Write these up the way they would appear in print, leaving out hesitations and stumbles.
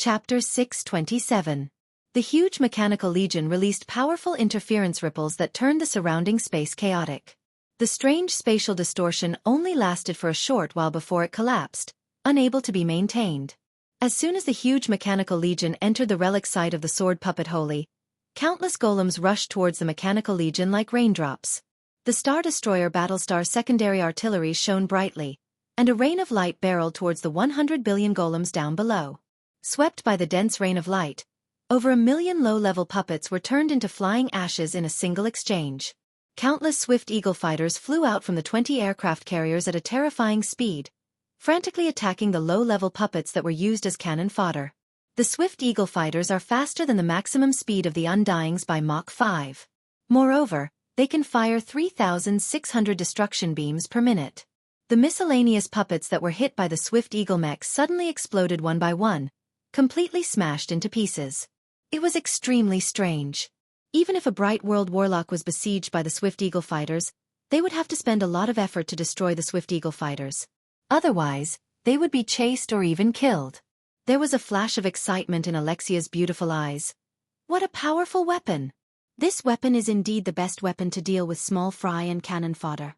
Chapter 627. The huge mechanical legion released powerful interference ripples that turned the surrounding space chaotic. The strange spatial distortion only lasted for a short while before it collapsed, unable to be maintained. As soon as the huge mechanical legion entered the relic site of the sword puppet Holy, countless golems rushed towards the mechanical legion like raindrops. The Star Destroyer Battlestar's secondary artillery shone brightly, and a rain of light barreled towards the 100 billion golems down below. Swept by the dense rain of light, over 1 million low-level puppets were turned into flying ashes in a single exchange. Countless Swift Eagle fighters flew out from the 20 aircraft carriers at a terrifying speed, frantically attacking the low-level puppets that were used as cannon fodder. The Swift Eagle fighters are faster than the maximum speed of the Undyings by Mach 5. Moreover, they can fire 3,600 destruction beams per minute. The miscellaneous puppets that were hit by the Swift Eagle mechs suddenly exploded one by one, completely smashed into pieces. It was extremely strange. Even if a Bright World Warlock was besieged by the Swift Eagle fighters, they would have to spend a lot of effort to destroy the Swift Eagle fighters. Otherwise, they would be chased or even killed. There was a flash of excitement in Alexia's beautiful eyes. What a powerful weapon! This weapon is indeed the best weapon to deal with small fry and cannon fodder.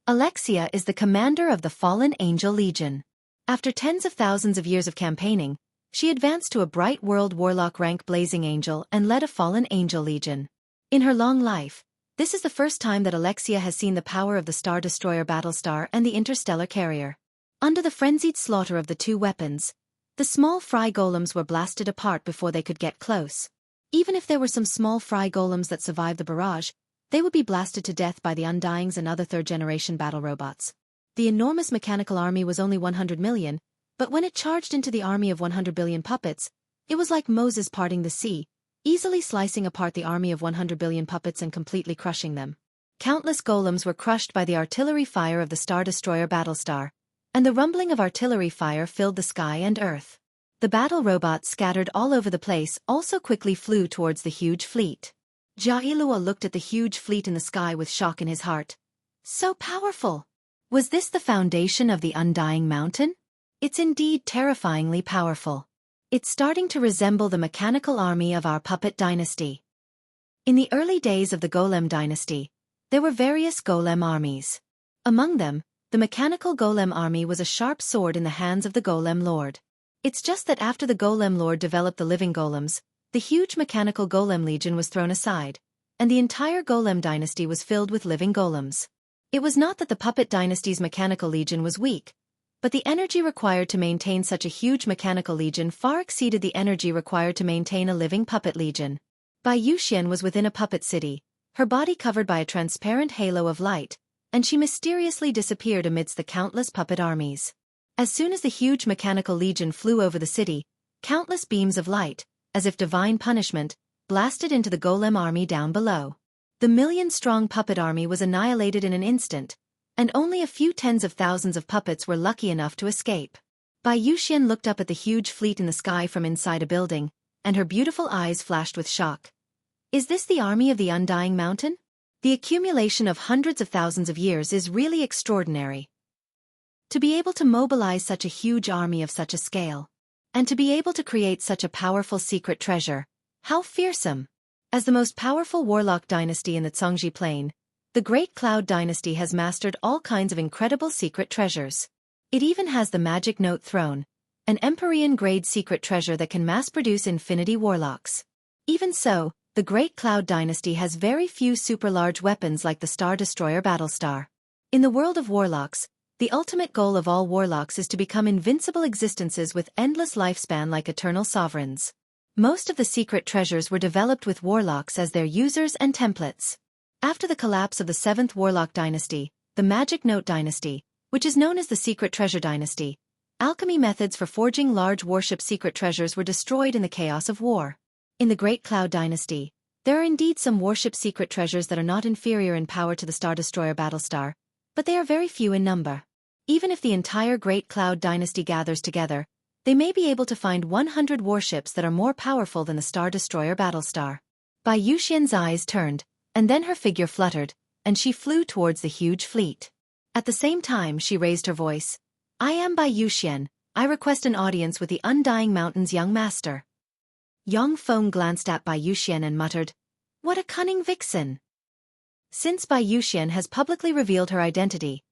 Alexia is the commander of the Fallen Angel Legion. After tens of thousands of years of campaigning, she advanced to a Bright World Warlock rank Blazing Angel and led a Fallen Angel Legion. In her long life, this is the first time that Alexia has seen the power of the Star Destroyer Battlestar and the Interstellar Carrier. Under the frenzied slaughter of the two weapons, the small fry golems were blasted apart before they could get close. Even if there were some small fry golems that survived the barrage, they would be blasted to death by the Undyings and other third-generation battle robots. The enormous mechanical army was only 100 million, but when it charged into the army of 100 billion puppets, it was like Moses parting the sea, easily slicing apart the army of 100 billion puppets and completely crushing them. Countless golems were crushed by the artillery fire of the Star Destroyer Battlestar, and the rumbling of artillery fire filled the sky and earth. The battle robots scattered all over the place also quickly flew towards the huge fleet. Jailua looked at the huge fleet in the sky with shock in his heart. So powerful! Was this the foundation of the Undying Mountain? It's indeed terrifyingly powerful. It's starting to resemble the mechanical army of our puppet dynasty. In the early days of the Golem dynasty, there were various Golem armies. Among them, the mechanical Golem army was a sharp sword in the hands of the Golem Lord. It's just that after the Golem Lord developed the living golems, the huge mechanical Golem Legion was thrown aside, and the entire Golem dynasty was filled with living golems. It was not that the puppet dynasty's mechanical legion was weak, but the energy required to maintain such a huge mechanical legion far exceeded the energy required to maintain a living puppet legion. Bai Yuxian was within a puppet city, her body covered by a transparent halo of light, and she mysteriously disappeared amidst the countless puppet armies. As soon as the huge mechanical legion flew over the city, countless beams of light, as if divine punishment, blasted into the Golem army down below. The million-strong puppet army was annihilated in an instant, and only a few tens of thousands of puppets were lucky enough to escape. Bai Yuxian looked up at the huge fleet in the sky from inside a building, and her beautiful eyes flashed with shock. Is this the army of the Undying Mountain? The accumulation of hundreds of thousands of years is really extraordinary. To be able to mobilize such a huge army of such a scale, and to be able to create such a powerful secret treasure, how fearsome! As the most powerful warlock dynasty in the Zhongji Plain, the Great Cloud Dynasty has mastered all kinds of incredible secret treasures. It even has the Magic Note Throne, an Empyrean-grade secret treasure that can mass-produce infinity warlocks. Even so, the Great Cloud Dynasty has very few super-large weapons like the Star Destroyer Battlestar. In the world of warlocks, the ultimate goal of all warlocks is to become invincible existences with endless lifespan like eternal sovereigns. Most of the secret treasures were developed with warlocks as their users and templates. After the collapse of the 7th Warlock Dynasty, the Magic Note Dynasty, which is known as the Secret Treasure Dynasty, alchemy methods for forging large warship secret treasures were destroyed in the chaos of war. In the Great Cloud Dynasty, there are indeed some warship secret treasures that are not inferior in power to the Star Destroyer Battlestar, but they are very few in number. Even if the entire Great Cloud Dynasty gathers together, they may be able to find 100 warships that are more powerful than the Star Destroyer Battlestar. Bai Yuxian's eyes turned, and then her figure fluttered, and she flew towards the huge fleet. At the same time she raised her voice. I am Bai Yuxian, I request an audience with the Undying Mountain's young master. Yang Feng glanced at Bai Yuxian and muttered, "What a cunning vixen." Since Bai Yuxian has publicly revealed her identity,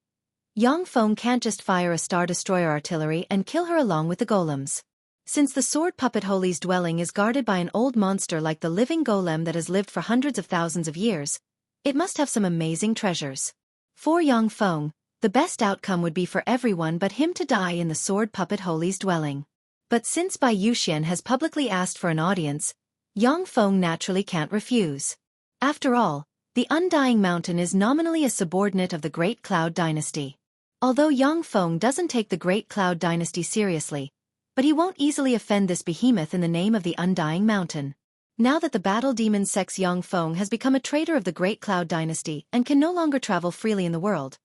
Yang Feng can't just fire a Star Destroyer artillery and kill her along with the golems. Since the sword puppet Holy's dwelling is guarded by an old monster like the living golem that has lived for hundreds of thousands of years, it must have some amazing treasures. For Yang Feng, the best outcome would be for everyone but him to die in the sword puppet Holy's dwelling. But since Bai Yuxian has publicly asked for an audience, Yang Feng naturally can't refuse. After all, the Undying Mountain is nominally a subordinate of the Great Cloud Dynasty. Although Yang Feng doesn't take the Great Cloud Dynasty seriously, but he won't easily offend this behemoth in the name of the Undying Mountain. Now that the battle demon sex Yang Feng has become a traitor of the Great Cloud Dynasty and can no longer travel freely in the world,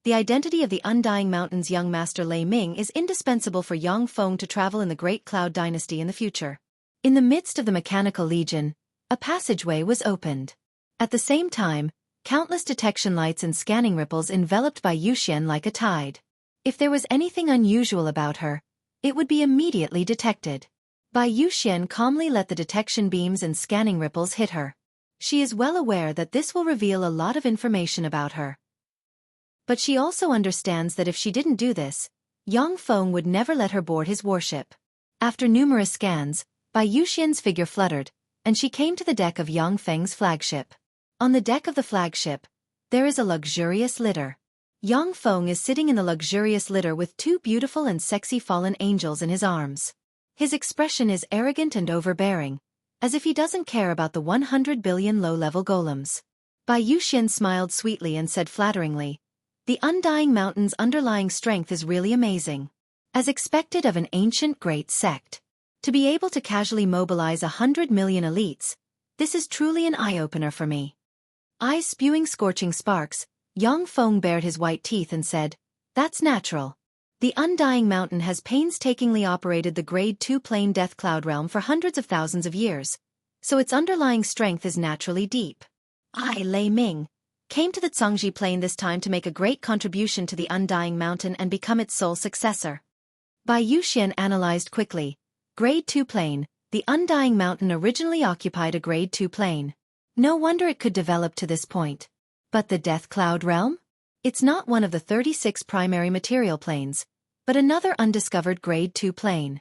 the identity of the Undying Mountain's young master Lei Ming is indispensable for Yang Feng to travel in the Great Cloud Dynasty in the future. In the midst of the Mechanical Legion, a passageway was opened. At the same time, countless detection lights and scanning ripples enveloped Bai Yuxian like a tide. If there was anything unusual about her, it would be immediately detected. Bai Yuxian calmly let the detection beams and scanning ripples hit her. She is well aware that this will reveal a lot of information about her. But she also understands that if she didn't do this, Yang Feng would never let her board his warship. After numerous scans, Bai Yuxian's figure fluttered, and she came to the deck of Yang Feng's flagship. On the deck of the flagship, there is a luxurious litter. Yang Feng is sitting in the luxurious litter with two beautiful and sexy fallen angels in his arms. His expression is arrogant and overbearing, as if he doesn't care about the 100 billion low-level golems. Bai Yuxian smiled sweetly and said flatteringly, "The Undying Mountain's underlying strength is really amazing. As expected of an ancient great sect. To be able to casually mobilize 100 million elites, this is truly an eye-opener for me." Eyes spewing scorching sparks, Yang Feng bared his white teeth and said, "That's natural. The Undying Mountain has painstakingly operated the Grade 2 plane Death Cloud realm for hundreds of thousands of years, so its underlying strength is naturally deep. I, Lei Ming, came to the Zhongji plane this time to make a great contribution to the Undying Mountain and become its sole successor." Bai Yuxian analyzed quickly. Grade 2 plane, the Undying Mountain originally occupied a Grade 2 plane. No wonder it could develop to this point. But the Death Cloud realm? It's not one of the 36 primary material planes, but another undiscovered Grade 2 plane.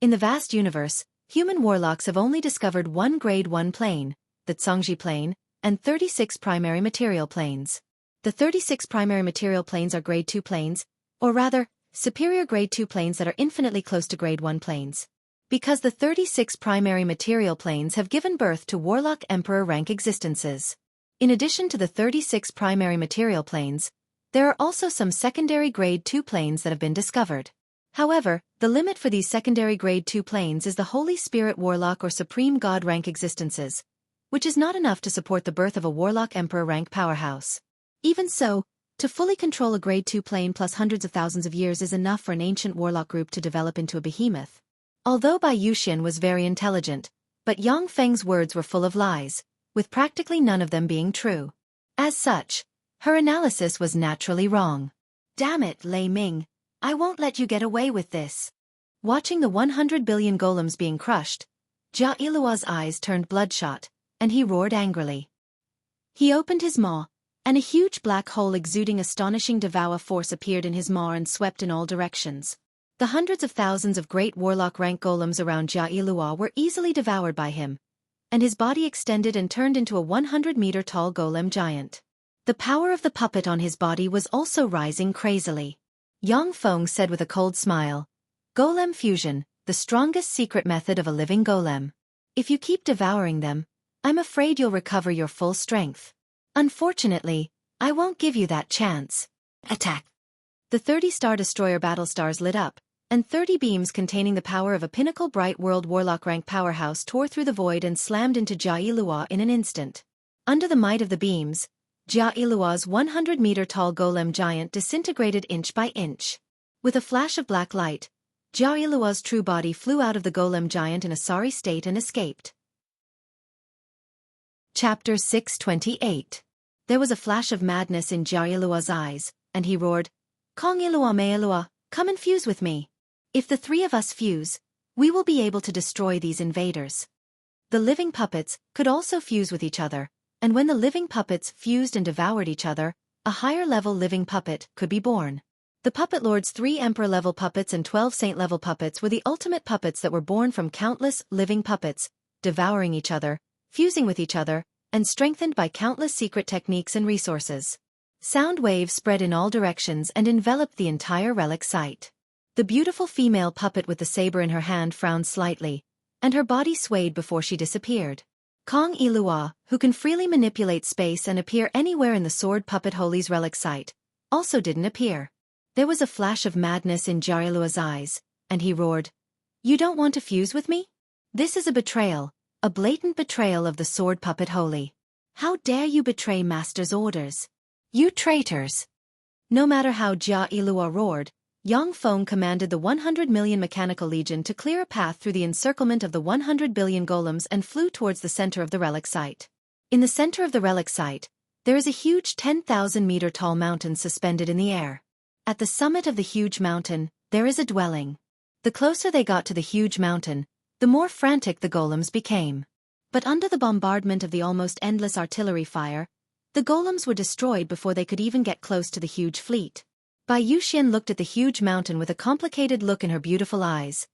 In the vast universe, human warlocks have only discovered one Grade 1 plane, the Zhongji plane, and 36 primary material planes. The 36 primary material planes are Grade 2 planes, or rather, superior Grade 2 planes that are infinitely close to Grade 1 planes. Because the 36 primary material planes have given birth to Warlock Emperor rank existences. In addition to the 36 primary material planes, there are also some secondary Grade 2 planes that have been discovered. However, the limit for these secondary Grade 2 planes is the Holy Spirit Warlock or Supreme God rank existences, which is not enough to support the birth of a Warlock Emperor rank powerhouse. Even so, to fully control a Grade 2 plane plus hundreds of thousands of years is enough for an ancient warlock group to develop into a behemoth. Although Bai Yuxian was very intelligent, but Yang Feng's words were full of lies, with practically none of them being true. As such, her analysis was naturally wrong. "Damn it, Lei Ming, I won't let you get away with this." Watching the 100 billion golems being crushed, Jia Ilua's eyes turned bloodshot, and he roared angrily. He opened his maw, and a huge black hole exuding astonishing devour force appeared in his maw and swept in all directions. The hundreds of thousands of great warlock rank golems around Jia Ilua were easily devoured by him, and his body extended and turned into a 100-meter-tall golem giant. The power of the puppet on his body was also rising crazily. Yang Feng said with a cold smile, "Golem fusion, the strongest secret method of a living golem. If you keep devouring them, I'm afraid you'll recover your full strength. Unfortunately, I won't give you that chance. Attack!" The 30 Star Destroyer battlestars lit up, and 30 beams containing the power of a pinnacle bright world warlock rank powerhouse tore through the void and slammed into Jia Ilua in an instant. Under the might of the beams, Jia Ilua's 100-meter-tall golem giant disintegrated inch by inch. With a flash of black light, Jia Ilua's true body flew out of the golem giant in a sorry state and escaped. Chapter 628. There was a flash of madness in Jia Ilua's eyes, and he roared, "Kong Ilua Me Ilua, come and fuse with me." If the three of us fuse, we will be able to destroy these invaders. The living puppets could also fuse with each other, and when the living puppets fused and devoured each other, a higher-level living puppet could be born. The Puppet Lord's 3 Emperor-level puppets and 12 Saint-level puppets were the ultimate puppets that were born from countless living puppets, devouring each other, fusing with each other, and strengthened by countless secret techniques and resources. Sound waves spread in all directions and enveloped the entire relic site. The beautiful female puppet with the saber in her hand frowned slightly, and her body swayed before she disappeared. Kong Ilua, who can freely manipulate space and appear anywhere in the Sword Puppet Holy's relic site, also didn't appear. There was a flash of madness in Jarilua's eyes, and he roared, "You don't want to fuse with me? This is a betrayal, a blatant betrayal of the Sword Puppet Holy. How dare you betray Master's orders? You traitors!" No matter how Jia Ilua roared, Yang Feng commanded the 100 million Mechanical Legion to clear a path through the encirclement of the 100 billion golems and flew towards the center of the relic site. In the center of the relic site, there is a huge 10,000-meter-tall mountain suspended in the air. At the summit of the huge mountain, there is a dwelling. The closer they got to the huge mountain, the more frantic the golems became. But under the bombardment of the almost endless artillery fire, the golems were destroyed before they could even get close to the huge fleet. Bai Yuxian looked at the huge mountain with a complicated look in her beautiful eyes.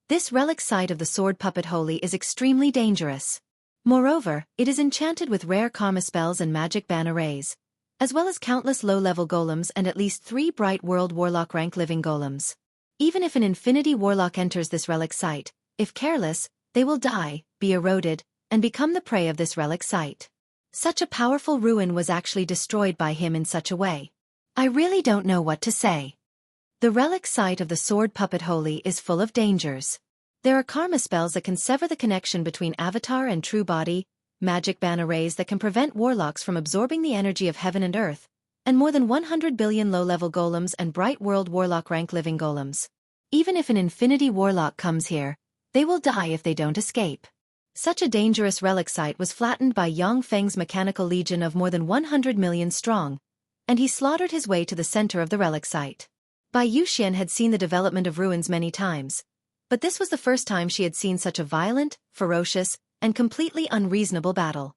This relic site of the Sword Puppet Holy is extremely dangerous. Moreover, it is enchanted with rare karma spells and magic ban arrays, as well as countless low-level golems and at least 3 bright world warlock rank living golems. Even if an infinity warlock enters this relic site, if careless, they will die, be eroded, and become the prey of this relic site. Such a powerful ruin was actually destroyed by him in such a way. I really don't know what to say. The relic site of the Sword Puppet Holy is full of dangers. There are karma spells that can sever the connection between avatar and true body, magic ban arrays that can prevent warlocks from absorbing the energy of heaven and earth, and more than 100 billion low-level golems and bright world warlock rank living golems. Even if an infinity warlock comes here, they will die if they don't escape. Such a dangerous relic site was flattened by Yang Feng's Mechanical Legion of more than 100 million strong, and he slaughtered his way to the center of the relic site. Bai Yuxian had seen the development of ruins many times, but this was the first time she had seen such a violent, ferocious, and completely unreasonable battle.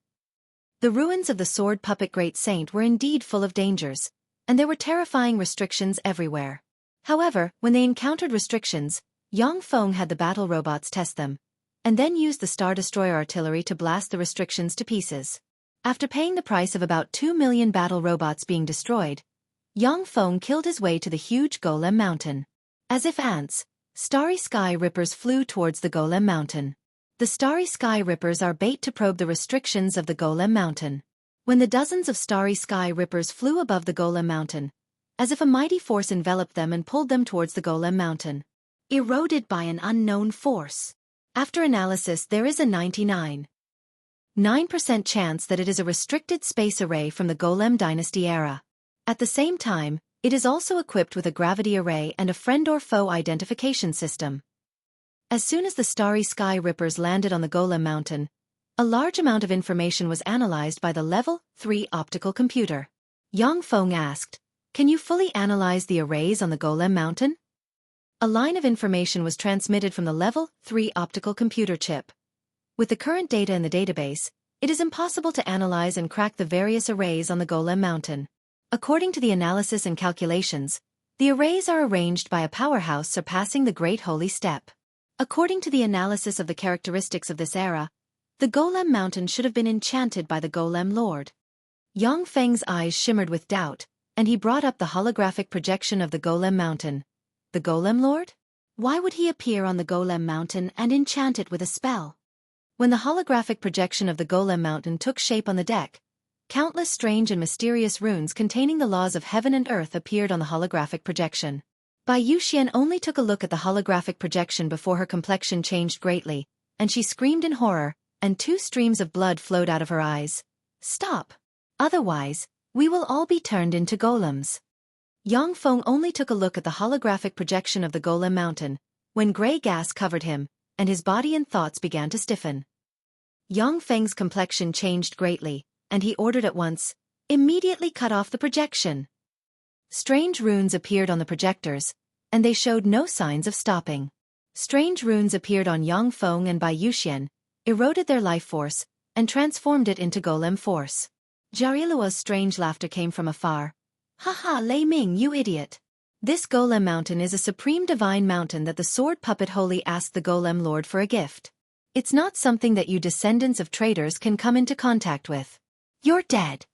The ruins of the Sword Puppet Great Saint were indeed full of dangers, and there were terrifying restrictions everywhere. However, when they encountered restrictions, Yang Feng had the battle robots test them, and then used the Star Destroyer artillery to blast the restrictions to pieces. After paying the price of about 2 million battle robots being destroyed, Yang Feng killed his way to the huge Golem Mountain. As if ants, starry sky rippers flew towards the Golem Mountain. The starry sky rippers are bait to probe the restrictions of the Golem Mountain. When the dozens of starry sky rippers flew above the Golem Mountain, as if a mighty force enveloped them and pulled them towards the Golem Mountain. Eroded by an unknown force. After analysis, there is a 99.9% chance that it is a restricted space array from the Golem Dynasty era. At the same time, it is also equipped with a gravity array and a friend or foe identification system. As soon as the starry sky rippers landed on the Golem Mountain, a large amount of information was analyzed by the Level 3 optical computer. Yang Feng asked, "Can you fully analyze the arrays on the Golem Mountain?" A line of information was transmitted from the Level 3 optical computer chip. With the current data in the database, it is impossible to analyze and crack the various arrays on the Golem Mountain. According to the analysis and calculations, the arrays are arranged by a powerhouse surpassing the Great Holy Step. According to the analysis of the characteristics of this era, the Golem Mountain should have been enchanted by the Golem Lord. Yang Feng's eyes shimmered with doubt, and he brought up the holographic projection of the Golem Mountain. The Golem Lord? Why would he appear on the Golem Mountain and enchant it with a spell? When the holographic projection of the Golem Mountain took shape on the deck, countless strange and mysterious runes containing the laws of heaven and earth appeared on the holographic projection. Bai Yuxian only took a look at the holographic projection before her complexion changed greatly, and she screamed in horror, and 2 streams of blood flowed out of her eyes. "Stop! Otherwise, we will all be turned into golems." Yang Feng only took a look at the holographic projection of the Golem Mountain, when gray gas covered him, and his body and thoughts began to stiffen. Yang Feng's complexion changed greatly, and he ordered at once, "Immediately cut off the projection." Strange runes appeared on the projectors, and they showed no signs of stopping. Strange runes appeared on Yang Feng and Bai Yuxian, eroded their life force, and transformed it into golem force. Jiaoyiluo's strange laughter came from afar. "Haha, Lei Ming, you idiot! This golem mountain is a supreme divine mountain that the sword puppet Holy asked the golem lord for a gift. It's not something that you descendants of traitors can come into contact with. You're dead."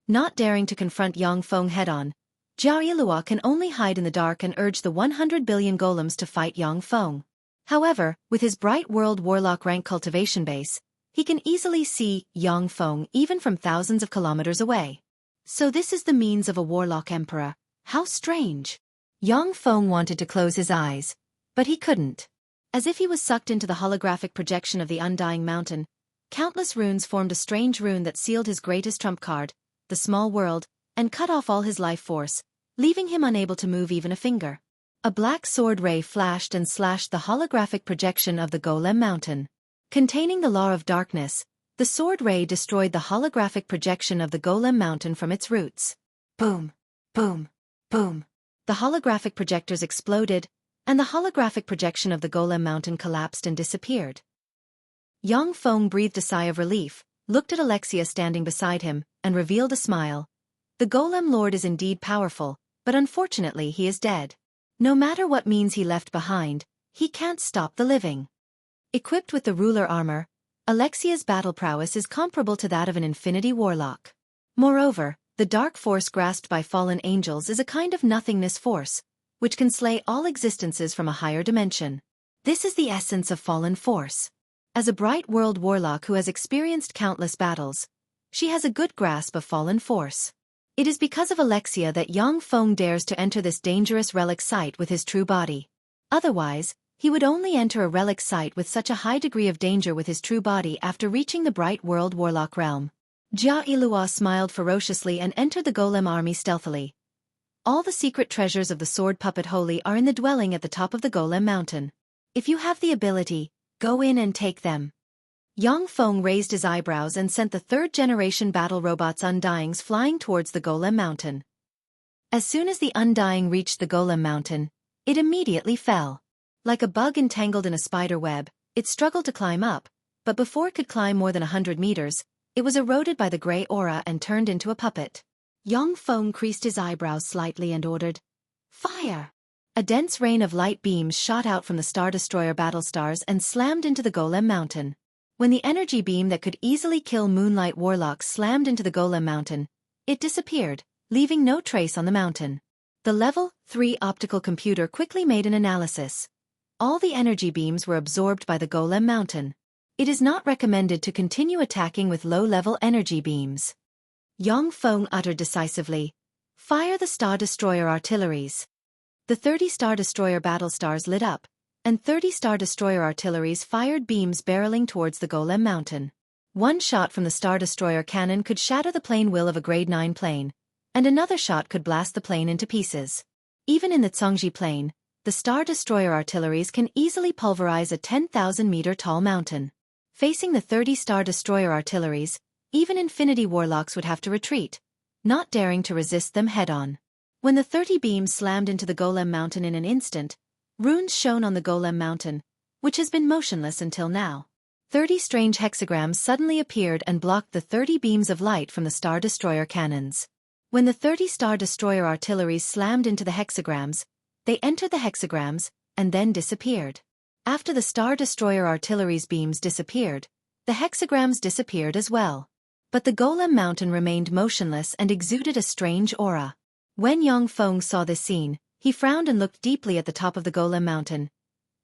Not daring to confront Yang Feng head-on, Jiaoyiluo can only hide in the dark and urge the 100 billion golems to fight Yang Feng. However, with his bright world warlock rank cultivation base, he can easily see Yang Feng even from thousands of kilometers away. So this is the means of a warlock emperor. How strange. Yang Feng wanted to close his eyes, but he couldn't. As if he was sucked into the holographic projection of the undying mountain, countless runes formed a strange rune that sealed his greatest trump card, the small world, and cut off all his life force, leaving him unable to move even a finger. A black sword ray flashed and slashed the holographic projection of the golem mountain. Containing the law of darkness, the sword ray destroyed the holographic projection of the golem mountain from its roots. Boom, boom, boom. The holographic projectors exploded, and the holographic projection of the golem mountain collapsed and disappeared. Yang Feng breathed a sigh of relief, looked at Alexia standing beside him, and revealed a smile. The golem lord is indeed powerful, but unfortunately he is dead. No matter what means he left behind, he can't stop the living. Equipped with the ruler armor, Alexia's battle prowess is comparable to that of an infinity warlock. Moreover, the dark force grasped by fallen angels is a kind of nothingness force, which can slay all existences from a higher dimension. This is the essence of fallen force. As a bright world warlock who has experienced countless battles, she has a good grasp of fallen force. It is because of Alexia that Yang Feng dares to enter this dangerous relic site with his true body. Otherwise, he would only enter a relic site with such a high degree of danger with his true body after reaching the bright world warlock realm. Jiaoyiluo smiled ferociously and entered the golem army stealthily. All the secret treasures of the sword puppet Holy are in the dwelling at the top of the golem mountain. If you have the ability, go in and take them. Yang Feng raised his eyebrows and sent the third-generation battle robots Undyings flying towards the golem mountain. As soon as the Undying reached the golem mountain, it immediately fell. Like a bug entangled in a spider web, it struggled to climb up, but before it could climb more than 100 meters, it was eroded by the gray aura and turned into a puppet. Yang Feng creased his eyebrows slightly and ordered, "Fire!" A dense rain of light beams shot out from the Star Destroyer battlestars and slammed into the golem mountain. When the energy beam that could easily kill Moonlight Warlocks slammed into the golem mountain, it disappeared, leaving no trace on the mountain. The Level 3 optical computer quickly made an analysis. All the energy beams were absorbed by the golem mountain. It is not recommended to continue attacking with low-level energy beams. Yang Feng uttered decisively, "Fire the Star Destroyer artilleries." The 30 Star Destroyer battlestars lit up, and 30 Star Destroyer artilleries fired beams barreling towards the golem mountain. One shot from the Star Destroyer cannon could shatter the plane wheel of a Grade 9 plane, and another shot could blast the plane into pieces. Even in the Zhongji plane, the Star Destroyer artilleries can easily pulverize a 10,000-meter tall mountain. Facing the 30 Star Destroyer artilleries, even Infinity Warlocks would have to retreat, not daring to resist them head-on. When the 30 beams slammed into the golem mountain in an instant, runes shone on the golem mountain, which has been motionless until now. 30 strange hexagrams suddenly appeared and blocked the 30 beams of light from the Star Destroyer cannons. When the 30 Star Destroyer artilleries slammed into the hexagrams, they entered the hexagrams, and then disappeared. After the Star Destroyer artillery's beams disappeared, the hexagrams disappeared as well. But the golem mountain remained motionless and exuded a strange aura. When Yang Feng saw this scene, he frowned and looked deeply at the top of the golem mountain.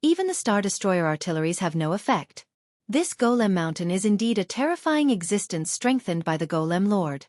Even the Star Destroyer artilleries have no effect. This golem mountain is indeed a terrifying existence strengthened by the golem lord.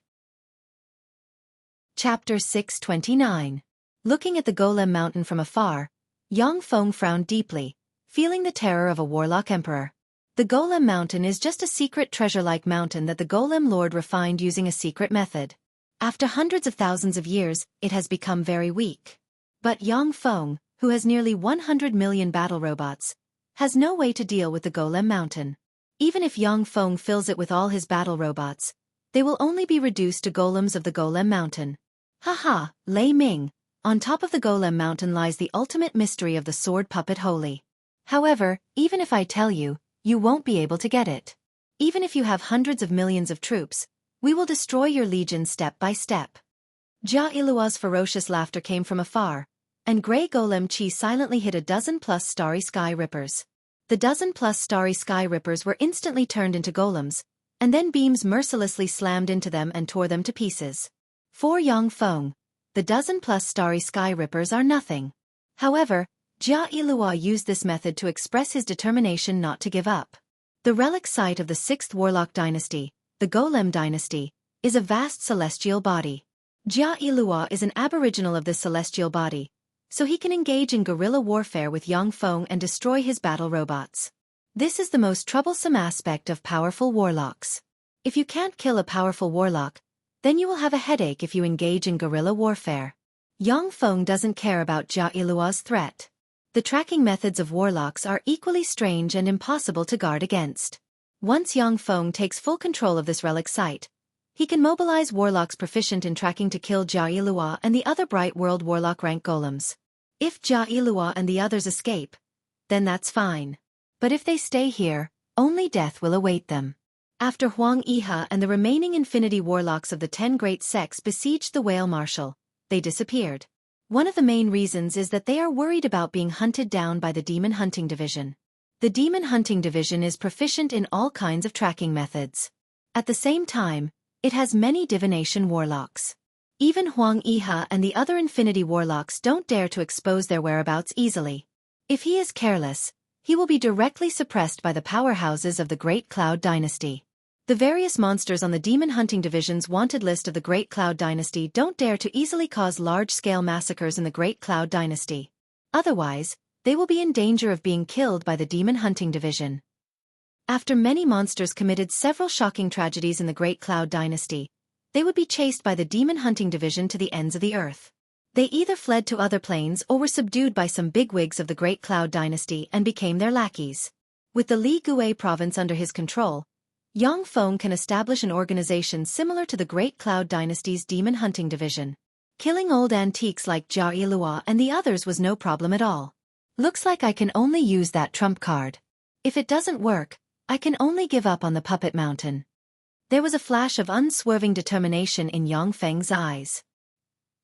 Chapter 629. Looking at the golem mountain from afar, Yang Feng frowned deeply, feeling the terror of a warlock emperor. The golem mountain is just a secret treasure-like mountain that the golem lord refined using a secret method. After hundreds of thousands of years, it has become very weak. But Yang Feng, who has nearly 100 million battle robots, has no way to deal with the golem mountain. Even if Yang Feng fills it with all his battle robots, they will only be reduced to golems of the golem mountain. Haha, Lei Ming, On top of the golem mountain lies the ultimate mystery of the sword puppet Holy. However, even if I tell you, you won't be able to get it. Even if you have hundreds of millions of troops, we will destroy your legion step by step. Jia Ilua's ferocious laughter came from afar, and Grey Golem Chi silently hit a dozen-plus starry sky rippers. The dozen-plus starry sky rippers were instantly turned into golems, and then beams mercilessly slammed into them and tore them to pieces. For Yang Feng, the dozen-plus starry sky rippers are nothing. However, Jia Ilua used this method to express his determination not to give up. The relic site of the 6th Warlock dynasty, the Golem dynasty, is a vast celestial body. Jia Ilua is an aboriginal of this celestial body, so he can engage in guerrilla warfare with Yang Feng and destroy his battle robots. This is the most troublesome aspect of powerful warlocks. If you can't kill a powerful warlock, then you will have a headache if you engage in guerrilla warfare. Yang Feng doesn't care about Jia Ilua's threat. The tracking methods of warlocks are equally strange and impossible to guard against. Once Yang Feng takes full control of this relic site, he can mobilize warlocks proficient in tracking to kill Jia Ilua and the other Bright World Warlock rank golems. If Jia Ilua and the others escape, then that's fine. But if they stay here, only death will await them. After Huang Yihe and the remaining Infinity Warlocks of the 10 Great Sects besieged the Whale Marshal, they disappeared. One of the main reasons is that they are worried about being hunted down by the Demon Hunting Division. The Demon Hunting Division is proficient in all kinds of tracking methods. At the same time, it has many divination warlocks. Even Huang Yihe and the other Infinity Warlocks don't dare to expose their whereabouts easily. If he is careless, he will be directly suppressed by the powerhouses of the Great Cloud Dynasty. The various monsters on the Demon Hunting Division's wanted list of the Great Cloud Dynasty don't dare to easily cause large-scale massacres in the Great Cloud Dynasty. Otherwise, they will be in danger of being killed by the Demon Hunting Division. After many monsters committed several shocking tragedies in the Great Cloud Dynasty, they would be chased by the Demon Hunting Division to the ends of the earth. They either fled to other planes or were subdued by some bigwigs of the Great Cloud Dynasty and became their lackeys. With the Li Gui province under his control, Yang Feng can establish an organization similar to the Great Cloud Dynasty's Demon Hunting Division. Killing old antiques like Jia Ilua and the others was no problem at all. Looks like I can only use that trump card. If it doesn't work, I can only give up on the Puppet Mountain. There was a flash of unswerving determination in Yang Feng's eyes.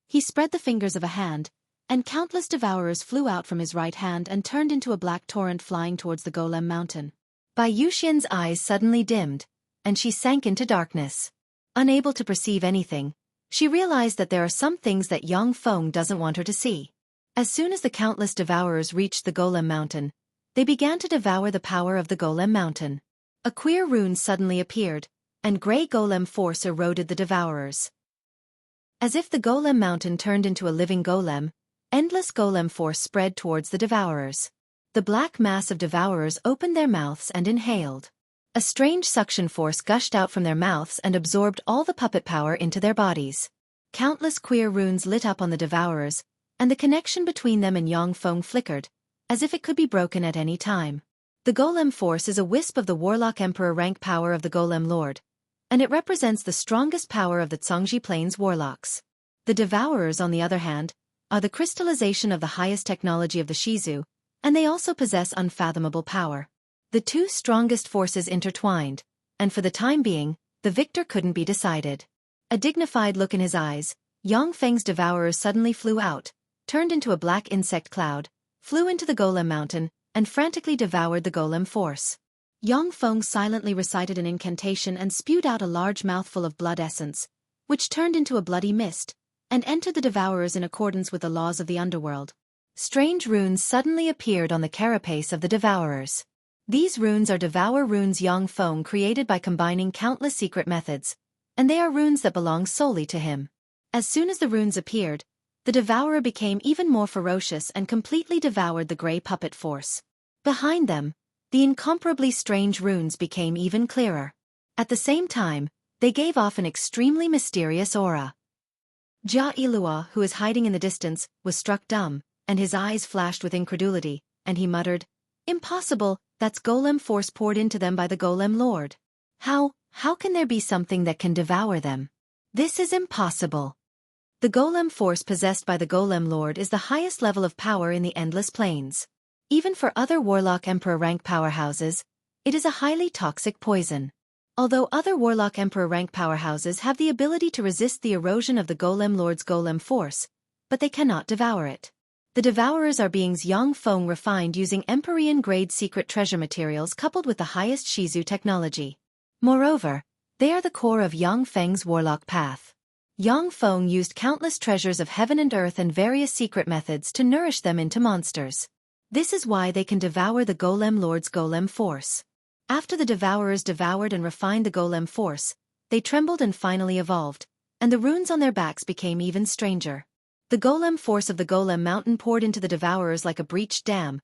He spread the fingers of a hand, and countless devourers flew out from his right hand and turned into a black torrent flying towards the Golem Mountain. Bai Yuxian's eyes suddenly dimmed, and she sank into darkness. Unable to perceive anything, she realized that there are some things that Yang Feng doesn't want her to see. As soon as the countless devourers reached the Golem Mountain, they began to devour the power of the Golem Mountain. A queer rune suddenly appeared, and Grey Golem force eroded the devourers. As if the Golem Mountain turned into a living golem, endless golem force spread towards the devourers. The black mass of devourers opened their mouths and inhaled. A strange suction force gushed out from their mouths and absorbed all the puppet power into their bodies. Countless queer runes lit up on the devourers, and the connection between them and Yang Feng flickered, as if it could be broken at any time. The Golem Force is a wisp of the Warlock Emperor rank power of the Golem Lord, and it represents the strongest power of the Zhongji Plains Warlocks. The Devourers, on the other hand, are the crystallization of the highest technology of the Shizu, and they also possess unfathomable power. The two strongest forces intertwined, and for the time being, the victor couldn't be decided. A dignified look in his eyes, Yang Feng's devourers suddenly flew out, turned into a black insect cloud, flew into the Golem Mountain, and frantically devoured the Golem Force. Yang Feng silently recited an incantation and spewed out a large mouthful of blood essence, which turned into a bloody mist, and entered the devourers in accordance with the laws of the underworld. Strange runes suddenly appeared on the carapace of the devourers. These runes are Devour runes Yang Feng created by combining countless secret methods, and they are runes that belong solely to him. As soon as the runes appeared, the devourer became even more ferocious and completely devoured the grey puppet force. Behind them, the incomparably strange runes became even clearer. At the same time, they gave off an extremely mysterious aura. Jia Ilua, who is hiding in the distance, was struck dumb, and his eyes flashed with incredulity, and he muttered, "Impossible, that's Golem force poured into them by the Golem Lord. How can there be something that can devour them? This is impossible." The golem force possessed by the golem lord is the highest level of power in the endless plains. Even for other warlock emperor rank powerhouses, it is a highly toxic poison. Although other warlock emperor rank powerhouses have the ability to resist the erosion of the golem lord's golem force, but they cannot devour it. The devourers are beings Yang Feng refined using Empyrean-grade secret treasure materials coupled with the highest Shizu technology. Moreover, they are the core of Yang Feng's warlock path. Yang Feng used countless treasures of heaven and earth and various secret methods to nourish them into monsters. This is why they can devour the golem lord's golem force. After the devourers devoured and refined the golem force, they trembled and finally evolved, and the runes on their backs became even stranger. The golem force of the golem mountain poured into the devourers like a breached dam,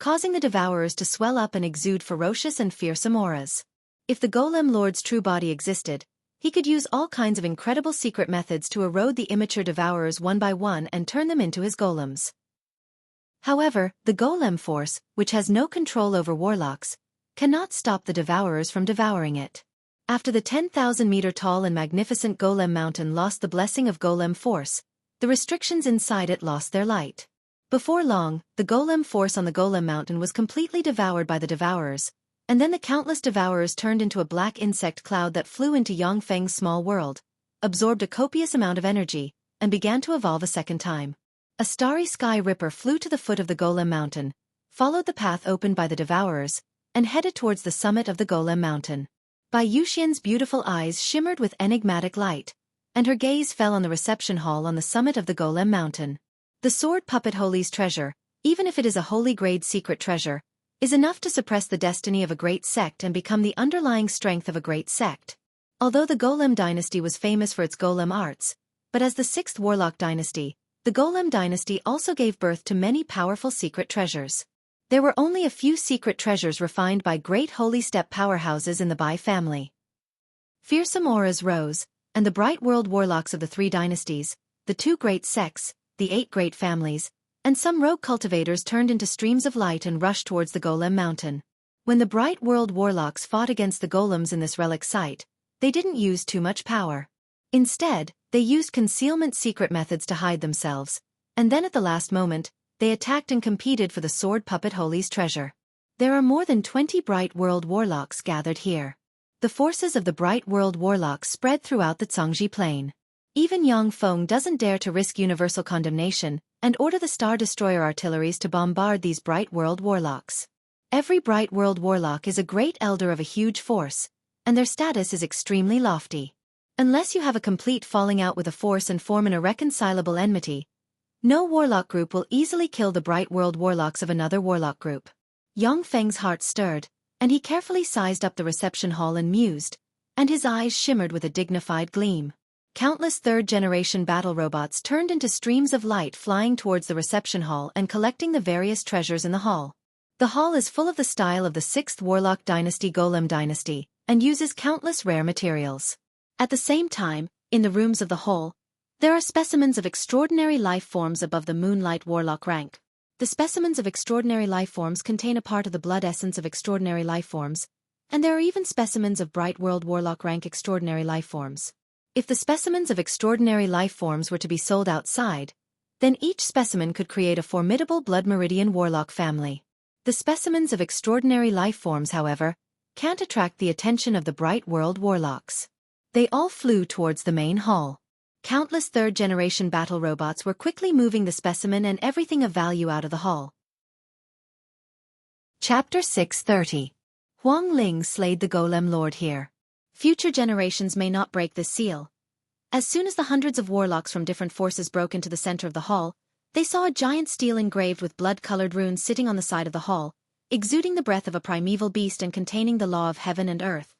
causing the devourers to swell up and exude ferocious and fearsome auras. If the golem lord's true body existed, he could use all kinds of incredible secret methods to erode the immature devourers one by one and turn them into his golems. However, the golem force, which has no control over warlocks, cannot stop the devourers from devouring it. After the 10,000-meter-tall and magnificent golem mountain lost the blessing of golem force, the restrictions inside it lost their light. Before long, the golem force on the golem mountain was completely devoured by the devourers, and then the countless devourers turned into a black insect cloud that flew into Yang Feng's small world, absorbed a copious amount of energy, and began to evolve a second time. A starry sky ripper flew to the foot of the golem mountain, followed the path opened by the devourers, and headed towards the summit of the golem mountain. Bai Yuxian's beautiful eyes shimmered with enigmatic light, and her gaze fell on the reception hall on the summit of the golem mountain. The sword puppet holy's treasure, even if it is a holy-grade secret treasure, is enough to suppress the destiny of a great sect and become the underlying strength of a great sect. Although the Golem dynasty was famous for its golem arts, but as the sixth warlock dynasty, the Golem dynasty also gave birth to many powerful secret treasures. There were only a few secret treasures refined by great holy step powerhouses in the Bai family. Fearsome auras rose, and the bright world warlocks of the three dynasties, the two great sects, the 8 great families, and some rogue cultivators turned into streams of light and rushed towards the golem mountain. When the bright world warlocks fought against the golems in this relic site, they didn't use too much power. Instead, they used concealment secret methods to hide themselves, and then at the last moment, they attacked and competed for the sword puppet holy's treasure. There are more than 20 bright world warlocks gathered here. The forces of the bright world warlocks spread throughout the Zhongji plain. Even Yang Feng doesn't dare to risk universal condemnation and order the Star Destroyer artilleries to bombard these bright world warlocks. Every bright world warlock is a great elder of a huge force, and their status is extremely lofty. Unless you have a complete falling out with a force and form an irreconcilable enmity, no warlock group will easily kill the bright world warlocks of another warlock group. Yang Feng's heart stirred, and he carefully sized up the reception hall and mused, and his eyes shimmered with a dignified gleam. Countless third-generation battle robots turned into streams of light flying towards the reception hall and collecting the various treasures in the hall. The hall is full of the style of the 6th warlock dynasty Golem dynasty, and uses countless rare materials. At the same time, in the rooms of the hall, there are specimens of extraordinary life forms above the Moonlight Warlock rank. The specimens of extraordinary life forms contain a part of the blood essence of extraordinary life forms, and there are even specimens of Bright World Warlock rank extraordinary life forms. If the specimens of extraordinary life forms were to be sold outside, then each specimen could create a formidable Blood Meridian Warlock family. The specimens of extraordinary life forms, however, can't attract the attention of the Bright World Warlocks. They all flew towards the main hall. Countless third-generation battle robots were quickly moving the specimen and everything of value out of the hall. Chapter 630. Huang Ling slayed the Golem Lord here. Future generations may not break this seal. As soon as the hundreds of warlocks from different forces broke into the center of the hall, they saw a giant stele engraved with blood-colored runes sitting on the side of the hall, exuding the breath of a primeval beast and containing the law of heaven and earth.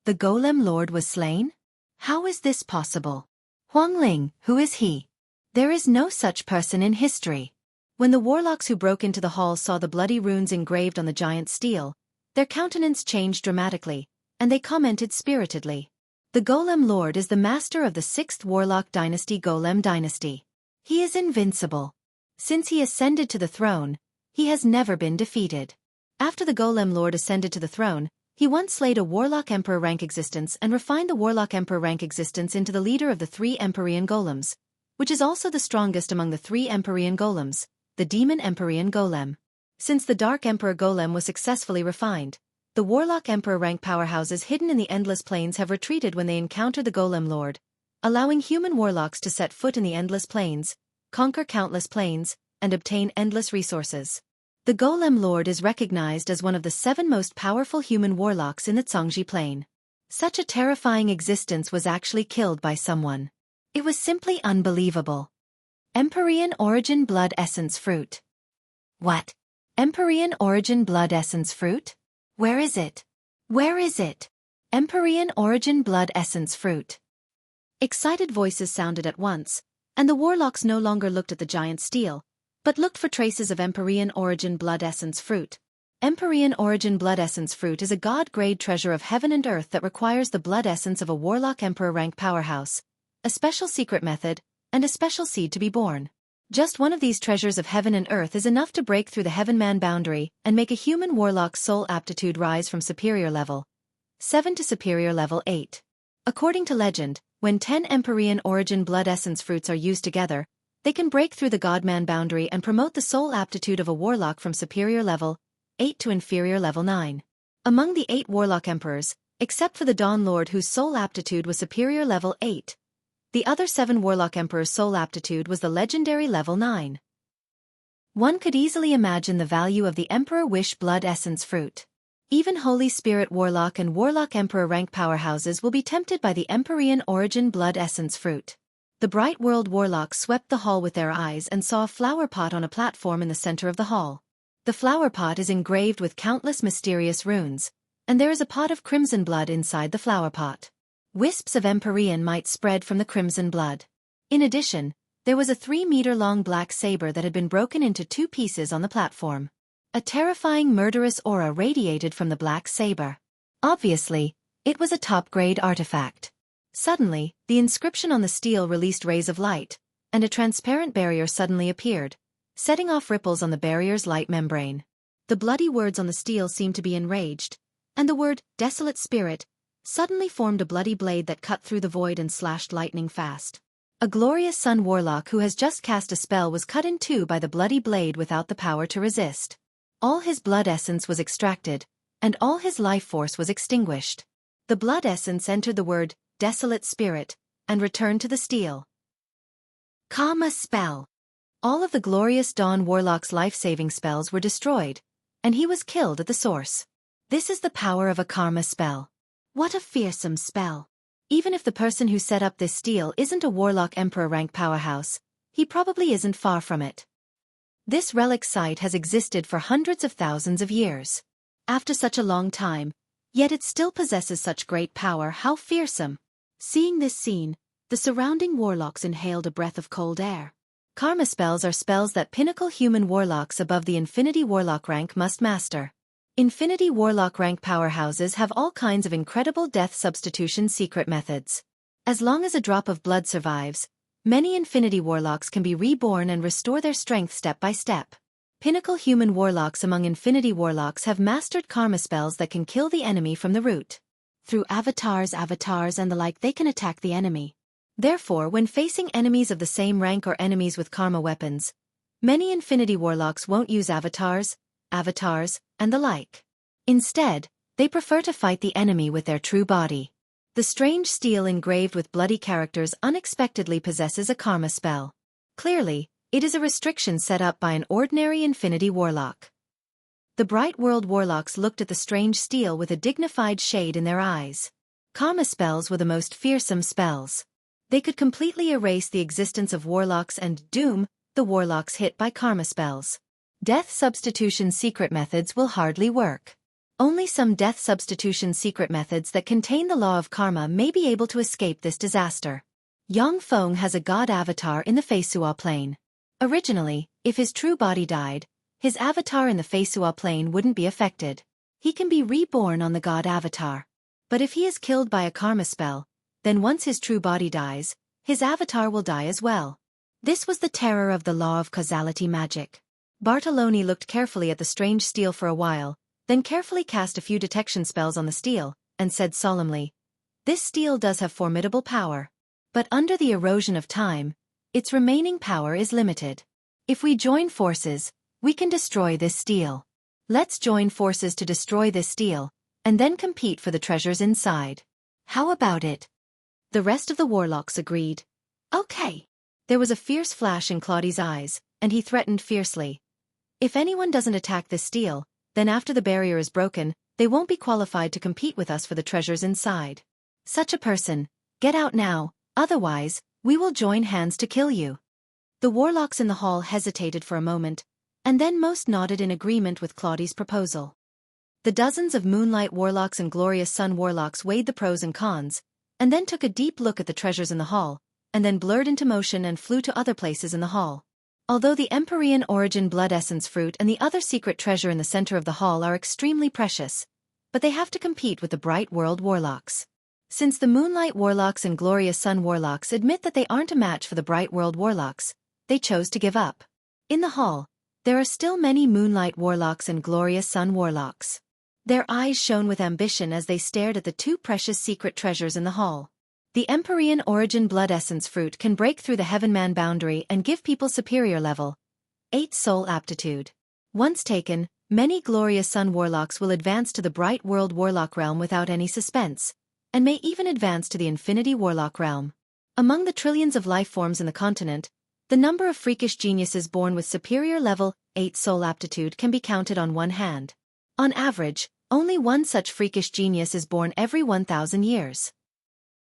The Golem Lord was slain? How is this possible? Huang Ling, who is he? There is no such person in history. When the warlocks who broke into the hall saw the bloody runes engraved on the giant stele, their countenance changed dramatically, and they commented spiritedly. The Golem Lord is the master of the 6th warlock dynasty Golem dynasty. He is invincible. Since he ascended to the throne, he has never been defeated. After the Golem Lord ascended to the throne, he once slayed a Warlock Emperor rank existence and refined the Warlock Emperor rank existence into the leader of the 3 Empyrean Golems, which is also the strongest among the 3 Empyrean golems, the Demon Empyrean Golem. Since the Dark Emperor Golem was successfully refined, the Warlock Emperor rank powerhouses hidden in the Endless Plains have retreated when they encounter the Golem Lord, allowing human warlocks to set foot in the Endless Plains, conquer countless planes, and obtain endless resources. The Golem Lord is recognized as one of the 7 most powerful human warlocks in the Zhongji Plain. Such a terrifying existence was actually killed by someone. It was simply unbelievable. Empyrean Origin Blood Essence Fruit. What? Empyrean Origin Blood Essence Fruit? Where is it? Where is it? Empyrean Origin Blood Essence Fruit. Excited voices sounded at once, and the warlocks no longer looked at the giant steel, but looked for traces of Empyrean Origin Blood Essence Fruit. Empyrean Origin Blood Essence Fruit is a god-grade treasure of heaven and earth that requires the blood essence of a Warlock Emperor rank powerhouse, a special secret method, and a special seed to be born. Just one of these treasures of heaven and earth is enough to break through the heaven-man boundary and make a human warlock's soul aptitude rise from superior level 7 to superior level 8. According to legend, when 10 Empyrean Origin Blood Essence Fruits are used together, they can break through the god-man boundary and promote the soul aptitude of a warlock from superior level 8 to inferior level 9. Among the 8 warlock emperors, except for the Dawn Lord whose soul aptitude was superior level 8, the other 7 warlock emperors' soul aptitude was the legendary level 9. One could easily imagine the value of the Emperor Wish Blood Essence Fruit. Even Holy Spirit Warlock and Warlock Emperor rank powerhouses will be tempted by the Empyrean Origin Blood Essence Fruit. The Bright World Warlocks swept the hall with their eyes and saw a flower pot on a platform in the center of the hall. The flower pot is engraved with countless mysterious runes, and there is a pot of crimson blood inside the flower pot. Wisps of Empyrean might spread from the crimson blood. In addition, there was a 3-meter-long black saber that had been broken into 2 pieces on the platform. A terrifying murderous aura radiated from the black saber. Obviously, it was a top-grade artifact. Suddenly, the inscription on the steel released rays of light, and a transparent barrier suddenly appeared, setting off ripples on the barrier's light membrane. The bloody words on the steel seemed to be enraged, and the word, Desolate Spirit, suddenly formed a bloody blade that cut through the void and slashed lightning fast. A glorious sun warlock who has just cast a spell was cut in 2 by the bloody blade without the power to resist. All his blood essence was extracted, and all his life force was extinguished. The blood essence entered the word, Desolate Spirit, and returned to the steel. Karma Spell. All of the glorious Dawn Warlock's life-saving spells were destroyed, and he was killed at the source. This is the power of a Karma Spell. What a fearsome spell. Even if the person who set up this steel isn't a Warlock Emperor rank powerhouse, he probably isn't far from it. This relic site has existed for hundreds of thousands of years. After such a long time, yet it still possesses such great power. How fearsome. Seeing this scene, the surrounding warlocks inhaled a breath of cold air. Karma spells are spells that pinnacle human warlocks above the Infinity Warlock rank must master. Infinity Warlock rank powerhouses have all kinds of incredible death substitution secret methods. As long as a drop of blood survives, many Infinity Warlocks can be reborn and restore their strength step by step. Pinnacle human warlocks among Infinity Warlocks have mastered karma spells that can kill the enemy from the root. Through avatars and the like, they can attack the enemy. Therefore, when facing enemies of the same rank or enemies with karma weapons, many Infinity Warlocks won't use avatars, and the like. Instead, they prefer to fight the enemy with their true body. The strange steel engraved with bloody characters unexpectedly possesses a karma spell. Clearly, it is a restriction set up by an ordinary Infinity Warlock. The Bright World Warlocks looked at the strange steel with a dignified shade in their eyes. Karma spells were the most fearsome spells. They could completely erase the existence of warlocks and doom the warlocks hit by karma spells. Death substitution secret methods will hardly work. Only some death substitution secret methods that contain the law of karma may be able to escape this disaster. Yang Feng has a god avatar in the Feisua plane. Originally, if his true body died, his avatar in the Feisua plane wouldn't be affected. He can be reborn on the god avatar. But if he is killed by a karma spell, then once his true body dies, his avatar will die as well. This was the terror of the law of causality magic. Bartoloni looked carefully at the strange steel for a while, then carefully cast a few detection spells on the steel, and said solemnly, "This steel does have formidable power. But under the erosion of time, Its remaining power is limited. If we join forces, we can destroy this steel. Let's join forces to destroy this steel, and then compete for the treasures inside. How about it? The rest of the warlocks agreed. Okay. There was a fierce flash in Claudi's eyes, and he threatened fiercely. If anyone doesn't attack this steel, then after the barrier is broken, they won't be qualified to compete with us for the treasures inside. Such a person, get out now, otherwise, we will join hands to kill you. The warlocks in the hall hesitated for a moment, and then most nodded in agreement with Claudi's proposal. The dozens of Moonlight Warlocks and Glorious Sun Warlocks weighed the pros and cons, and then took a deep look at the treasures in the hall, and then blurred into motion and flew to other places in the hall. Although the Empyrean Origin Blood Essence Fruit and the other secret treasure in the center of the hall are extremely precious, but they have to compete with the Bright World Warlocks. Since the Moonlight Warlocks and Glorious Sun Warlocks admit that they aren't a match for the Bright World Warlocks, they chose to give up. In the hall, there are still many Moonlight Warlocks and Glorious Sun Warlocks. Their eyes shone with ambition as they stared at the two precious secret treasures in the hall. The Empyrean Origin Blood Essence Fruit can break through the Heaven-Man boundary and give people superior level 8 soul aptitude. Once taken, many Glorious Sun Warlocks will advance to the Bright World Warlock realm without any suspense, and may even advance to the Infinity Warlock realm. Among the trillions of life forms in the continent, the number of freakish geniuses born with superior level 8 soul aptitude can be counted on one hand. On average, only one such freakish genius is born every 1,000 years.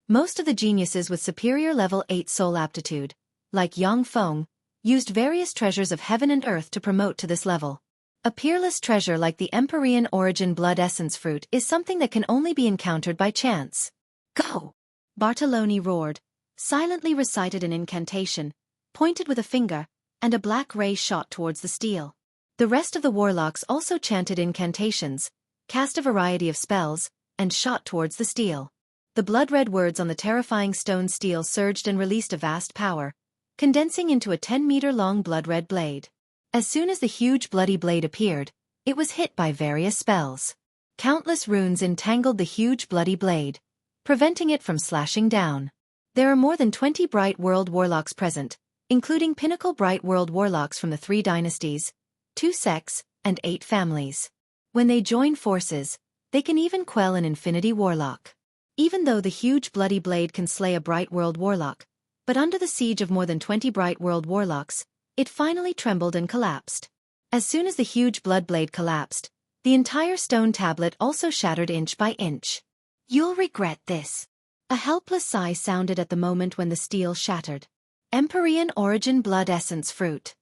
Most of the geniuses with superior level 8 soul aptitude, like Yang Feng, used various treasures of heaven and earth to promote to this level. A peerless treasure like the Empyrean Origin Blood Essence Fruit is something that can only be encountered by chance. Go! Bartoloni roared, silently recited an incantation, pointed with a finger, and a black ray shot towards the steel. The rest of the warlocks also chanted incantations, cast a variety of spells, and shot towards the steel. The blood-red words on the terrifying stone steel surged and released a vast power, condensing into a 10-meter-long blood-red blade. As soon as the huge bloody blade appeared, it was hit by various spells. Countless runes entangled the huge bloody blade, preventing it from slashing down. There are more than 20 Bright World Warlocks present, including pinnacle Bright World Warlocks from the 3 dynasties, 2 sects, and 8 families. When they join forces, they can even quell an Infinity Warlock. Even though the huge bloody blade can slay a Bright World Warlock, but under the siege of more than 20 Bright World Warlocks, it finally trembled and collapsed. As soon as the huge blood blade collapsed, the entire stone tablet also shattered inch by inch. You'll regret this. A helpless sigh sounded at the moment when the steel shattered. Empyrean Origin Blood Essence Fruit.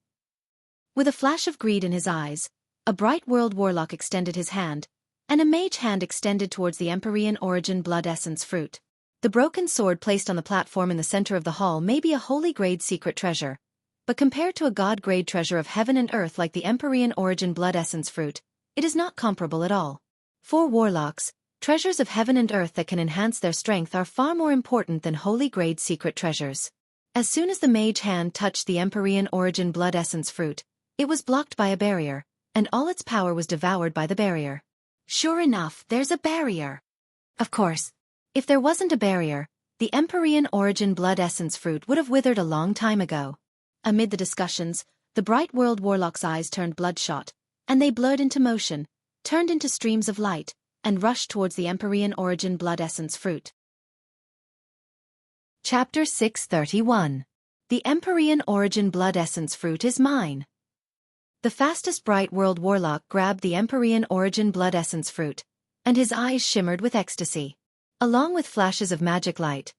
With a flash of greed in his eyes, a Bright World Warlock extended his hand, and a mage hand extended towards the Empyrean Origin Blood Essence Fruit. The broken sword placed on the platform in the center of the hall may be a holy-grade secret treasure, but compared to a god-grade treasure of heaven and earth like the Empyrean Origin Blood Essence Fruit, it is not comparable at all. For warlocks, treasures of heaven and earth that can enhance their strength are far more important than holy-grade secret treasures. As soon as the mage hand touched the Empyrean Origin Blood Essence Fruit, it was blocked by a barrier, and all its power was devoured by the barrier. Sure enough, there's a barrier. Of course, if there wasn't a barrier, the Empyrean Origin Blood Essence Fruit would have withered a long time ago. Amid the discussions, the Bright World Warlock's eyes turned bloodshot, and they blurred into motion, turned into streams of light, and rushed towards the Empyrean Origin Blood Essence Fruit. Chapter 631. The Empyrean Origin Blood Essence Fruit is mine. The fastest Bright World Warlock grabbed the Empyrean Origin Blood Essence Fruit, and his eyes shimmered with ecstasy. Along with flashes of magic light,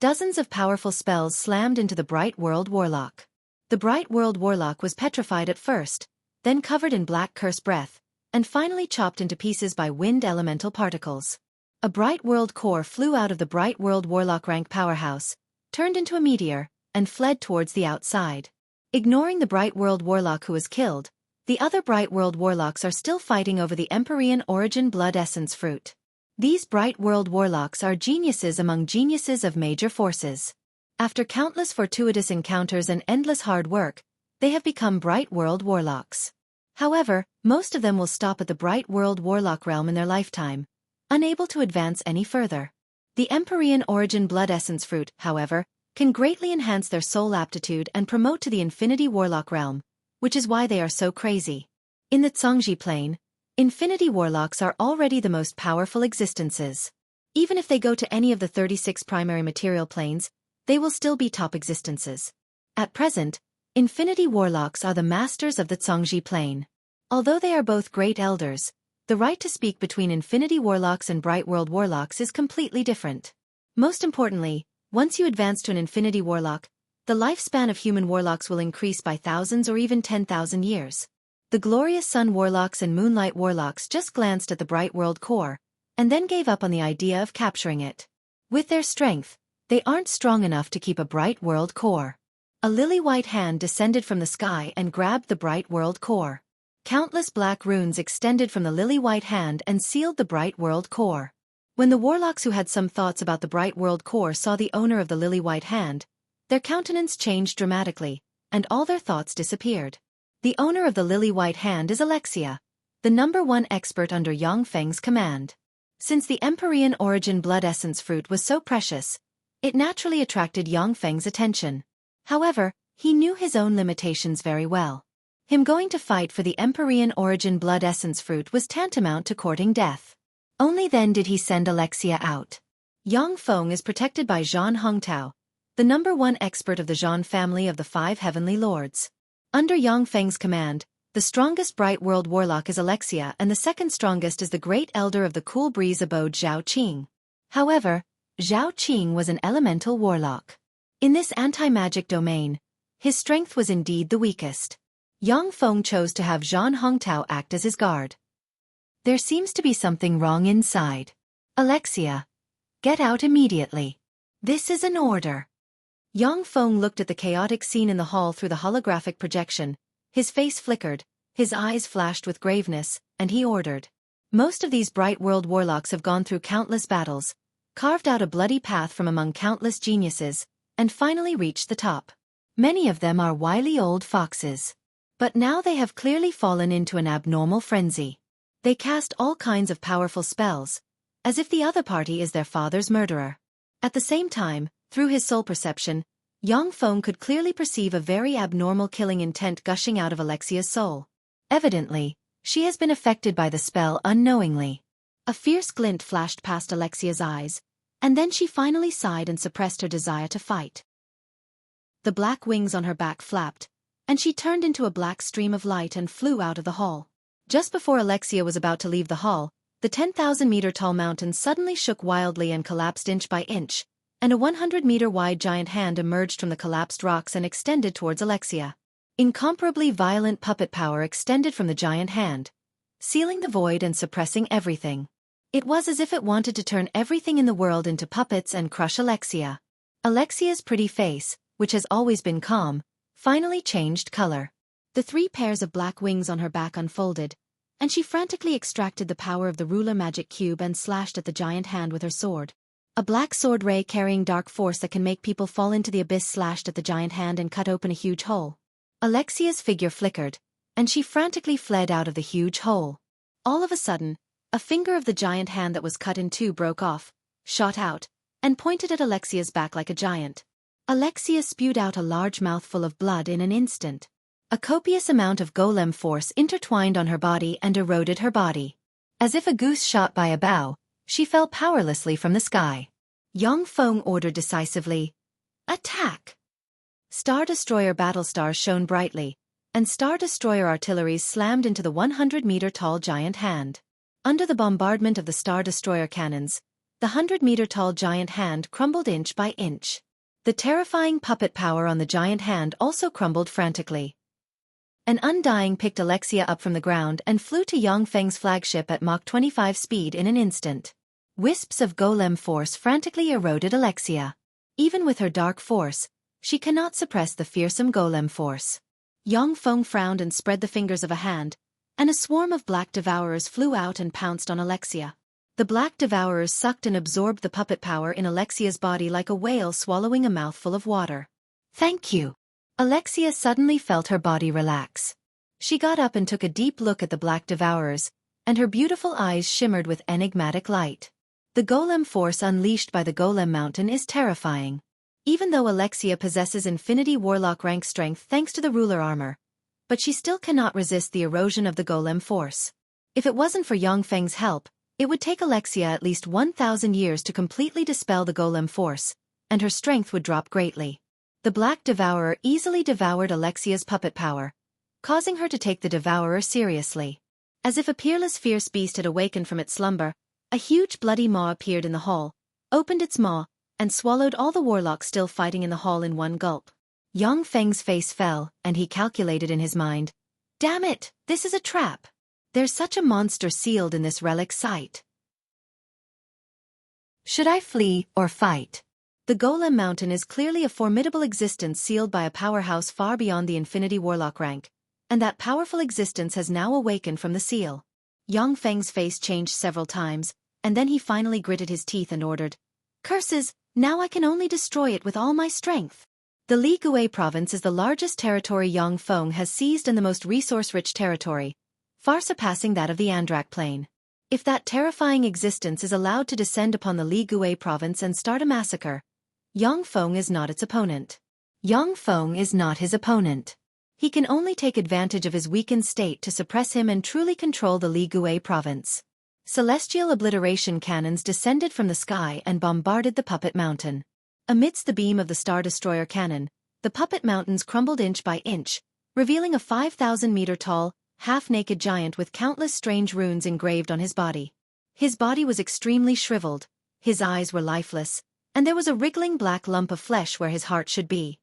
dozens of powerful spells slammed into the Bright World Warlock. The Bright World Warlock was petrified at first, then covered in black curse breath, and finally chopped into pieces by wind elemental particles. A Bright World core flew out of the Bright World Warlock rank powerhouse, turned into a meteor, and fled towards the outside. Ignoring the Bright World Warlock who was killed, the other Bright World Warlocks are still fighting over the Empyrean Origin Blood Essence Fruit. These Bright World Warlocks are geniuses among geniuses of major forces. After countless fortuitous encounters and endless hard work, they have become Bright World Warlocks. However, most of them will stop at the Bright World Warlock realm in their lifetime, unable to advance any further. The Empyrean Origin Blood Essence Fruit, however, can greatly enhance their soul aptitude and promote to the Infinity Warlock realm, which is why they are so crazy. In the Zhongji plane, Infinity Warlocks are already the most powerful existences. Even if they go to any of the 36 primary material planes, they will still be top existences. At present, Infinity Warlocks are the masters of the Zhongji plane. Although they are both great elders, the right to speak between Infinity Warlocks and Bright World Warlocks is completely different. Most importantly, once you advance to an Infinity Warlock, the lifespan of human warlocks will increase by thousands or even 10,000 years. The glorious Sun Warlocks and Moonlight Warlocks just glanced at the Bright World core, and then gave up on the idea of capturing it. With their strength, they aren't strong enough to keep a Bright World core. A lily-white hand descended from the sky and grabbed the Bright World core. Countless black runes extended from the lily-white hand and sealed the Bright World core. When the warlocks who had some thoughts about the Bright World core saw the owner of the lily-white hand, their countenance changed dramatically, and all their thoughts disappeared. The owner of the lily-white hand is Alexia, the #1 expert under Yang Feng's command. Since the Empyrean origin blood essence fruit was so precious, it naturally attracted Yang Feng's attention. However, he knew his own limitations very well. Him going to fight for the Empyrean origin blood essence fruit was tantamount to courting death. Only then did he send Alexia out. Yang Feng is protected by Zhan Hongtao, the #1 expert of the Zhan family of the 5 heavenly lords. Under Yang Feng's command, the strongest Bright World Warlock is Alexia and the second strongest is the great elder of the Cool Breeze abode Zhao Qing. However, Zhao Qing was an elemental warlock. In this anti-magic domain, his strength was indeed the weakest. Yang Feng chose to have Zhan Hongtao act as his guard. There seems to be something wrong inside. Alexia, get out immediately. This is an order. Yang Feng looked at the chaotic scene in the hall through the holographic projection. His face flickered, his eyes flashed with graveness, and he ordered. Most of these Bright World Warlocks have gone through countless battles, carved out a bloody path from among countless geniuses, and finally reached the top. Many of them are wily old foxes. But now they have clearly fallen into an abnormal frenzy. They cast all kinds of powerful spells, as if the other party is their father's murderer. At the same time, through his soul perception, Yang Feng could clearly perceive a very abnormal killing intent gushing out of Alexia's soul. Evidently, she has been affected by the spell unknowingly. A fierce glint flashed past Alexia's eyes, and then she finally sighed and suppressed her desire to fight. The black wings on her back flapped, and she turned into a black stream of light and flew out of the hall. Just before Alexia was about to leave the hall, the 10,000-meter-tall mountain suddenly shook wildly and collapsed inch by inch, and a 100-meter-wide giant hand emerged from the collapsed rocks and extended towards Alexia. Incomparably violent puppet power extended from the giant hand, sealing the void and suppressing everything. It was as if it wanted to turn everything in the world into puppets and crush Alexia. Alexia's pretty face, which has always been calm, finally changed color. The 3 pairs of black wings on her back unfolded, and she frantically extracted the power of the ruler magic cube and slashed at the giant hand with her sword. A black sword ray carrying dark force that can make people fall into the abyss slashed at the giant hand and cut open a huge hole. Alexia's figure flickered, and she frantically fled out of the huge hole. All of a sudden, a finger of the giant hand that was cut in 2 broke off, shot out, and pointed at Alexia's back like a giant. Alexia spewed out a large mouthful of blood in an instant. A copious amount of golem force intertwined on her body and eroded her body. As if a goose shot by a bow, she fell powerlessly from the sky. Yang Feng ordered decisively, "Attack!" Star Destroyer battlestars shone brightly, and Star Destroyer artilleries slammed into the 100-meter-tall giant hand. Under the bombardment of the Star Destroyer cannons, the 100-meter-tall giant hand crumbled inch by inch. The terrifying puppet power on the giant hand also crumbled frantically. An Undying picked Alexia up from the ground and flew to Yang Feng's flagship at Mach 25 speed in an instant. Wisps of golem force frantically eroded Alexia. Even with her dark force, she cannot suppress the fearsome golem force. Yang Feng frowned and spread the fingers of a hand, and a swarm of black devourers flew out and pounced on Alexia. The black devourers sucked and absorbed the puppet power in Alexia's body like a whale swallowing a mouthful of water. "Thank you." Alexia suddenly felt her body relax. She got up and took a deep look at the black devourers, and her beautiful eyes shimmered with enigmatic light. The golem force unleashed by the golem mountain is terrifying. Even though Alexia possesses Infinity Warlock rank strength thanks to the ruler armor, but she still cannot resist the erosion of the golem force. If it wasn't for Yongfeng's help, it would take Alexia at least 1,000 years to completely dispel the golem force, and her strength would drop greatly. The Black Devourer easily devoured Alexia's puppet power, causing her to take the Devourer seriously. As if a peerless fierce beast had awakened from its slumber, a huge bloody maw appeared in the hall, opened its maw, and swallowed all the warlocks still fighting in the hall in one gulp. Yongfeng's face fell, and he calculated in his mind, "Damn it, this is a trap. There's such a monster sealed in this relic site. Should I flee or fight?" The Golem Mountain is clearly a formidable existence sealed by a powerhouse far beyond the Infinity Warlock rank, and that powerful existence has now awakened from the seal. Yongfeng's face changed several times, and then he finally gritted his teeth and ordered, "Curses, now I can only destroy it with all my strength." The Li Gui province is the largest territory Yongfeng has seized and the most resource-rich territory, far surpassing that of the Andrak Plain. If that terrifying existence is allowed to descend upon the Li Gui province and start a massacre, Yongfeng is not its opponent. Yongfeng is not his opponent. He can only take advantage of his weakened state to suppress him and truly control the Li Gui province. Celestial obliteration cannons descended from the sky and bombarded the Puppet Mountain. Amidst the beam of the Star Destroyer cannon, the Puppet Mountains crumbled inch by inch, revealing a 5,000-meter-tall, half-naked giant with countless strange runes engraved on his body. His body was extremely shriveled, his eyes were lifeless, and there was a wriggling black lump of flesh where his heart should be.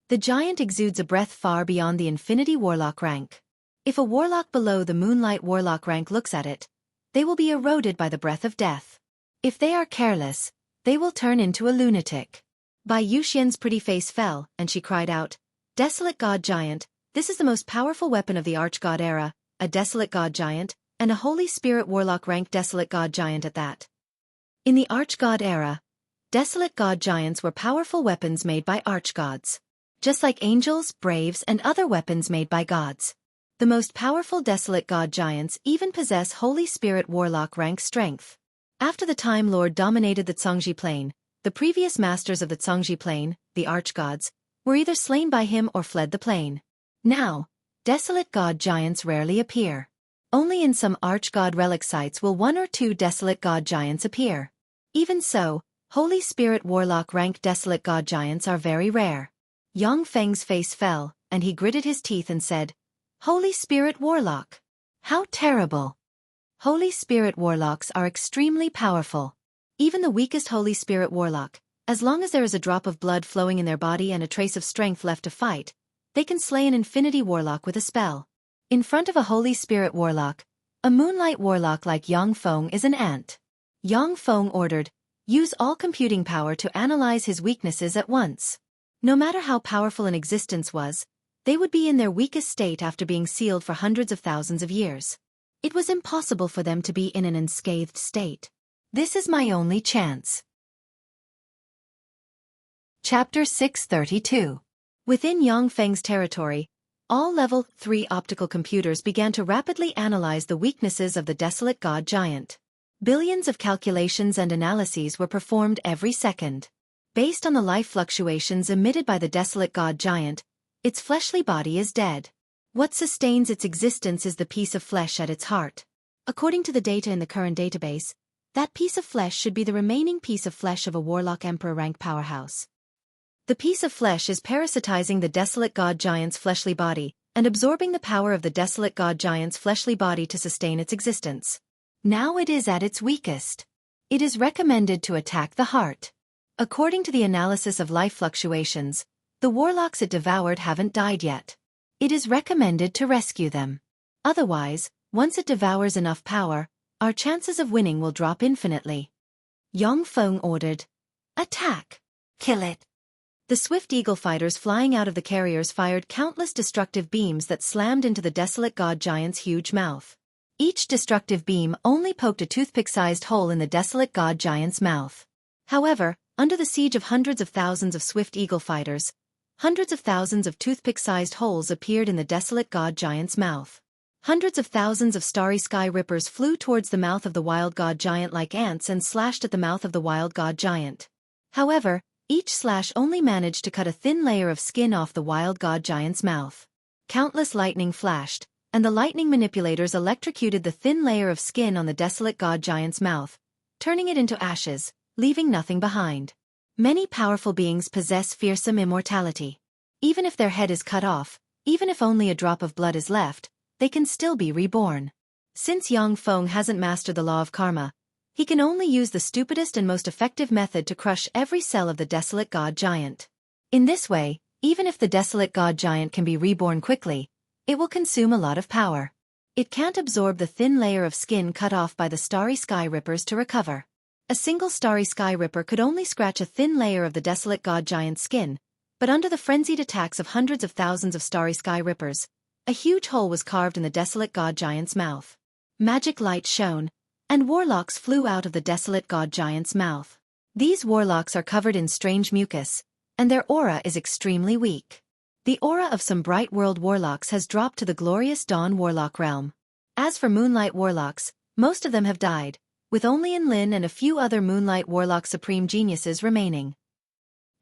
The giant exudes a breath far beyond the Infinity Warlock rank. If a warlock below the Moonlight Warlock rank looks at it, they will be eroded by the breath of death. If they are careless, they will turn into a lunatic. Bai Yuxian's pretty face fell, and she cried out, "Desolate God Giant, this is the most powerful weapon of the Arch-God era, a Desolate God Giant, and a Holy Spirit Warlock rank Desolate God Giant at that." In the Arch-God era, Desolate God Giants were powerful weapons made by Arch-Gods. Just like angels, braves, and other weapons made by gods. The most powerful Desolate God Giants even possess Holy Spirit Warlock rank strength. After the Time Lord dominated the Zhongji Plain, the previous masters of the Zhongji Plain, the Arch-Gods, were either slain by him or fled the plain. Now, Desolate God Giants rarely appear. Only in some Arch-God relic sites will one or two Desolate God Giants appear. Even so, Holy Spirit Warlock rank Desolate God Giants are very rare. Yongfeng's face fell, and he gritted his teeth and said, "Holy Spirit Warlock. How terrible." Holy Spirit Warlocks are extremely powerful. Even the weakest Holy Spirit Warlock, as long as there is a drop of blood flowing in their body and a trace of strength left to fight, they can slay an Infinity Warlock with a spell. In front of a Holy Spirit Warlock, a Moonlight Warlock like Yongfeng is an ant. Yongfeng ordered, "Use all computing power to analyze his weaknesses at once." No matter how powerful an existence was, they would be in their weakest state after being sealed for hundreds of thousands of years. It was impossible for them to be in an unscathed state. This is my only chance. Chapter 632. Within Yongfeng's territory, all Level 3 optical computers began to rapidly analyze the weaknesses of the Desolate God Giant. Billions of calculations and analyses were performed every second. Based on the life fluctuations emitted by the Desolate God Giant, its fleshly body is dead. What sustains its existence is the piece of flesh at its heart. According to the data in the current database, that piece of flesh should be the remaining piece of flesh of a Warlock Emperor rank powerhouse. The piece of flesh is parasitizing the Desolate God Giant's fleshly body, and absorbing the power of the Desolate God Giant's fleshly body to sustain its existence. Now it is at its weakest. It is recommended to attack the heart. According to the analysis of life fluctuations, the warlocks it devoured haven't died yet. It is recommended to rescue them. Otherwise, once it devours enough power, our chances of winning will drop infinitely. Yongfeng ordered, "Attack! Kill it!" The swift eagle fighters flying out of the carriers fired countless destructive beams that slammed into the Desolate God Giant's huge mouth. Each destructive beam only poked a toothpick-sized hole in the Desolate God Giant's mouth. However, under the siege of hundreds of thousands of swift eagle fighters, hundreds of thousands of toothpick-sized holes appeared in the Desolate God Giant's mouth. Hundreds of thousands of starry sky rippers flew towards the mouth of the Wild God Giant like ants and slashed at the mouth of the Wild God Giant. However, Each slash only managed to cut a thin layer of skin off the wild god giant's mouth. Countless lightning flashed, and the lightning manipulators electrocuted the thin layer of skin on the desolate god giant's mouth, turning it into ashes, leaving nothing behind. Many powerful beings possess fearsome immortality. Even if their head is cut off, even if only a drop of blood is left, they can still be reborn. Since Yang Feng hasn't mastered the law of karma, he can only use the stupidest and most effective method to crush every cell of the desolate god giant. In this way, even if the desolate god giant can be reborn quickly, it will consume a lot of power. It can't absorb the thin layer of skin cut off by the starry sky rippers to recover. A single starry sky ripper could only scratch a thin layer of the desolate god giant's skin, but under the frenzied attacks of hundreds of thousands of starry sky rippers, a huge hole was carved in the desolate god giant's mouth. Magic light shone, and warlocks flew out of the desolate god giant's mouth. These warlocks are covered in strange mucus, and their aura is extremely weak. The aura of some bright world warlocks has dropped to the glorious dawn warlock realm. As for moonlight warlocks, most of them have died, with only Lin and a few other moonlight warlock supreme geniuses remaining.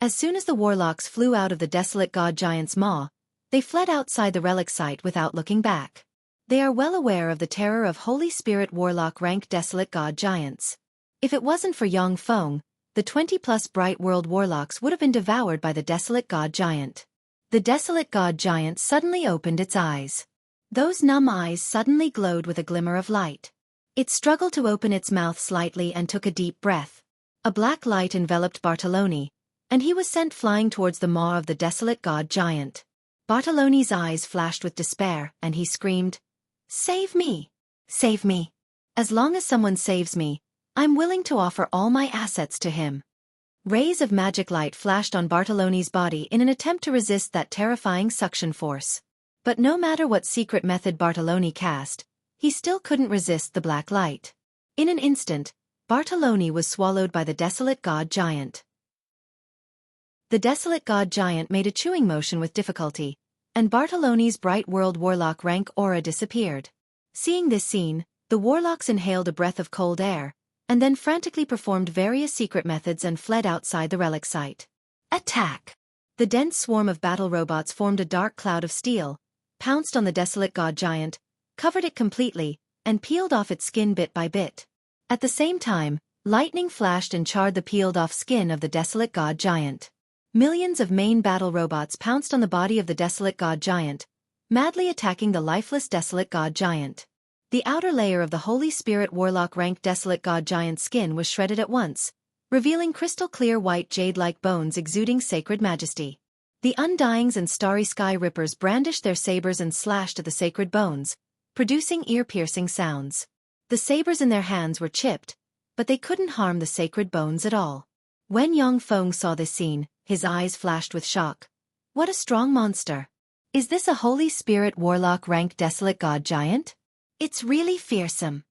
As soon as the warlocks flew out of the desolate god giant's maw, they fled outside the relic site without looking back. They are well aware of the terror of Holy Spirit warlock rank desolate god giants. If it wasn't for Yang Feng, the 20+ bright world warlocks would have been devoured by the desolate god giant. The desolate god giant suddenly opened its eyes. Those numb eyes suddenly glowed with a glimmer of light. It struggled to open its mouth slightly and took a deep breath. A black light enveloped Bartoloni, and he was sent flying towards the maw of the desolate god giant. Bartoloni's eyes flashed with despair, and he screamed, "Save me! Save me! As long as someone saves me, I'm willing to offer all my assets to him." Rays of magic light flashed on Bartoloni's body in an attempt to resist that terrifying suction force. But no matter what secret method Bartoloni cast, he still couldn't resist the black light. In an instant, Bartoloni was swallowed by the desolate god giant. The desolate god giant made a chewing motion with difficulty, and Bartoloni's bright world warlock rank aura disappeared. Seeing this scene, the warlocks inhaled a breath of cold air, and then frantically performed various secret methods and fled outside the relic site. Attack! The dense swarm of battle robots formed a dark cloud of steel, pounced on the desolate god giant, covered it completely, and peeled off its skin bit by bit. At the same time, lightning flashed and charred the peeled-off skin of the desolate god giant. Millions of main battle robots pounced on the body of the desolate god giant, madly attacking the lifeless desolate god giant. The outer layer of the Holy Spirit warlock ranked desolate god giant's skin was shredded at once, revealing crystal-clear white jade-like bones exuding sacred majesty. The Undyings and Starry Sky Rippers brandished their sabers and slashed at the sacred bones, producing ear-piercing sounds. The sabers in their hands were chipped, but they couldn't harm the sacred bones at all. When Yang Feng saw this scene, his eyes flashed with shock. What a strong monster! Is this a Holy Spirit warlock ranked desolate god giant? It's really fearsome.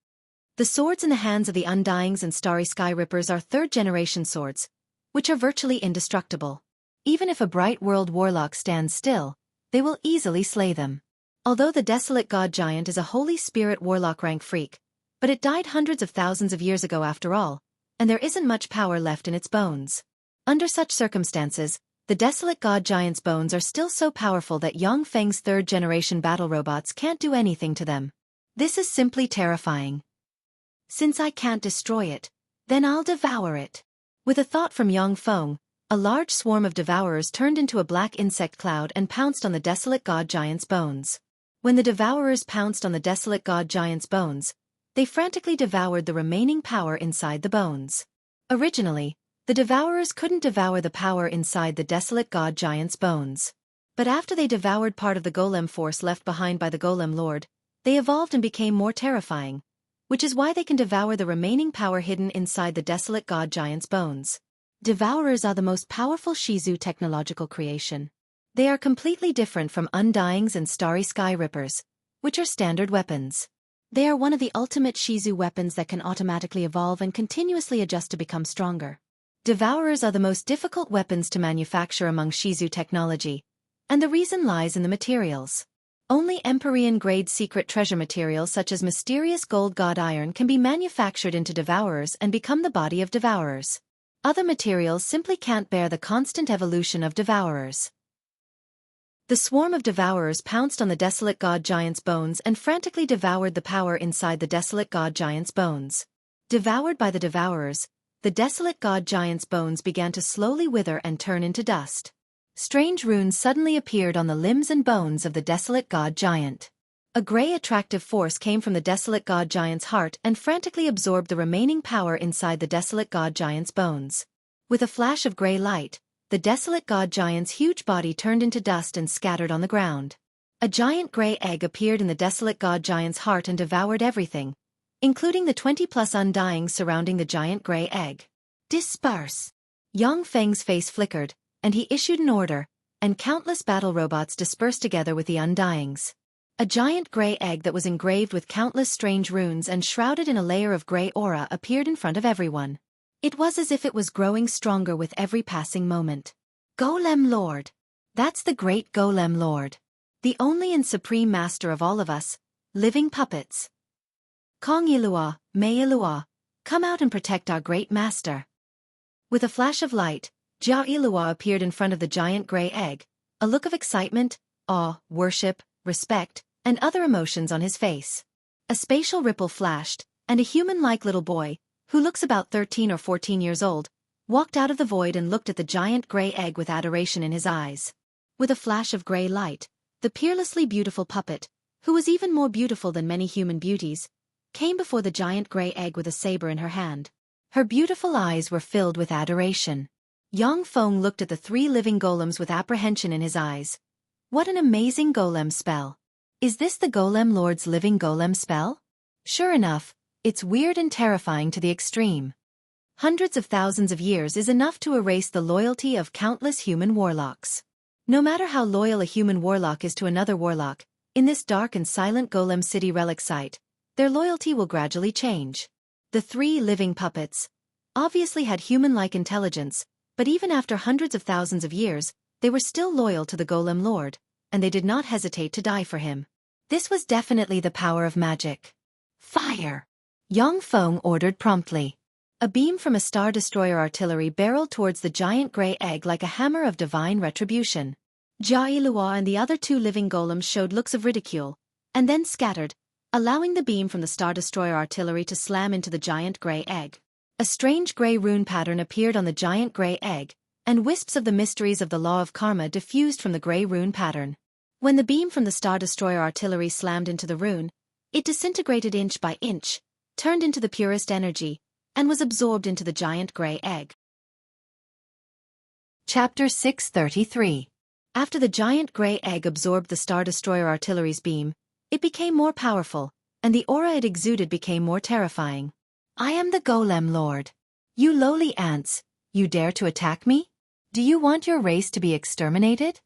The swords in the hands of the Undyings and Starry Sky Rippers are third-generation swords, which are virtually indestructible. Even if a bright world warlock stands still, they will easily slay them. Although the desolate god giant is a Holy Spirit warlock rank freak, but it died hundreds of thousands of years ago after all, and there isn't much power left in its bones. Under such circumstances, the desolate god giant's bones are still so powerful that Yang Feng's third-generation battle robots can't do anything to them. This is simply terrifying. Since I can't destroy it, then I'll devour it. With a thought from Yang Feng, a large swarm of devourers turned into a black insect cloud and pounced on the desolate god giant's bones. When the devourers pounced on the desolate god giant's bones, they frantically devoured the remaining power inside the bones. Originally, the devourers couldn't devour the power inside the desolate god giant's bones. But after they devoured part of the golem force left behind by the golem lord, they evolved and became more terrifying, which is why they can devour the remaining power hidden inside the desolate god giant's bones. Devourers are the most powerful Shizu technological creation. They are completely different from Undyings and Starry Sky Rippers, which are standard weapons. They are one of the ultimate Shizu weapons that can automatically evolve and continuously adjust to become stronger. Devourers are the most difficult weapons to manufacture among Shizu technology, and the reason lies in the materials. Only Empyrean-grade secret treasure materials such as mysterious gold god iron can be manufactured into devourers and become the body of devourers. Other materials simply can't bear the constant evolution of devourers. The swarm of devourers pounced on the desolate god giant's bones and frantically devoured the power inside the desolate god giant's bones. Devoured by the devourers, the desolate god giant's bones began to slowly wither and turn into dust. Strange runes suddenly appeared on the limbs and bones of the desolate god giant. A gray attractive force came from the desolate god giant's heart and frantically absorbed the remaining power inside the desolate god giant's bones. With a flash of gray light, the desolate god giant's huge body turned into dust and scattered on the ground. A giant gray egg appeared in the desolate god giant's heart and devoured everything, including the 20+ undyings surrounding the giant gray egg. Disperse! Yang Feng's face flickered, and he issued an order, and countless battle robots dispersed together with the undyings. A giant gray egg that was engraved with countless strange runes and shrouded in a layer of gray aura appeared in front of everyone. It was as if it was growing stronger with every passing moment. Golem Lord! That's the great Golem Lord. The only and supreme master of all of us, living puppets. Kong Yilua, Mei Yilua, come out and protect our great master. With a flash of light, Jiao Yilua appeared in front of the giant gray egg, a look of excitement, awe, worship, respect, and other emotions on his face. A spatial ripple flashed, and a human-like little boy, who looks about 13 or 14 years old, walked out of the void and looked at the giant gray egg with adoration in his eyes. With a flash of gray light, the peerlessly beautiful puppet, who was even more beautiful than many human beauties, came before the giant gray egg with a saber in her hand. Her beautiful eyes were filled with adoration. Yang Feng looked at the 3 living golems with apprehension in his eyes. What an amazing golem spell! Is this the Golem Lord's living golem spell? Sure enough, it's weird and terrifying to the extreme. Hundreds of thousands of years is enough to erase the loyalty of countless human warlocks. No matter how loyal a human warlock is to another warlock, in this dark and silent Golem City relic site, their loyalty will gradually change. The 3 living puppets obviously had human-like intelligence, but even after hundreds of thousands of years, they were still loyal to the Golem Lord, and they did not hesitate to die for him. This was definitely the power of magic. Fire! Yang Feng ordered promptly. A beam from a Star Destroyer artillery barreled towards the giant gray egg like a hammer of divine retribution. Jia Yilua and the other 2 living golems showed looks of ridicule, and then scattered, allowing the beam from the Star Destroyer artillery to slam into the giant gray egg. A strange gray rune pattern appeared on the giant gray egg, and wisps of the mysteries of the law of karma diffused from the gray rune pattern. When the beam from the Star Destroyer artillery slammed into the rune, it disintegrated inch by inch, turned into the purest energy, and was absorbed into the giant gray egg. Chapter 633. After the giant gray egg absorbed the Star Destroyer artillery's beam, it became more powerful, and the aura it exuded became more terrifying. I am the Golem Lord. You lowly ants, you dare to attack me? Do you want your race to be exterminated?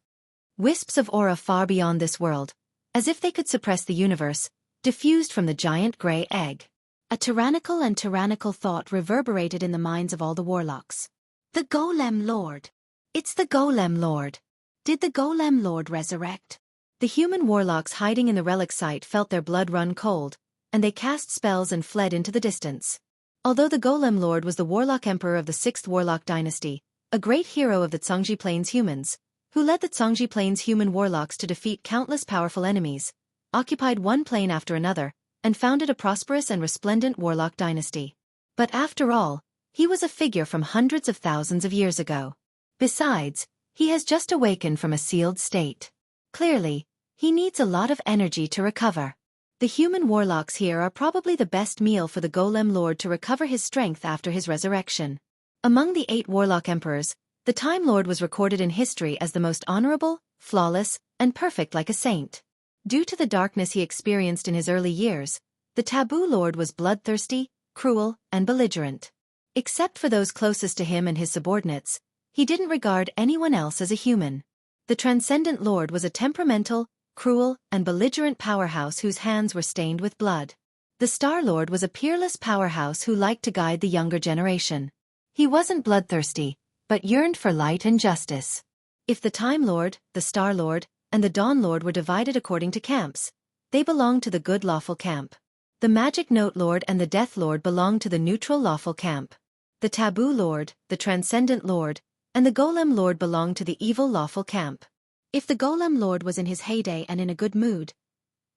Wisps of aura far beyond this world, as if they could suppress the universe, diffused from the giant gray egg. A tyrannical thought reverberated in the minds of all the warlocks. The Golem Lord. It's the Golem Lord. Did the Golem Lord resurrect? The human warlocks hiding in the relic site felt their blood run cold, and they cast spells and fled into the distance. Although the Golem Lord was the warlock emperor of the 6th Warlock dynasty, a great hero of the Zhangji Plains humans, who led the Zhangji Plains human warlocks to defeat countless powerful enemies, occupied one plane after another, and founded a prosperous and resplendent warlock dynasty. But after all, he was a figure from hundreds of thousands of years ago. Besides, he has just awakened from a sealed state. Clearly, he needs a lot of energy to recover. The human warlocks here are probably the best meal for the Golem Lord to recover his strength after his resurrection. Among the 8 warlock emperors, the Time Lord was recorded in history as the most honorable, flawless, and perfect like a saint. Due to the darkness he experienced in his early years, the Taboo Lord was bloodthirsty, cruel, and belligerent. Except for those closest to him and his subordinates, he didn't regard anyone else as a human. The Transcendent Lord was a temperamental, cruel, and belligerent powerhouse whose hands were stained with blood. The Star Lord was a peerless powerhouse who liked to guide the younger generation. He wasn't bloodthirsty, but yearned for light and justice. If the Time Lord, the Star Lord, and the Dawn Lord were divided according to camps, they belonged to the good lawful camp. The Magic Note Lord and the Death Lord belonged to the neutral lawful camp. The Taboo Lord, the Transcendent Lord, and the Golem Lord belonged to the evil lawful camp. If the Golem Lord was in his heyday and in a good mood,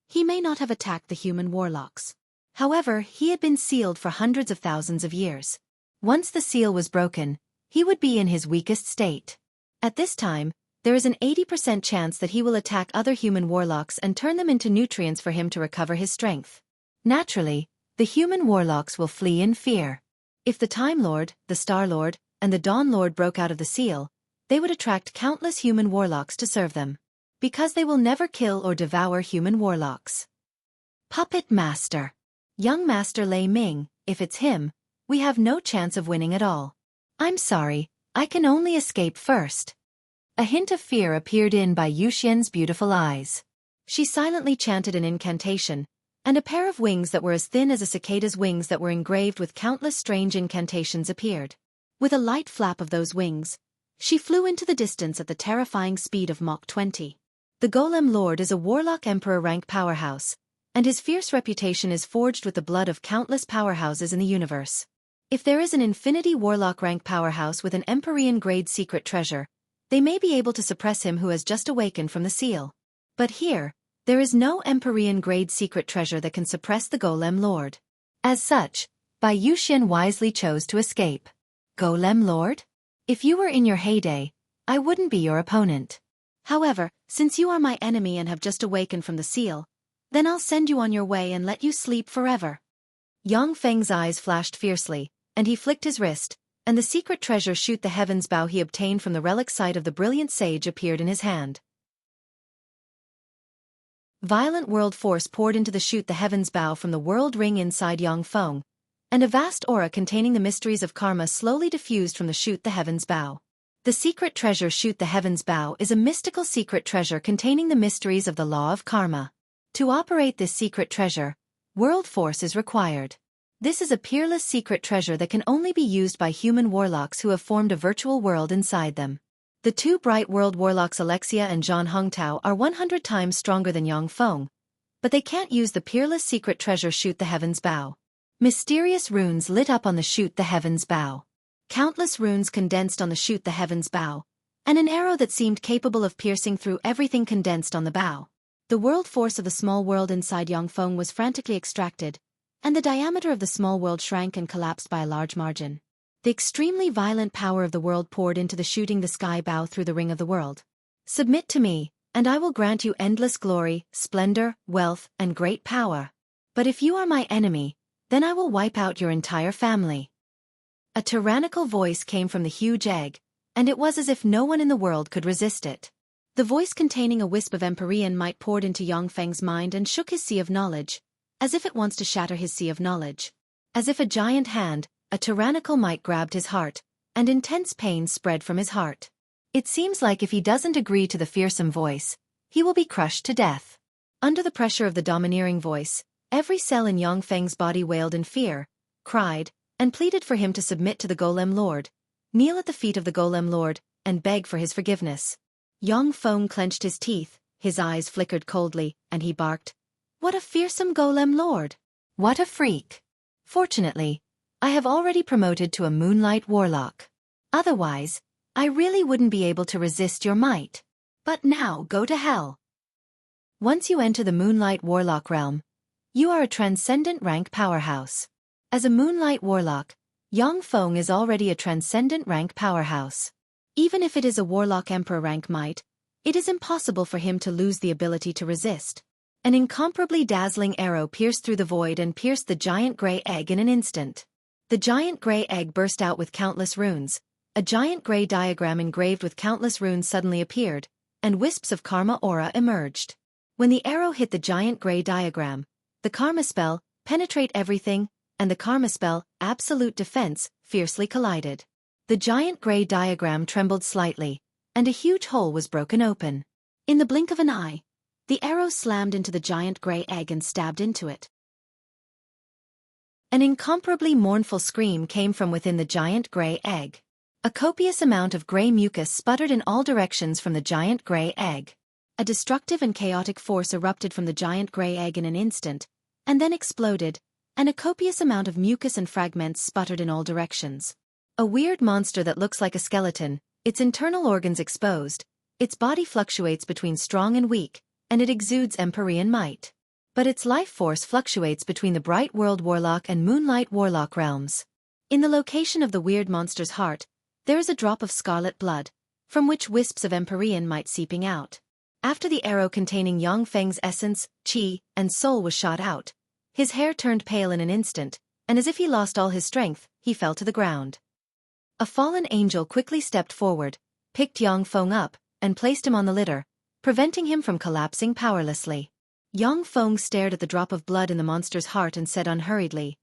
he may not have attacked the human warlocks. However, he had been sealed for hundreds of thousands of years. Once the seal was broken, he would be in his weakest state. At this time, there is an 80% chance that he will attack other human warlocks and turn them into nutrients for him to recover his strength. Naturally, the human warlocks will flee in fear. If the Time Lord, the Star Lord, and the Dawn Lord broke out of the seal, they would attract countless human warlocks to serve them. Because they will never kill or devour human warlocks. Puppet Master. Young Master Lei Ming, if it's him, we have no chance of winning at all. I'm sorry, I can only escape first. A hint of fear appeared in Bai Yuxian's beautiful eyes. She silently chanted an incantation, and a pair of wings that were as thin as a cicada's wings that were engraved with countless strange incantations appeared. With a light flap of those wings, she flew into the distance at the terrifying speed of Mach 20. The Golem Lord is a warlock emperor rank powerhouse, and his fierce reputation is forged with the blood of countless powerhouses in the universe. If there is an infinity warlock rank powerhouse with an Empyrean grade secret treasure, they may be able to suppress him who has just awakened from the seal. But here, there is no Empyrean grade secret treasure that can suppress the Golem Lord. As such, Bai Yuxian wisely chose to escape. Golem Lord? If you were in your heyday, I wouldn't be your opponent. However, since you are my enemy and have just awakened from the seal, then I'll send you on your way and let you sleep forever. Yang Feng's eyes flashed fiercely, and he flicked his wrist, and the secret treasure Shoot the Heavens bow he obtained from the relic site of the brilliant sage appeared in his hand. Violent world force poured into the Shoot the Heavens bow from the world ring inside Yang Feng, and a vast aura containing the mysteries of karma slowly diffused from the Shoot the Heavens bow. The secret treasure Shoot the Heavens bow is a mystical secret treasure containing the mysteries of the law of karma. To operate this secret treasure, world force is required. This is a peerless secret treasure that can only be used by human warlocks who have formed a virtual world inside them. The two bright world warlocks Alexia and Zhan Hongtao are 100 times stronger than Yang Feng, but they can't use the peerless secret treasure Shoot the Heavens bow. Mysterious runes lit up on the Shoot the Heavens bow. Countless runes condensed on the Shoot the Heavens bow, and an arrow that seemed capable of piercing through everything condensed on the bow. The world force of the small world inside Yang Feng was frantically extracted, and the diameter of the small world shrank and collapsed by a large margin. The extremely violent power of the world poured into the Shooting the Sky bow through the ring of the world. Submit to me, and I will grant you endless glory, splendor, wealth, and great power. But if you are my enemy, then I will wipe out your entire family. A tyrannical voice came from the huge egg, and it was as if no one in the world could resist it. The voice containing a wisp of Empyrean might poured into Yang Feng's mind and shook his sea of knowledge, as if it wants to shatter his sea of knowledge. As if a giant hand, a tyrannical might grabbed his heart, and intense pain spread from his heart. It seems like if he doesn't agree to the fearsome voice, he will be crushed to death. Under the pressure of the domineering voice, every cell in Yang Feng's body wailed in fear, cried, and pleaded for him to submit to the Golem Lord, kneel at the feet of the Golem Lord, and beg for his forgiveness. Yang Feng clenched his teeth, his eyes flickered coldly, and he barked, "What a fearsome Golem Lord! What a freak! Fortunately, I have already promoted to a Moonlight Warlock. Otherwise, I really wouldn't be able to resist your might. But now go to hell." Once you enter the Moonlight Warlock realm, you are a transcendent rank powerhouse. As a Moonlight Warlock, Yang Feng is already a transcendent rank powerhouse. Even if it is a Warlock Emperor rank might, it is impossible for him to lose the ability to resist. An incomparably dazzling arrow pierced through the void and pierced the giant gray egg in an instant. The giant gray egg burst out with countless runes. A giant gray diagram engraved with countless runes suddenly appeared, and wisps of karma aura emerged. When the arrow hit the giant gray diagram, the karma spell, Penetrate Everything, and the karma spell, Absolute Defense, fiercely collided. The giant gray diagram trembled slightly, and a huge hole was broken open. In the blink of an eye, the arrow slammed into the giant gray egg and stabbed into it. An incomparably mournful scream came from within the giant gray egg. A copious amount of gray mucus sputtered in all directions from the giant gray egg. A destructive and chaotic force erupted from the giant gray egg in an instant, and then exploded, and a copious amount of mucus and fragments sputtered in all directions. A weird monster that looks like a skeleton, its internal organs exposed, its body fluctuates between strong and weak, and it exudes Empyrean might. But its life force fluctuates between the Bright World Warlock and Moonlight Warlock realms. In the location of the weird monster's heart, there is a drop of scarlet blood, from which wisps of Empyrean might seeping out. After the arrow containing Yangfeng's essence, qi, and soul was shot out, his hair turned pale in an instant, and as if he lost all his strength, he fell to the ground. A fallen angel quickly stepped forward, picked Yangfeng up, and placed him on the litter, preventing him from collapsing powerlessly. Yangfeng stared at the drop of blood in the monster's heart and said unhurriedly,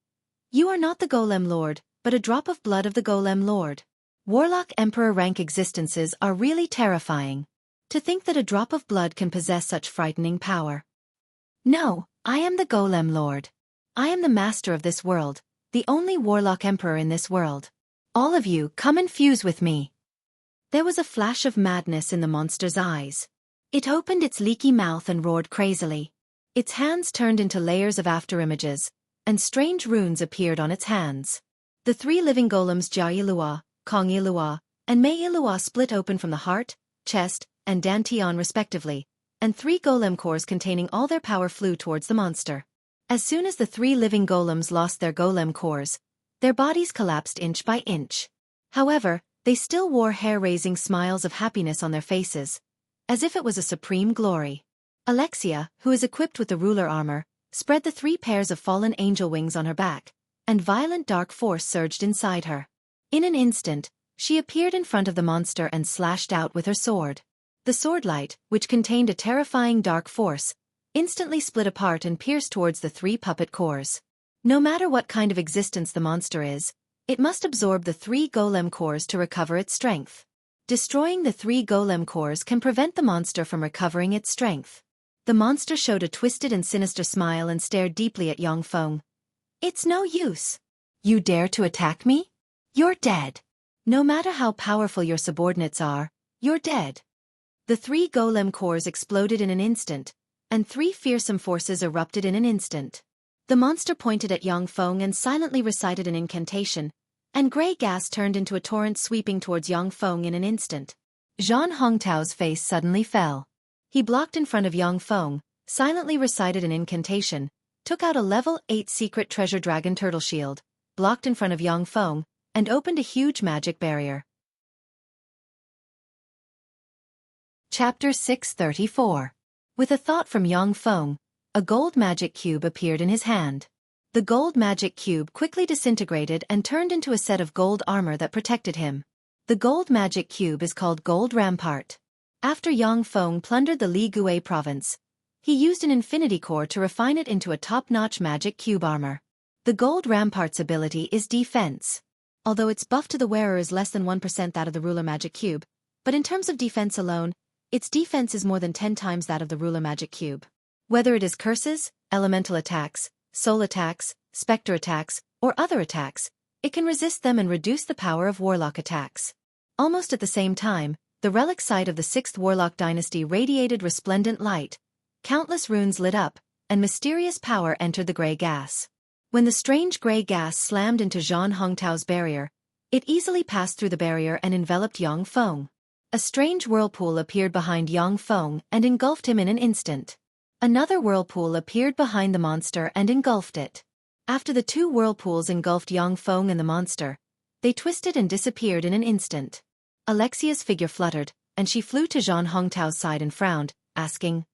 "You are not the Golem Lord, but a drop of blood of the Golem Lord. Warlock Emperor rank existences are really terrifying. To think that a drop of blood can possess such frightening power. No, I am the Golem Lord. I am the master of this world, the only Warlock Emperor in this world. All of you, come and fuse with me." There was a flash of madness in the monster's eyes. It opened its leaky mouth and roared crazily. Its hands turned into layers of afterimages, and strange runes appeared on its hands. The three living golems Jia Yilua, Kong Yilua, and Mei Yilua split open from the heart, chest, and dantian respectively, and 3 golem cores containing all their power flew towards the monster. As soon as the 3 living golems lost their golem cores, their bodies collapsed inch by inch. However, they still wore hair-raising smiles of happiness on their faces, as if it was a supreme glory. Alexia, who is equipped with the ruler armor, spread the 3 pairs of fallen angel wings on her back, and violent dark force surged inside her. In an instant, she appeared in front of the monster and slashed out with her sword. The swordlight, which contained a terrifying dark force, instantly split apart and pierced towards the 3 puppet cores. No matter what kind of existence the monster is, it must absorb the 3 golem cores to recover its strength. Destroying the 3 golem cores can prevent the monster from recovering its strength. The monster showed a twisted and sinister smile and stared deeply at Yangfeng. "It's no use. You dare to attack me? You're dead. No matter how powerful your subordinates are, you're dead." The 3 golem cores exploded in an instant, and 3 fearsome forces erupted in an instant. The monster pointed at Yangfeng and silently recited an incantation, and grey gas turned into a torrent sweeping towards Yangfeng in an instant. Zhan Hongtao's face suddenly fell. He blocked in front of Yangfeng, silently recited an incantation, took out a level 8 secret treasure dragon turtle shield, blocked in front of Yangfeng, and opened a huge magic barrier. Chapter 634. With a thought from Yangfeng, a gold magic cube appeared in his hand. The gold magic cube quickly disintegrated and turned into a set of gold armor that protected him. The gold magic cube is called Gold Rampart. After Yangfeng plundered the Li Gui province, he used an infinity core to refine it into a top-notch magic cube armor. The Gold Rampart's ability is defense. Although its buff to the wearer is less than 1% that of the ruler magic cube, but in terms of defense alone, its defense is more than 10 times that of the ruler magic cube. Whether it is curses, elemental attacks, soul attacks, specter attacks, or other attacks, it can resist them and reduce the power of warlock attacks. Almost at the same time, the relic site of the 6th Warlock dynasty radiated resplendent light, countless runes lit up, and mysterious power entered the grey gas. When the strange grey gas slammed into Zhan Hongtao's barrier, it easily passed through the barrier and enveloped Yangfeng. A strange whirlpool appeared behind Yangfeng and engulfed him in an instant. Another whirlpool appeared behind the monster and engulfed it. After the 2 whirlpools engulfed Yangfeng and the monster, they twisted and disappeared in an instant. Alexia's figure fluttered, and she flew to Zhan Hongtao's side and frowned, asking,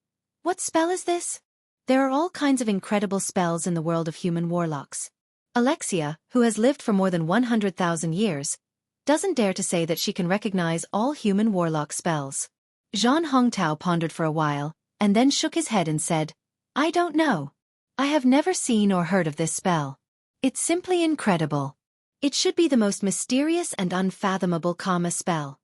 "What spell is this?" There are all kinds of incredible spells in the world of human warlocks. Alexia, who has lived for more than 100,000 years, doesn't dare to say that she can recognize all human warlock spells. Zhan Hongtao pondered for a while, and then shook his head and said, "I don't know. I have never seen or heard of this spell. It's simply incredible. It should be the most mysterious and unfathomable karma spell."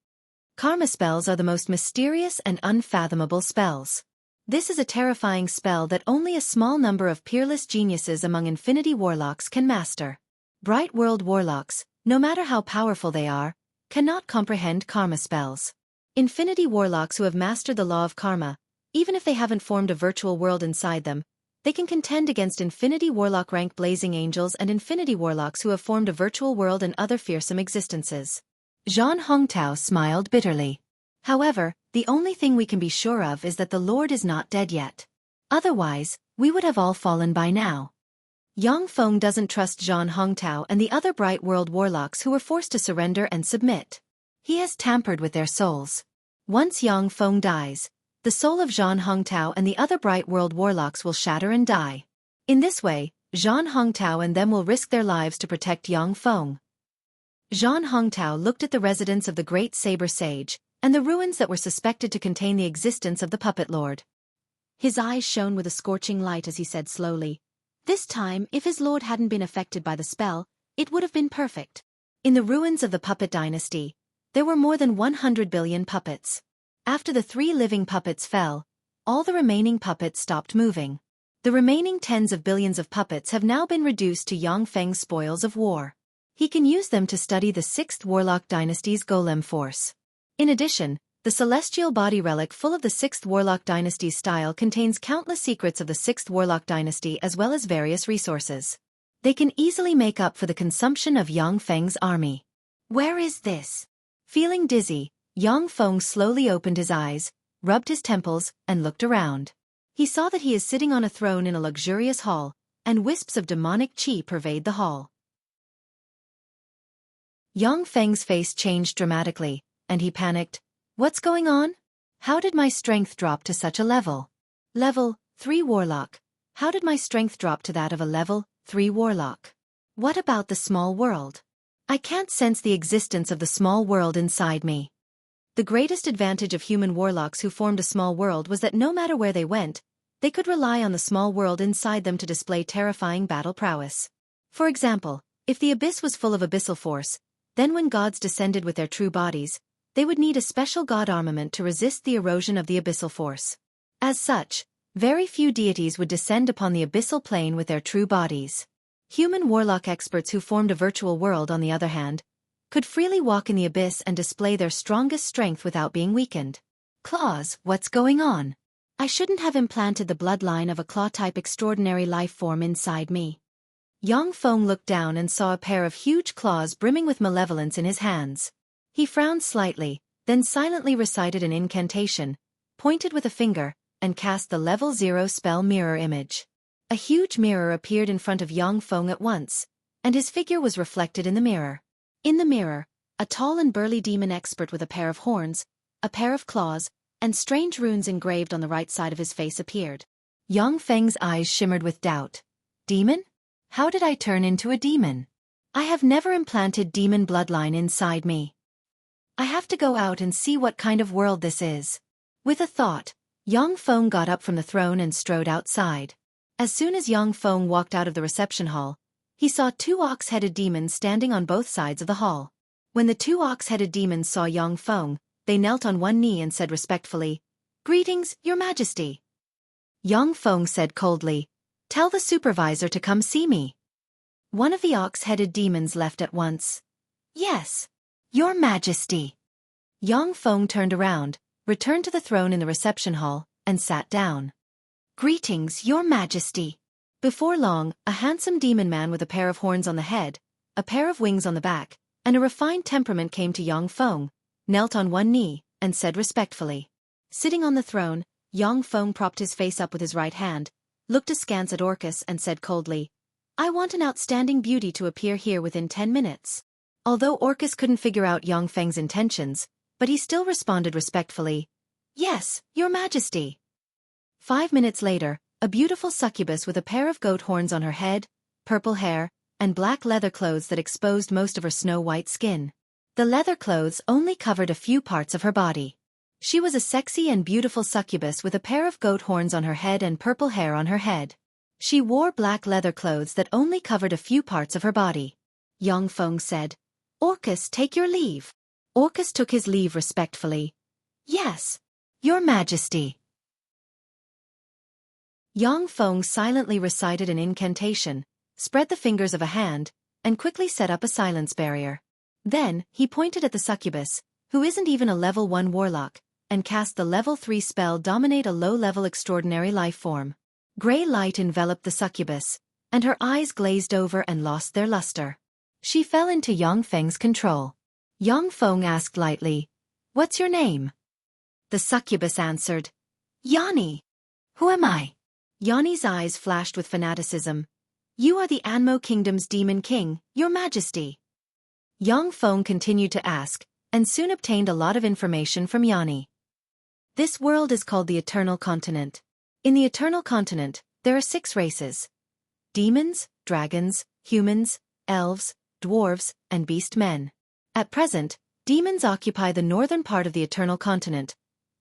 Karma spells are the most mysterious and unfathomable spells. This is a terrifying spell that only a small number of peerless geniuses among infinity warlocks can master. Bright World warlocks, no matter how powerful they are, cannot comprehend karma spells. Infinity warlocks who have mastered the law of karma, even if they haven't formed a virtual world inside them, They can contend against Infinity Warlock rank Blazing Angels and Infinity Warlocks who have formed a virtual world and other fearsome existences. Zhang Hongtao smiled bitterly. However, the only thing we can be sure of is that the Lord is not dead yet. Otherwise, we would have all fallen by now. Yang Feng doesn't trust Zhang Hongtao and the other Bright World Warlocks who were forced to surrender and submit. He has tampered with their souls. Once Yang Feng dies, the soul of Zhang Hongtao and the other Bright World Warlocks will shatter and die. In this way, Zhang Hongtao and them will risk their lives to protect Yang Feng. Zhang Hongtao looked at the residence of the Great Saber Sage, and the ruins that were suspected to contain the existence of the Puppet Lord. His eyes shone with a scorching light as he said slowly, "This time, if his lord hadn't been affected by the spell, it would have been perfect." In the ruins of the Puppet Dynasty, there were more than 100 billion puppets. After the 3 living puppets fell, all the remaining puppets stopped moving. The remaining tens of billions of puppets have now been reduced to Yang Feng's spoils of war. He can use them to study the 6th Warlock Dynasty's golem force. In addition, the celestial body relic full of the 6th Warlock Dynasty's style contains countless secrets of the 6th Warlock Dynasty as well as various resources. They can easily make up for the consumption of Yang Feng's army. Where is this? Feeling dizzy, Yang Feng slowly opened his eyes, rubbed his temples, and looked around. He saw that he is sitting on a throne in a luxurious hall, and wisps of demonic qi pervade the hall. Yang Feng's face changed dramatically, and he panicked. What's going on? How did my strength drop to such a level? Level 3 Warlock. How did my strength drop to that of a level 3 Warlock? What about the small world? I can't sense the existence of the small world inside me. The greatest advantage of human warlocks who formed a small world was that no matter where they went, they could rely on the small world inside them to display terrifying battle prowess. For example, if the abyss was full of abyssal force, then when gods descended with their true bodies, they would need a special god armament to resist the erosion of the abyssal force. As such, very few deities would descend upon the abyssal plane with their true bodies. Human warlock experts who formed a virtual world, on the other hand, could freely walk in the abyss and display their strongest strength without being weakened. Claws, what's going on? I shouldn't have implanted the bloodline of a claw-type extraordinary life form inside me. Yang Feng looked down and saw a pair of huge claws brimming with malevolence in his hands. He frowned slightly, then silently recited an incantation, pointed with a finger, and cast the level 0 spell mirror image. A huge mirror appeared in front of Yang Feng at once, and his figure was reflected in the mirror. In the mirror, a tall and burly demon expert with a pair of horns, a pair of claws, and strange runes engraved on the right side of his face appeared. Yang Feng's eyes shimmered with doubt. Demon? How did I turn into a demon? I have never implanted demon bloodline inside me. I have to go out and see what kind of world this is. With a thought, Yang Feng got up from the throne and strode outside. As soon as Yang Feng walked out of the reception hall, he saw 2 ox-headed demons standing on both sides of the hall. When the 2 ox-headed demons saw Yang Feng, they knelt on one knee and said respectfully, "Greetings, Your Majesty." Yang Feng said coldly, "Tell the supervisor to come see me." One of the ox-headed demons left at once. "Yes, Your Majesty." Yang Feng turned around, returned to the throne in the reception hall, and sat down. "Greetings, Your Majesty." Before long, a handsome demon man with a pair of horns on the head, a pair of wings on the back, and a refined temperament came to Yang Feng, knelt on one knee, and said respectfully. Sitting on the throne, Yang Feng propped his face up with his right hand, looked askance at Orcus and said coldly, "I want an outstanding beauty to appear here within 10 minutes. Although Orcus couldn't figure out Yang Feng's intentions, but he still responded respectfully, "Yes, Your Majesty." 5 minutes later, a beautiful succubus with a pair of goat horns on her head, purple hair, and black leather clothes that exposed most of her snow-white skin. The leather clothes only covered a few parts of her body. She was a sexy and beautiful succubus with a pair of goat horns on her head and purple hair on her head. She wore black leather clothes that only covered a few parts of her body. Yang Feng said, "Orcus, take your leave." Orcus took his leave respectfully. "Yes, Your Majesty." Yang Feng silently recited an incantation, spread the fingers of a hand, and quickly set up a silence barrier. Then, he pointed at the succubus, who isn't even a level 1 warlock, and cast the level 3 spell Dominate a low-level extraordinary life form. Gray light enveloped the succubus, and her eyes glazed over and lost their luster. She fell into Yang Feng's control. Yang Feng asked lightly, "What's your name?" The succubus answered, "Yanni." "Who am I?" Yanni's eyes flashed with fanaticism. "You are the Anmo Kingdom's demon king, your majesty." Yang Feng continued to ask, and soon obtained a lot of information from Yanni. This world is called the Eternal Continent. In the Eternal Continent, there are 6 races: demons, dragons, humans, elves, dwarves, and beast men. At present, demons occupy the northern part of the Eternal Continent,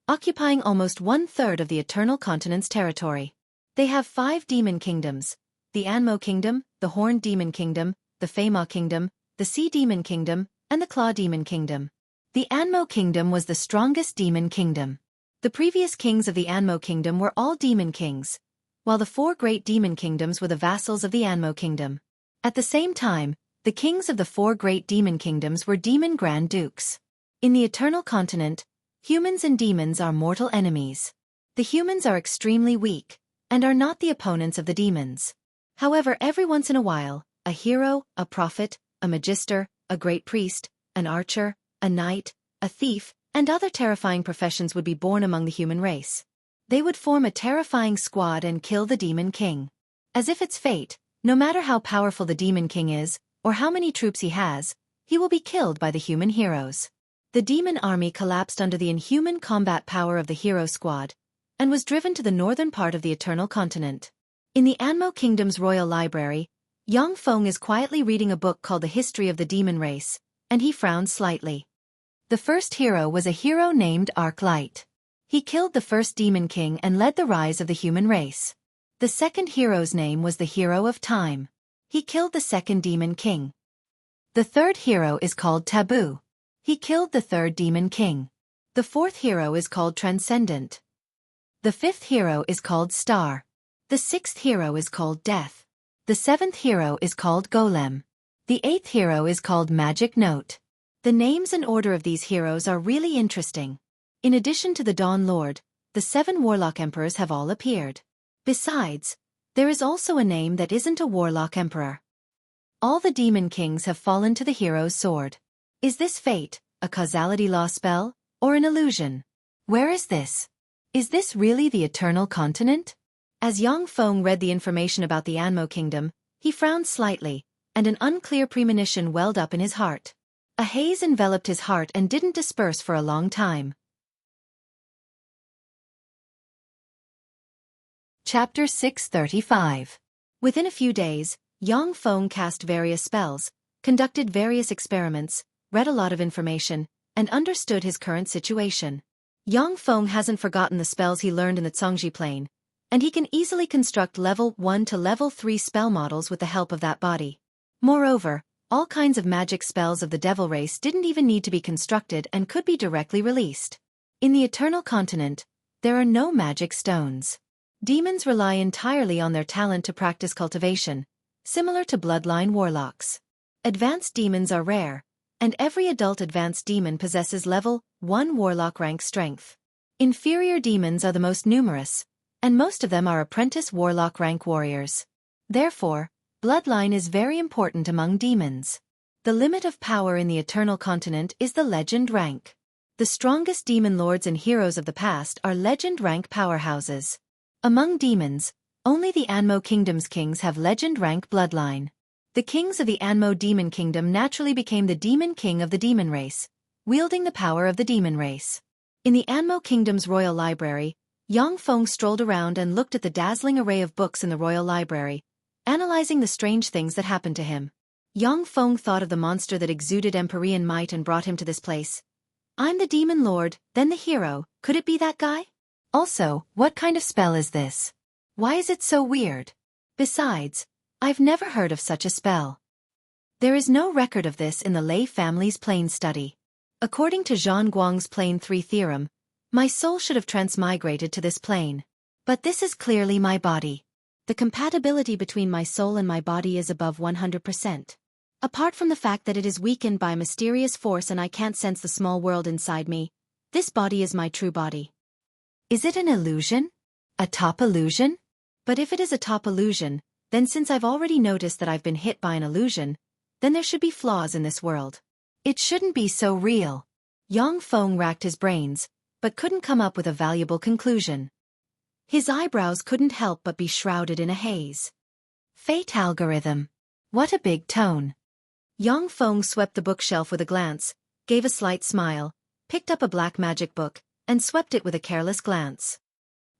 occupying almost 1/3 of the Eternal Continent's territory. They have 5 demon kingdoms: the Anmo Kingdom, the Horned Demon Kingdom, the Fema Kingdom, the Sea Demon Kingdom, and the Claw Demon Kingdom. The Anmo Kingdom was the strongest demon kingdom. The previous kings of the Anmo Kingdom were all demon kings, while the 4 great demon kingdoms were the vassals of the Anmo Kingdom. At the same time, the kings of the 4 great demon kingdoms were demon grand dukes. In the Eternal Continent, humans and demons are mortal enemies. The humans are extremely weak, and are not the opponents of the demons. However, every once in a while, a hero, a prophet, a magister, a great priest, an archer, a knight, a thief, and other terrifying professions would be born among the human race. They would form a terrifying squad and kill the demon king. As if it's fate, no matter how powerful the demon king is, or how many troops he has, he will be killed by the human heroes. The demon army collapsed under the inhuman combat power of the hero squad, and was driven to the northern part of the Eternal Continent. In the Anmo Kingdom's royal library, Yang Feng is quietly reading a book called The History of the Demon Race, and he frowned slightly. The first hero was a hero named Arclight. He killed the first demon king and led the rise of the human race. The second hero's name was the Hero of Time. He killed the second demon king. The third hero is called Taboo. He killed the third demon king. The fourth hero is called Transcendent. The fifth hero is called Star. The sixth hero is called Death. The seventh hero is called Golem. The eighth hero is called Magic Note. The names and order of these heroes are really interesting. In addition to the Dawn Lord, the 7 Warlock Emperors have all appeared. Besides, there is also a name that isn't a Warlock Emperor. All the Demon Kings have fallen to the hero's sword. Is this fate, a causality law spell, or an illusion? Where is this? Is this really the Eternal Continent? As Yang Feng read the information about the Anmo Kingdom, he frowned slightly, and an unclear premonition welled up in his heart. A haze enveloped his heart and didn't disperse for a long time. Chapter 635. Within a few days, Yang Feng cast various spells, conducted various experiments, read a lot of information, and understood his current situation. Yang Feng hasn't forgotten the spells he learned in the Zhongji Plain, and he can easily construct level 1 to level 3 spell models with the help of that body. Moreover, all kinds of magic spells of the devil race didn't even need to be constructed and could be directly released. In the Eternal Continent, there are no magic stones. Demons rely entirely on their talent to practice cultivation, similar to bloodline warlocks. Advanced demons are rare, and every adult advanced demon possesses level 1 warlock rank strength. Inferior demons are the most numerous, and most of them are apprentice warlock rank warriors. Therefore, bloodline is very important among demons. The limit of power in the Eternal Continent is the legend rank. The strongest demon lords and heroes of the past are legend rank powerhouses. Among demons, only the Anmo Kingdom's kings have legend rank bloodline. The kings of the Anmo Demon Kingdom naturally became the demon king of the demon race, wielding the power of the demon race. In the Anmo Kingdom's royal library, Yang Feng strolled around and looked at the dazzling array of books in the royal library, analyzing the strange things that happened to him. Yang Feng thought of the monster that exuded Empyrean might and brought him to this place. I'm the demon lord, then the hero, could it be that guy? Also, what kind of spell is this? Why is it so weird? Besides, I've never heard of such a spell. There is no record of this in the Lei family's plane study. According to Zhang Guang's plane 3 theorem, my soul should have transmigrated to this plane. But this is clearly my body. The compatibility between my soul and my body is above 100%. Apart from the fact that it is weakened by a mysterious force and I can't sense the small world inside me, this body is my true body. Is it an illusion? A top illusion? But if it is a top illusion, then since I've already noticed that I've been hit by an illusion, then there should be flaws in this world. It shouldn't be so real. Yang Feng racked his brains, but couldn't come up with a valuable conclusion. His eyebrows couldn't help but be shrouded in a haze. Fate algorithm. What a big tone. Yang Feng swept the bookshelf with a glance, gave a slight smile, picked up a black magic book, and swept it with a careless glance.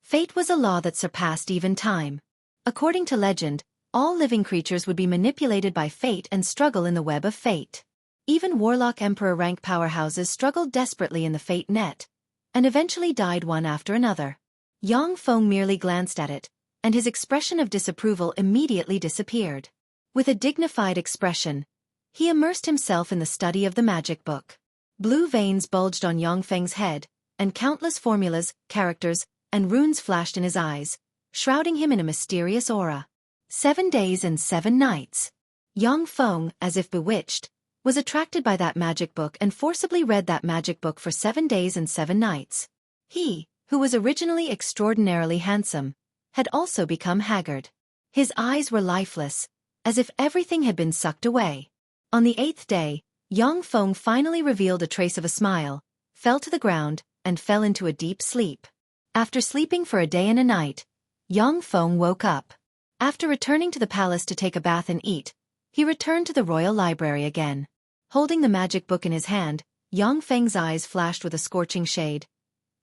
Fate was a law that surpassed even time. According to legend, all living creatures would be manipulated by fate and struggle in the web of fate. Even Warlock Emperor rank powerhouses struggled desperately in the fate net, and eventually died one after another. Yang Feng merely glanced at it, and his expression of disapproval immediately disappeared. With a dignified expression, he immersed himself in the study of the magic book. Blue veins bulged on Yang Feng's head, and countless formulas, characters, and runes flashed in his eyes, shrouding him in a mysterious aura. 7 days and 7 nights. Yang Feng, as if bewitched, was attracted by that magic book and forcibly read that magic book for 7 days and 7 nights. He, who was originally extraordinarily handsome, had also become haggard. His eyes were lifeless, as if everything had been sucked away. On the 8th day, Yang Feng finally revealed a trace of a smile, fell to the ground, and fell into a deep sleep. After sleeping for a day and a night, Yang Feng woke up. After returning to the palace to take a bath and eat, he returned to the royal library again. Holding the magic book in his hand, Yang Feng's eyes flashed with a scorching shade.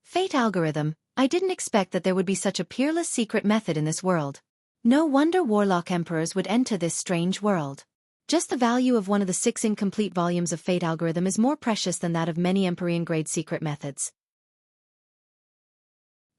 Fate algorithm, I didn't expect that there would be such a peerless secret method in this world. No wonder Warlock Emperors would enter this strange world. Just the value of one of the 6 incomplete volumes of Fate algorithm is more precious than that of many Empyrean-grade secret methods.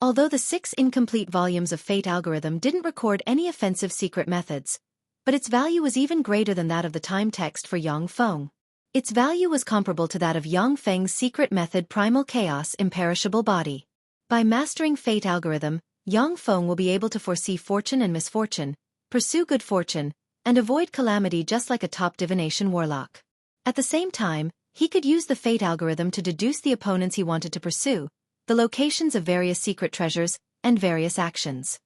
Although the 6 incomplete volumes of Fate algorithm didn't record any offensive secret methods, but its value was even greater than that of the time text for Yang Feng. Its value was comparable to that of Yang Feng's secret method Primal Chaos Imperishable Body. By mastering Fate algorithm, Yang Feng will be able to foresee fortune and misfortune, pursue good fortune, and avoid calamity just like a top divination warlock. At the same time, he could use the Fate algorithm to deduce the opponents he wanted to pursue, the locations of various secret treasures, and various actions.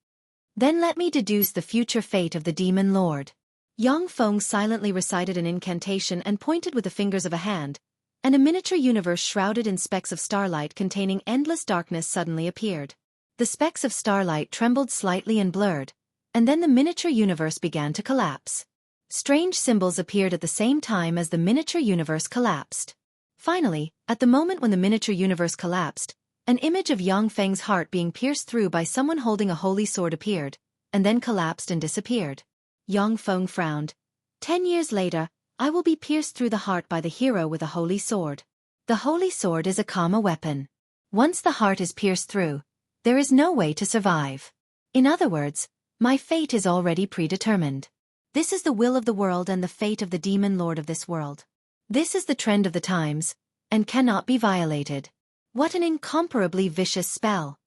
Then let me deduce the future fate of the Demon Lord. Yang Feng silently recited an incantation and pointed with the fingers of a hand, and a miniature universe shrouded in specks of starlight containing endless darkness suddenly appeared. The specks of starlight trembled slightly and blurred, and then the miniature universe began to collapse. Strange symbols appeared at the same time as the miniature universe collapsed. Finally, at the moment when the miniature universe collapsed, an image of Yang Feng's heart being pierced through by someone holding a holy sword appeared, and then collapsed and disappeared. Yang Feng frowned. 10 years later, I will be pierced through the heart by the hero with a holy sword. The holy sword is a karma weapon. Once the heart is pierced through, there is no way to survive. In other words, my fate is already predetermined. This is the will of the world and the fate of the demon lord of this world. This is the trend of the times, and cannot be violated. What an incomparably vicious spell.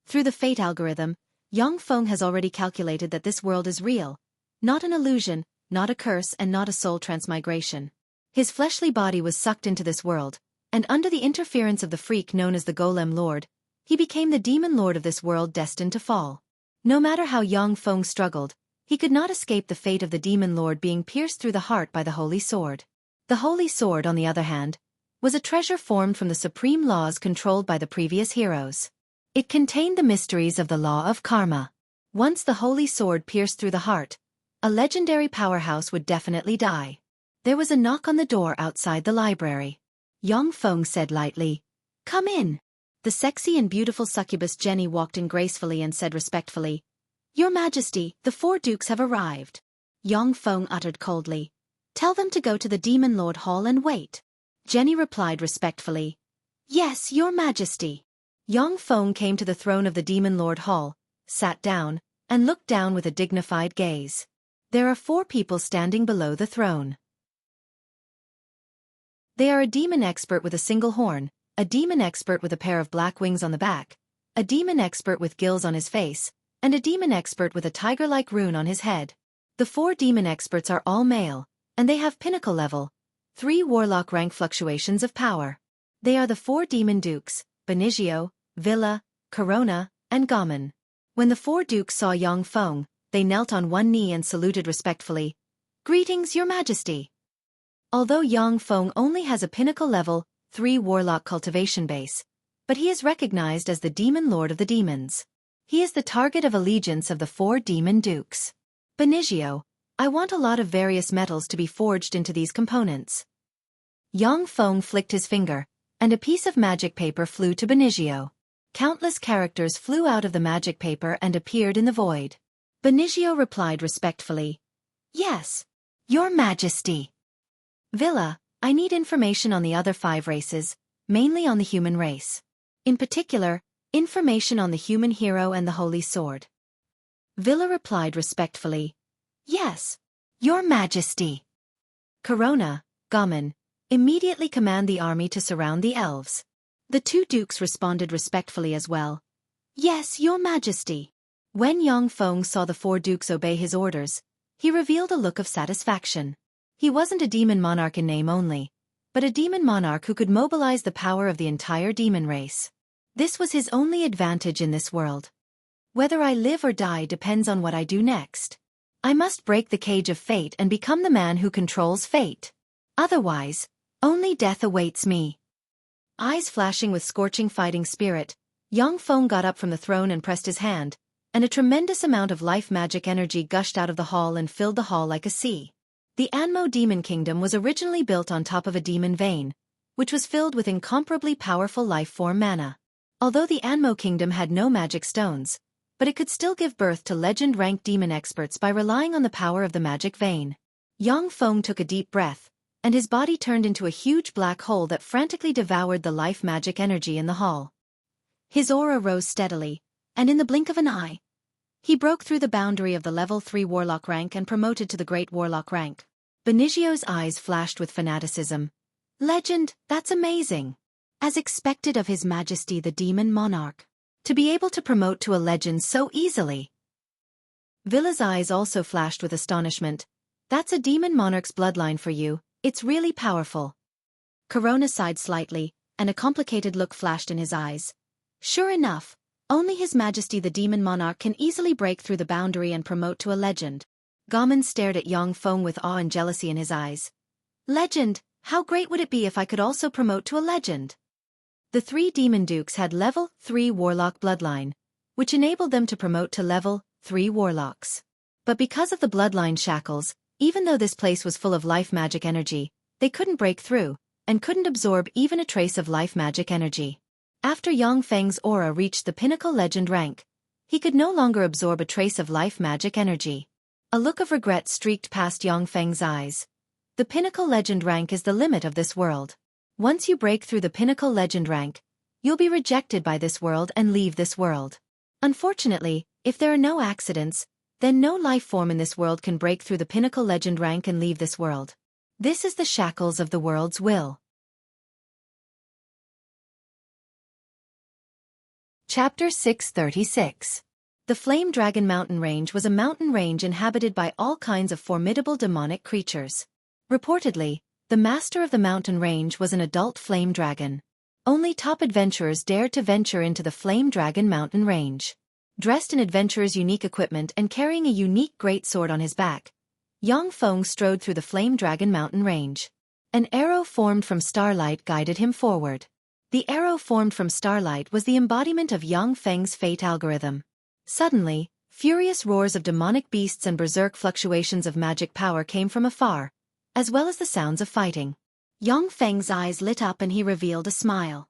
Through the fate algorithm, Yang Feng has already calculated that this world is real, not an illusion, not a curse and not a soul transmigration. His fleshly body was sucked into this world, and under the interference of the freak known as the Golem Lord, he became the demon lord of this world destined to fall. No matter how Yang Feng struggled, he could not escape the fate of the demon lord being pierced through the heart by the holy sword. The holy sword, on the other hand, was a treasure formed from the supreme laws controlled by the previous heroes. It contained the mysteries of the law of karma. Once the holy sword pierced through the heart, a legendary powerhouse would definitely die. There was a knock on the door outside the library. Yang Feng said lightly, "Come in." The sexy and beautiful succubus Jenny walked in gracefully and said respectfully, "Your Majesty, the 4 dukes have arrived." Yang Feng uttered coldly, "Tell them to go to the Demon Lord Hall and wait." Jenny replied respectfully, "Yes, Your Majesty." Yang Feng came to the throne of the Demon Lord Hall, sat down, and looked down with a dignified gaze. There are 4 people standing below the throne. They are a demon expert with a single horn, a demon expert with a pair of black wings on the back, a demon expert with gills on his face, and a demon expert with a tiger-like rune on his head. The 4 demon experts are all male, and they have pinnacle level, 3 warlock rank fluctuations of power. They are the 4 demon dukes, Benicio, Villa, Corona, and Gammon. When the four dukes saw Yang Feng, they knelt on one knee and saluted respectfully. "Greetings, Your Majesty." Although Yang Feng only has a pinnacle level 3 warlock cultivation base, but he is recognized as the demon lord of the demons. He is the target of allegiance of the 4 demon dukes. "Benigio, I want a lot of various metals to be forged into these components." Yang Feng flicked his finger, and a piece of magic paper flew to Benigio. Countless characters flew out of the magic paper and appeared in the void. Benigio replied respectfully, "Yes, Your Majesty." "Villa, I need information on the other 5 races, mainly on the human race. In particular, information on the human hero and the holy sword." Villa replied respectfully, "Yes, Your Majesty." "Corona, Gaman, immediately command the army to surround the elves." The 2 dukes responded respectfully as well. "Yes, Your Majesty." When Yang Feng saw the 4 dukes obey his orders, he revealed a look of satisfaction. He wasn't a demon monarch in name only, but a demon monarch who could mobilize the power of the entire demon race. This was his only advantage in this world. "Whether I live or die depends on what I do next. I must break the cage of fate and become the man who controls fate. Otherwise, only death awaits me." Eyes flashing with scorching fighting spirit, Yang Feng got up from the throne and pressed his hand, and a tremendous amount of life magic energy gushed out of the hall and filled the hall like a sea. The Anmo Demon Kingdom was originally built on top of a demon vein, which was filled with incomparably powerful life form mana. Although the Anmo Kingdom had no magic stones, but it could still give birth to legend-ranked demon experts by relying on the power of the magic vein. Yang Feng took a deep breath, and his body turned into a huge black hole that frantically devoured the life magic energy in the hall. His aura rose steadily, and in the blink of an eye, he broke through the boundary of the level 3 warlock rank and promoted to the great warlock rank. Benigio's eyes flashed with fanaticism. "Legend, that's amazing. As expected of His Majesty the Demon Monarch. To be able to promote to a legend so easily." Villa's eyes also flashed with astonishment. "That's a demon monarch's bloodline for you. It's really powerful." Corona sighed slightly, and a complicated look flashed in his eyes. "Sure enough, only His Majesty the Demon Monarch can easily break through the boundary and promote to a legend." Gaman stared at Yang Feng with awe and jealousy in his eyes. "Legend, how great would it be if I could also promote to a legend?" The 3 demon dukes had level 3 warlock bloodline, which enabled them to promote to level 3 warlocks. But because of the bloodline shackles, even though this place was full of life magic energy, they couldn't break through, and couldn't absorb even a trace of life magic energy. After Yang Feng's aura reached the pinnacle legend rank, he could no longer absorb a trace of life magic energy. A look of regret streaked past Yang Feng's eyes. The pinnacle legend rank is the limit of this world. Once you break through the pinnacle legend rank, you'll be rejected by this world and leave this world. Unfortunately, if there are no accidents, then no life form in this world can break through the pinnacle legend rank and leave this world. This is the shackles of the world's will. Chapter 636. The Flame Dragon Mountain Range was a mountain range inhabited by all kinds of formidable demonic creatures. Reportedly, the master of the mountain range was an adult flame dragon. Only top adventurers dared to venture into the Flame Dragon Mountain Range. Dressed in adventurer's unique equipment and carrying a unique greatsword on his back, Yang Feng strode through the Flame Dragon Mountain Range. An arrow formed from starlight guided him forward. The arrow formed from starlight was the embodiment of Yang Feng's fate algorithm. Suddenly, furious roars of demonic beasts and berserk fluctuations of magic power came from afar, as well as the sounds of fighting. Yang Feng's eyes lit up and he revealed a smile.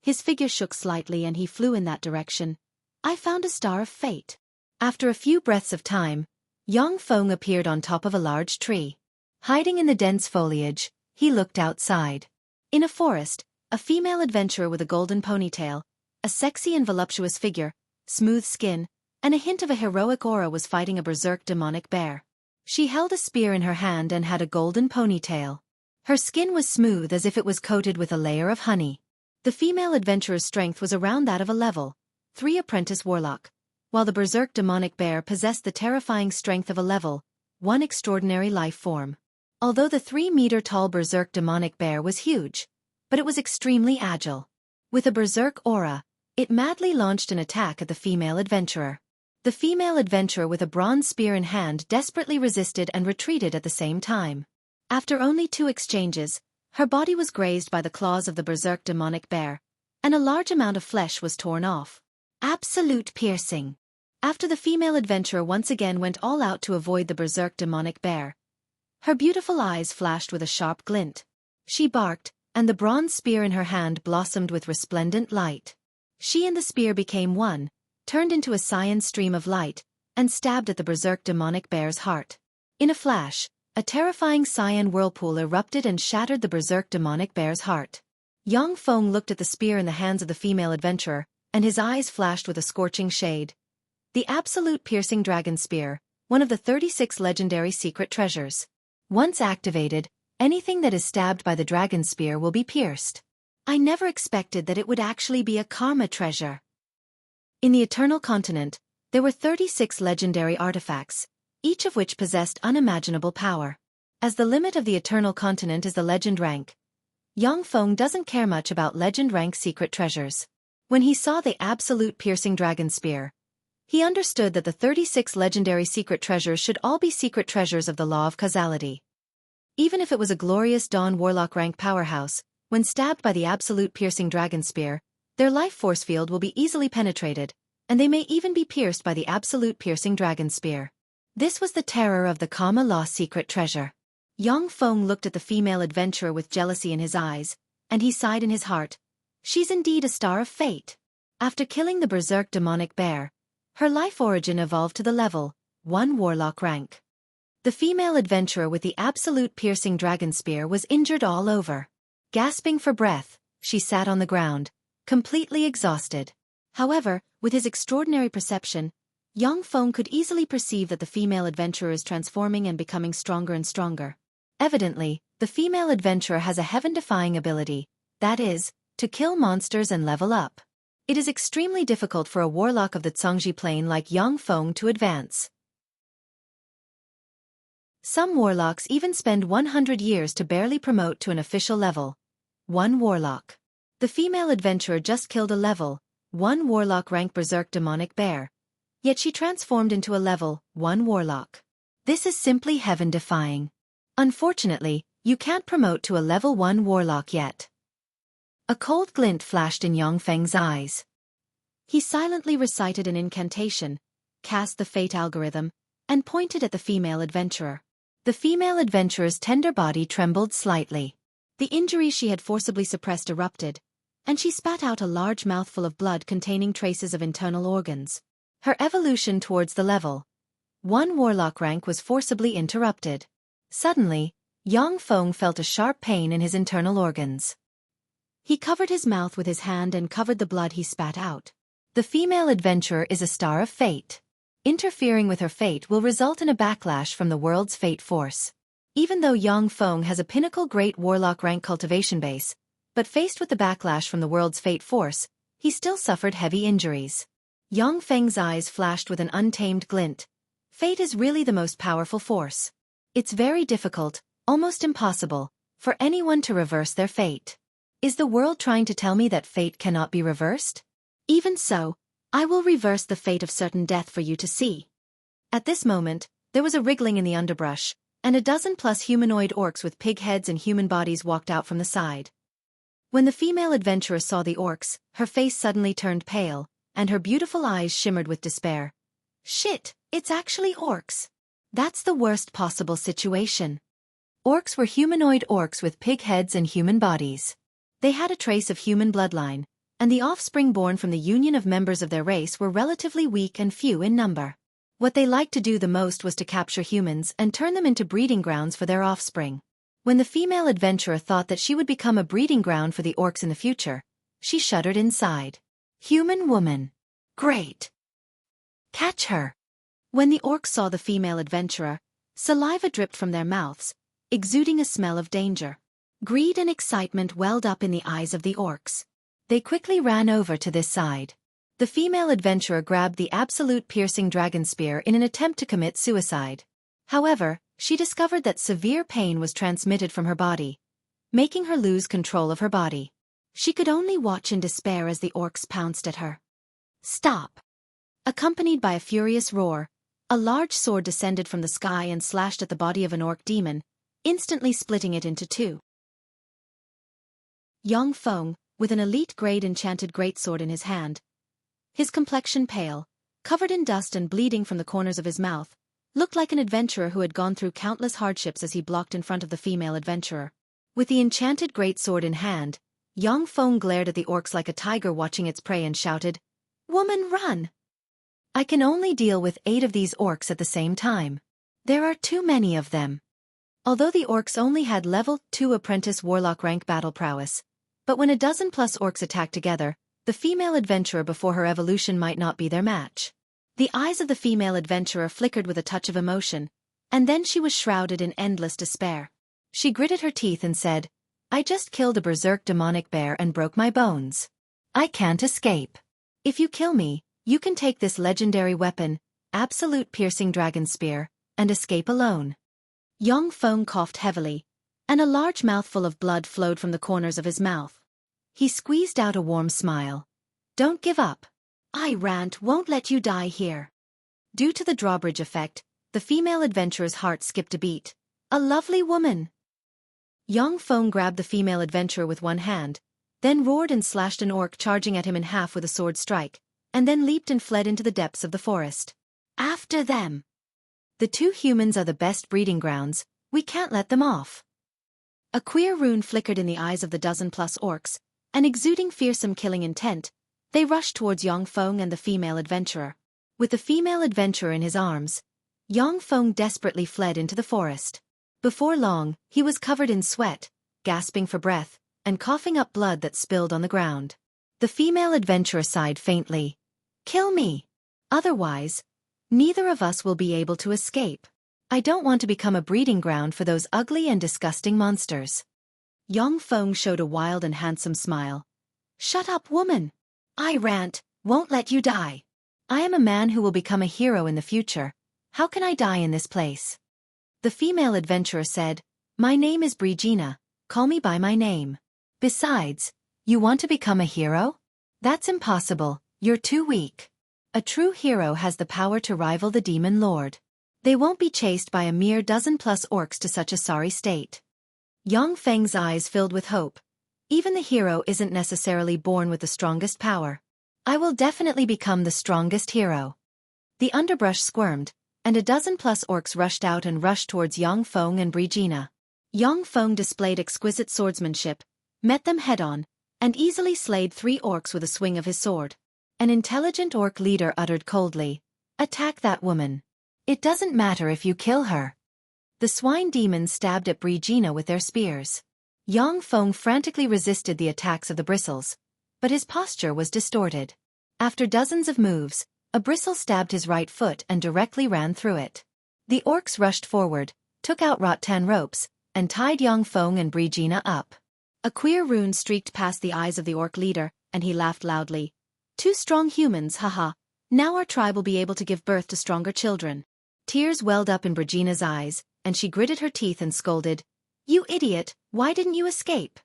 His figure shook slightly and he flew in that direction. "I found a star of fate." After a few breaths of time, Yang Feng appeared on top of a large tree. Hiding in the dense foliage, he looked outside. In a forest, a female adventurer with a golden ponytail, a sexy and voluptuous figure, smooth skin, and a hint of a heroic aura was fighting a berserk demonic bear. She held a spear in her hand and had a golden ponytail. Her skin was smooth as if it was coated with a layer of honey. The female adventurer's strength was around that of a level 3 apprentice warlock, while the berserk demonic bear possessed the terrifying strength of a level 1 extraordinary life form. Although the 3-meter-tall berserk demonic bear was huge, but it was extremely agile. With a berserk aura, it madly launched an attack at the female adventurer. The female adventurer with a bronze spear in hand desperately resisted and retreated at the same time. After only 2 exchanges, her body was grazed by the claws of the berserk demonic bear, and a large amount of flesh was torn off. Absolute piercing. After the female adventurer once again went all out to avoid the berserk demonic bear, her beautiful eyes flashed with a sharp glint. She barked, and the bronze spear in her hand blossomed with resplendent light. She and the spear became one, turned into a cyan stream of light, and stabbed at the berserk demonic bear's heart. In a flash, a terrifying cyan whirlpool erupted and shattered the berserk demonic bear's heart. Yang Feng looked at the spear in the hands of the female adventurer, and his eyes flashed with a scorching shade. The absolute piercing dragon spear, one of the 36 legendary secret treasures. Once activated, anything that is stabbed by the dragon spear will be pierced. I never expected that it would actually be a karma treasure. In the Eternal Continent, there were 36 legendary artifacts, each of which possessed unimaginable power. As the limit of the Eternal Continent is the legend rank, Yang Feng doesn't care much about legend rank secret treasures. When he saw the absolute piercing dragon spear, he understood that the 36 legendary secret treasures should all be secret treasures of the law of causality. Even if it was a glorious Dawn Warlock rank powerhouse, when stabbed by the absolute piercing dragon spear, their life force field will be easily penetrated, and they may even be pierced by the absolute piercing dragon spear. This was the terror of the Kama Law secret treasure. Yang Feng looked at the female adventurer with jealousy in his eyes, and he sighed in his heart. She's indeed a star of fate. After killing the berserk demonic bear, her life origin evolved to the level 1 Warlock rank. The female adventurer with the absolute piercing dragon spear was injured all over. Gasping for breath, she sat on the ground, completely exhausted. However, with his extraordinary perception, Yang Feng could easily perceive that the female adventurer is transforming and becoming stronger and stronger. Evidently, the female adventurer has a heaven-defying ability, that is, to kill monsters and level up. It is extremely difficult for a warlock of the Zhangji plane like Yang Feng to advance. Some warlocks even spend 100 years to barely promote to an official level 1 warlock. The female adventurer just killed a level 1 warlock rank berserk demonic bear, yet she transformed into a level 1 warlock. This is simply heaven-defying. Unfortunately, you can't promote to a level 1 warlock yet. A cold glint flashed in Yang Feng's eyes. He silently recited an incantation, cast the fate algorithm, and pointed at the female adventurer. The female adventurer's tender body trembled slightly. The injury she had forcibly suppressed erupted, and she spat out a large mouthful of blood containing traces of internal organs. Her evolution towards the level 1 warlock rank was forcibly interrupted. Suddenly, Yang Feng felt a sharp pain in his internal organs. He covered his mouth with his hand and covered the blood he spat out. The female adventurer is a star of fate. Interfering with her fate will result in a backlash from the world's fate force. Even though Yang Feng has a pinnacle great warlock rank cultivation base, but faced with the backlash from the world's fate force, he still suffered heavy injuries. Yang Feng's eyes flashed with an untamed glint. Fate is really the most powerful force. It's very difficult, almost impossible, for anyone to reverse their fate. Is the world trying to tell me that fate cannot be reversed? Even so, I will reverse the fate of certain death for you to see. At this moment, there was a wriggling in the underbrush, and a dozen-plus humanoid orcs with pig heads and human bodies walked out from the side. When the female adventurer saw the orcs, her face suddenly turned pale, and her beautiful eyes shimmered with despair. Shit, it's actually orcs. That's the worst possible situation. Orcs were humanoid orcs with pig heads and human bodies. They had a trace of human bloodline, and the offspring born from the union of members of their race were relatively weak and few in number. What they liked to do the most was to capture humans and turn them into breeding grounds for their offspring. When the female adventurer thought that she would become a breeding ground for the orcs in the future, she shuddered inside. Human woman. Great. Catch her. When the orcs saw the female adventurer, saliva dripped from their mouths, exuding a smell of danger. Greed and excitement welled up in the eyes of the orcs. They quickly ran over to this side. The female adventurer grabbed the absolute piercing dragon spear in an attempt to commit suicide. However, she discovered that severe pain was transmitted from her body, making her lose control of her body. She could only watch in despair as the orcs pounced at her. Stop. Accompanied by a furious roar, a large sword descended from the sky and slashed at the body of an orc demon, instantly splitting it into two. Yang Feng, with an elite-grade enchanted greatsword in his hand, his complexion pale, covered in dust and bleeding from the corners of his mouth, looked like an adventurer who had gone through countless hardships as he blocked in front of the female adventurer. With the enchanted greatsword in hand, Yang Feng glared at the orcs like a tiger watching its prey and shouted, "Woman, run! I can only deal with 8 of these orcs at the same time. There are too many of them." Although the orcs only had level 2 apprentice warlock rank battle prowess, but when a dozen plus orcs attacked together, the female adventurer before her evolution might not be their match. The eyes of the female adventurer flickered with a touch of emotion, and then she was shrouded in endless despair. She gritted her teeth and said, "I just killed a berserk demonic bear and broke my bones. I can't escape. If you kill me, you can take this legendary weapon, absolute piercing dragon spear, and escape alone." Yang Feng coughed heavily, and a large mouthful of blood flowed from the corners of his mouth. He squeezed out a warm smile. "Don't give up. I won't let you die here." Due to the drawbridge effect, the female adventurer's heart skipped a beat. A lovely woman. Yang Feng grabbed the female adventurer with one hand, then roared and slashed an orc charging at him in half with a sword strike, and then leaped and fled into the depths of the forest. "After them! The 2 humans are the best breeding grounds, we can't let them off." A queer rune flickered in the eyes of the dozen-plus orcs, and exuding fearsome killing intent, they rushed towards Yang Feng and the female adventurer. With the female adventurer in his arms, Yang Feng desperately fled into the forest. Before long, he was covered in sweat, gasping for breath, and coughing up blood that spilled on the ground. The female adventurer sighed faintly. "Kill me. Otherwise, neither of us will be able to escape. I don't want to become a breeding ground for those ugly and disgusting monsters." Yang Feng showed a wild and handsome smile. "Shut up, woman. I won't let you die. I am a man who will become a hero in the future. How can I die in this place?" The female adventurer said, "My name is Brigina, call me by my name. Besides, you want to become a hero? That's impossible, you're too weak. A true hero has the power to rival the demon lord. They won't be chased by a mere dozen-plus orcs to such a sorry state." Yang Feng's eyes filled with hope. Even the hero isn't necessarily born with the strongest power. "I will definitely become the strongest hero." The underbrush squirmed, and a dozen-plus orcs rushed out and rushed towards Yang Feng and Brigina. Yang Feng displayed exquisite swordsmanship, met them head-on, and easily slayed 3 orcs with a swing of his sword. An intelligent orc leader uttered coldly, "Attack that woman. It doesn't matter if you kill her." The swine demons stabbed at Brigina with their spears. Yang Feng frantically resisted the attacks of the bristles, but his posture was distorted. After dozens of moves, a bristle stabbed his right foot and directly ran through it. The orcs rushed forward, took out rattan ropes, and tied Yang Feng and Brigina up. A queer rune streaked past the eyes of the orc leader, and he laughed loudly. "2 strong humans, haha. Now our tribe will be able to give birth to stronger children." Tears welled up in Brigina's eyes, and she gritted her teeth and scolded, "You idiot, why didn't you escape?"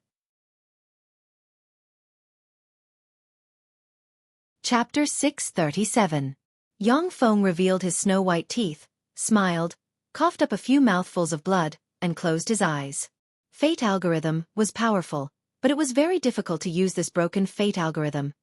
Chapter 637. Yang Feng revealed his snow-white teeth, smiled, coughed up a few mouthfuls of blood, and closed his eyes. Fate algorithm was powerful, but it was very difficult to use this broken fate algorithm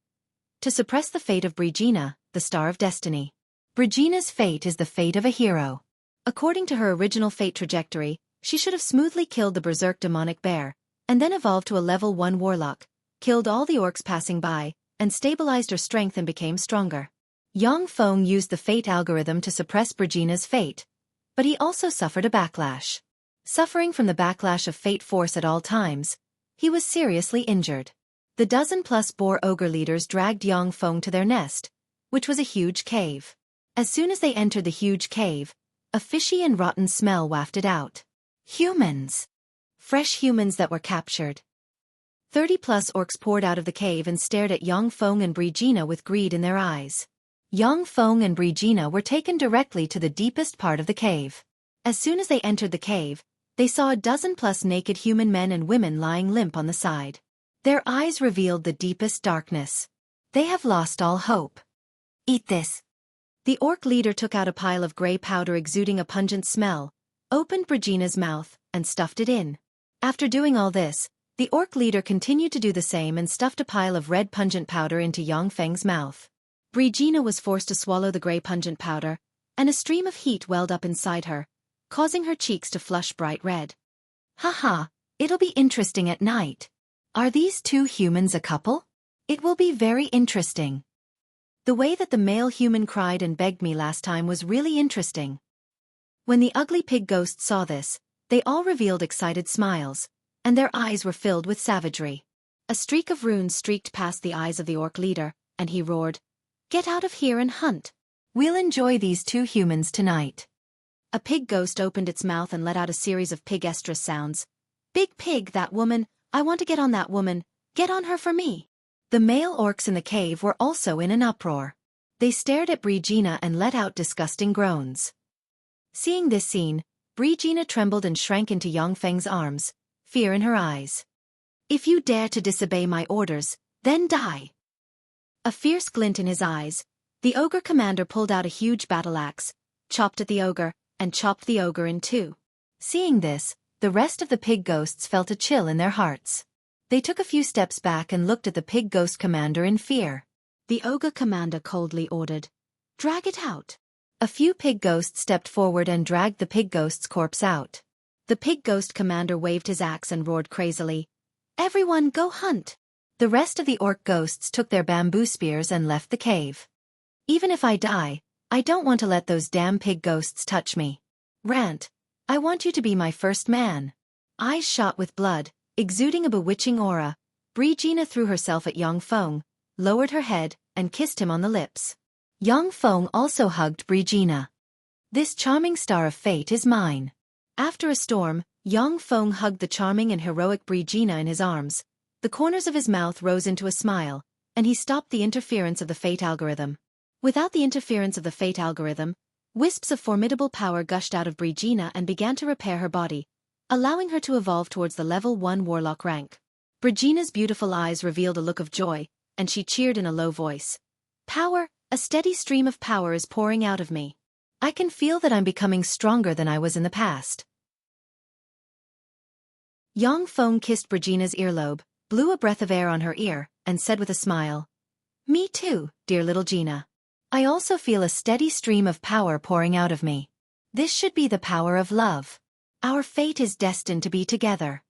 to suppress the fate of Brigina, the star of destiny. Brigina's fate is the fate of a hero. According to her original fate trajectory, she should have smoothly killed the berserk demonic bear, and then evolved to a level 1 warlock, killed all the orcs passing by, and stabilized her strength and became stronger. Yang Feng used the fate algorithm to suppress Brigina's fate, but he also suffered a backlash. Suffering from the backlash of fate force at all times, he was seriously injured. The dozen-plus boar ogre leaders dragged Yang Feng to their nest, which was a huge cave. As soon as they entered the huge cave, a fishy and rotten smell wafted out. Humans! Fresh humans that were captured. 30-plus orcs poured out of the cave and stared at Yang Feng and Brigina with greed in their eyes. Yang Feng and Brigina were taken directly to the deepest part of the cave. As soon as they entered the cave, they saw a dozen-plus naked human men and women lying limp on the side. Their eyes revealed the deepest darkness. They have lost all hope. Eat this. The orc leader took out a pile of gray powder exuding a pungent smell, opened Brigina's mouth, and stuffed it in. After doing all this, the orc leader continued to do the same and stuffed a pile of red pungent powder into Yongfeng's mouth. Brigina was forced to swallow the gray pungent powder, and a stream of heat welled up inside her, causing her cheeks to flush bright red. Haha, it'll be interesting at night. Are these two humans a couple? It will be very interesting. The way that the male human cried and begged me last time was really interesting. When the ugly pig ghosts saw this, they all revealed excited smiles, and their eyes were filled with savagery. A streak of runes streaked past the eyes of the orc leader, and he roared, "Get out of here and hunt. We'll enjoy these two humans tonight." A pig ghost opened its mouth and let out a series of pig estrus sounds. "Big pig, that woman, I want to get on that woman, get on her for me." The male orcs in the cave were also in an uproar. They stared at Brigina and let out disgusting groans. Seeing this scene, Brigina trembled and shrank into Yongfeng's arms, fear in her eyes. "If you dare to disobey my orders, then die." A fierce glint in his eyes, the ogre commander pulled out a huge battle axe, chopped at the ogre, and chopped the ogre in two. Seeing this, the rest of the pig ghosts felt a chill in their hearts. They took a few steps back and looked at the pig ghost commander in fear. The ogre commander coldly ordered, "Drag it out." A few pig ghosts stepped forward and dragged the pig ghost's corpse out. The pig ghost commander waved his axe and roared crazily, "Everyone go hunt!" The rest of the orc ghosts took their bamboo spears and left the cave. "Even if I die, I don't want to let those damn pig ghosts touch me. Rant, I want you to be my first man." Eyes shot with blood, exuding a bewitching aura, Brigina threw herself at Yongfeng, lowered her head, and kissed him on the lips. Yongfeng also hugged Brigina. "This charming star of fate is mine." After a storm, Yongfeng hugged the charming and heroic Brigina in his arms. The corners of his mouth rose into a smile, and he stopped the interference of the fate algorithm. Without the interference of the fate algorithm, wisps of formidable power gushed out of Brigina and began to repair her body, allowing her to evolve towards the level 1 warlock rank. Brigina's beautiful eyes revealed a look of joy, and she cheered in a low voice. "Power, a steady stream of power is pouring out of me. I can feel that I'm becoming stronger than I was in the past." Yongfeng kissed Brigina's earlobe, blew a breath of air on her ear, and said with a smile, "Me too, dear little Gina. I also feel a steady stream of power pouring out of me. This should be the power of love. Our fate is destined to be together."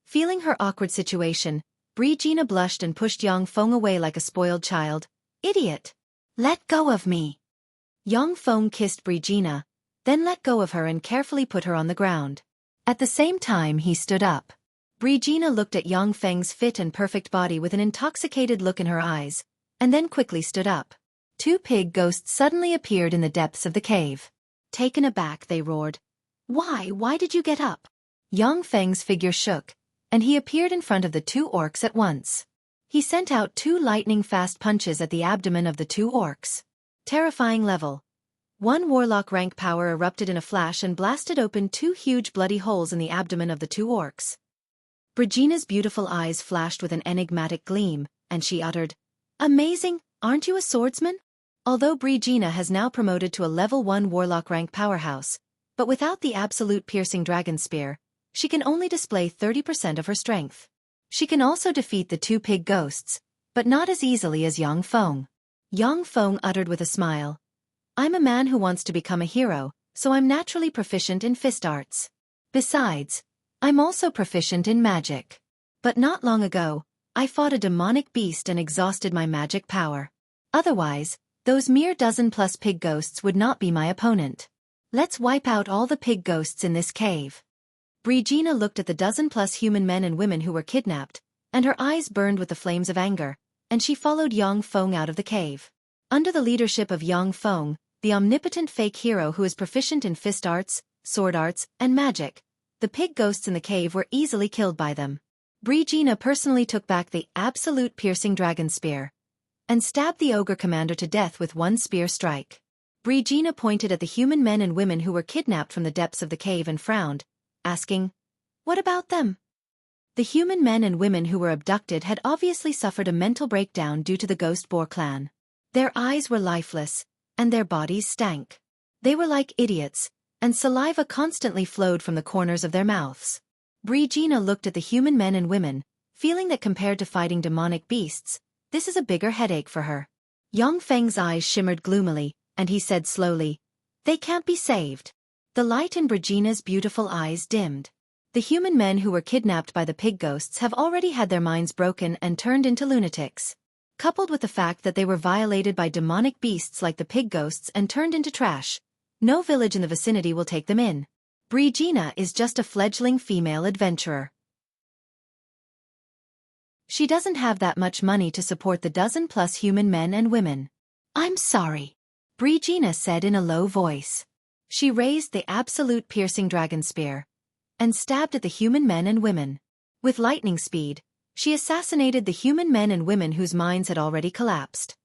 Feeling her awkward situation, Brigina blushed and pushed Yongfeng away like a spoiled child. "Idiot! Let go of me." Yongfeng kissed Brigina, then let go of her and carefully put her on the ground. At the same time he stood up. Brigina looked at Yongfeng's fit and perfect body with an intoxicated look in her eyes, and then quickly stood up. Two pig ghosts suddenly appeared in the depths of the cave. Taken aback, they roared, Why did you get up?" Yongfeng's figure shook, and he appeared in front of the two orcs at once. He sent out two lightning-fast punches at the abdomen of the two orcs. Terrifying level. 1 warlock rank power erupted in a flash and blasted open two huge bloody holes in the abdomen of the two orcs. Brigina's beautiful eyes flashed with an enigmatic gleam, and she uttered, "Amazing, aren't you a swordsman?" Although Brigina has now promoted to a level 1 warlock rank powerhouse, but without the absolute piercing dragon spear, she can only display 30% of her strength. She can also defeat the two pig ghosts, but not as easily as Yongfeng. Yongfeng uttered with a smile, "I'm a man who wants to become a hero, so I'm naturally proficient in fist arts. Besides, I'm also proficient in magic. But not long ago, I fought a demonic beast and exhausted my magic power. Otherwise, those mere dozen-plus pig ghosts would not be my opponent. Let's wipe out all the pig ghosts in this cave." Brigina looked at the dozen-plus human men and women who were kidnapped, and her eyes burned with the flames of anger, and she followed Yongfeng out of the cave. Under the leadership of Yongfeng, the omnipotent fake hero who is proficient in fist arts, sword arts, and magic, the pig ghosts in the cave were easily killed by them. Brigina personally took back the absolute piercing dragon spear and stabbed the ogre commander to death with one spear strike. Brigina pointed at the human men and women who were kidnapped from the depths of the cave and frowned, asking, "What about them?" The human men and women who were abducted had obviously suffered a mental breakdown due to the Ghost Boar clan. Their eyes were lifeless, and their bodies stank. They were like idiots, and saliva constantly flowed from the corners of their mouths. Brigina looked at the human men and women, feeling that compared to fighting demonic beasts, this is a bigger headache for her. Yang Feng's eyes shimmered gloomily, and he said slowly, "They can't be saved." The light in Brigina's beautiful eyes dimmed. The human men who were kidnapped by the pig ghosts have already had their minds broken and turned into lunatics. Coupled with the fact that they were violated by demonic beasts like the pig ghosts and turned into trash, no village in the vicinity will take them in. Brigina is just a fledgling female adventurer. She doesn't have that much money to support the dozen-plus human men and women. "I'm sorry," Brigina said in a low voice. She raised the absolute piercing dragon spear and stabbed at the human men and women. With lightning speed, she assassinated the human men and women whose minds had already collapsed.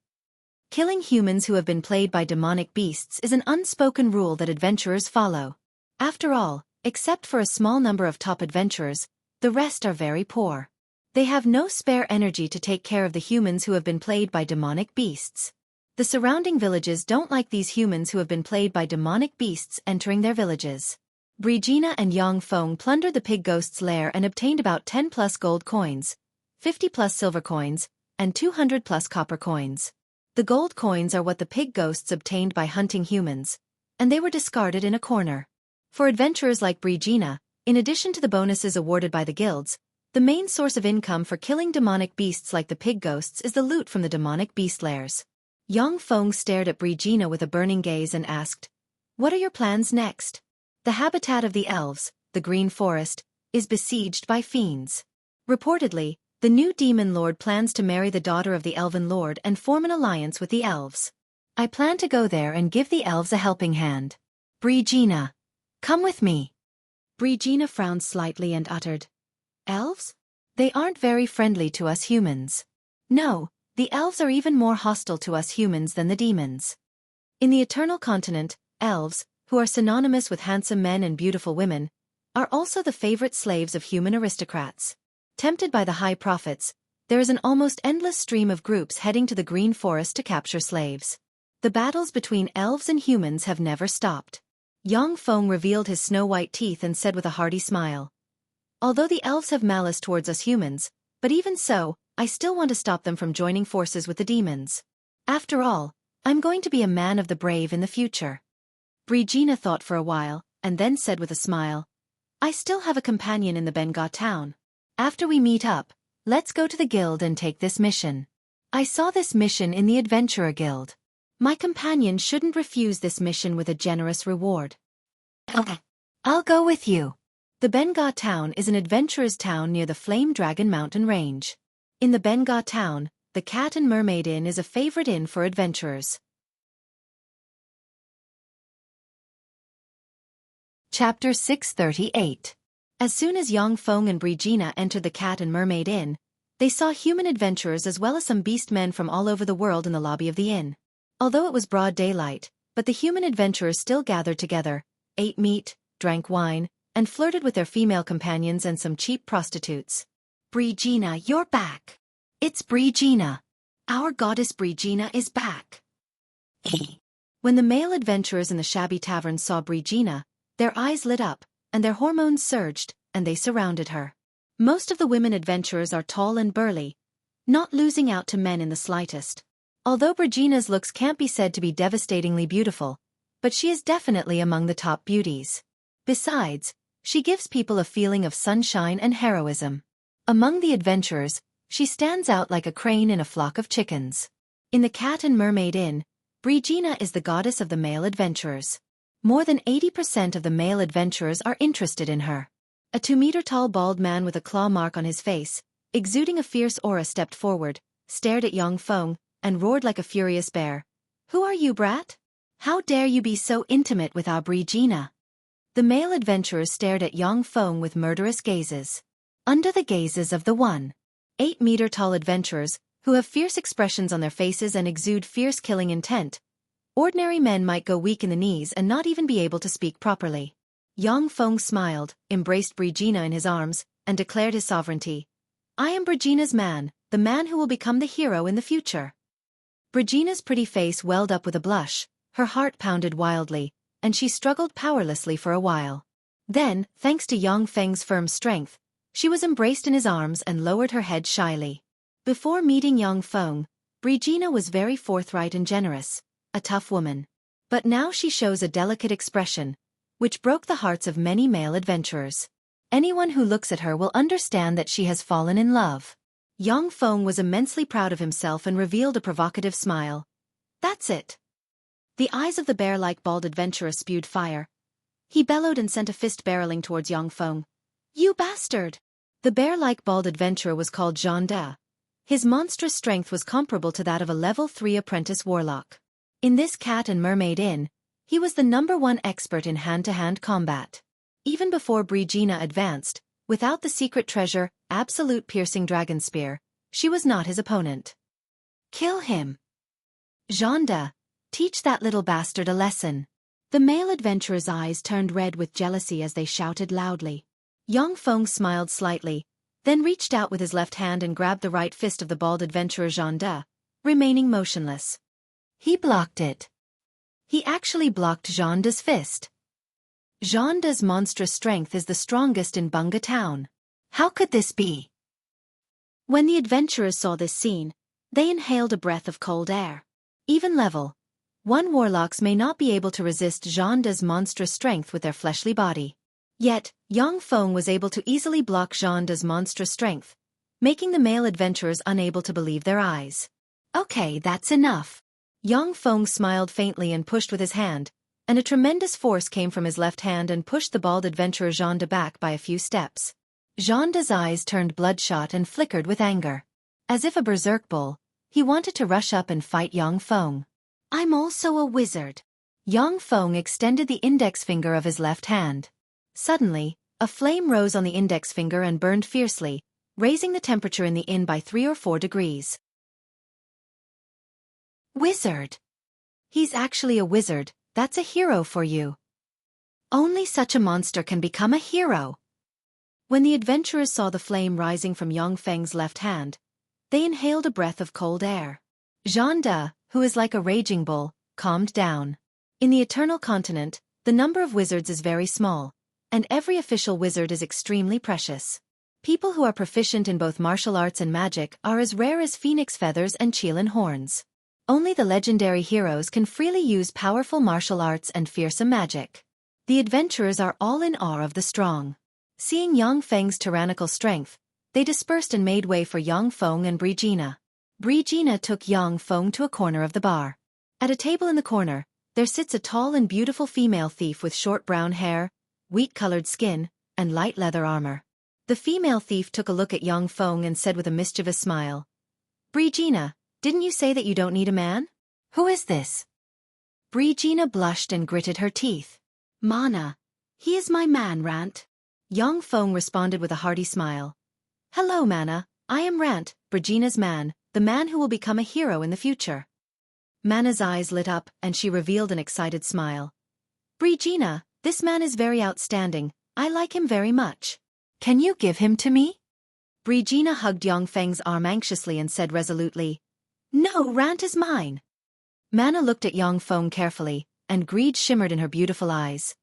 Killing humans who have been played by demonic beasts is an unspoken rule that adventurers follow. After all, except for a small number of top adventurers, the rest are very poor. They have no spare energy to take care of the humans who have been played by demonic beasts. The surrounding villages don't like these humans who have been played by demonic beasts entering their villages. Brigina and Yang Feng plundered the pig ghost's lair and obtained about 10+ gold coins, 50+ silver coins, and 200+ copper coins. The gold coins are what the pig ghosts obtained by hunting humans, and they were discarded in a corner. For adventurers like Brigina, in addition to the bonuses awarded by the guilds, the main source of income for killing demonic beasts like the pig ghosts is the loot from the demonic beast lairs. Yang Feng stared at Brigina with a burning gaze and asked, "What are your plans next?" "The habitat of the elves, the Green Forest, is besieged by fiends. Reportedly, the new demon lord plans to marry the daughter of the elven lord and form an alliance with the elves. I plan to go there and give the elves a helping hand. Brigina, come with me." Brigina frowned slightly and uttered, "Elves? They aren't very friendly to us humans. No, the elves are even more hostile to us humans than the demons. In the Eternal Continent, elves, who are synonymous with handsome men and beautiful women, are also the favorite slaves of human aristocrats. Tempted by the high profits, there is an almost endless stream of groups heading to the Green Forest to capture slaves. The battles between elves and humans have never stopped." Yang Feng revealed his snow-white teeth and said with a hearty smile, "Although the elves have malice towards us humans, but even so, I still want to stop them from joining forces with the demons. After all, I'm going to be a man of the brave in the future." Brigina thought for a while, and then said with a smile, "I still have a companion in the Benga town. After we meet up, let's go to the guild and take this mission. I saw this mission in the Adventurer Guild. My companion shouldn't refuse this mission with a generous reward." "I'll go with you." The Benga town is an adventurer's town near the Flame Dragon mountain range. In the Benga town, the Cat and Mermaid Inn is a favorite inn for adventurers. Chapter 638. As soon as Yang Feng and Brigina entered the Cat and Mermaid Inn, they saw human adventurers as well as some beast men from all over the world in the lobby of the inn. Although it was broad daylight, but the human adventurers still gathered together, ate meat, drank wine, and flirted with their female companions and some cheap prostitutes. "Brigina, you're back. It's Brigina. Our goddess Brigina is back." When the male adventurers in the shabby tavern saw Brigina, their eyes lit up, and their hormones surged, and they surrounded her. Most of the women adventurers are tall and burly, not losing out to men in the slightest. Although Brigina's looks can't be said to be devastatingly beautiful, but she is definitely among the top beauties. Besides, she gives people a feeling of sunshine and heroism. Among the adventurers, she stands out like a crane in a flock of chickens. In the Cat and Mermaid Inn, Brigina is the goddess of the male adventurers. More than 80% of the male adventurers are interested in her. A 2-meter-tall bald man with a claw mark on his face, exuding a fierce aura, stepped forward, stared at Yang Feng, and roared like a furious bear. "Who are you, brat? How dare you be so intimate with our Brigina?" The male adventurers stared at Yang Feng with murderous gazes. Under the gazes of the 1.8-meter-tall adventurers, who have fierce expressions on their faces and exude fierce killing intent, ordinary men might go weak in the knees and not even be able to speak properly. Yang Feng smiled, embraced Brigina in his arms, and declared his sovereignty. "I am Brigina's man, the man who will become the hero in the future." Brigina's pretty face welled up with a blush, Her heart pounded wildly, and she struggled powerlessly for a while. Then, thanks to Yang Feng's firm strength, she was embraced in his arms and lowered her head shyly. Before meeting Yang Feng, Brigina was very forthright and generous, a tough woman. But now she shows a delicate expression, which broke the hearts of many male adventurers. Anyone who looks at her will understand that she has fallen in love. Yang Feng was immensely proud of himself and revealed a provocative smile. That's it. The eyes of the bear-like bald adventurer spewed fire. He bellowed and sent a fist barreling towards Yang Feng. You bastard! The bear-like bald adventurer was called Jean De. His monstrous strength was comparable to that of a level 3 apprentice warlock. In this cat and mermaid inn, he was the #1 expert in hand-to-hand combat. Even before Brigina advanced, without the secret treasure, absolute piercing dragon spear, she was not his opponent. Kill him! Jean De, teach that little bastard a lesson. The male adventurer's eyes turned red with jealousy as they shouted loudly. Yang Feng smiled slightly, then reached out with his left hand and grabbed the right fist of the bald adventurer Jean De, remaining motionless. He blocked it. He actually blocked Jean De's fist. Jean De's monstrous strength is the strongest in Bunga town. How could this be? When the adventurers saw this scene, they inhaled a breath of cold air. Even level 1 warlocks may not be able to resist Jean De's monstrous strength with their fleshly body. Yet, Yang Feng was able to easily block Jean De's monstrous strength, making the male adventurers unable to believe their eyes. Okay, that's enough. Yang Feng smiled faintly and pushed with his hand, and a tremendous force came from his left hand and pushed the bald adventurer Jean De back by a few steps. Jean De's eyes turned bloodshot and flickered with anger. As if a berserk bull, he wanted to rush up and fight Yang Feng. I'm also a wizard. Yang Feng extended the index finger of his left hand. Suddenly, a flame rose on the index finger and burned fiercely, raising the temperature in the inn by 3 or 4 degrees. Wizard! He's actually a wizard, that's a hero for you. Only such a monster can become a hero. When the adventurers saw the flame rising from Yang Feng's left hand, they inhaled a breath of cold air. Jean De, who is like a raging bull, calmed down. In the Eternal Continent, the number of wizards is very small, and every official wizard is extremely precious. People who are proficient in both martial arts and magic are as rare as phoenix feathers and Qilin horns. Only the legendary heroes can freely use powerful martial arts and fearsome magic. The adventurers are all in awe of the strong. Seeing Yang Feng's tyrannical strength, they dispersed and made way for Yang Feng and Brigina. Brigina took Yang Feng to a corner of the bar. At a table in the corner, there sits a tall and beautiful female thief with short brown hair, wheat-colored skin, and light leather armor. The female thief took a look at Yang Feng and said with a mischievous smile, Brigina, didn't you say that you don't need a man? Who is this? Brigina blushed and gritted her teeth. Mana. He is my man, Rant. Yang Feng responded with a hearty smile. Hello, Mana. I am Rant, Brigina's man, the man who will become a hero in the future. Mana's eyes lit up and she revealed an excited smile. Brigina, this man is very outstanding. I like him very much. Can you give him to me? Brigina hugged Yang Feng's arm anxiously and said resolutely, No, Rant is mine. Mana looked at Yang Feng carefully, and greed shimmered in her beautiful eyes.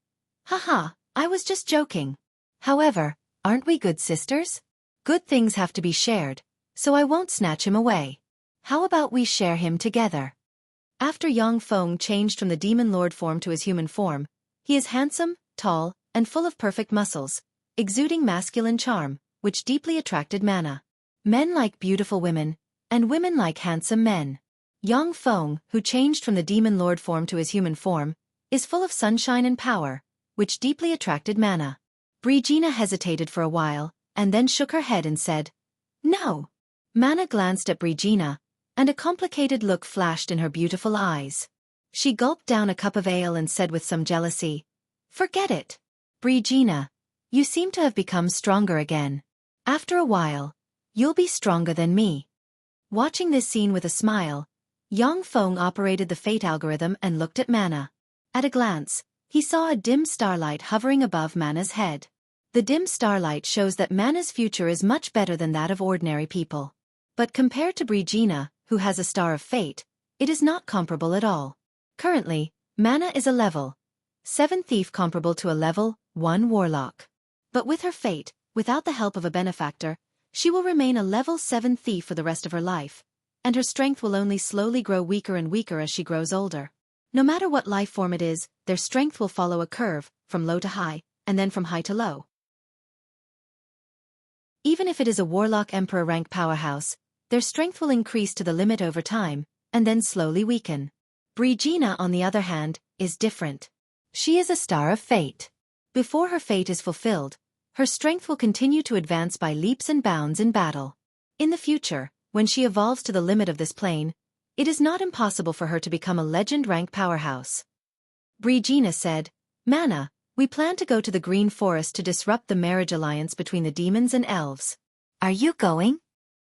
Haha, I was just joking. However, aren't we good sisters? Good things have to be shared, so I won't snatch him away. How about we share him together? After Yang Feng changed from the demon lord form to his human form, he is handsome, tall, and full of perfect muscles, exuding masculine charm, which deeply attracted Mana. Men like beautiful women, and women like handsome men. Yang Feng, who changed from the demon lord form to his human form, is full of sunshine and power, which deeply attracted Mana. Brigina hesitated for a while, and then shook her head and said, No. Mana glanced at Brigina, and a complicated look flashed in her beautiful eyes. She gulped down a cup of ale and said with some jealousy, Forget it. Brigina, you seem to have become stronger again. After a while, you'll be stronger than me. Watching this scene with a smile, Yang Feng operated the fate algorithm and looked at Mana. At a glance, he saw a dim starlight hovering above Mana's head. The dim starlight shows that Mana's future is much better than that of ordinary people. But compared to Brigina, who has a star of fate, it is not comparable at all. Currently, Mana is a level 7 thief comparable to a level 1 warlock. But with her fate, without the help of a benefactor, she will remain a level 7 thief for the rest of her life, and her strength will only slowly grow weaker and weaker as she grows older. No matter what life form it is, their strength will follow a curve, from low to high, and then from high to low. Even if it is a warlock emperor rank powerhouse, their strength will increase to the limit over time, and then slowly weaken. Brigina, on the other hand, is different. She is a star of fate. Before her fate is fulfilled, her strength will continue to advance by leaps and bounds in battle. In the future, when she evolves to the limit of this plane, it is not impossible for her to become a legend rank powerhouse. Brigina said, Mana, we plan to go to the Green Forest to disrupt the marriage alliance between the demons and elves. Are you going?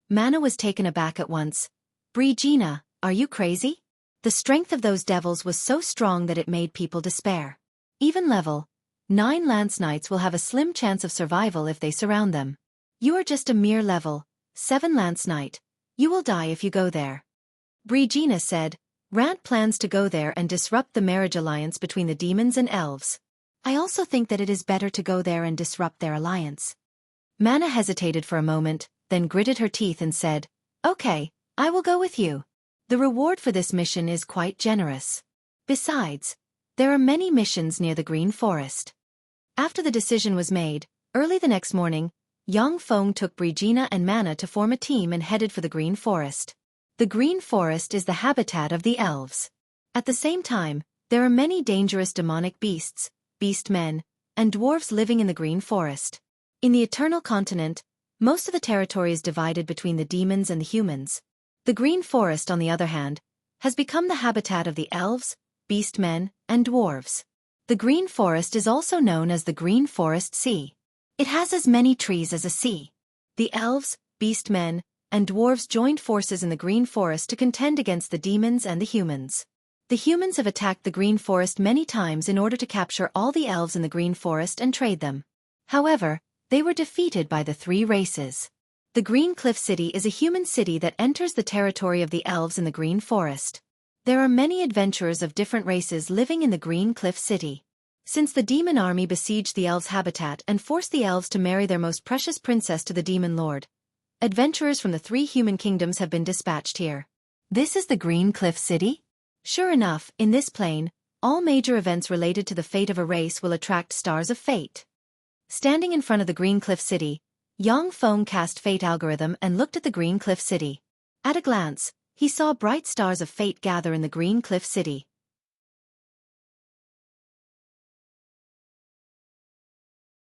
Mana was taken aback at once. Brigina, are you crazy? The strength of those devils was so strong that it made people despair. Even level 9 Lance Knights will have a slim chance of survival if they surround them. You are just a mere level 7 Lance Knight. You will die if you go there. Brigina said, Rant plans to go there and disrupt the marriage alliance between the demons and elves. I also think that it is better to go there and disrupt their alliance. Mana hesitated for a moment, then gritted her teeth and said, Okay, I will go with you. The reward for this mission is quite generous. Besides, there are many missions near the Green Forest. After the decision was made, early the next morning, Yang Feng took Brigina and Mana to form a team and headed for the Green Forest. The Green Forest is the habitat of the elves. At the same time, there are many dangerous demonic beasts, beastmen, and dwarves living in the Green Forest. In the Eternal Continent, most of the territory is divided between the demons and the humans. The Green Forest, on the other hand, has become the habitat of the elves, beastmen, and dwarves. The Green Forest is also known as the Green Forest Sea. It has as many trees as a sea. The elves, beastmen, and dwarves joined forces in the Green Forest to contend against the demons and the humans. The humans have attacked the Green Forest many times in order to capture all the elves in the Green Forest and trade them. However, they were defeated by the 3 races. The Green Cliff City is a human city that enters the territory of the elves in the Green Forest. There are many adventurers of different races living in the Green Cliff City. Since the demon army besieged the elves' habitat and forced the elves to marry their most precious princess to the demon lord, adventurers from the 3 human kingdoms have been dispatched here. This is the Green Cliff City? Sure enough, in this plane, all major events related to the fate of a race will attract stars of fate. Standing in front of the Green Cliff City, Yang Feng cast Fate algorithm and looked at the Green Cliff City. At a glance, he saw bright stars of fate gather in the Green Cliff City.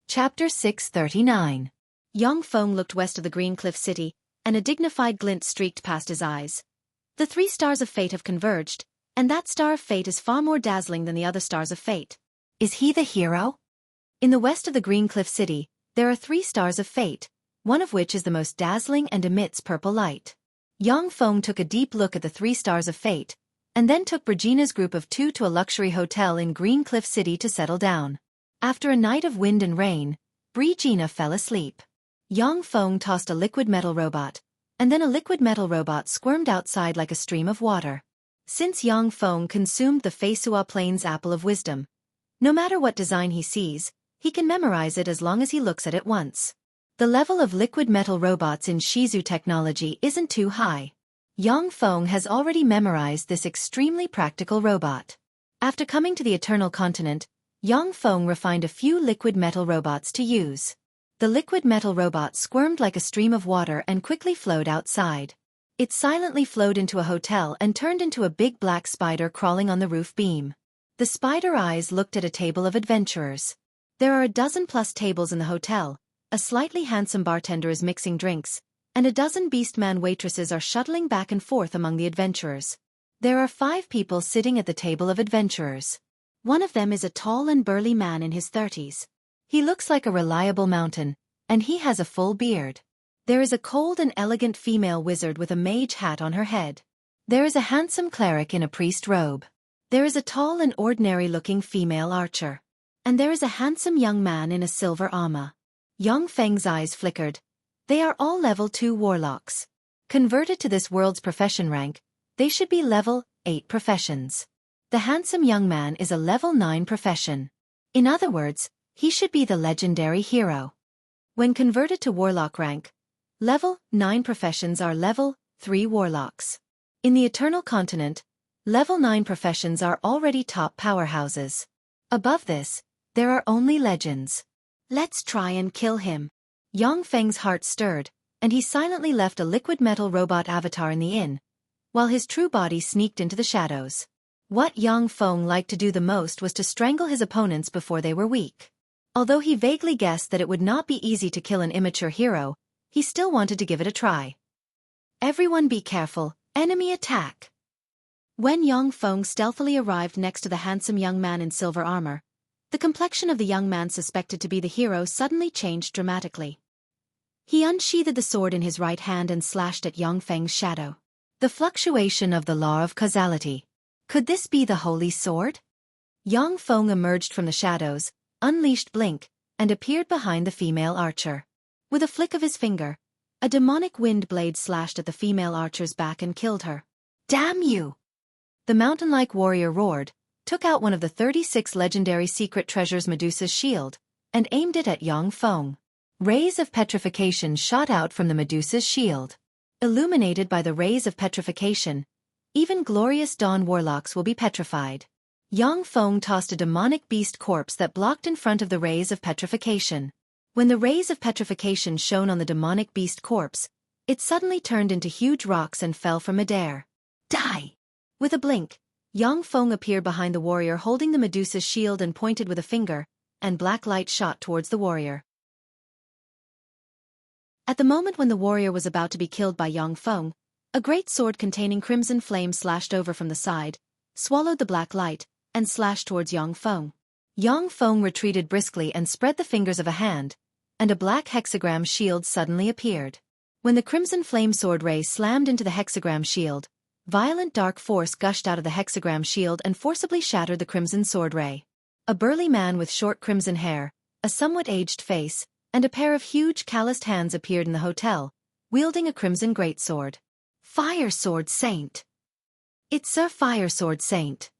Chapter 639. Yang Feng looked west of the Green Cliff City, and a dignified glint streaked past his eyes. The 3 stars of fate have converged, and that star of fate is far more dazzling than the other stars of fate. Is he the hero? In the west of the Green Cliff City, there are 3 stars of fate, one of which is the most dazzling and emits purple light. Yang Feng took a deep look at the 3 stars of fate, and then took Brigina's group of 2 to a luxury hotel in Green Cliff City to settle down. After a night of wind and rain, Brigina fell asleep. Yang Feng tossed a liquid metal robot, and then a liquid metal robot squirmed outside like a stream of water. Since Yang Feng consumed the Feisua Plains Apple of Wisdom, no matter what design he sees, he can memorize it as long as he looks at it once. The level of liquid metal robots in Shizu technology isn't too high. Yang Feng has already memorized this extremely practical robot. After coming to the Eternal Continent, Yang Feng refined a few liquid metal robots to use. The liquid metal robot squirmed like a stream of water and quickly flowed outside. It silently flowed into a hotel and turned into a big black spider crawling on the roof beam. The spider eyes looked at a table of adventurers. There are a dozen-plus tables in the hotel, a slightly handsome bartender is mixing drinks, and a dozen beastman waitresses are shuttling back and forth among the adventurers. There are 5 people sitting at the table of adventurers. One of them is a tall and burly man in his 30s. He looks like a reliable mountain, and he has a full beard. There is a cold and elegant female wizard with a mage hat on her head. There is a handsome cleric in a priest robe. There is a tall and ordinary-looking female archer. And there is a handsome young man in a silver armor. Yang Feng's eyes flickered. They are all level 2 warlocks. Converted to this world's profession rank, they should be level 8 professions. The handsome young man is a level 9 profession. In other words, he should be the legendary hero. When converted to warlock rank, level 9 professions are level 3 warlocks. In the Eternal Continent, level 9 professions are already top powerhouses. Above this, there are only legends. Let's try and kill him. Yang Feng's heart stirred, and he silently left a liquid metal robot avatar in the inn, while his true body sneaked into the shadows. What Yang Feng liked to do the most was to strangle his opponents before they were weak. Although he vaguely guessed that it would not be easy to kill an immature hero, he still wanted to give it a try. Everyone be careful, enemy attack. When Yang Feng stealthily arrived next to the handsome young man in silver armor, the complexion of the young man suspected to be the hero suddenly changed dramatically. He unsheathed the sword in his right hand and slashed at Yang Feng's shadow. The fluctuation of the law of causality. Could this be the holy sword? Yang Feng emerged from the shadows, unleashed Blink, and appeared behind the female archer. With a flick of his finger, a demonic wind blade slashed at the female archer's back and killed her. Damn you! The mountain-like warrior roared, took out one of the 36 legendary secret treasures Medusa's shield, and aimed it at Yang Feng. Rays of petrification shot out from the Medusa's shield. Illuminated by the rays of petrification, even glorious dawn warlocks will be petrified. Yang Feng tossed a demonic beast corpse that blocked in front of the rays of petrification. When the rays of petrification shone on the demonic beast corpse, it suddenly turned into huge rocks and fell from midair. Die! With a blink, Yang Feng appeared behind the warrior holding the Medusa's shield and pointed with a finger, and black light shot towards the warrior. At the moment when the warrior was about to be killed by Yang Feng, a great sword containing crimson flame slashed over from the side, swallowed the black light, and slashed towards Yang Feng. Yang Feng retreated briskly and spread the fingers of a hand, and a black hexagram shield suddenly appeared. When the crimson flame sword ray slammed into the hexagram shield, violent dark force gushed out of the hexagram shield and forcibly shattered the crimson sword ray. A burly man with short crimson hair, a somewhat aged face, and a pair of huge calloused hands appeared in the hotel, wielding a crimson greatsword. Fire Sword Saint! It's Sir Fire Sword Saint!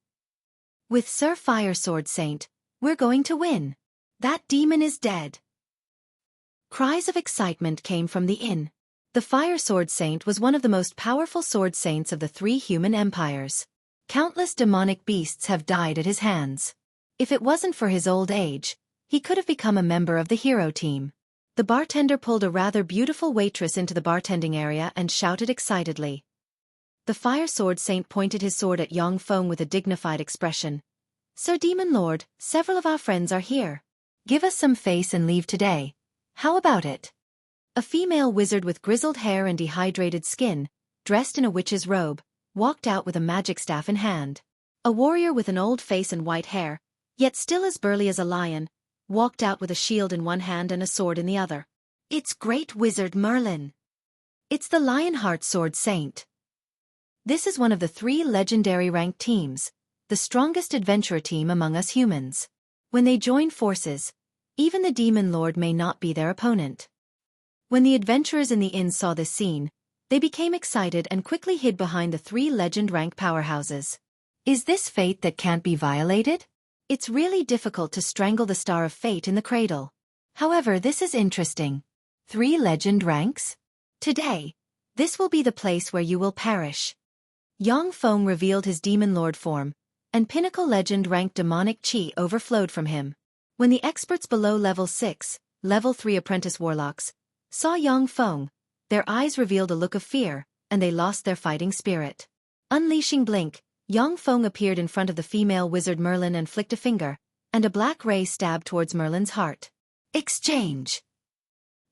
With Sir Fire Sword Saint, we're going to win! That demon is dead! Cries of excitement came from the inn. The Fire Sword Saint was one of the most powerful sword saints of the 3 human empires. Countless demonic beasts have died at his hands. If it wasn't for his old age, he could have become a member of the hero team. The bartender pulled a rather beautiful waitress into the bartending area and shouted excitedly. The Fire Sword Saint pointed his sword at Yang Feng with a dignified expression. Sir Demon Lord, several of our friends are here. Give us some face and leave today. How about it? A female wizard with grizzled hair and dehydrated skin, dressed in a witch's robe, walked out with a magic staff in hand. A warrior with an old face and white hair, yet still as burly as a lion, walked out with a shield in one hand and a sword in the other. It's Great Wizard Merlin. It's the Lionheart Sword Saint. This is one of the 3 legendary ranked teams, the strongest adventurer team among us humans. When they join forces, even the Demon Lord may not be their opponent. When the adventurers in the inn saw this scene, they became excited and quickly hid behind the 3 legend rank powerhouses. Is this fate that can't be violated? It's really difficult to strangle the Star of Fate in the cradle. However, this is interesting. 3 legend ranks? Today, this will be the place where you will perish. Yang Feng revealed his Demon Lord form, and pinnacle legend ranked demonic chi overflowed from him. When the experts below level 6, level 3 apprentice warlocks, saw Yang Feng, their eyes revealed a look of fear, and they lost their fighting spirit. Unleashing Blink, Yang Feng appeared in front of the female wizard Merlin and flicked a finger, and a black ray stabbed towards Merlin's heart. Exchange!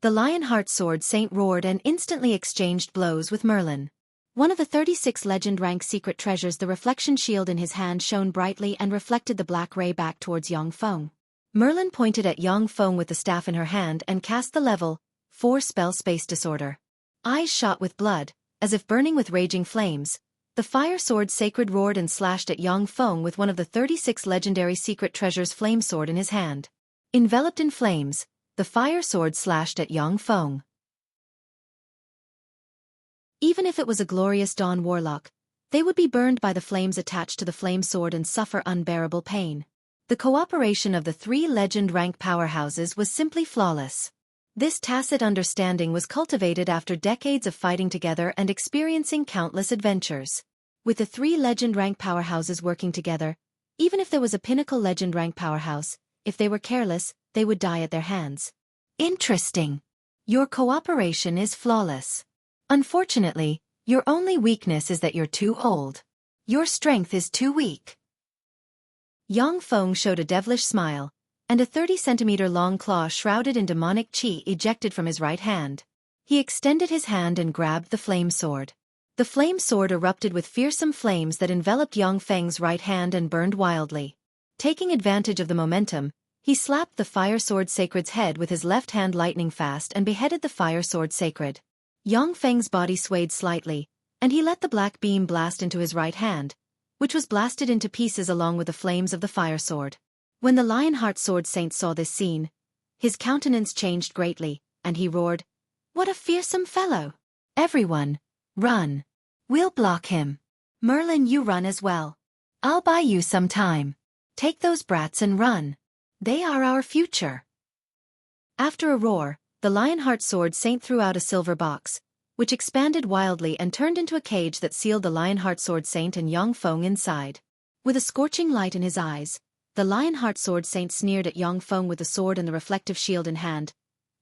The Lionheart Sword Saint roared and instantly exchanged blows with Merlin. One of the 36 legend rank secret treasures, the reflection shield in his hand, shone brightly and reflected the black ray back towards Yang Feng. Merlin pointed at Yang Feng with the staff in her hand and cast the level 4 spell Space Disorder. Eyes shot with blood, as if burning with raging flames, the Fire Sword Sacred roared and slashed at Yang Feng with one of the 36 legendary secret treasures Flame Sword in his hand. Enveloped in flames, the Fire Sword slashed at Yang Feng. Even if it was a glorious dawn warlock, They would be burned by the flames attached to the flame sword and suffer unbearable pain. The cooperation of the three legend rank powerhouses was simply flawless. This tacit understanding was cultivated after decades of fighting together and experiencing countless adventures. With the three legend rank powerhouses working together, even if there was a pinnacle legend rank powerhouse, if they were careless, they would die at their hands. Interesting. Your cooperation is flawless. Unfortunately, your only weakness is that you're too old. Your strength is too weak. Yang Feng showed a devilish smile, and a 30-centimeter-long claw shrouded in demonic qi ejected from his right hand. He extended his hand and grabbed the flame sword. The flame sword erupted with fearsome flames that enveloped Yang Feng's right hand and burned wildly. Taking advantage of the momentum, he slapped the fire sword sacred's head with his left hand lightning fast and beheaded the fire sword sacred. Yang Feng's body swayed slightly, and he let the black beam blast into his right hand, which was blasted into pieces along with the flames of the fire sword. When the Lionheart Sword Saint saw this scene, his countenance changed greatly, and he roared, "What a fearsome fellow! Everyone, run! We'll block him. Merlin, you run as well. I'll buy you some time. Take those brats and run. They are our future." After a roar, the Lionheart Sword Saint threw out a silver box, which expanded wildly and turned into a cage that sealed the Lionheart Sword Saint and Yang Feng inside. With a scorching light in his eyes, the Lionheart Sword Saint sneered at Yang Feng with the sword and the reflective shield in hand.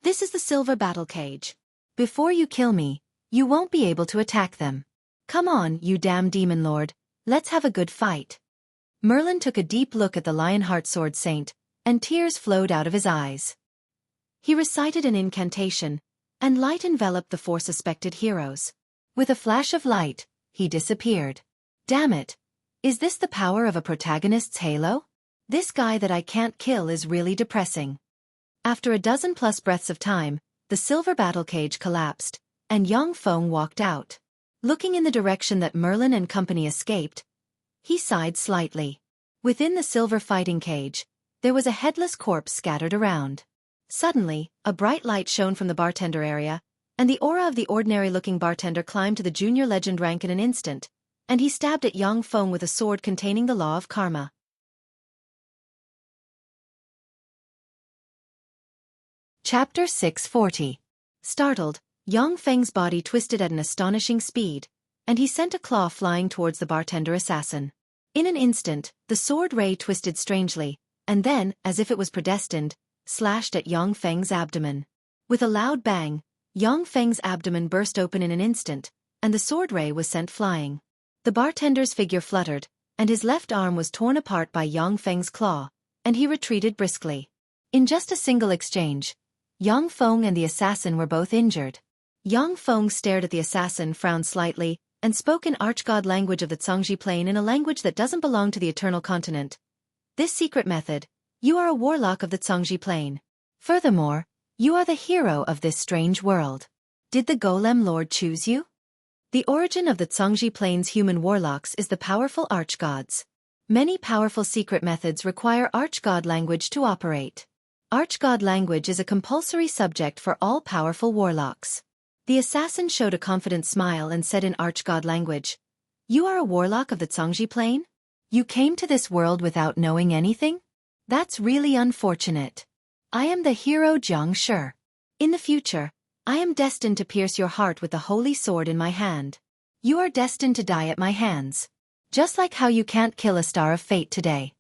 "This is the silver battle cage. Before you kill me, you won't be able to attack them. Come on, you damn demon lord, let's have a good fight." Merlin took a deep look at the Lionheart Sword Saint, and tears flowed out of his eyes. He recited an incantation, and light enveloped the four suspected heroes. With a flash of light, he disappeared. Damn it! Is this the power of a protagonist's halo? This guy that I can't kill is really depressing. After a dozen-plus breaths of time, the silver battle cage collapsed, and Yang Feng walked out. Looking in the direction that Merlin and company escaped, he sighed slightly. Within the silver fighting cage, there was a headless corpse scattered around. Suddenly, a bright light shone from the bartender area, and the aura of the ordinary-looking bartender climbed to the junior legend rank in an instant, and he stabbed at Yang Feng with a sword containing the law of karma. Chapter 640. Startled, Yang Feng's body twisted at an astonishing speed, and he sent a claw flying towards the bartender assassin. In an instant, the sword ray twisted strangely, and then, as if it was predestined, slashed at Yang Feng's abdomen. With a loud bang, Yang Feng's abdomen burst open in an instant, and the sword ray was sent flying. The bartender's figure fluttered, and his left arm was torn apart by Yang Feng's claw, and he retreated briskly. In just a single exchange, Yang Feng and the assassin were both injured. Yang Feng stared at the assassin, frowned slightly, and spoke in archgod language of the Zhangji Plain, in a language that doesn't belong to the Eternal Continent. "This secret method, you are a warlock of the Zhangji Plain. Furthermore, you are the hero of this strange world. Did the Golem Lord choose you?" The origin of the Zhangji Plain's human warlocks is the powerful archgods. Many powerful secret methods require archgod language to operate. Archgod language is a compulsory subject for all powerful warlocks. The assassin showed a confident smile and said in archgod language, "You are a warlock of the Zhangji Plain? You came to this world without knowing anything? That's really unfortunate. I am the hero Jiang Shi. In the future, I am destined to pierce your heart with the holy sword in my hand. You are destined to die at my hands. Just like how you can't kill a star of fate today."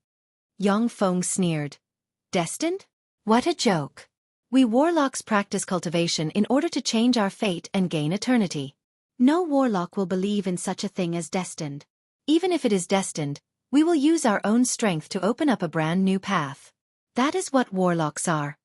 Yang Feng sneered. "Destined? What a joke. We warlocks practice cultivation in order to change our fate and gain eternity. No warlock will believe in such a thing as destined. Even if it is destined, we will use our own strength to open up a brand new path. That is what warlocks are."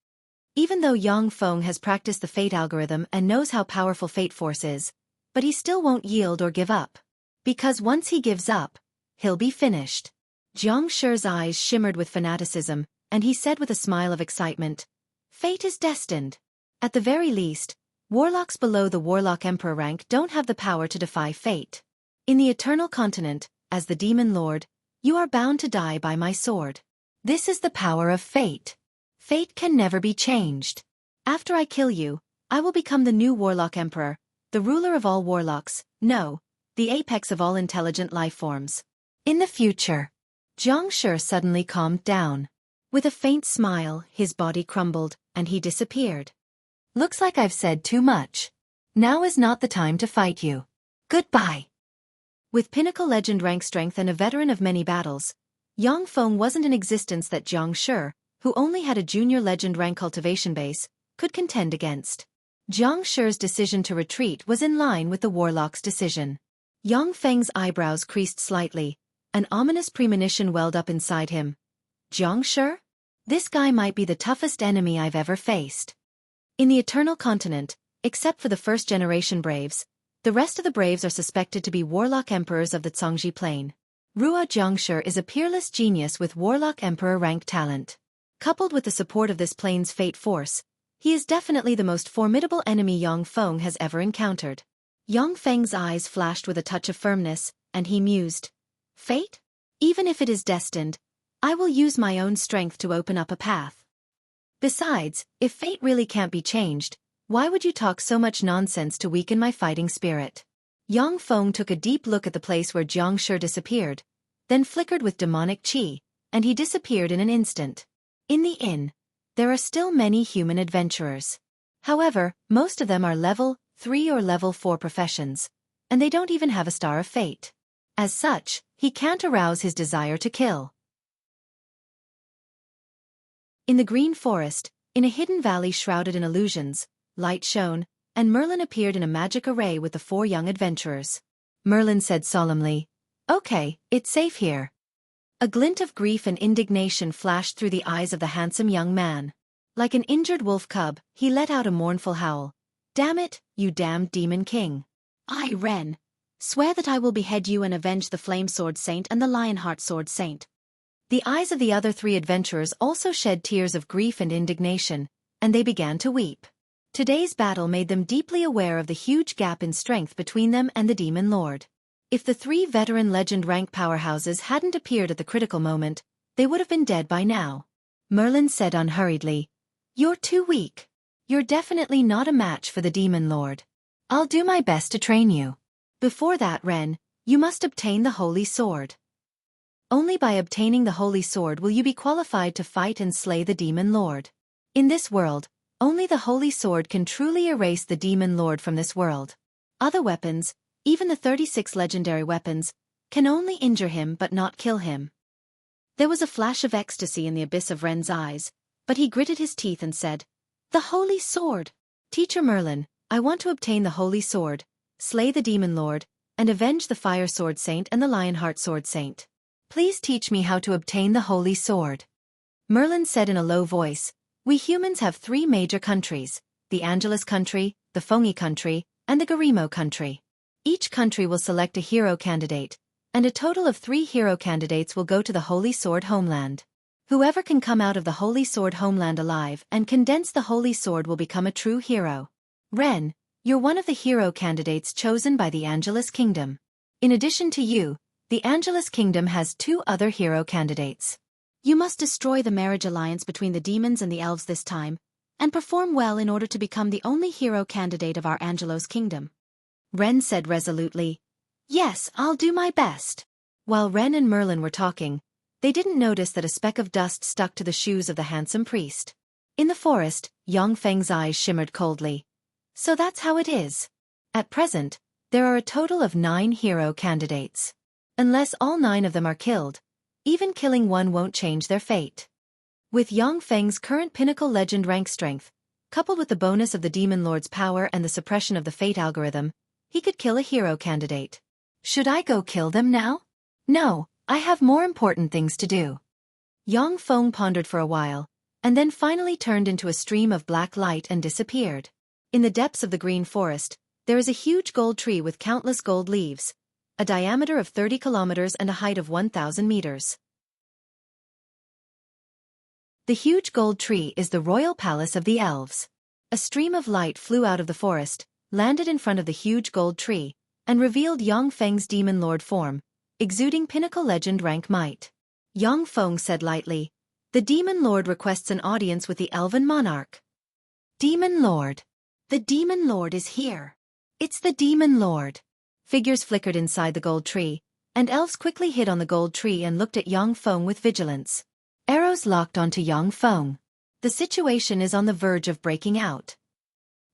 Even though Yang Feng has practiced the fate algorithm and knows how powerful fate force is, but he still won't yield or give up. Because once he gives up, he'll be finished. Jiang Shi's eyes shimmered with fanaticism, and he said with a smile of excitement, "Fate is destined. At the very least, warlocks below the Warlock Emperor rank don't have the power to defy fate. In the Eternal Continent, as the Demon Lord, you are bound to die by my sword. This is the power of fate. Fate can never be changed. After I kill you, I will become the new Warlock Emperor, the ruler of all warlocks. No, the apex of all intelligent life forms. In the future, Jiang Shi suddenly calmed down. With a faint smile, his body crumbled, and he disappeared. Looks like I've said too much. Now is not the time to fight you. Goodbye. With pinnacle legend rank strength and a veteran of many battles, Yang Feng wasn't in existence that Jiang Shi, who only had a junior legend rank cultivation base, could contend against. Jiang Shi's decision to retreat was in line with the warlock's decision. Yang Feng's eyebrows creased slightly. An ominous premonition welled up inside him. Jiang Shi? This guy might be the toughest enemy I've ever faced. In the Eternal Continent, except for the first-generation Braves, the rest of the Braves are suspected to be Warlock Emperors of the Zhongji Plain. Rua Jiangshi is a peerless genius with Warlock Emperor rank talent. Coupled with the support of this plane's fate force, he is definitely the most formidable enemy Yang Feng has ever encountered. Yang Feng's eyes flashed with a touch of firmness, and he mused. Fate? Even if it is destined, I will use my own strength to open up a path. Besides, if fate really can't be changed, why would you talk so much nonsense to weaken my fighting spirit? Yang Feng took a deep look at the place where Jiang Shi disappeared, then flickered with demonic qi, and he disappeared in an instant. In the inn, there are still many human adventurers. However, most of them are level 3 or level 4 professions, and they don't even have a star of fate. As such, he can't arouse his desire to kill. In the green forest, in a hidden valley shrouded in illusions, light shone, and Merlin appeared in a magic array with the 4 young adventurers. Merlin said solemnly, "Okay, it's safe here." A glint of grief and indignation flashed through the eyes of the handsome young man. Like an injured wolf cub, he let out a mournful howl. "Damn it, you damned demon king. I, Ren, swear that I will behead you and avenge the Flame Sword Saint and the Lionheart Sword Saint." The eyes of the other 3 adventurers also shed tears of grief and indignation, and they began to weep. Today's battle made them deeply aware of the huge gap in strength between them and the Demon Lord. If the 3 veteran legend rank powerhouses hadn't appeared at the critical moment, they would have been dead by now. Merlin said unhurriedly, "You're too weak. You're definitely not a match for the Demon Lord. I'll do my best to train you. Before that, Ren, you must obtain the Holy Sword. Only by obtaining the Holy Sword will you be qualified to fight and slay the Demon Lord. In this world, only the Holy Sword can truly erase the Demon Lord from this world. Other weapons, even the 36 legendary weapons, can only injure him but not kill him." There was a flash of ecstasy in the abyss of Ren's eyes, but he gritted his teeth and said, "The Holy Sword! Teacher Merlin, I want to obtain the Holy Sword, slay the Demon Lord, and avenge the Fire Sword Saint and the Lionheart Sword Saint. Please teach me how to obtain the Holy Sword." Merlin said in a low voice, "We humans have 3 major countries, the Angelus country, the Fengyi country, and the Garimo country. Each country will select a hero candidate, and a total of 3 hero candidates will go to the Holy Sword homeland. Whoever can come out of the Holy Sword homeland alive and condense the Holy Sword will become a true hero. Ren, you're one of the hero candidates chosen by the Angelus Kingdom. In addition to you, the Angelus Kingdom has 2 other hero candidates. You must destroy the marriage alliance between the demons and the elves this time, and perform well in order to become the only hero candidate of our Angelos Kingdom." Ren said resolutely, "Yes, I'll do my best." While Ren and Merlin were talking, they didn't notice that a speck of dust stuck to the shoes of the handsome priest. In the forest, Yang Feng's eyes shimmered coldly. "So that's how it is. At present, there are a total of 9 hero candidates. Unless all 9 of them are killed, even killing one won't change their fate." With Yang Feng's current pinnacle legend rank strength, coupled with the bonus of the Demon Lord's power and the suppression of the fate algorithm, he could kill a hero candidate. Should I go kill them now? No, I have more important things to do. Yang Feng pondered for a while, and then finally turned into a stream of black light and disappeared. In the depths of the green forest, there is a huge gold tree with countless gold leaves, a diameter of 30 kilometers and a height of 1,000 meters. The huge gold tree is the royal palace of the elves. A stream of light flew out of the forest, landed in front of the huge gold tree, and revealed Yang Feng's Demon Lord form, exuding pinnacle legend rank might. Yang Feng said lightly, "The Demon Lord requests an audience with the Elven Monarch." "Demon Lord. The Demon Lord is here. It's the Demon Lord." Figures flickered inside the gold tree, and elves quickly hid on the gold tree and looked at Xiaofan with vigilance. Arrows locked onto Xiaofan. The situation is on the verge of breaking out.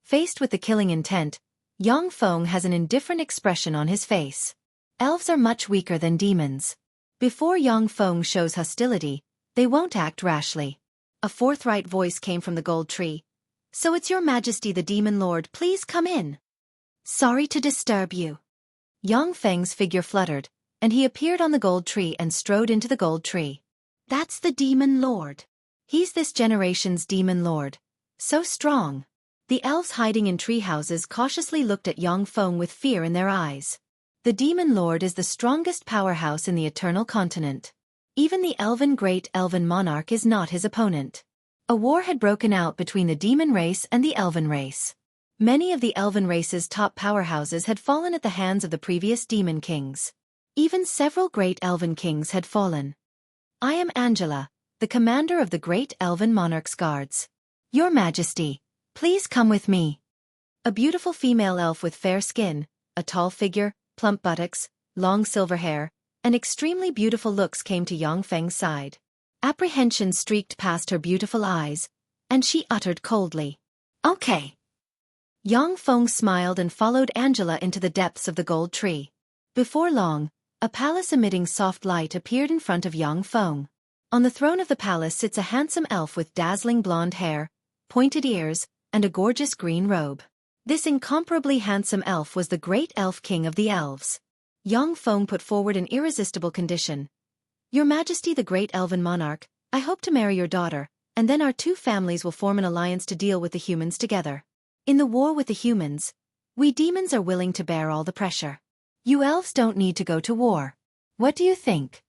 Faced with the killing intent, Xiaofan has an indifferent expression on his face. Elves are much weaker than demons. Before Xiaofan shows hostility, they won't act rashly. A forthright voice came from the gold tree. "So it's your majesty the demon lord, please come in." "Sorry to disturb you." Xiaofang's figure fluttered, and he appeared on the gold tree and strode into the gold tree. "That's the demon lord. He's this generation's demon lord. So strong." The elves hiding in tree houses cautiously looked at Xiaofan with fear in their eyes. The demon lord is the strongest powerhouse in the eternal continent. Even the great elven monarch is not his opponent. A war had broken out between the demon race and the elven race. Many of the elven race's top powerhouses had fallen at the hands of the previous demon kings. Even several great elven kings had fallen. "I am Angela, the commander of the great elven monarch's guards. Your Majesty, please come with me." A beautiful female elf with fair skin, a tall figure, plump buttocks, long silver hair, and extremely beautiful looks came to Xiaofang's side. Apprehension streaked past her beautiful eyes, and she uttered coldly, "Okay." Xiaofang smiled and followed Angela into the depths of the gold tree. Before long, a palace emitting soft light appeared in front of Xiaofang. On the throne of the palace sits a handsome elf with dazzling blonde hair, pointed ears, and a gorgeous green robe. This incomparably handsome elf was the great elf king of the elves. Xiaofang put forward an irresistible condition. "Your Majesty the great elven monarch, I hope to marry your daughter, and then our two families will form an alliance to deal with the humans together. In the war with the humans, we demons are willing to bear all the pressure. You elves don't need to go to war. What do you think?"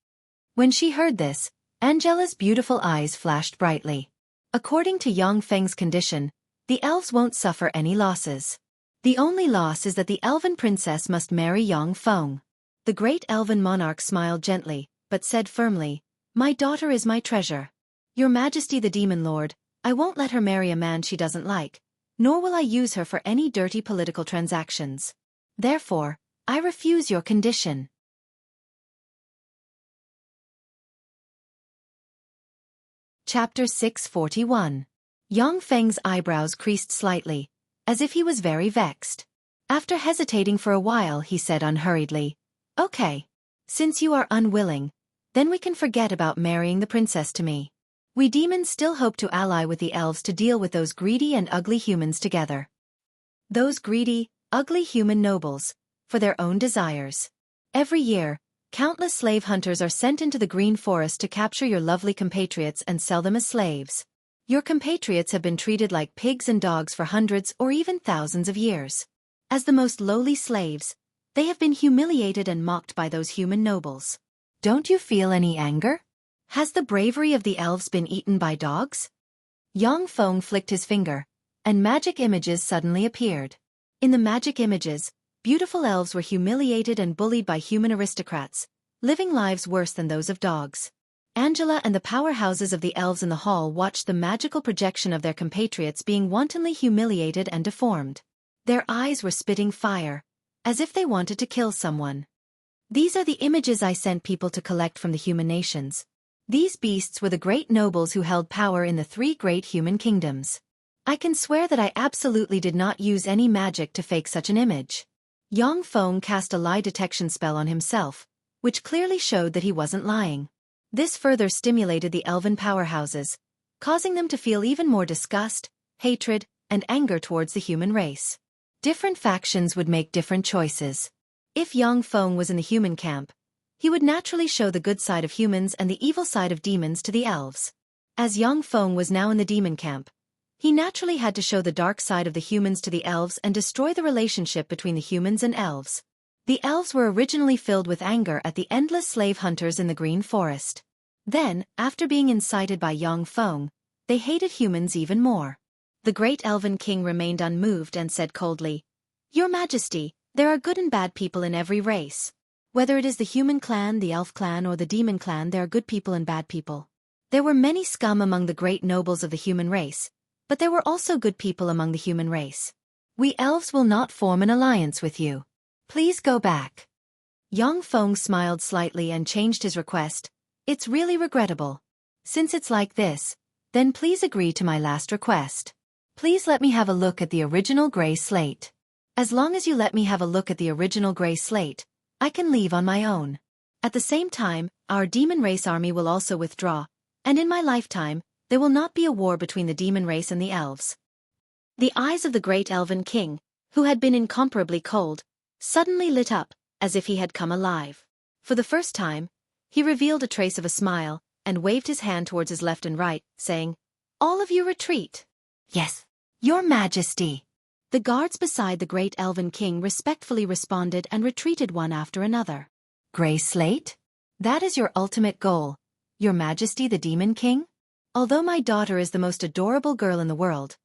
When she heard this, Angela's beautiful eyes flashed brightly. According to Xiaofang's condition, the elves won't suffer any losses. The only loss is that the elven princess must marry Xiaofang. The great elven monarch smiled gently, but said firmly, "My daughter is my treasure. Your Majesty the demon lord, I won't let her marry a man she doesn't like, nor will I use her for any dirty political transactions. Therefore, I refuse your condition." Chapter 641. Xiaofang's eyebrows creased slightly, as if he was very vexed. After hesitating for a while he said unhurriedly, "Okay. Since you are unwilling, then we can forget about marrying the princess to me. We demons still hope to ally with the elves to deal with those greedy and ugly humans together. Those greedy, ugly human nobles, for their own desires. Every year, countless slave hunters are sent into the green forest to capture your lovely compatriots and sell them as slaves. Your compatriots have been treated like pigs and dogs for hundreds or even thousands of years. As the most lowly slaves, they have been humiliated and mocked by those human nobles. Don't you feel any anger? Has the bravery of the elves been eaten by dogs?" Xiaofang flicked his finger, and magic images suddenly appeared. In the magic images, beautiful elves were humiliated and bullied by human aristocrats, living lives worse than those of dogs. Angela and the powerhouses of the elves in the hall watched the magical projection of their compatriots being wantonly humiliated and deformed. Their eyes were spitting fire, as if they wanted to kill someone. "These are the images I sent people to collect from the human nations. These beasts were the great nobles who held power in the three great human kingdoms. I can swear that I absolutely did not use any magic to fake such an image." Xiaofang cast a lie detection spell on himself, which clearly showed that he wasn't lying. This further stimulated the elven powerhouses, causing them to feel even more disgust, hatred, and anger towards the human race. Different factions would make different choices. If Xiaofang was in the human camp, he would naturally show the good side of humans and the evil side of demons to the elves. As Xiaofang was now in the demon camp, he naturally had to show the dark side of the humans to the elves and destroy the relationship between the humans and elves. The elves were originally filled with anger at the endless slave hunters in the green forest. Then, after being incited by Xiaofang, they hated humans even more. The great elven king remained unmoved and said coldly, "Your Majesty, there are good and bad people in every race. Whether it is the human clan, the elf clan, or the demon clan, there are good people and bad people. There were many scum among the great nobles of the human race, but there were also good people among the human race. We elves will not form an alliance with you. Please go back. Yang Feng smiled slightly and changed his request. It's really regrettable. Since it's like this, then please agree to my last request. Please let me have a look at the original gray slate. As long as you let me have a look at the original gray slate, I can leave on my own. At the same time, our demon race army will also withdraw, and in my lifetime, there will not be a war between the demon race and the elves. The eyes of the great elven king, who had been incomparably cold, suddenly lit up, as if he had come alive. For the first time, he revealed a trace of a smile, and waved his hand towards his left and right, saying, "All of you retreat." "Yes, Your Majesty." The guards beside the great elven king respectfully responded and retreated one after another. "Gray slate? That is your ultimate goal, Your Majesty the Demon King? Although my daughter is the most adorable girl in the world,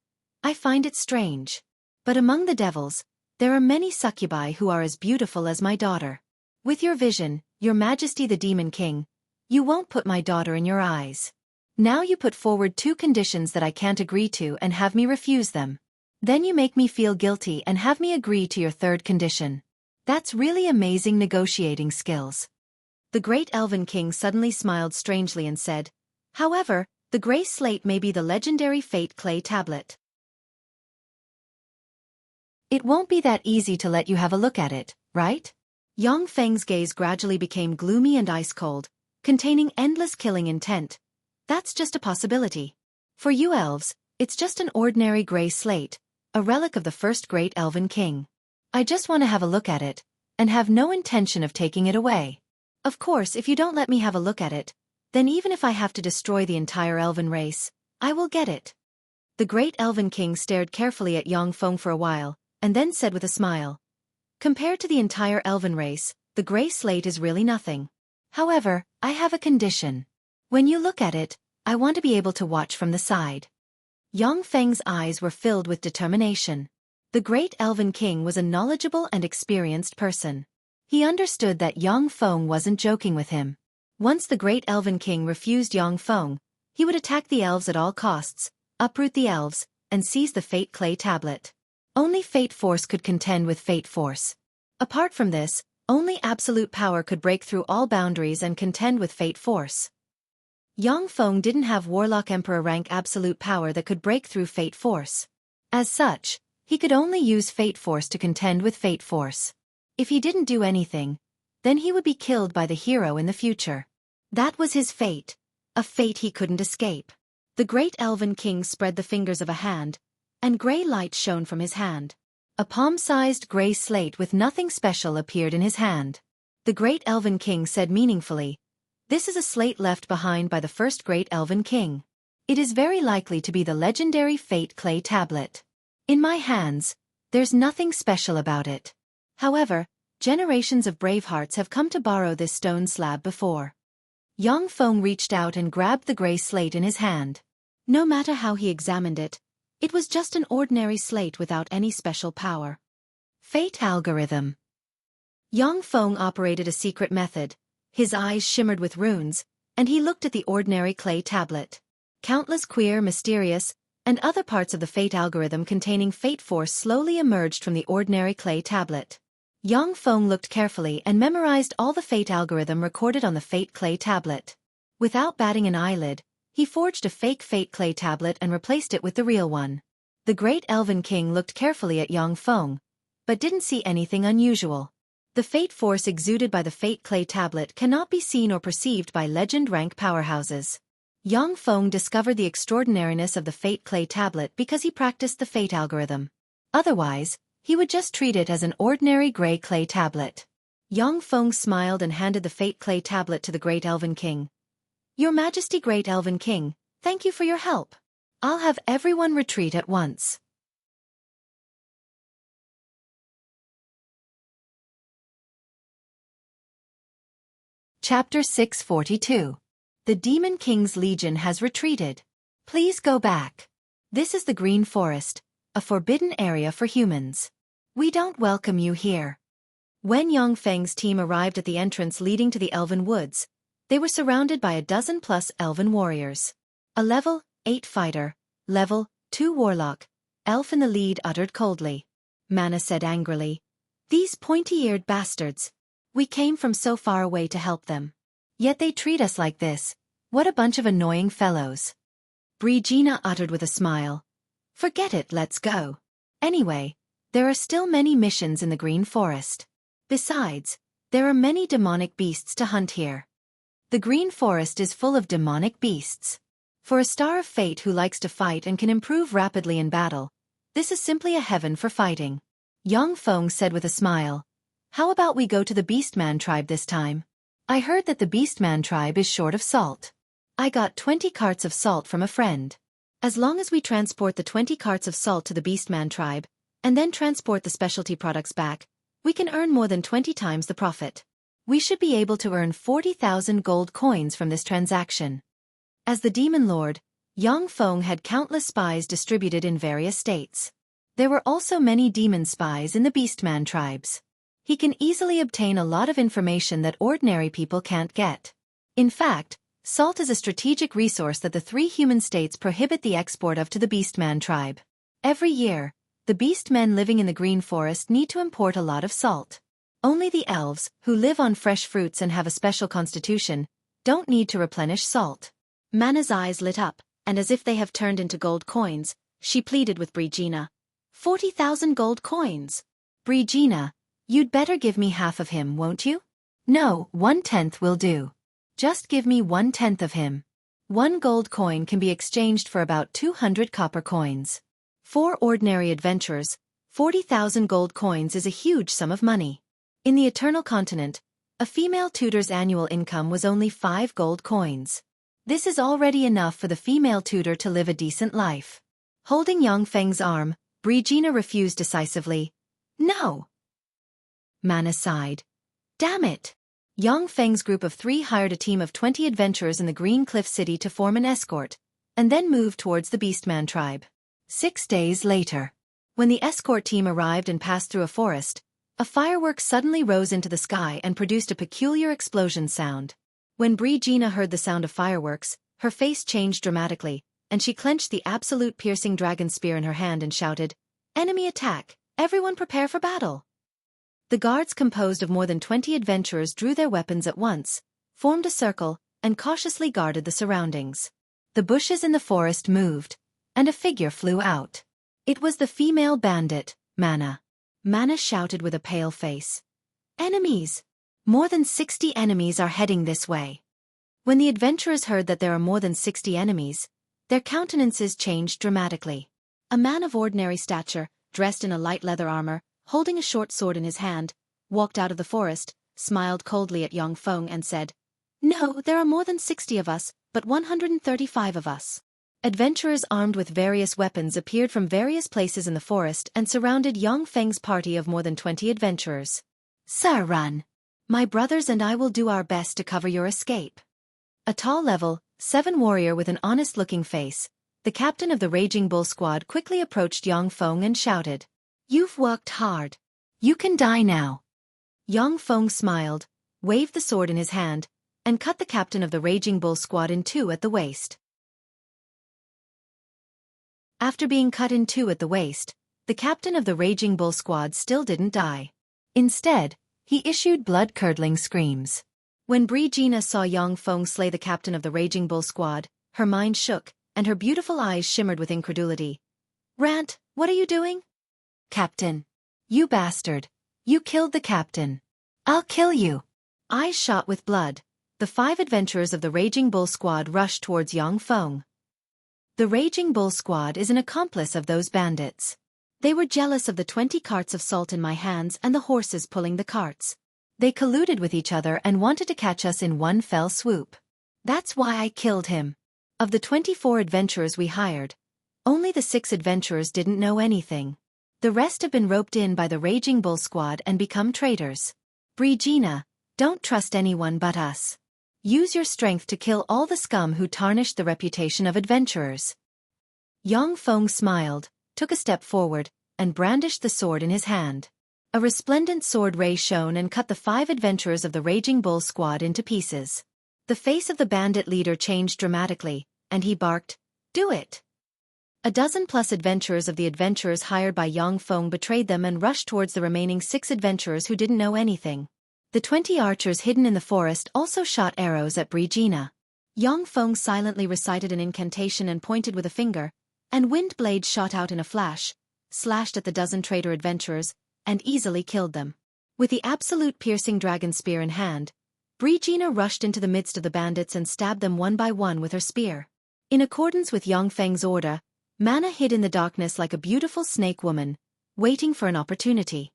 I find it strange. But among the devils, there are many succubi who are as beautiful as my daughter. With your vision, Your Majesty the Demon King, you won't put my daughter in your eyes. Now you put forward 2 conditions that I can't agree to and have me refuse them. Then you make me feel guilty and have me agree to your 3rd condition. That's really amazing negotiating skills." The great elven king suddenly smiled strangely and said, "However, the gray slate may be the legendary fate clay tablet. It won't be that easy to let you have a look at it, right?" Yang Feng's gaze gradually became gloomy and ice-cold, containing endless killing intent. "That's just a possibility. For you elves, it's just an ordinary gray slate, a relic of the first great elven king. I just want to have a look at it, and have no intention of taking it away. Of course, if you don't let me have a look at it, then even if I have to destroy the entire elven race, I will get it." The great elven king stared carefully at Yang Feng for a while, and then said with a smile, "Compared to the entire elven race, the gray slate is really nothing. However, I have a condition. When you look at it, I want to be able to watch from the side." Yang Feng's eyes were filled with determination. The great elven king was a knowledgeable and experienced person. He understood that Yang Feng wasn't joking with him. Once the great elven king refused Yang Feng, he would attack the elves at all costs, uproot the elves, and seize the fate clay tablet. Only fate force could contend with fate force. Apart from this, only absolute power could break through all boundaries and contend with fate force. Yang Feng didn't have Warlock Emperor rank absolute power that could break through fate force. As such, he could only use fate force to contend with fate force. If he didn't do anything, then he would be killed by the hero in the future. That was his fate, a fate he couldn't escape. The great elven king spread the fingers of a hand, and gray light shone from his hand. A palm-sized gray slate with nothing special appeared in his hand. The great elven king said meaningfully, "This is a slate left behind by the first great elven king. It is very likely to be the legendary fate clay tablet. In my hands, there's nothing special about it. However, generations of brave hearts have come to borrow this stone slab before." Yang Feng reached out and grabbed the gray slate in his hand. No matter how he examined it, it was just an ordinary slate without any special power. Fate algorithm. Yang Feng operated a secret method. His eyes shimmered with runes, and he looked at the ordinary clay tablet. Countless queer, mysterious, and other parts of the fate algorithm containing fate force slowly emerged from the ordinary clay tablet. Yang Feng looked carefully and memorized all the fate algorithm recorded on the fate clay tablet. Without batting an eyelid, he forged a fake fate clay tablet and replaced it with the real one. The great elven king looked carefully at Yang Feng, but didn't see anything unusual. The fate force exuded by the fate clay tablet cannot be seen or perceived by legend rank powerhouses. Yang Feng discovered the extraordinariness of the fate clay tablet because he practiced the fate algorithm. Otherwise, he would just treat it as an ordinary gray clay tablet. Yang Feng smiled and handed the fate clay tablet to the great elven king. "Your Majesty, great elven king, thank you for your help. I'll have everyone retreat at once." Chapter 642. The Demon King's Legion has retreated. Please go back. This is the Green Forest, a forbidden area for humans. We don't welcome you here. When Yang Feng's team arrived at the entrance leading to the Elven Woods, they were surrounded by a dozen-plus elven warriors. A level 8 fighter, level 2 warlock, elf in the lead uttered coldly. Mana said angrily, These pointy-eared bastards. We came from so far away to help them. Yet they treat us like this. What a bunch of annoying fellows. Brigina uttered with a smile. Forget it, let's go. Anyway, there are still many missions in the Green Forest. Besides, there are many demonic beasts to hunt here. The Green Forest is full of demonic beasts. For a star of fate who likes to fight and can improve rapidly in battle, this is simply a heaven for fighting. Yang Feng said with a smile. How about we go to the Beastman tribe this time? I heard that the Beastman tribe is short of salt. I got 20 carts of salt from a friend. As long as we transport the 20 carts of salt to the Beastman tribe, and then transport the specialty products back, we can earn more than 20 times the profit. We should be able to earn 40,000 gold coins from this transaction. As the Demon Lord, Yang Feng had countless spies distributed in various states. There were also many demon spies in the Beastman tribes. He can easily obtain a lot of information that ordinary people can't get. In fact, salt is a strategic resource that the 3 human states prohibit the export of to the Beastman tribe. Every year, the Beastmen living in the Green Forest need to import a lot of salt. Only the elves, who live on fresh fruits and have a special constitution, don't need to replenish salt. Mana's eyes lit up, and as if they have turned into gold coins, she pleaded with Brigina. 40,000 gold coins. Brigina, you'd better give me half of him, won't you? No, 1/10 will do. Just give me 1/10 of him. 1 gold coin can be exchanged for about 200 copper coins. For ordinary adventurers, 40,000 gold coins is a huge sum of money. In the Eternal Continent, a female tutor's annual income was only 5 gold coins. This is already enough for the female tutor to live a decent life. Holding Yang Feng's arm, Brigina refused decisively. No. Mana sighed. Damn it. Yang Feng's group of 3 hired a team of 20 adventurers in the Green Cliff City to form an escort, and then moved towards the Beastman tribe. 6 days later, when the escort team arrived and passed through a forest, a firework suddenly rose into the sky and produced a peculiar explosion sound. When Brigina heard the sound of fireworks, her face changed dramatically, and she clenched the absolute piercing dragon spear in her hand and shouted, "Enemy attack! Everyone prepare for battle!" The guards composed of more than 20 adventurers drew their weapons at once, formed a circle, and cautiously guarded the surroundings. The bushes in the forest moved, and a figure flew out. It was the female bandit, Mana. Mana shouted with a pale face. Enemies! More than 60 enemies are heading this way. When the adventurers heard that there are more than 60 enemies, their countenances changed dramatically. A man of ordinary stature, dressed in a light leather armor, holding a short sword in his hand, walked out of the forest, smiled coldly at Yang Feng and said, "No, there are more than 60 of us, but 135 of us." Adventurers armed with various weapons appeared from various places in the forest and surrounded Yang Feng's party of more than 20 adventurers. "Sir, run. My brothers and I will do our best to cover your escape." A tall level 7 warrior with an honest-looking face, the captain of the Raging Bull squad, quickly approached Yang Feng and shouted, "You've worked hard. You can die now." Yang Feng smiled, waved the sword in his hand, and cut the captain of the Raging Bull squad in 2 at the waist. After being cut in 2 at the waist, the captain of the Raging Bull squad still didn't die. Instead, he issued blood-curdling screams. When Brigina saw Yang Feng slay the captain of the Raging Bull squad, her mind shook, and her beautiful eyes shimmered with incredulity. "Rant, what are you doing?" "Captain. You bastard. You killed the captain. I'll kill you." Eyes shot with blood, the 5 adventurers of the Raging Bull squad rushed towards Yang Feng. The Raging Bull squad is an accomplice of those bandits. They were jealous of the 20 carts of salt in my hands and the horses pulling the carts. They colluded with each other and wanted to catch us in one fell swoop. That's why I killed him. Of the 24 adventurers we hired, only the 6 adventurers didn't know anything. The rest have been roped in by the Raging Bull squad and become traitors. Brigina, don't trust anyone but us. Use your strength to kill all the scum who tarnished the reputation of adventurers." Yang Feng smiled, took a step forward, and brandished the sword in his hand. A resplendent sword ray shone and cut the 5 adventurers of the Raging Bull squad into pieces. The face of the bandit leader changed dramatically, and he barked, "Do it!" A dozen plus adventurers of the adventurers hired by Yang Feng betrayed them and rushed towards the remaining 6 adventurers who didn't know anything. The 20 archers hidden in the forest also shot arrows at Brigitte. Yang Feng silently recited an incantation and pointed with a finger, and wind blades shot out in a flash, slashed at the dozen traitor adventurers, and easily killed them. With the absolute piercing dragon spear in hand, Brigitte rushed into the midst of the bandits and stabbed them one by one with her spear. In accordance with Yang Feng's order, Mana hid in the darkness like a beautiful snake woman, waiting for an opportunity.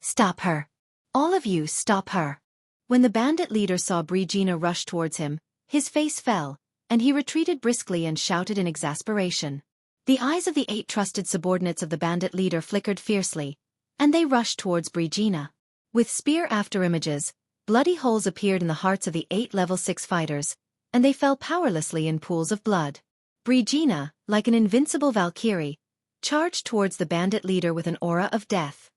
Stop her. All of you, stop her. When the bandit leader saw Brigitte rush towards him, his face fell, and he retreated briskly and shouted in exasperation. The eyes of the 8 trusted subordinates of the bandit leader flickered fiercely, and they rushed towards Brigitte. With spear after images, bloody holes appeared in the hearts of the 8 level 6 fighters, and they fell powerlessly in pools of blood. Brigitte, like an invincible Valkyrie, charged towards the bandit leader with an aura of death.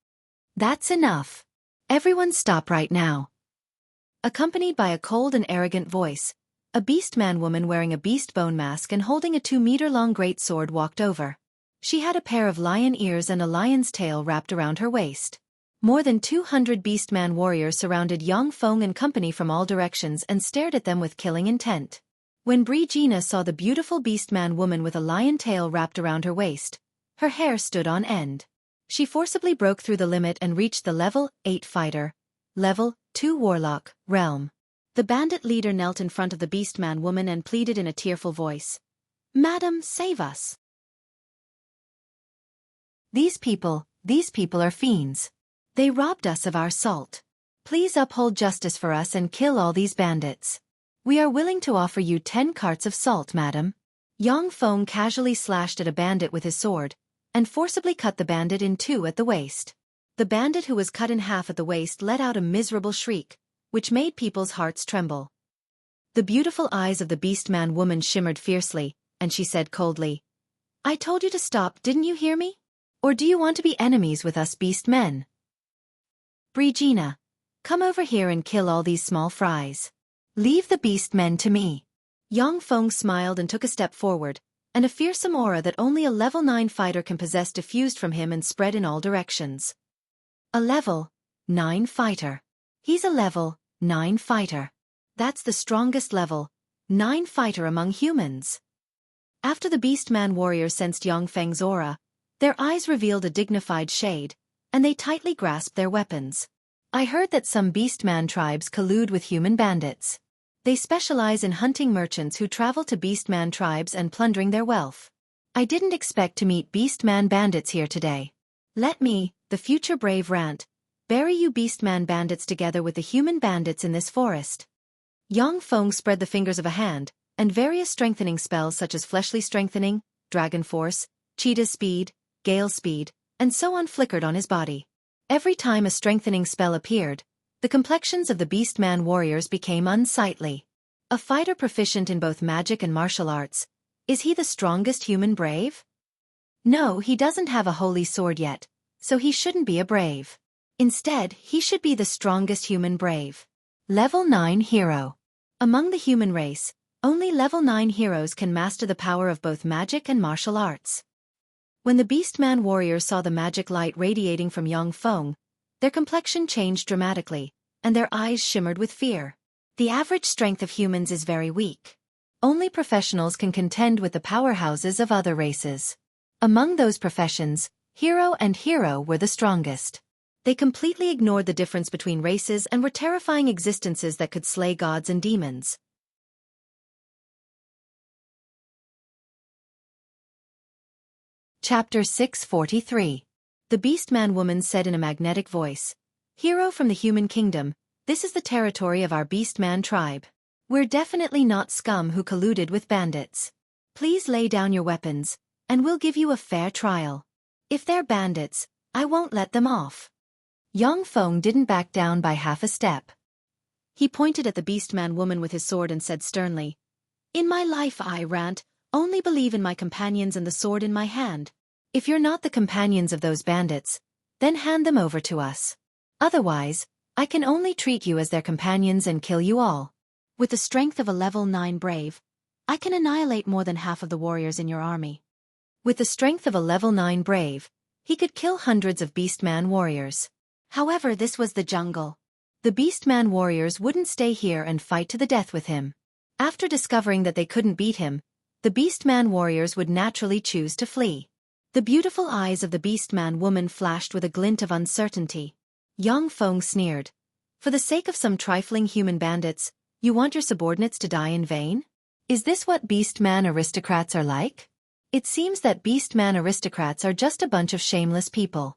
That's enough. Everyone stop right now. Accompanied by a cold and arrogant voice, a beast-man woman wearing a beast bone mask and holding a 2-meter-long great sword walked over. She had a pair of lion ears and a lion's tail wrapped around her waist. More than 200 beast-man warriors surrounded Yang Feng and company from all directions and stared at them with killing intent. When Brigitte saw the beautiful beast-man woman with a lion tail wrapped around her waist, her hair stood on end. She forcibly broke through the limit and reached the level 8 fighter, level 2 warlock, realm. The bandit leader knelt in front of the beast-man woman and pleaded in a tearful voice. Madam, save us. These people are fiends. They robbed us of our salt. Please uphold justice for us and kill all these bandits. We are willing to offer you 10 carts of salt, madam. Yang Feng casually slashed at a bandit with his sword, and forcibly cut the bandit in 2 at the waist. The bandit who was cut in half at the waist let out a miserable shriek, which made people's hearts tremble. The beautiful eyes of the beast-man woman shimmered fiercely, and she said coldly, I told you to stop, didn't you hear me? Or do you want to be enemies with us beast men? Brigitte, come over here and kill all these small fries. Leave the beast men to me. Yang Feng smiled and took a step forward, and a fearsome aura that only a level 9 fighter can possess diffused from him and spread in all directions. A level 9 fighter. He's a level 9 fighter. That's the strongest level 9 fighter among humans. After the beast-man warrior sensed Yang Feng's aura, their eyes revealed a dignified shade, and they tightly grasped their weapons. I heard that some beast-man tribes collude with human bandits. They specialize in hunting merchants who travel to beast-man tribes and plundering their wealth. I didn't expect to meet beast-man bandits here today. Let me, the future brave Rant, bury you beast-man bandits together with the human bandits in this forest. Yang Feng spread the fingers of a hand, and various strengthening spells such as fleshly strengthening, dragon force, cheetah speed, gale speed, and so on flickered on his body. Every time a strengthening spell appeared, the complexions of the beast-man warriors became unsightly. A fighter proficient in both magic and martial arts, is he the strongest human brave? No, he doesn't have a holy sword yet, so he shouldn't be a brave. Instead, he should be the strongest human brave. Level 9 hero. Among the human race, only level 9 heroes can master the power of both magic and martial arts. When the beast-man warriors saw the magic light radiating from Yang Feng, their complexion changed dramatically, and their eyes shimmered with fear. The average strength of humans is very weak. Only professionals can contend with the powerhouses of other races. Among those professions, hero and hero were the strongest. They completely ignored the difference between races and were terrifying existences that could slay gods and demons. Chapter 643. The Beastman woman said in a magnetic voice, Hero from the human kingdom, this is the territory of our Beastman tribe. We're definitely not scum who colluded with bandits. Please lay down your weapons, and we'll give you a fair trial. If they're bandits, I won't let them off. Yang Feng didn't back down by half a step. He pointed at the Beastman woman with his sword and said sternly, In my life I, Rant, only believe in my companions and the sword in my hand. If you're not the companions of those bandits, then hand them over to us. Otherwise, I can only treat you as their companions and kill you all. With the strength of a level 9 brave, I can annihilate more than half of the warriors in your army. With the strength of a level 9 brave, he could kill hundreds of Beastman warriors. However, this was the jungle. The Beastman warriors wouldn't stay here and fight to the death with him. After discovering that they couldn't beat him, the Beastman warriors would naturally choose to flee. The beautiful eyes of the Beastman woman flashed with a glint of uncertainty. Yang Feng sneered. For the sake of some trifling human bandits, you want your subordinates to die in vain? Is this what Beastman aristocrats are like? It seems that Beastman aristocrats are just a bunch of shameless people.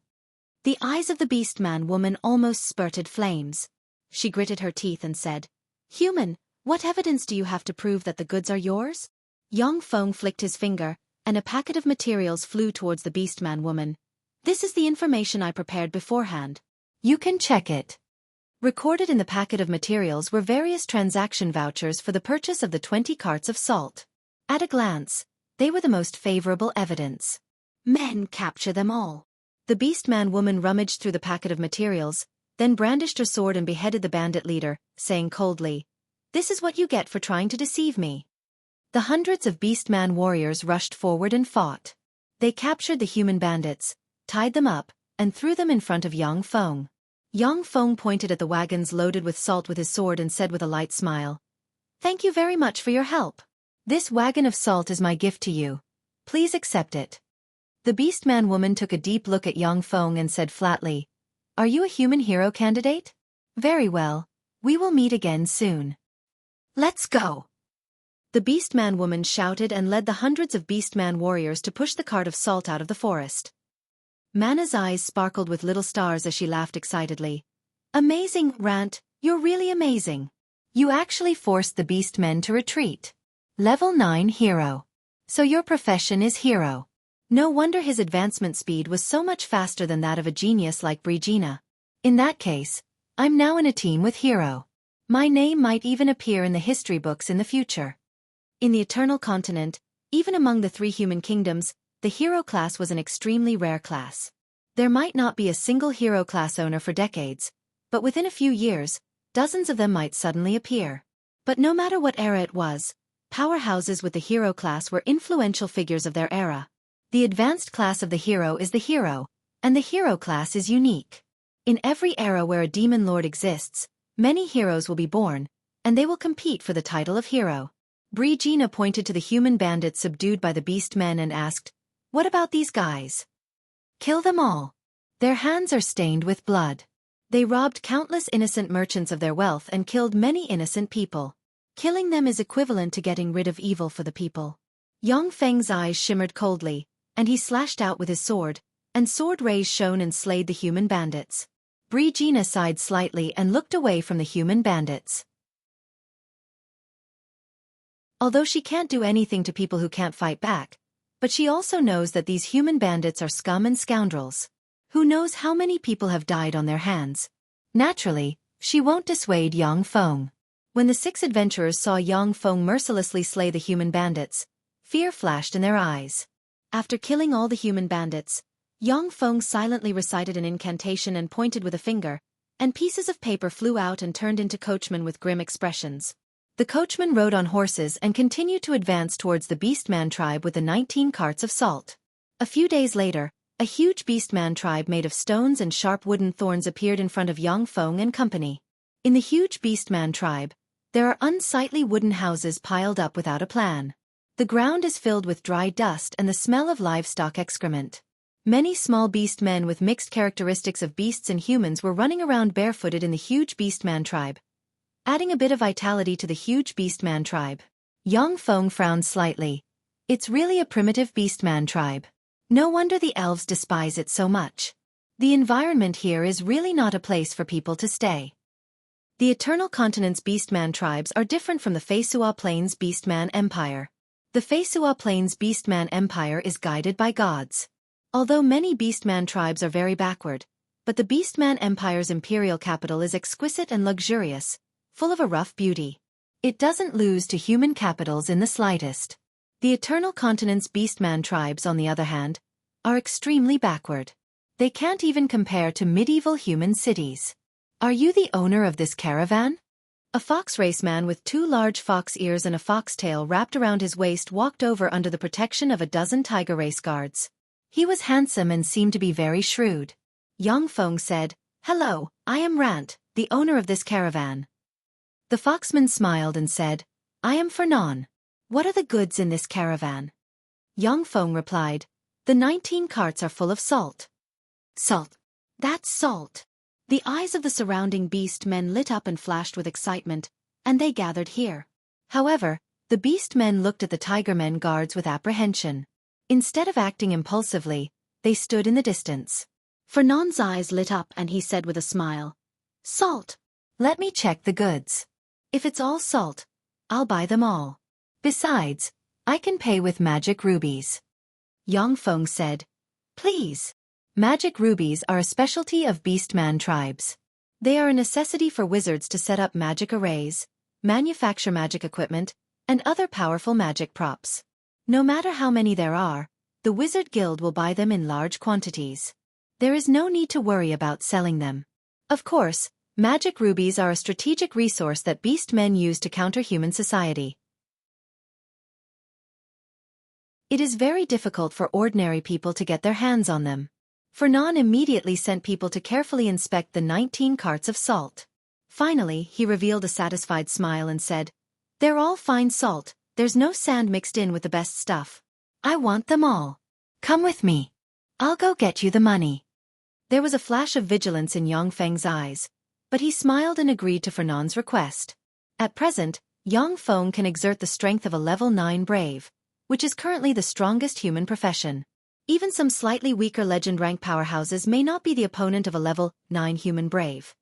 The eyes of the Beastman woman almost spurted flames. She gritted her teeth and said, "Human, what evidence do you have to prove that the goods are yours?" Yang Feng flicked his finger, and a packet of materials flew towards the Beastman woman. "This is the information I prepared beforehand. You can check it." Recorded in the packet of materials were various transaction vouchers for the purchase of the 20 carts of salt. At a glance, they were the most favorable evidence. "Men, capture them all." The Beastman woman rummaged through the packet of materials, then brandished her sword and beheaded the bandit leader, saying coldly, "This is what you get for trying to deceive me." The hundreds of Beastman warriors rushed forward and fought. They captured the human bandits, tied them up, and threw them in front of Yang Feng. Yang Feng pointed at the wagons loaded with salt with his sword and said with a light smile, "Thank you very much for your help. This wagon of salt is my gift to you. Please accept it." The Beastman woman took a deep look at Yang Feng and said flatly, "Are you a human hero candidate? Very well, we will meet again soon. Let's go." The Beastman woman shouted and led the hundreds of Beastman warriors to push the cart of salt out of the forest. Mana's eyes sparkled with little stars as she laughed excitedly. "Amazing, Rant, you're really amazing. You actually forced the Beastmen to retreat. Level 9 hero. So your profession is hero. No wonder his advancement speed was so much faster than that of a genius like Brigina. In that case, I'm now in a team with Hero. My name might even appear in the history books in the future." In the Eternal Continent, even among the 3 human kingdoms, the hero class was an extremely rare class. There might not be a single hero class owner for decades, but within a few years, dozens of them might suddenly appear. But no matter what era it was, powerhouses with the hero class were influential figures of their era. The advanced class of the hero is the hero, and the hero class is unique. In every era where a demon lord exists, many heroes will be born, and they will compete for the title of hero. Brigina pointed to the human bandits subdued by the Beastmen and asked, "What about these guys?" "Kill them all. Their hands are stained with blood. They robbed countless innocent merchants of their wealth and killed many innocent people. Killing them is equivalent to getting rid of evil for the people." Yang Feng's eyes shimmered coldly, and he slashed out with his sword, and sword rays shone and slayed the human bandits. Brigina sighed slightly and looked away from the human bandits. Although she can't do anything to people who can't fight back, but she also knows that these human bandits are scum and scoundrels. Who knows how many people have died on their hands? Naturally, she won't dissuade Yang Feng. When the 6 adventurers saw Yang Feng mercilessly slay the human bandits, fear flashed in their eyes. After killing all the human bandits, Yang Feng silently recited an incantation and pointed with a finger, and pieces of paper flew out and turned into coachmen with grim expressions. The coachmen rode on horses and continued to advance towards the Beastman tribe with the 19 carts of salt. A few days later, a huge Beastman tribe made of stones and sharp wooden thorns appeared in front of Yang Feng and company. In the huge Beastman tribe, there are unsightly wooden houses piled up without a plan. The ground is filled with dry dust and the smell of livestock excrement. Many small beastmen with mixed characteristics of beasts and humans were running around barefooted in the huge Beastman tribe, adding a bit of vitality to the huge Beastman tribe. Yang Feng frowned slightly. It's really a primitive Beastman tribe. No wonder the elves despise it so much. The environment here is really not a place for people to stay. The Eternal Continent's Beastman tribes are different from the Feisua Plains Beastman Empire. The Feisua Plains Beastman Empire is guided by gods. Although many Beastman tribes are very backward, but the Beastman Empire's imperial capital is exquisite and luxurious, full of a rough beauty. It doesn't lose to human capitals in the slightest. The Eternal Continent's Beastman tribes, on the other hand, are extremely backward. They can't even compare to medieval human cities. Are you the owner of this caravan? A fox raceman with 2 large fox ears and a foxtail wrapped around his waist walked over under the protection of a dozen tiger race guards. He was handsome and seemed to be very shrewd. Yang Feng said, "Hello, I am Rant, the owner of this caravan." The foxman smiled and said, "I am Fernan. What are the goods in this caravan?" Yang Feng replied, "The 19 carts are full of salt." "Salt? That's salt." The eyes of the surrounding beast men lit up and flashed with excitement, and they gathered here. However, the beast men looked at the tiger men guards with apprehension. Instead of acting impulsively, they stood in the distance. Fernand's eyes lit up and he said with a smile, "Salt. Let me check the goods. If it's all salt, I'll buy them all. Besides, I can pay with magic rubies." Yang Feng said, "Please." Magic rubies are a specialty of beastman tribes. They are a necessity for wizards to set up magic arrays, manufacture magic equipment, and other powerful magic props. No matter how many there are, the Wizard Guild will buy them in large quantities. There is no need to worry about selling them. Of course, magic rubies are a strategic resource that beastmen use to counter human society. It is very difficult for ordinary people to get their hands on them. Fernan immediately sent people to carefully inspect the 19 carts of salt. Finally, he revealed a satisfied smile and said, "They're all fine salt, there's no sand mixed in with the best stuff. I want them all. Come with me. I'll go get you the money." There was a flash of vigilance in Yang Feng's eyes, but he smiled and agreed to Fernan's request. At present, Yang Feng can exert the strength of a level 9 brave, which is currently the strongest human profession. Even some slightly weaker legend rank powerhouses may not be the opponent of a level 9 human brave.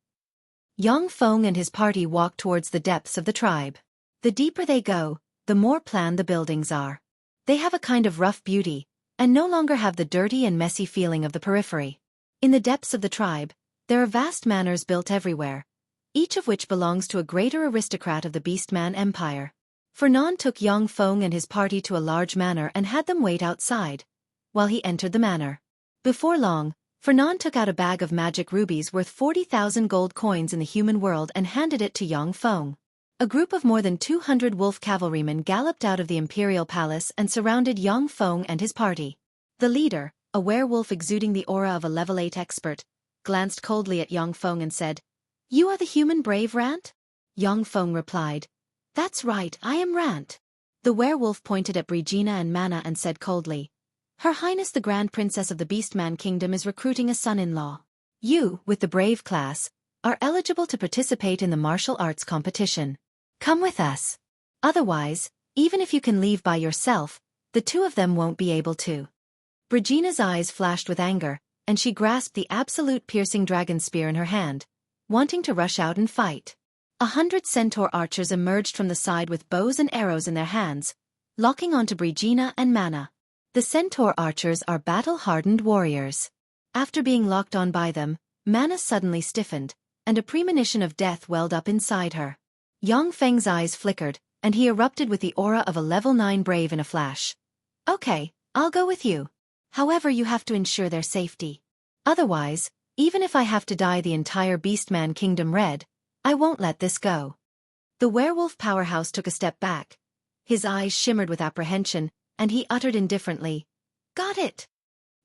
Yang Feng and his party walk towards the depths of the tribe. The deeper they go, the more planned the buildings are. They have a kind of rough beauty, and no longer have the dirty and messy feeling of the periphery. In the depths of the tribe, there are vast manors built everywhere, each of which belongs to a greater aristocrat of the Beastman Empire. Fernan took Yang Feng and his party to a large manor and had them wait outside while he entered the manor. Before long, Fernan took out a bag of magic rubies worth 40,000 gold coins in the human world and handed it to Yang Feng. A group of more than 200 wolf cavalrymen galloped out of the imperial palace and surrounded Yang Feng and his party. The leader, a werewolf exuding the aura of a level 8 expert, glanced coldly at Yang Feng and said, "You are the human brave Rant?" Yang Feng replied, "That's right, I am Rant." The werewolf pointed at Brigina and Mana and said coldly, "Her Highness the Grand Princess of the Beastman Kingdom is recruiting a son-in-law. You, with the brave class, are eligible to participate in the martial arts competition. Come with us. Otherwise, even if you can leave by yourself, the two of them won't be able to." Brigina's eyes flashed with anger, and she grasped the absolute piercing dragon spear in her hand, wanting to rush out and fight. 100 centaur archers emerged from the side with bows and arrows in their hands, locking onto Brigina and Mana. The centaur archers are battle-hardened warriors. After being locked on by them, Mana suddenly stiffened, and a premonition of death welled up inside her. Yang Feng's eyes flickered, and he erupted with the aura of a level 9 brave in a flash. "Okay, I'll go with you. However, you have to ensure their safety. Otherwise, even if I have to dye the entire Beastman Kingdom red, I won't let this go." The werewolf powerhouse took a step back. His eyes shimmered with apprehension, and he uttered indifferently, "Got it."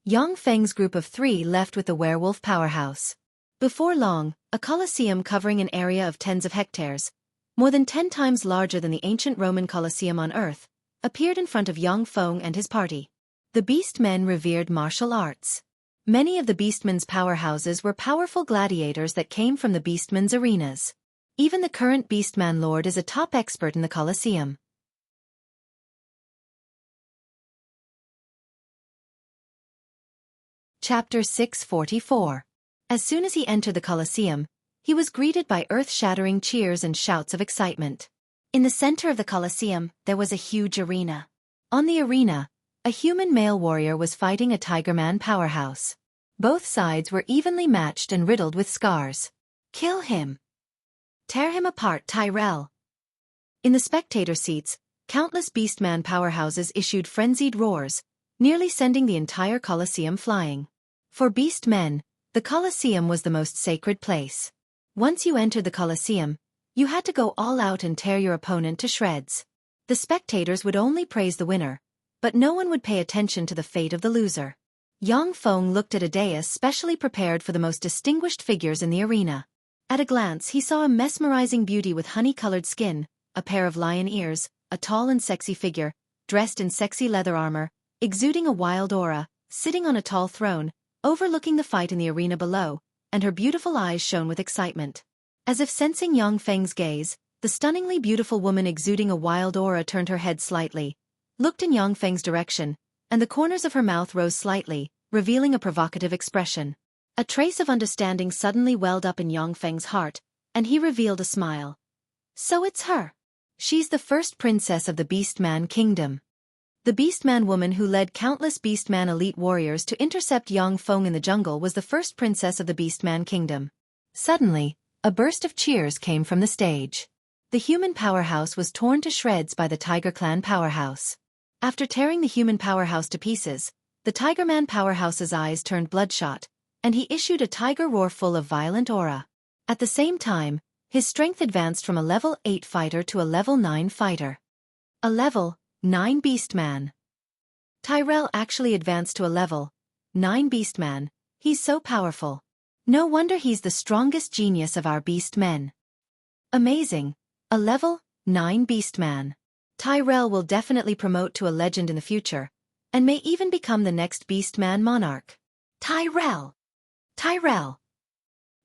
Yang Feng's group of 3 left with the werewolf powerhouse. Before long, a colosseum covering an area of tens of hectares, more than 10 times larger than the ancient Roman Colosseum on Earth, appeared in front of Yang Feng and his party. The Beastmen revered martial arts. Many of the Beastmen's powerhouses were powerful gladiators that came from the Beastmen's arenas. Even the current Beastman Lord is a top expert in the Colosseum. Chapter 644. As soon as he entered the Colosseum, he was greeted by earth-shattering cheers and shouts of excitement. In the center of the Colosseum, there was a huge arena. On the arena, a human male warrior was fighting a Tigerman powerhouse. Both sides were evenly matched and riddled with scars. "Kill him! Tear him apart, Tyrell!" In the spectator seats, countless Beastman powerhouses issued frenzied roars, nearly sending the entire Colosseum flying. For Beastmen, the Colosseum was the most sacred place. Once you entered the Colosseum, You had to go all out and tear your opponent to shreds. The spectators would only praise the winner, but no one would pay attention to the fate of the loser. Yang Feng looked at a dais specially prepared for the most distinguished figures in the arena. At a glance he saw a mesmerizing beauty with honey-colored skin, a pair of lion ears, a tall and sexy figure, dressed in sexy leather armor, exuding a wild aura, sitting on a tall throne, overlooking the fight in the arena below, and her beautiful eyes shone with excitement. As if sensing Yang Feng's gaze, the stunningly beautiful woman exuding a wild aura turned her head slightly, looked in Yang Feng's direction, and the corners of her mouth rose slightly, revealing a provocative expression. A trace of understanding suddenly welled up in Yang Feng's heart, and he revealed a smile. So it's her. She's the first princess of the Beastman Kingdom. The Beastman woman who led countless Beastman elite warriors to intercept Yang Feng in the jungle was the first princess of the Beastman Kingdom. Suddenly, a burst of cheers came from the stage. The human powerhouse was torn to shreds by the Tiger Clan powerhouse. After tearing the human powerhouse to pieces, the Tigerman powerhouse's eyes turned bloodshot, and he issued a tiger roar full of violent aura. At the same time, his strength advanced from a level 8 fighter to a level 9 fighter. A level 9 Beastman. Tyrell actually advanced to a level 9 Beastman. He's so powerful. No wonder he's the strongest genius of our Beastmen. Amazing. A level 9 Beastman. Tyrell will definitely promote to a legend in the future, and may even become the next Beastman monarch. Tyrell! Tyrell!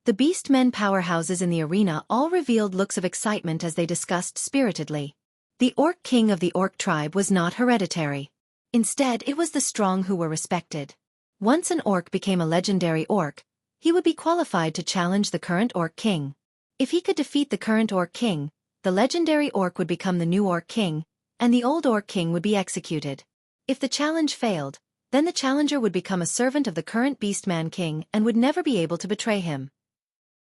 The Beastmen powerhouses in the arena all revealed looks of excitement as they discussed spiritedly. The Orc King of the Orc tribe was not hereditary. Instead, it was the strong who were respected. Once an Orc became a legendary Orc, he would be qualified to challenge the current Orc King. If he could defeat the current Orc King, the legendary Orc would become the new Orc King, and the old Orc King would be executed. If the challenge failed, then the challenger would become a servant of the current Beastman King and would never be able to betray him.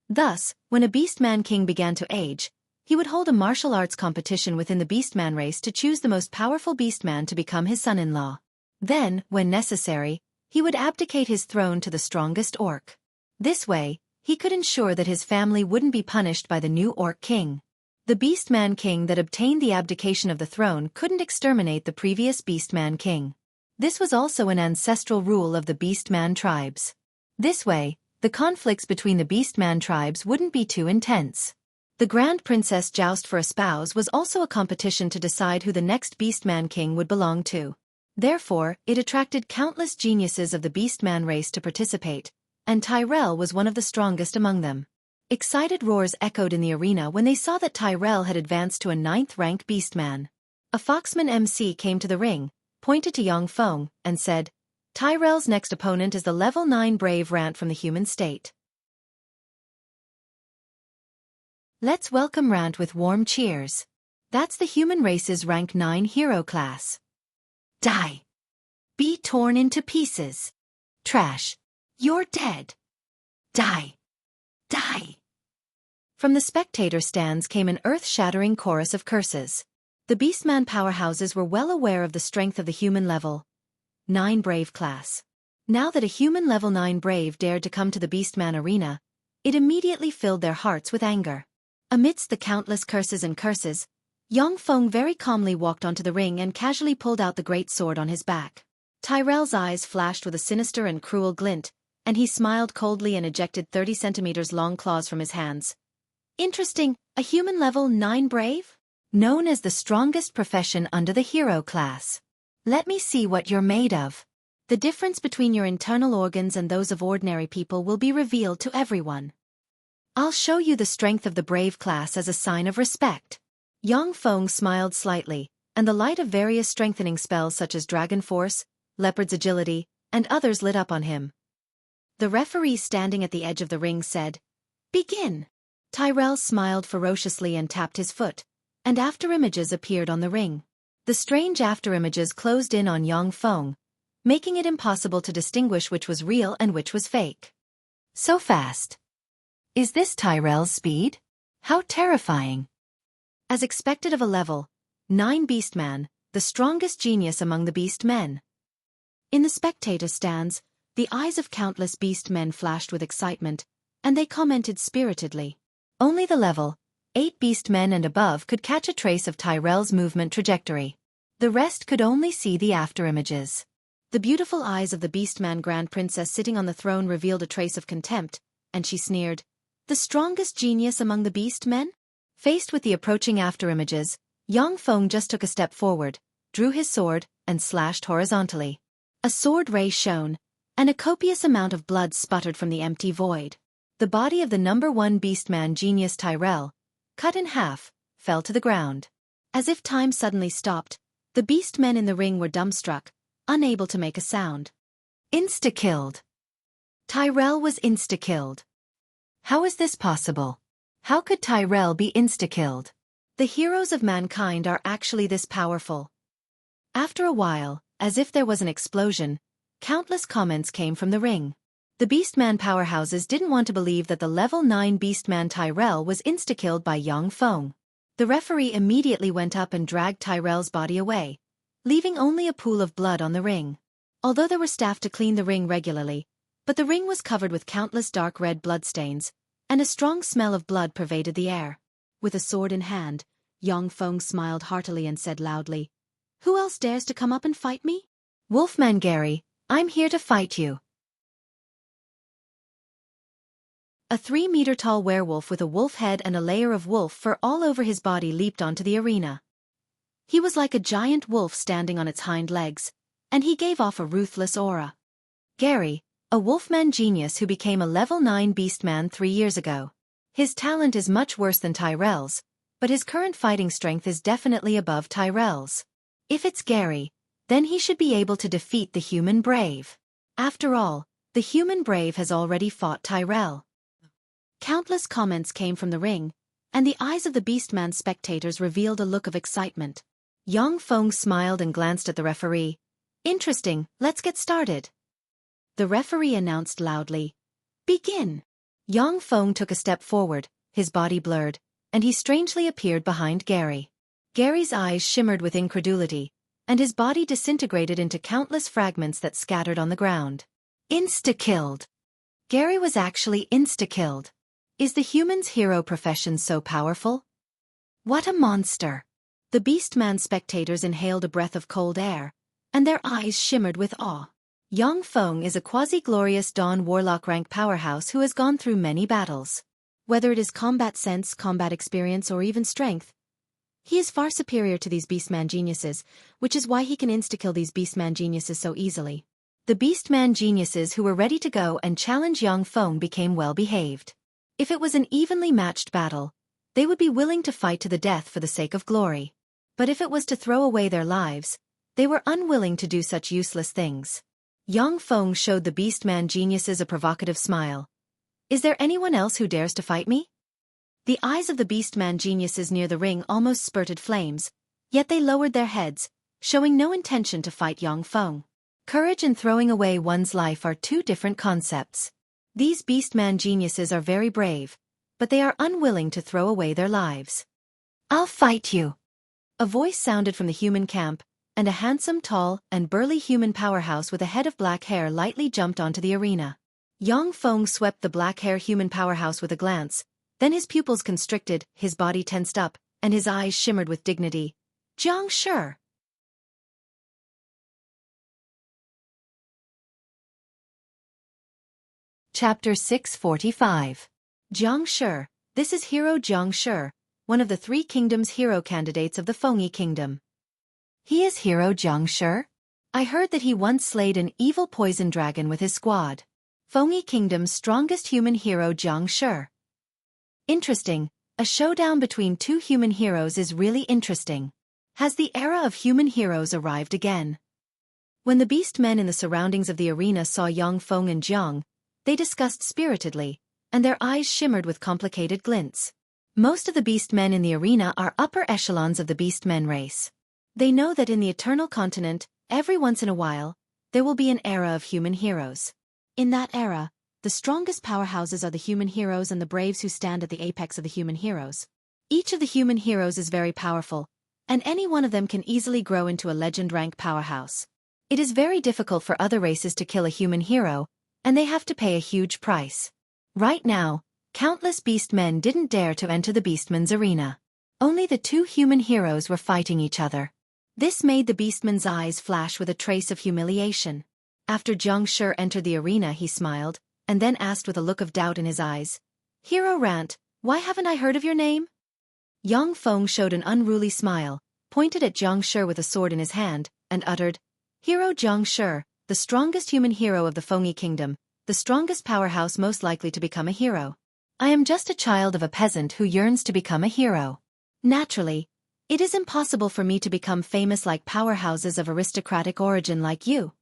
Thus, when a Beastman King began to age, he would hold a martial arts competition within the Beastman race to choose the most powerful Beastman to become his son-in-law. Then, when necessary, he would abdicate his throne to the strongest Orc. This way, he could ensure that his family wouldn't be punished by the new Orc King. The Beastman King that obtained the abdication of the throne couldn't exterminate the previous Beastman King. This was also an ancestral rule of the Beastman tribes. This way, the conflicts between the Beastman tribes wouldn't be too intense. The Grand Princess Joust for a Spouse was also a competition to decide who the next Beastman King would belong to. Therefore, it attracted countless geniuses of the Beastman race to participate, and Tyrell was one of the strongest among them. Excited roars echoed in the arena when they saw that Tyrell had advanced to a 9th-rank Beastman. A Foxman MC came to the ring, pointed to Yang Feng, and said, Tyrell's next opponent is the level 9 Brave Rant from the human state. Let's welcome Rant with warm cheers. That's the human race's rank 9 hero class. Die. Be torn into pieces. Trash. You're dead. Die. Die. From the spectator stands came an earth-shattering chorus of curses. The Beastman powerhouses were well aware of the strength of the human level 9 Brave class. Now that a human level 9 Brave dared to come to the Beastman arena, it immediately filled their hearts with anger. Amidst the countless curses and curses, Yang Feng very calmly walked onto the ring and casually pulled out the great sword on his back. Tyrell's eyes flashed with a sinister and cruel glint, and he smiled coldly and ejected 30 centimeters long claws from his hands. Interesting, a human level 9 Brave? Known as the strongest profession under the hero class. Let me see what you're made of. The difference between your internal organs and those of ordinary people will be revealed to everyone. I'll show you the strength of the Brave class as a sign of respect. Yang Feng smiled slightly, and the light of various strengthening spells such as Dragon Force, Leopard's Agility, and others lit up on him. The referee standing at the edge of the ring said, Begin! Tyrell smiled ferociously and tapped his foot, and afterimages appeared on the ring. The strange afterimages closed in on Yang Feng, making it impossible to distinguish which was real and which was fake. So fast. Is this Tyrell's speed? How terrifying. As expected of a level 9 Beastman, the strongest genius among the Beastmen. In the spectator stands, the eyes of countless Beastmen flashed with excitement, and they commented spiritedly. Only the level 8 beastmen and above could catch a trace of Tyrell's movement trajectory. The rest could only see the afterimages. The beautiful eyes of the beastman Grand Princess sitting on the throne revealed a trace of contempt, and she sneered. The strongest genius among the beastmen? Faced with the approaching afterimages, Yang Feng just took a step forward, drew his sword, and slashed horizontally. A sword ray shone, and a copious amount of blood sputtered from the empty void. The body of the #1 beastman genius Tyrell, cut in half, fell to the ground. As if time suddenly stopped, the beastmen in the ring were dumbstruck, unable to make a sound. Insta-killed. Tyrell was insta-killed. How is this possible? How could Tyrell be insta-killed? The heroes of mankind are actually this powerful. After a while, as if there was an explosion, countless comments came from the ring. The beastman powerhouses didn't want to believe that the level 9 beastman Tyrell was insta-killed by Yang Feng. The referee immediately went up and dragged Tyrell's body away, leaving only a pool of blood on the ring. Although there were staff to clean the ring regularly, but the ring was covered with countless dark red bloodstains, and a strong smell of blood pervaded the air. With a sword in hand, Yang Feng smiled heartily and said loudly, "Who else dares to come up and fight me?" "Wolfman Gary, I'm here to fight you." A 3-meter-tall werewolf with a wolf head and a layer of wolf fur all over his body leaped onto the arena. He was like a giant wolf standing on its hind legs, and he gave off a ruthless aura. Gary, a wolfman genius who became a level 9 beastman 3 years ago. His talent is much worse than Tyrell's, but his current fighting strength is definitely above Tyrell's. If it's Gary, then he should be able to defeat the human brave. After all, the human brave has already fought Tyrell. Countless comments came from the ring, and the eyes of the beastman spectators revealed a look of excitement. Yang Feng smiled and glanced at the referee. "Interesting, let's get started." The referee announced loudly, "Begin." Yang Feng took a step forward, his body blurred, and he strangely appeared behind Gary. Gary's eyes shimmered with incredulity, and his body disintegrated into countless fragments that scattered on the ground. Insta-killed. Gary was actually insta-killed. Is the human's hero profession so powerful? What a monster! The beastman spectators inhaled a breath of cold air, and their eyes shimmered with awe. Yang Feng is a quasi-glorious Dawn Warlock rank powerhouse who has gone through many battles. Whether it is combat sense, combat experience, or even strength, he is far superior to these beastman geniuses, which is why he can insta-kill these beastman geniuses so easily. The beastman geniuses who were ready to go and challenge Yang Feng became well-behaved. If it was an evenly matched battle, they would be willing to fight to the death for the sake of glory. But if it was to throw away their lives, they were unwilling to do such useless things. Yang Feng showed the beastman geniuses a provocative smile. "Is there anyone else who dares to fight me?" The eyes of the beastman geniuses near the ring almost spurted flames, yet they lowered their heads, showing no intention to fight Yang Feng. Courage and throwing away one's life are two different concepts. These beastman geniuses are very brave, but they are unwilling to throw away their lives. "I'll fight you." A voice sounded from the human camp, and a handsome, tall, and burly human powerhouse with a head of black hair lightly jumped onto the arena. Yang Feng swept the black-hair human powerhouse with a glance, then his pupils constricted, his body tensed up, and his eyes shimmered with dignity. "Jiang Shi." Chapter 645. Jiang Shi. This is Hero Jiang Shi, one of the 3 kingdoms hero candidates of the Fengyi Kingdom. He is Hero Jiang Shi? I heard that he once slayed an evil poison dragon with his squad. Fengyi Kingdom's strongest human hero Jiang Shi. Interesting, a showdown between 2 human heroes is really interesting. Has the era of human heroes arrived again? When the beast men in the surroundings of the arena saw Yang Feng and Jiang, they discussed spiritedly, and their eyes shimmered with complicated glints. Most of the beast men in the arena are upper echelons of the beast men race. They know that in the Eternal Continent, every once in a while, there will be an era of human heroes. In that era, the strongest powerhouses are the human heroes and the braves who stand at the apex of the human heroes. Each of the human heroes is very powerful, and any one of them can easily grow into a legend rank powerhouse. It is very difficult for other races to kill a human hero, and they have to pay a huge price. Right now, Countless beastmen didn't dare to enter the beastmen's arena. Only the two human heroes were fighting each other. This made the beastman's eyes flash with a trace of humiliation. After Jiang Shi entered the arena, he smiled, and then asked with a look of doubt in his eyes, "Hero Rant, why haven't I heard of your name?" Yang Feng showed an unruly smile, pointed at Jiang Shi with a sword in his hand, and uttered, "Hero Jiang Shi, the strongest human hero of the Fengyi Kingdom, the strongest powerhouse most likely to become a hero. I am just a child of a peasant who yearns to become a hero. Naturally, it is impossible for me to become famous like powerhouses of aristocratic origin like you.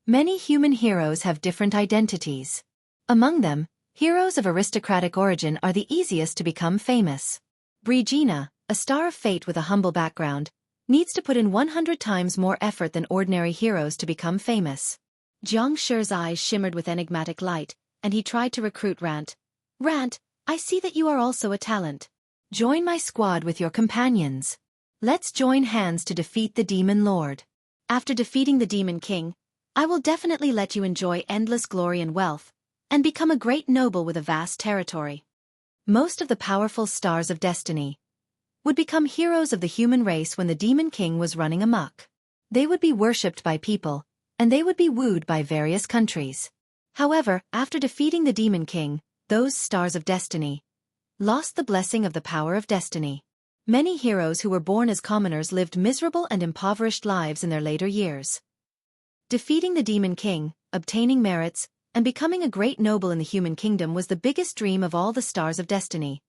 Many human heroes have different identities. Among them, heroes of aristocratic origin are the easiest to become famous. Brigitte, a star of fate with a humble background, needs to put in 100 times more effort than ordinary heroes to become famous." Jiang Shi's eyes shimmered with enigmatic light, and he tried to recruit Rant. "Rant, I see that you are also a talent. Join my squad with your companions. Let's join hands to defeat the Demon Lord. After defeating the Demon King, I will definitely let you enjoy endless glory and wealth, and become a great noble with a vast territory." Most of the powerful stars of destiny would become heroes of the human race when the Demon King was running amok. They would be worshipped by people, and they would be wooed by various countries. However, after defeating the Demon King, those stars of destiny lost the blessing of the power of destiny. Many heroes who were born as commoners lived miserable and impoverished lives in their later years. Defeating the Demon King, obtaining merits, and becoming a great noble in the human kingdom was the biggest dream of all the stars of destiny,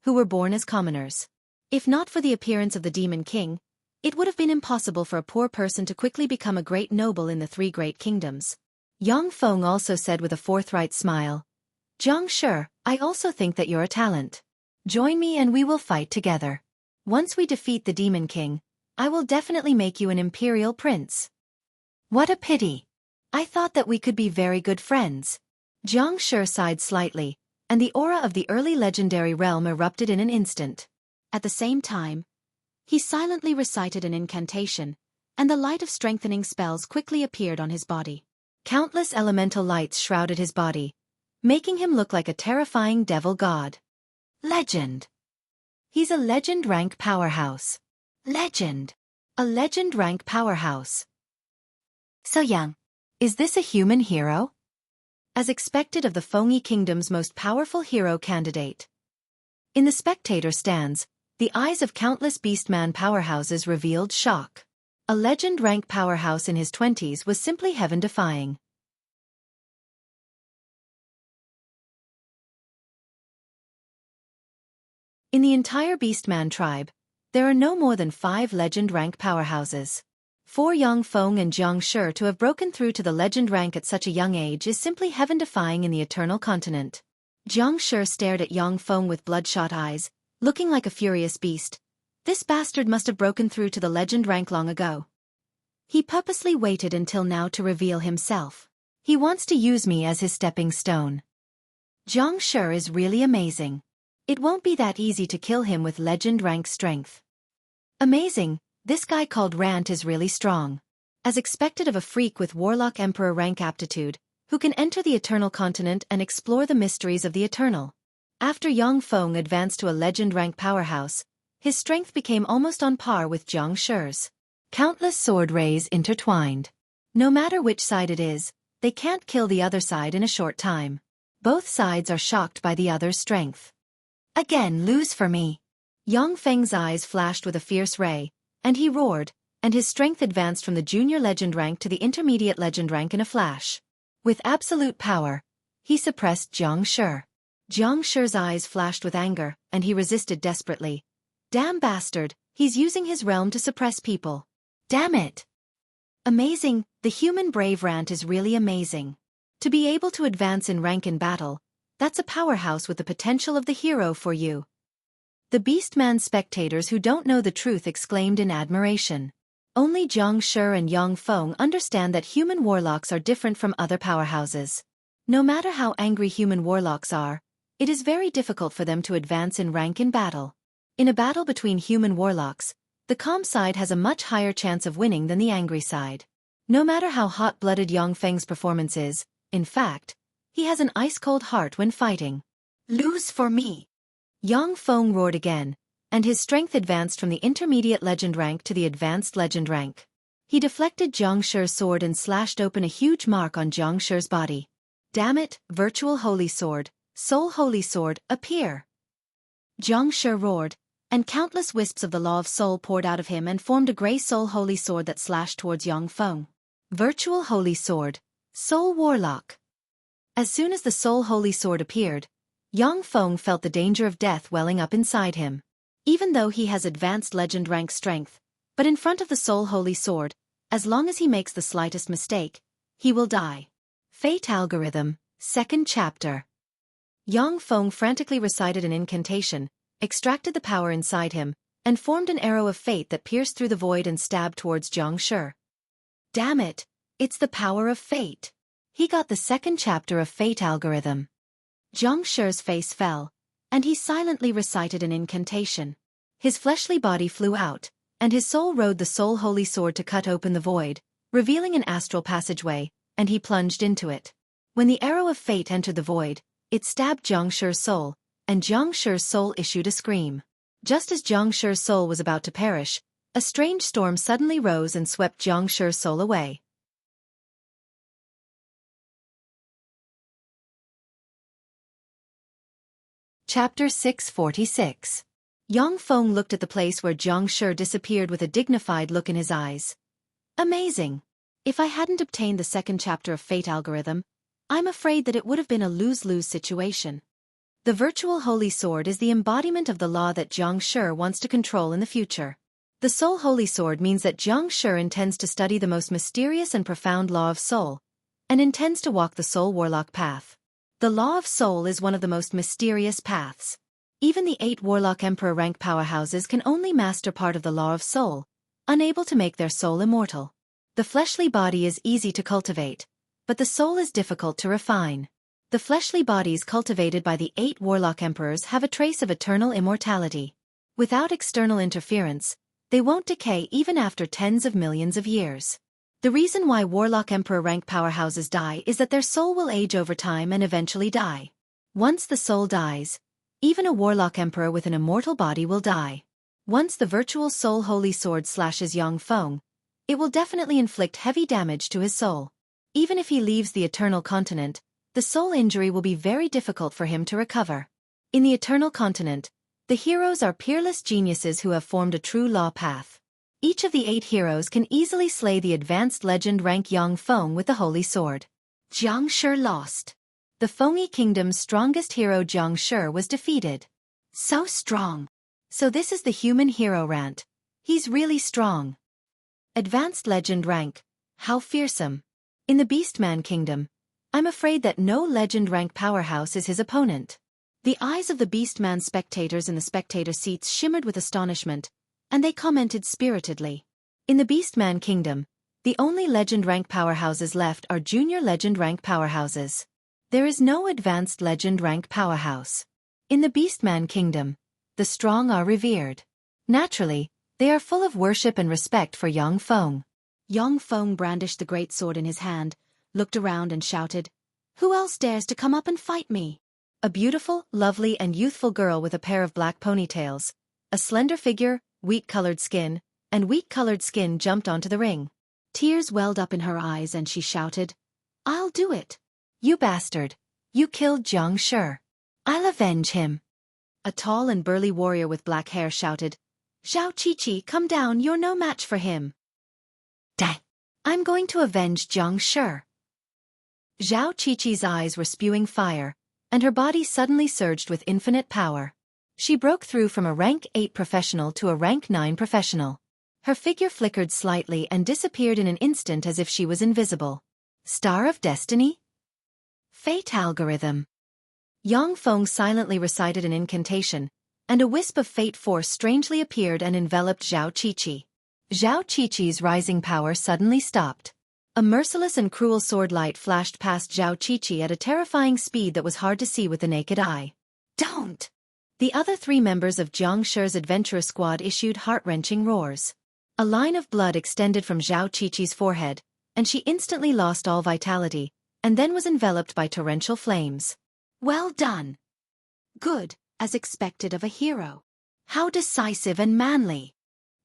who were born as commoners. If not for the appearance of the Demon King, it would have been impossible for a poor person to quickly become a great noble in the three great kingdoms. Yang Feng also said with a forthright smile, "Jiang Shi, I also think that you're a talent. Join me and we will fight together. Once we defeat the Demon King, I will definitely make you an imperial prince." "What a pity. I thought that we could be very good friends." Jiang Shi sighed slightly, and the aura of the early legendary realm erupted in an instant. At the same time, he silently recited an incantation, and the light of strengthening spells quickly appeared on his body. Countless elemental lights shrouded his body, making him look like a terrifying devil god. Legend. He's a legend rank powerhouse. Legend. A legend rank powerhouse. So Yang, is this a human hero? As expected of the Fengyi Kingdom's most powerful hero candidate. In the spectator stands, the eyes of countless beastman powerhouses revealed shock. A legend rank powerhouse in his 20s was simply heaven-defying. In the entire beastman tribe, there are no more than 5 legend rank powerhouses. For Yang Feng and Jiang Shi to have broken through to the legend rank at such a young age is simply heaven-defying in the eternal continent. Jiang Shi stared at Yang Feng with bloodshot eyes, looking like a furious beast. This bastard must have broken through to the legend rank long ago. He purposely waited until now to reveal himself. He wants to use me as his stepping stone. Jiang Shi is really amazing. It won't be that easy to kill him with legend rank strength. Amazing, this guy called Rant is really strong. As expected of a freak with Warlock Emperor rank aptitude, who can enter the eternal continent and explore the mysteries of the eternal. After Yang Feng advanced to a legend rank powerhouse, his strength became almost on par with Jiang Shi's. Countless sword rays intertwined. No matter which side it is, they can't kill the other side in a short time. Both sides are shocked by the other's strength. Again lose for me. Yang Feng's eyes flashed with a fierce ray, and he roared, and his strength advanced from the junior legend rank to the intermediate legend rank in a flash. With absolute power, he suppressed Jiang Shi. Jiang Shi's eyes flashed with anger, and he resisted desperately. Damn bastard, he's using his realm to suppress people. Damn it! Amazing, the human brave Rant is really amazing. To be able to advance in rank in battle, that's a powerhouse with the potential of the hero for you. The Beastman spectators who don't know the truth exclaimed in admiration. Only Jiang Shi and Yang Feng understand that human warlocks are different from other powerhouses. No matter how angry human warlocks are, it is very difficult for them to advance in rank in battle. In a battle between human warlocks, the calm side has a much higher chance of winning than the angry side. No matter how hot-blooded Yang Feng's performance is, in fact, he has an ice-cold heart when fighting. Lose for me. Yang Feng roared again, and his strength advanced from the intermediate legend rank to the advanced legend rank. He deflected Jiang Shi's sword and slashed open a huge mark on Jiang Shi's body. Damn it, virtual holy sword, soul holy sword, appear! Jiang Shi roared, and countless wisps of the law of soul poured out of him and formed a grey soul holy sword that slashed towards Yang Feng. Virtual holy sword, soul warlock. As soon as the soul holy sword appeared, Yang Feng felt the danger of death welling up inside him. Even though he has advanced legend rank strength, but in front of the soul holy sword, as long as he makes the slightest mistake, he will die. Fate Algorithm, Second Chapter. Yang Feng frantically recited an incantation, extracted the power inside him, and formed an arrow of fate that pierced through the void and stabbed towards Jiang Shi. Damn it, it's the power of fate. He got the second chapter of Fate Algorithm. Jiang Shi's face fell, and he silently recited an incantation. His fleshly body flew out, and his soul rode the soul holy sword to cut open the void, revealing an astral passageway, and he plunged into it. When the arrow of fate entered the void, it stabbed Jiang Shi's soul, and Jiang Shi's soul issued a scream. Just as Jiang Shi's soul was about to perish, a strange storm suddenly rose and swept Jiang Shi's soul away. Chapter 646. Yang Feng looked at the place where Jiang Shi disappeared with a dignified look in his eyes. Amazing. If I hadn't obtained the second chapter of Fate Algorithm, I'm afraid that it would have been a lose-lose situation. The virtual holy sword is the embodiment of the law that Jiang Shi wants to control in the future. The soul holy sword means that Jiang Shi intends to study the most mysterious and profound law of soul, and intends to walk the soul warlock path. The law of soul is one of the most mysterious paths. Even the 8 warlock emperor rank powerhouses can only master part of the law of soul, unable to make their soul immortal. The fleshly body is easy to cultivate, but the soul is difficult to refine. The fleshly bodies cultivated by the 8 warlock emperors have a trace of eternal immortality. Without external interference, they won't decay even after tens of millions of years. The reason why warlock emperor rank powerhouses die is that their soul will age over time and eventually die. Once the soul dies, even a warlock emperor with an immortal body will die. Once the virtual soul holy sword slashes Yang Feng, it will definitely inflict heavy damage to his soul. Even if he leaves the eternal continent, the soul injury will be very difficult for him to recover. In the eternal continent, the heroes are peerless geniuses who have formed a true law path. Each of the 8 heroes can easily slay the advanced legend rank Yang Feng with the holy sword. Jiang Shi lost. The Fengyi Kingdom's strongest hero Jiang Shi was defeated. So strong. So this is the human hero rant. He's really strong. Advanced legend rank. How fearsome. In the Beastman Kingdom, I'm afraid that no legend rank powerhouse is his opponent. The eyes of the Beastman spectators in the spectator seats shimmered with astonishment, and they commented spiritedly. In the Beastman Kingdom, the only legend rank powerhouses left are junior legend rank powerhouses. There is no advanced legend rank powerhouse. In the Beastman Kingdom, the strong are revered. Naturally, they are full of worship and respect for Yang Feng. Yang Feng brandished the great sword in his hand, looked around and shouted, "Who else dares to come up and fight me?" A beautiful, lovely and youthful girl with a pair of black ponytails, a slender figure, wheat-colored skin, jumped onto the ring. Tears welled up in her eyes and she shouted, "I'll do it! You bastard! You killed Jiang Shi! I'll avenge him!" A tall and burly warrior with black hair shouted, "Zhao Qiqi, come down, you're no match for him!" "Dang! I'm going to avenge Jiang Shi!" Zhao Qiqi's eyes were spewing fire, and her body suddenly surged with infinite power. She broke through from a rank 8 professional to a rank 9 professional. Her figure flickered slightly and disappeared in an instant as if she was invisible. Star of Destiny? Fate Algorithm. Yang Feng silently recited an incantation, and a wisp of fate force strangely appeared and enveloped Zhao Qiqi. Zhao Qiqi's rising power suddenly stopped. A merciless and cruel sword light flashed past Zhao Qiqi at a terrifying speed that was hard to see with the naked eye. "Don't!" The other 3 members of Jiang Shi's adventurer squad issued heart-wrenching roars. A line of blood extended from Zhao Qiqi's forehead, and she instantly lost all vitality, and then was enveloped by torrential flames. "Well done! Good, as expected of a hero. How decisive and manly.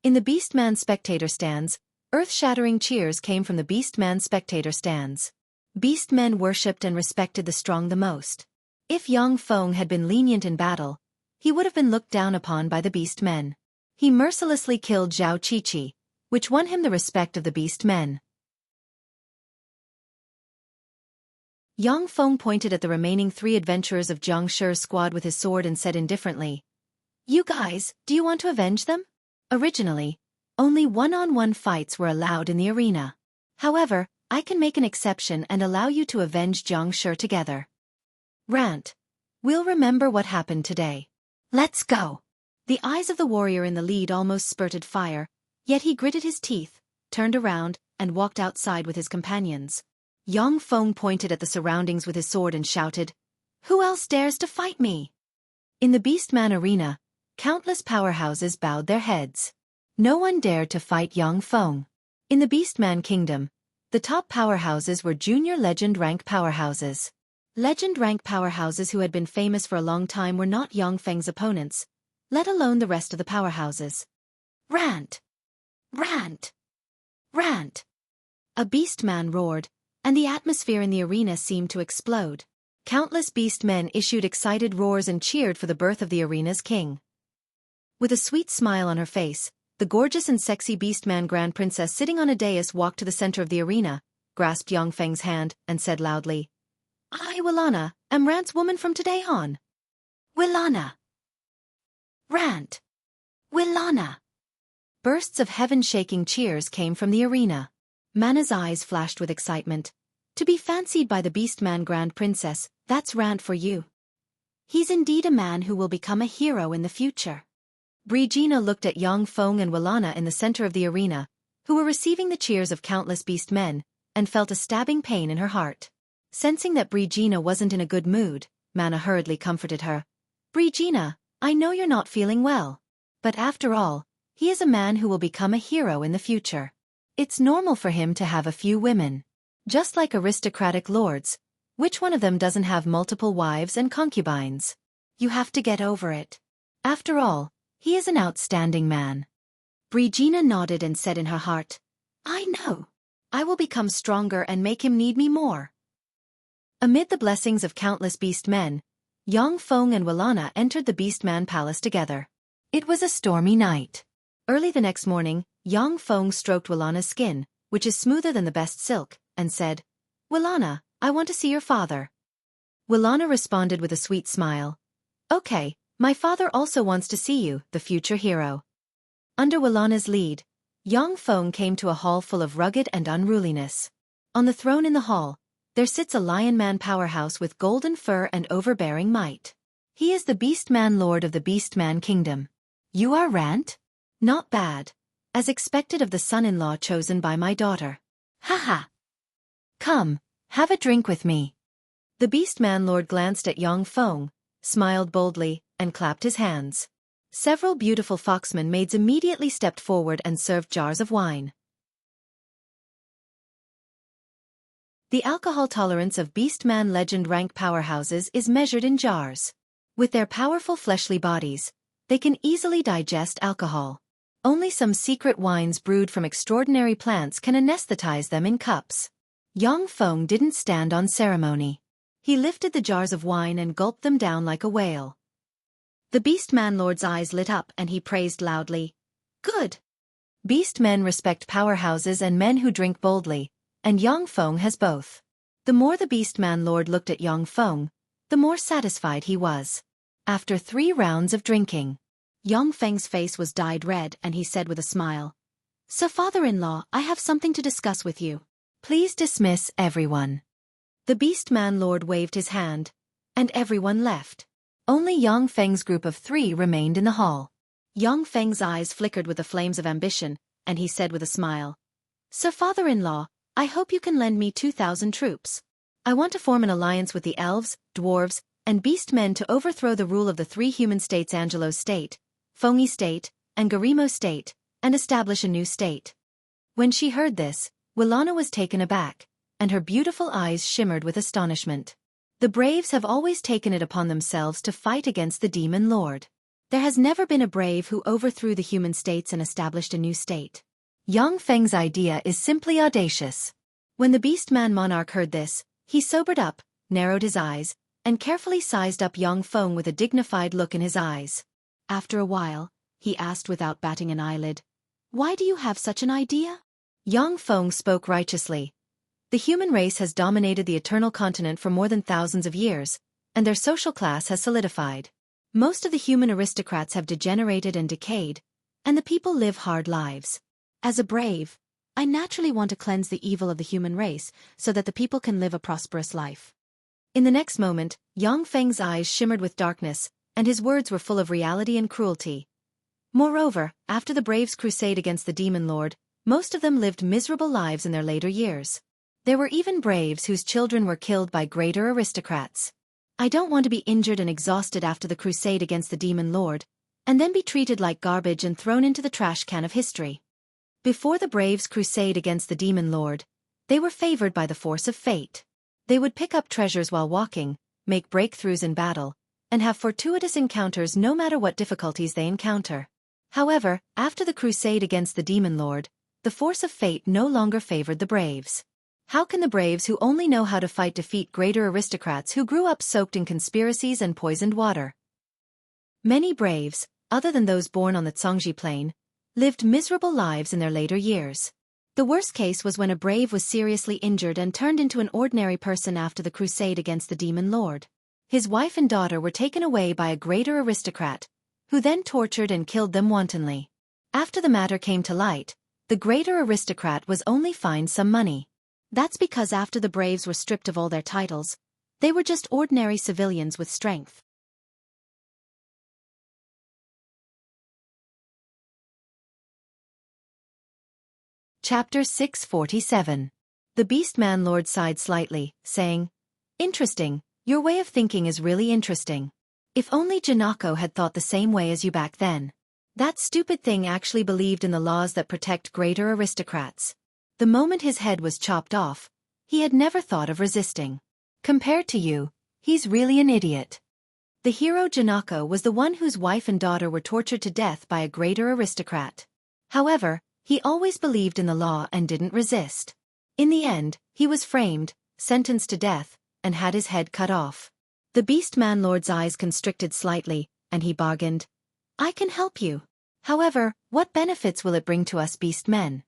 In the Beastman spectator stands, earth-shattering cheers came from the Beastman spectator stands. Beastmen worshipped and respected the strong the most. If Yang Feng had been lenient in battle, he would have been looked down upon by the Beastmen. He mercilessly killed Zhao Qiqi, which won him the respect of the Beastmen. Yang Feng pointed at the remaining 3 adventurers of Jiang Shi's squad with his sword and said indifferently, "You guys, do you want to avenge them?" Originally, only one-on-one fights were allowed in the arena. However, I can make an exception and allow you to avenge Jiang Shi together. Rant. We'll remember what happened today. Let's go. The eyes of the warrior in the lead almost spurted fire, yet he gritted his teeth, turned around, and walked outside with his companions. Yang Feng pointed at the surroundings with his sword and shouted, "Who else dares to fight me?" In the Beastman arena, countless powerhouses bowed their heads. No one dared to fight Yang Feng. In the Beastman kingdom, the top powerhouses were junior legend rank powerhouses. Legend rank powerhouses who had been famous for a long time were not Yang Feng's opponents, let alone the rest of the powerhouses. Rant! Rant! Rant! A Beastman roared, and the atmosphere in the arena seemed to explode. Countless Beastmen issued excited roars and cheered for the birth of the arena's king. With a sweet smile on her face, the gorgeous and sexy Beastman Grand Princess sitting on a dais walked to the center of the arena, grasped Yang Feng's hand, and said loudly, "I, Willana, am Rant's woman from today on." Willana! Rant! Willana! Bursts of heaven-shaking cheers came from the arena. Mana's eyes flashed with excitement. To be fancied by the Beastman Grand Princess, that's Rant for you. He's indeed a man who will become a hero in the future. Brigina looked at Yang Feng and Willana in the center of the arena, who were receiving the cheers of countless Beastmen, and felt a stabbing pain in her heart. Sensing that Brigina wasn't in a good mood, Mana hurriedly comforted her. "Brigina, I know you're not feeling well. But after all, he is a man who will become a hero in the future. It's normal for him to have a few women. Just like aristocratic lords, which one of them doesn't have multiple wives and concubines? You have to get over it. After all, he is an outstanding man." Brigina nodded and said in her heart, "I know. I will become stronger and make him need me more." Amid the blessings of countless Beastmen, Yang Feng and Willana entered the Beastman Palace together. It was a stormy night. Early the next morning, Yang Feng stroked Willana's skin, which is smoother than the best silk, and said, "Willana, I want to see your father." Willana responded with a sweet smile. "Okay, my father also wants to see you, the future hero." Under Willana's lead, Yang Feng came to a hall full of rugged and unruliness. On the throne in the hall, there sits a lion-man powerhouse with golden fur and overbearing might. He is the Beastman Lord of the Beastman Kingdom. "You are Rant? Not bad. As expected of the son-in-law chosen by my daughter. Haha. Come, have a drink with me." The Beastman Lord glanced at Yang Feng, smiled boldly, and clapped his hands. Several beautiful foxmen maids immediately stepped forward and served jars of wine. The alcohol tolerance of Beastman legend rank powerhouses is measured in jars. With their powerful fleshly bodies, they can easily digest alcohol. Only some secret wines brewed from extraordinary plants can anesthetize them in cups. Yang Feng didn't stand on ceremony. He lifted the jars of wine and gulped them down like a whale. The Beastman Lord's eyes lit up and he praised loudly. "Good. Beastmen respect powerhouses and men who drink boldly, and Yang Feng has both." The more the Beastman Lord looked at Yang Feng, the more satisfied he was. After 3 rounds of drinking, Yang Feng's face was dyed red and he said with a smile, "So father-in-law, I have something to discuss with you. Please dismiss everyone." The Beastman Lord waved his hand, and everyone left. Only Yang Feng's group of 3 remained in the hall. Yang Feng's eyes flickered with the flames of ambition, and he said with a smile, "So father-in-law, I hope you can lend me 2,000 troops. I want to form an alliance with the elves, dwarves, and beastmen to overthrow the rule of the 3 human states, Angelo's state, Fengyi state, and Garimo's state, and establish a new state." When she heard this, Willana was taken aback, and her beautiful eyes shimmered with astonishment. The braves have always taken it upon themselves to fight against the demon lord. There has never been a brave who overthrew the human states and established a new state. Yang Feng's idea is simply audacious. When the Beastman monarch heard this, he sobered up, narrowed his eyes, and carefully sized up Yang Feng with a dignified look in his eyes. After a while, he asked without batting an eyelid, "Why do you have such an idea?" Yang Feng spoke righteously. The human race has dominated the eternal continent for more than thousands of years, and their social class has solidified. Most of the human aristocrats have degenerated and decayed, and the people live hard lives. As a brave, I naturally want to cleanse the evil of the human race so that the people can live a prosperous life. In the next moment, Yang Feng's eyes shimmered with darkness, and his words were full of reality and cruelty. Moreover, after the braves' crusade against the demon lord, most of them lived miserable lives in their later years. There were even braves whose children were killed by greater aristocrats. I don't want to be injured and exhausted after the crusade against the demon lord, and then be treated like garbage and thrown into the trash can of history. Before the braves' crusade against the demon lord, they were favored by the force of fate. They would pick up treasures while walking, make breakthroughs in battle, and have fortuitous encounters no matter what difficulties they encounter. However, after the crusade against the demon lord, the force of fate no longer favored the braves. How can the braves who only know how to fight defeat greater aristocrats who grew up soaked in conspiracies and poisoned water? Many braves, other than those born on the Zhongji plain, lived miserable lives in their later years. The worst case was when a brave was seriously injured and turned into an ordinary person after the crusade against the demon lord. His wife and daughter were taken away by a greater aristocrat, who then tortured and killed them wantonly. After the matter came to light, the greater aristocrat was only fined some money. That's because after the braves were stripped of all their titles, they were just ordinary civilians with strength. Chapter 647. The Beastman Lord sighed slightly, saying, "Interesting, your way of thinking is really interesting. If only Janako had thought the same way as you back then. That stupid thing actually believed in the laws that protect greater aristocrats. The moment his head was chopped off, he had never thought of resisting. Compared to you, he's really an idiot." The hero Janako was the one whose wife and daughter were tortured to death by a greater aristocrat. However, he always believed in the law and didn't resist. In the end, he was framed, sentenced to death, and had his head cut off. The Beastman Lord's eyes constricted slightly, and he bargained, "I can help you. However, what benefits will it bring to us beastmen?"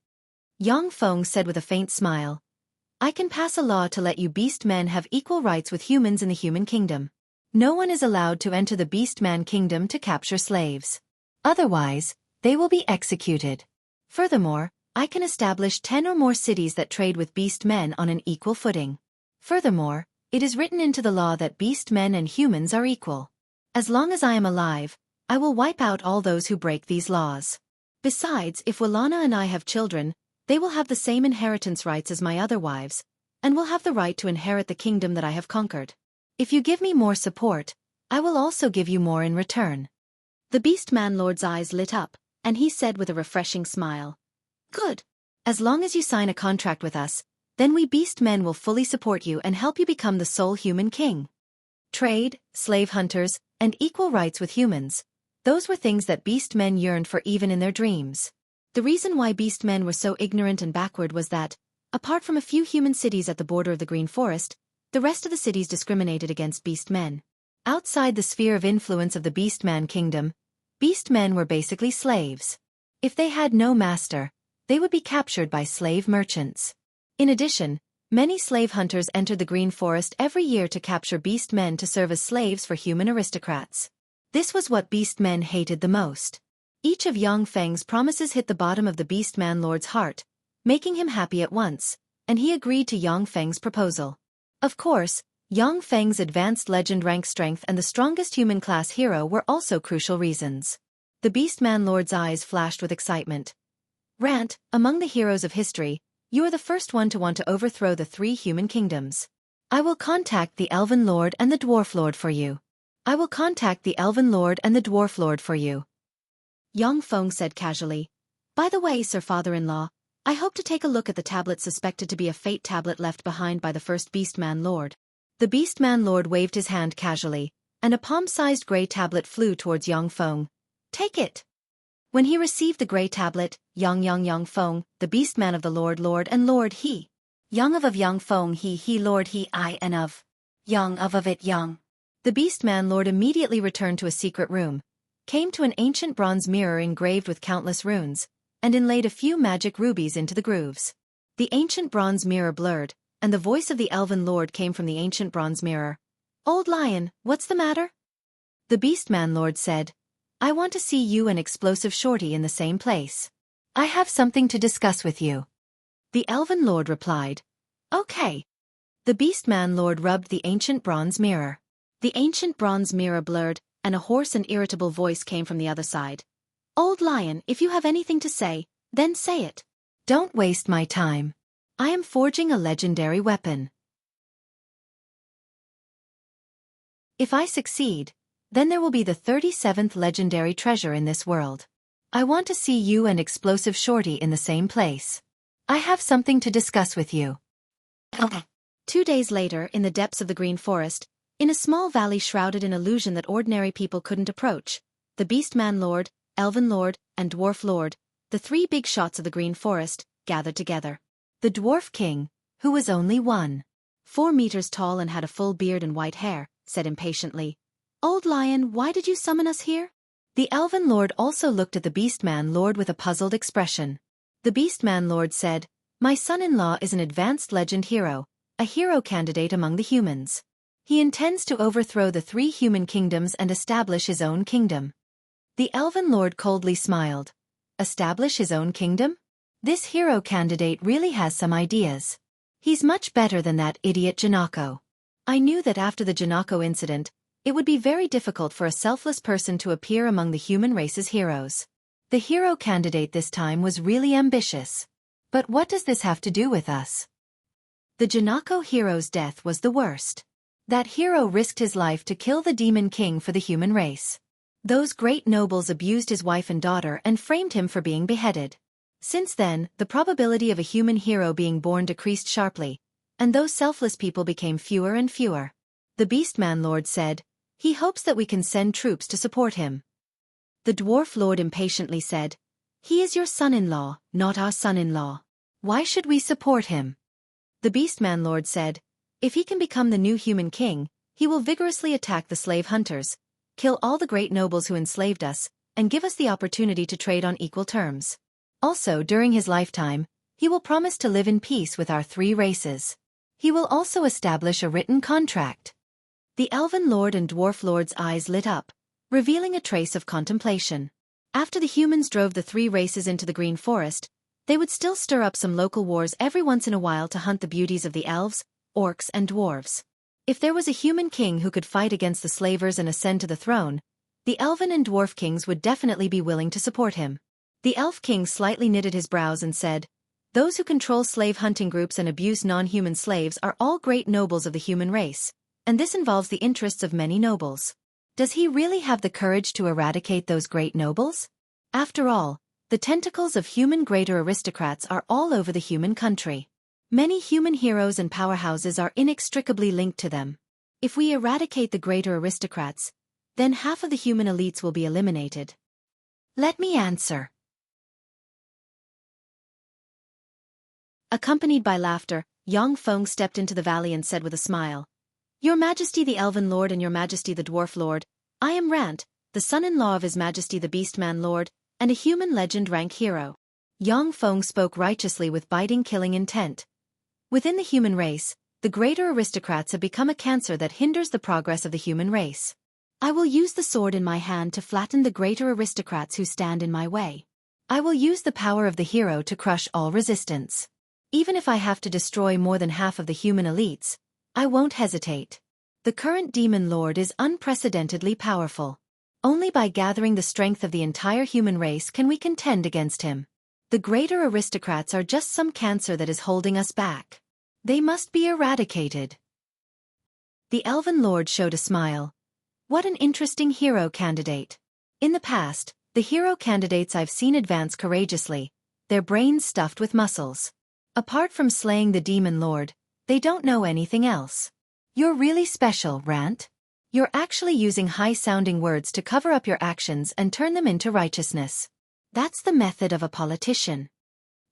Yang Feng said with a faint smile, "I can pass a law to let you beastmen have equal rights with humans in the human kingdom. No one is allowed to enter the Beastman kingdom to capture slaves. Otherwise, they will be executed. Furthermore, I can establish 10 or more cities that trade with beastmen on an equal footing. Furthermore, it is written into the law that beastmen and humans are equal. As long as I am alive, I will wipe out all those who break these laws. Besides, if Walana and I have children, they will have the same inheritance rights as my other wives, and will have the right to inherit the kingdom that I have conquered. If you give me more support, I will also give you more in return." The Beastman Lord's eyes lit up, and he said with a refreshing smile, "Good. As long as you sign a contract with us, then we beastmen will fully support you and help you become the sole human king. Trade, slave hunters, and equal rights with humans, those were things that beastmen yearned for even in their dreams. The reason why beastmen were so ignorant and backward was that, apart from a few human cities at the border of the Green Forest, the rest of the cities discriminated against beastmen. Outside the sphere of influence of the Beastman kingdom, beastmen were basically slaves. If they had no master, they would be captured by slave merchants. In addition, many slave hunters entered the Green Forest every year to capture beastmen to serve as slaves for human aristocrats. This was what beastmen hated the most. Each of Yang Feng's promises hit the bottom of the Beastman Lord's heart, making him happy at once, and he agreed to Yang Feng's proposal. Of course, Yang Feng's advanced legend rank strength and the strongest human class hero were also crucial reasons. The Beastman Lord's eyes flashed with excitement. "Rant, among the heroes of history, you are the first one to want to overthrow the 3 human kingdoms. I will contact the Elven Lord and the Dwarf Lord for you. I will contact the Elven Lord and the Dwarf Lord for you." Yang Feng said casually, "By the way, Sir Father-in-law, I hope to take a look at the tablet suspected to be a fate tablet left behind by the first Beastman Lord. The Beastman Lord waved his hand casually, and a palm-sized gray tablet flew towards Yang Feng. Take it! When he received the gray tablet, Yang Feng, the Beastman of the Lord and Lord he. Yang of Yang Feng he Lord he I and of. Yang of it Yang. The Beastman Lord immediately returned to a secret room, came to an ancient bronze mirror engraved with countless runes, and inlaid a few magic rubies into the grooves. The ancient bronze mirror blurred, and the voice of the Elven Lord came from the ancient bronze mirror. Old Lion, what's the matter? The Beastman Lord said, I want to see you and Explosive Shorty in the same place. I have something to discuss with you. The Elven Lord replied, Okay. The Beastman Lord rubbed the ancient bronze mirror. The ancient bronze mirror blurred, and a hoarse and irritable voice came from the other side. Old Lion, if you have anything to say, then say it. Don't waste my time. I am forging a legendary weapon. If I succeed, then there will be the 37th legendary treasure in this world. I want to see you and Explosive Shorty in the same place. I have something to discuss with you. 2 days later, in the depths of the green forest, in a small valley shrouded in illusion that ordinary people couldn't approach, the Beastman Lord, Elven Lord, and Dwarf Lord, the 3 big shots of the green forest, gathered together. The Dwarf King, who was only 4 meters tall and had a full beard and white hair, said impatiently, Old Lion, why did you summon us here? The Elven Lord also looked at the Beastman Lord with a puzzled expression. The Beastman Lord said, My son-in-law is an advanced legend hero, a hero candidate among the humans. He intends to overthrow the 3 human kingdoms and establish his own kingdom. The Elven Lord coldly smiled. Establish his own kingdom? This hero candidate really has some ideas. He's much better than that idiot Janako. I knew that after the Janako incident, it would be very difficult for a selfless person to appear among the human race's heroes. The hero candidate this time was really ambitious. But what does this have to do with us? The Janako hero's death was the worst. That hero risked his life to kill the Demon King for the human race. Those great nobles abused his wife and daughter and framed him for being beheaded. Since then, the probability of a human hero being born decreased sharply, and those selfless people became fewer and fewer. The Beastman Lord said, He hopes that we can send troops to support him. The Dwarf Lord impatiently said, He is your son-in-law, not our son-in-law. Why should we support him? The Beastman Lord said, If he can become the new human king, he will vigorously attack the slave hunters, kill all the great nobles who enslaved us, and give us the opportunity to trade on equal terms. Also, during his lifetime, he will promise to live in peace with our 3 races. He will also establish a written contract. The Elven Lord and Dwarf Lord's eyes lit up, revealing a trace of contemplation. After the humans drove the 3 races into the green forest, they would still stir up some local wars every once in a while to hunt the beauties of the elves, orcs and dwarves. If there was a human king who could fight against the slavers and ascend to the throne, the Elven and Dwarf kings would definitely be willing to support him. The Elf King slightly knitted his brows and said, Those who control slave hunting groups and abuse non-human slaves are all great nobles of the human race, and this involves the interests of many nobles. Does he really have the courage to eradicate those great nobles? After all, the tentacles of human greater aristocrats are all over the human country. Many human heroes and powerhouses are inextricably linked to them. If we eradicate the greater aristocrats, then half of the human elites will be eliminated. Let me answer. Accompanied by laughter, Yang Feng stepped into the valley and said with a smile, Your Majesty the Elven Lord and Your Majesty the Dwarf Lord, I am Rant, the son-in-law of His Majesty the Beastman Lord, and a human legend rank hero. Yang Feng spoke righteously with biting killing intent. Within the human race, the greater aristocrats have become a cancer that hinders the progress of the human race. I will use the sword in my hand to flatten the greater aristocrats who stand in my way. I will use the power of the hero to crush all resistance. Even if I have to destroy more than half of the human elites, I won't hesitate. The current Demon Lord is unprecedentedly powerful. Only by gathering the strength of the entire human race can we contend against him. The greater aristocrats are just some cancer that is holding us back. They must be eradicated. The Elven Lord showed a smile. What an interesting hero candidate. In the past, the hero candidates I've seen advance courageously, their brains stuffed with muscles. Apart from slaying the Demon Lord, they don't know anything else. You're really special, Rant. You're actually using high-sounding words to cover up your actions and turn them into righteousness. That's the method of a politician.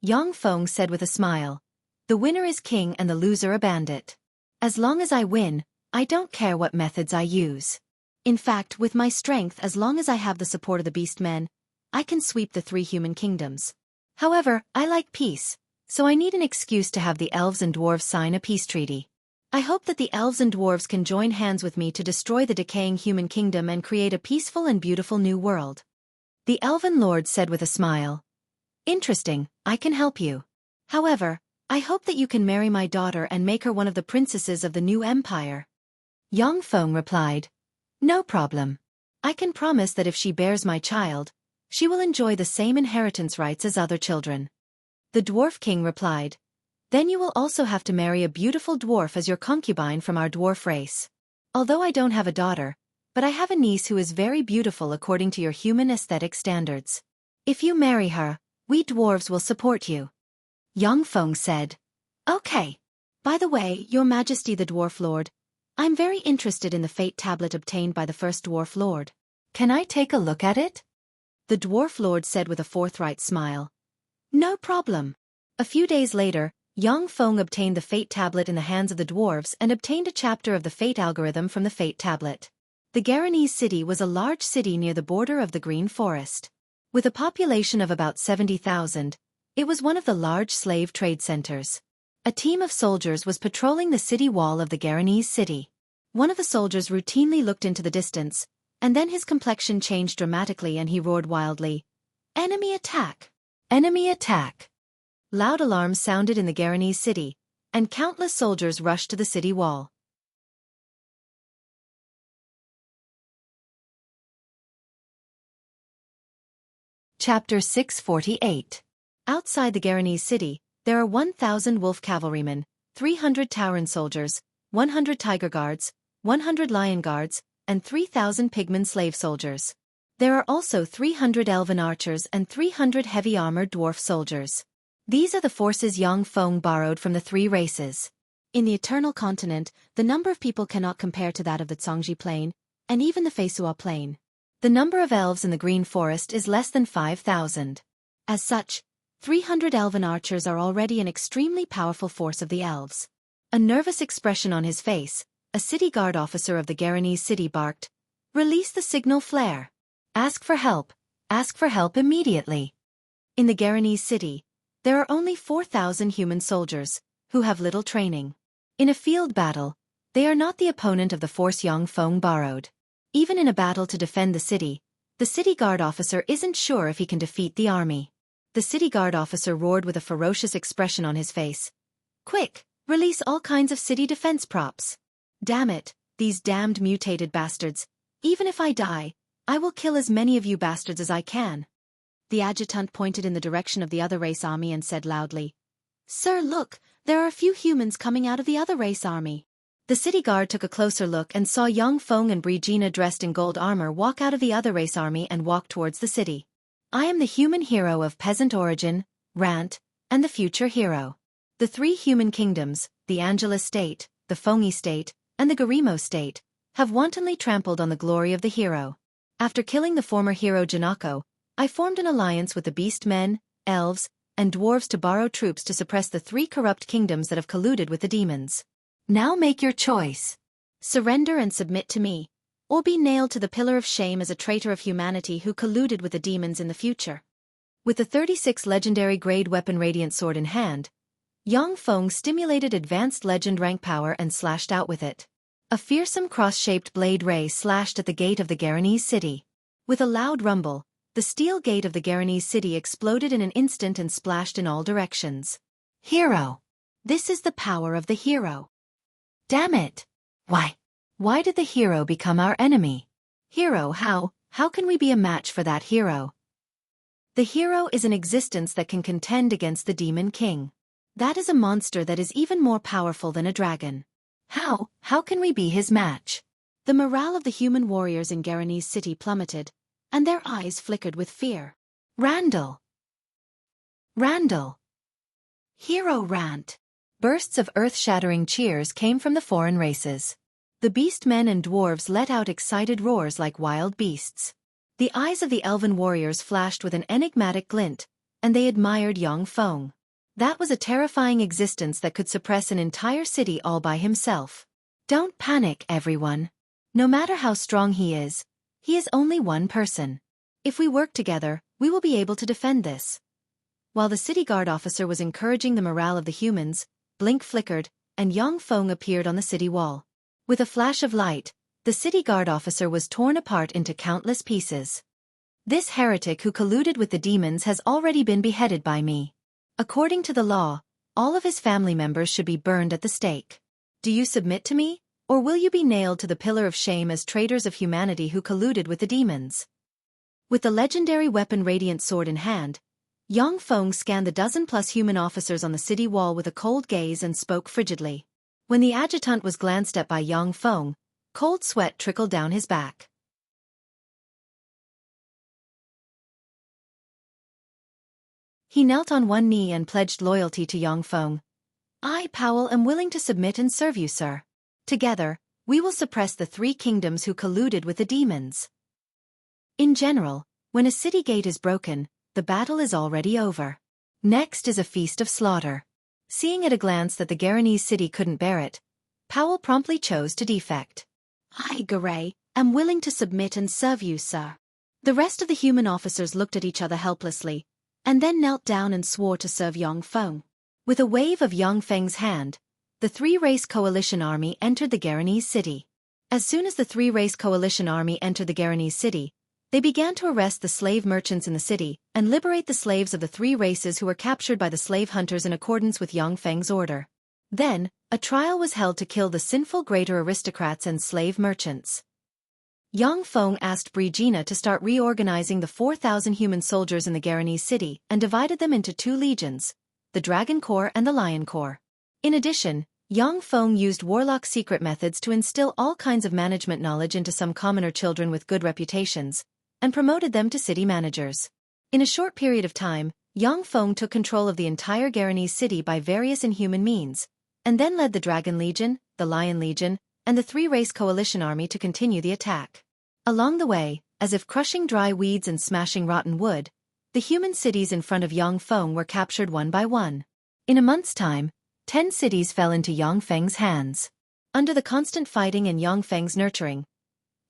Yang Feng said with a smile. The winner is king and the loser a bandit. As long as I win, I don't care what methods I use. In fact, with my strength, as long as I have the support of the beast men, I can sweep the 3 human kingdoms. However, I like peace, so I need an excuse to have the elves and dwarves sign a peace treaty. I hope that the elves and dwarves can join hands with me to destroy the decaying human kingdom and create a peaceful and beautiful new world. The elven lord said with a smile. Interesting, I can help you. However, I hope that you can marry my daughter and make her one of the princesses of the new empire. Yang Feng replied. No problem. I can promise that if she bears my child, she will enjoy the same inheritance rights as other children. The dwarf king replied. Then you will also have to marry a beautiful dwarf as your concubine from our dwarf race. Although I don't have a daughter, but I have a niece who is very beautiful according to your human aesthetic standards. If you marry her, we dwarves will support you. Yang Feng said. Okay. By the way, Your Majesty the Dwarf Lord, I'm very interested in the fate tablet obtained by the first Dwarf Lord. Can I take a look at it? The Dwarf Lord said with a forthright smile. No problem. A few days later, Yang Feng obtained the fate tablet in the hands of the dwarves and obtained a chapter of the fate algorithm from the fate tablet. The Garanese city was a large city near the border of the Green Forest. With a population of about 70,000, it was one of the large slave trade centers. A team of soldiers was patrolling the city wall of the Garanese city. One of the soldiers routinely looked into the distance, and then his complexion changed dramatically and he roared wildly. Enemy attack! Enemy attack! Loud alarms sounded in the Garanese city, and countless soldiers rushed to the city wall. Chapter 648. Outside the Garanese city, there are 1,000 wolf cavalrymen, 300 Tauren soldiers, 100 tiger guards, 100 lion guards, and 3,000 pigman slave soldiers. There are also 300 elven archers and 300 heavy-armored dwarf soldiers. These are the forces Yang Feng borrowed from the 3 races. In the Eternal Continent, the number of people cannot compare to that of the Zhangji Plain, and even the Feisua Plain. The number of elves in the Green Forest is less than 5,000. As such, 300 elven archers are already an extremely powerful force of the elves. A nervous expression on his face, a city guard officer of the Garanese city barked, Release the signal flare. Ask for help immediately. In the Garanese city, there are only 4,000 human soldiers, who have little training. In a field battle, they are not the opponent of the force Yang Feng borrowed. Even in a battle to defend the city guard officer isn't sure if he can defeat the army. The city guard officer roared with a ferocious expression on his face. Quick, release all kinds of city defense props. Damn it, these damned mutated bastards. Even if I die, I will kill as many of you bastards as I can. The adjutant pointed in the direction of the other race army and said loudly, Sir, look, there are a few humans coming out of the other race army. The city guard took a closer look and saw Yang Feng and Brigitte dressed in gold armor walk out of the other race army and walk towards the city. I am the human hero of peasant origin, Rant, and the future hero. The 3 human kingdoms, the Angela state, the Fengyi state, and the Garimo state, have wantonly trampled on the glory of the hero. After killing the former hero Janako, I formed an alliance with the beast men, elves, and dwarves to borrow troops to suppress the 3 corrupt kingdoms that have colluded with the demons. Now make your choice. Surrender and submit to me, or be nailed to the pillar of shame as a traitor of humanity who colluded with the demons in the future. With the 36 legendary grade weapon Radiant Sword in hand, Yang Feng stimulated advanced legend rank power and slashed out with it. A fearsome cross-shaped blade ray slashed at the gate of the Garanese city. With a loud rumble, the steel gate of the Garanese city exploded in an instant and splashed in all directions. Hero! This is the power of the hero. Damn it! Why did the hero become our enemy? Hero, how can we be a match for that hero? The hero is an existence that can contend against the demon king. That is a monster that is even more powerful than a dragon. How can we be his match? The morale of the human warriors in Garanese city plummeted, and their eyes flickered with fear. Randall! Hero Rant! Bursts of earth-shattering cheers came from the foreign races. The beast men and dwarves let out excited roars like wild beasts. The eyes of the elven warriors flashed with an enigmatic glint, and they admired Yang Feng. That was a terrifying existence that could suppress an entire city all by himself. Don't panic, everyone. No matter how strong he is only one person. If we work together, we will be able to defend this. While the city guard officer was encouraging the morale of the humans, Blink flickered, and Yang Feng appeared on the city wall. With a flash of light, the city guard officer was torn apart into countless pieces. This heretic who colluded with the demons has already been beheaded by me. According to the law, all of his family members should be burned at the stake. Do you submit to me, or will you be nailed to the pillar of shame as traitors of humanity who colluded with the demons? With the legendary weapon Radiant Sword in hand, Yang Feng scanned the dozen-plus human officers on the city wall with a cold gaze and spoke frigidly. When the adjutant was glanced at by Yang Feng, cold sweat trickled down his back. He knelt on one knee and pledged loyalty to Yang Feng. I, Powell, am willing to submit and serve you, sir. Together, we will suppress the three kingdoms who colluded with the demons. In general, when a city gate is broken, the battle is already over. Next is a feast of slaughter. Seeing at a glance that the Garanese city couldn't bear it, Powell promptly chose to defect. I, Garay, am willing to submit and serve you, sir. The rest of the human officers looked at each other helplessly, and then knelt down and swore to serve Yang Feng. With a wave of Yang Feng's hand, the three-race coalition army entered the Garanese city. As soon as the three-race coalition army entered the Garanese city, they began to arrest the slave merchants in the city and liberate the slaves of the three races who were captured by the slave hunters in accordance with Yang Feng's order. Then, a trial was held to kill the sinful greater aristocrats and slave merchants. Yang Feng asked Brigina to start reorganizing the 4,000 human soldiers in the Garanese city and divided them into two legions, the Dragon Corps and the Lion Corps. In addition, Yang Feng used warlock secret methods to instill all kinds of management knowledge into some commoner children with good reputations, and promoted them to city managers. In a short period of time, Yang Feng took control of the entire Garanese city by various inhuman means, and then led the Dragon Legion, the Lion Legion, and the three-race coalition army to continue the attack. Along the way, as if crushing dry weeds and smashing rotten wood, the human cities in front of Yang Feng were captured one by one. In a month's time, 10 cities fell into Yang Feng's hands. Under the constant fighting and Yang Feng's nurturing,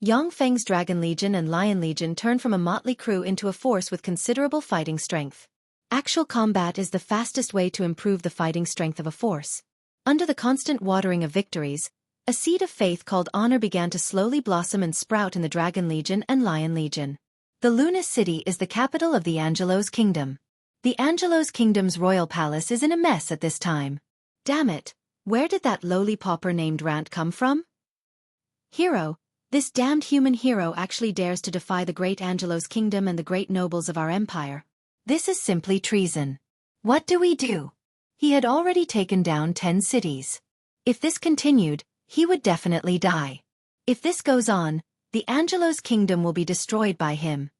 Yang Feng's Dragon Legion and Lion Legion turned from a motley crew into a force with considerable fighting strength. Actual combat is the fastest way to improve the fighting strength of a force. Under the constant watering of victories, a seed of faith called honor began to slowly blossom and sprout in the Dragon Legion and Lion Legion. The Lunas City is the capital of the Angelos Kingdom. The Angelos Kingdom's royal palace is in a mess at this time. Damn it, where did that lowly pauper named Rant come from? Hero. This damned human hero actually dares to defy the great Angelos Kingdom and the great nobles of our empire. This is simply treason. What do we do? He had already taken down 10 cities. If this continued, he would definitely die. If this goes on, the Angelos Kingdom will be destroyed by him.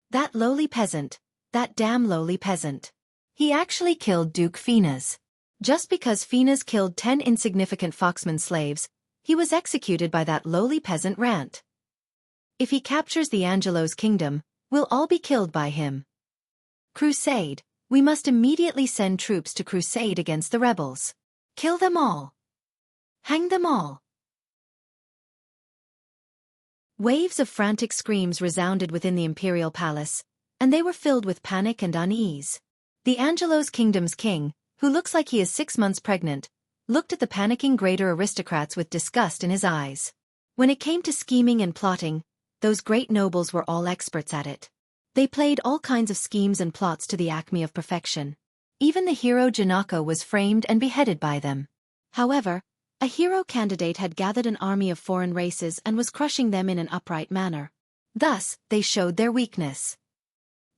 That lowly peasant, that damn lowly peasant. He actually killed Duke Finas. Just because Finas killed 10 insignificant Foxman slaves, he was executed by that lowly peasant Rant. If he captures the Angelos Kingdom, we'll all be killed by him. Crusade. We must immediately send troops to crusade against the rebels. Kill them all. Hang them all. Waves of frantic screams resounded within the imperial palace, and they were filled with panic and unease. The Angelos Kingdom's king, who looks like he is 6 months pregnant, looked at the panicking greater aristocrats with disgust in his eyes. When it came to scheming and plotting, those great nobles were all experts at it. They played all kinds of schemes and plots to the acme of perfection. Even the hero Janaka was framed and beheaded by them. However, a hero candidate had gathered an army of foreign races and was crushing them in an upright manner. Thus, they showed their weakness.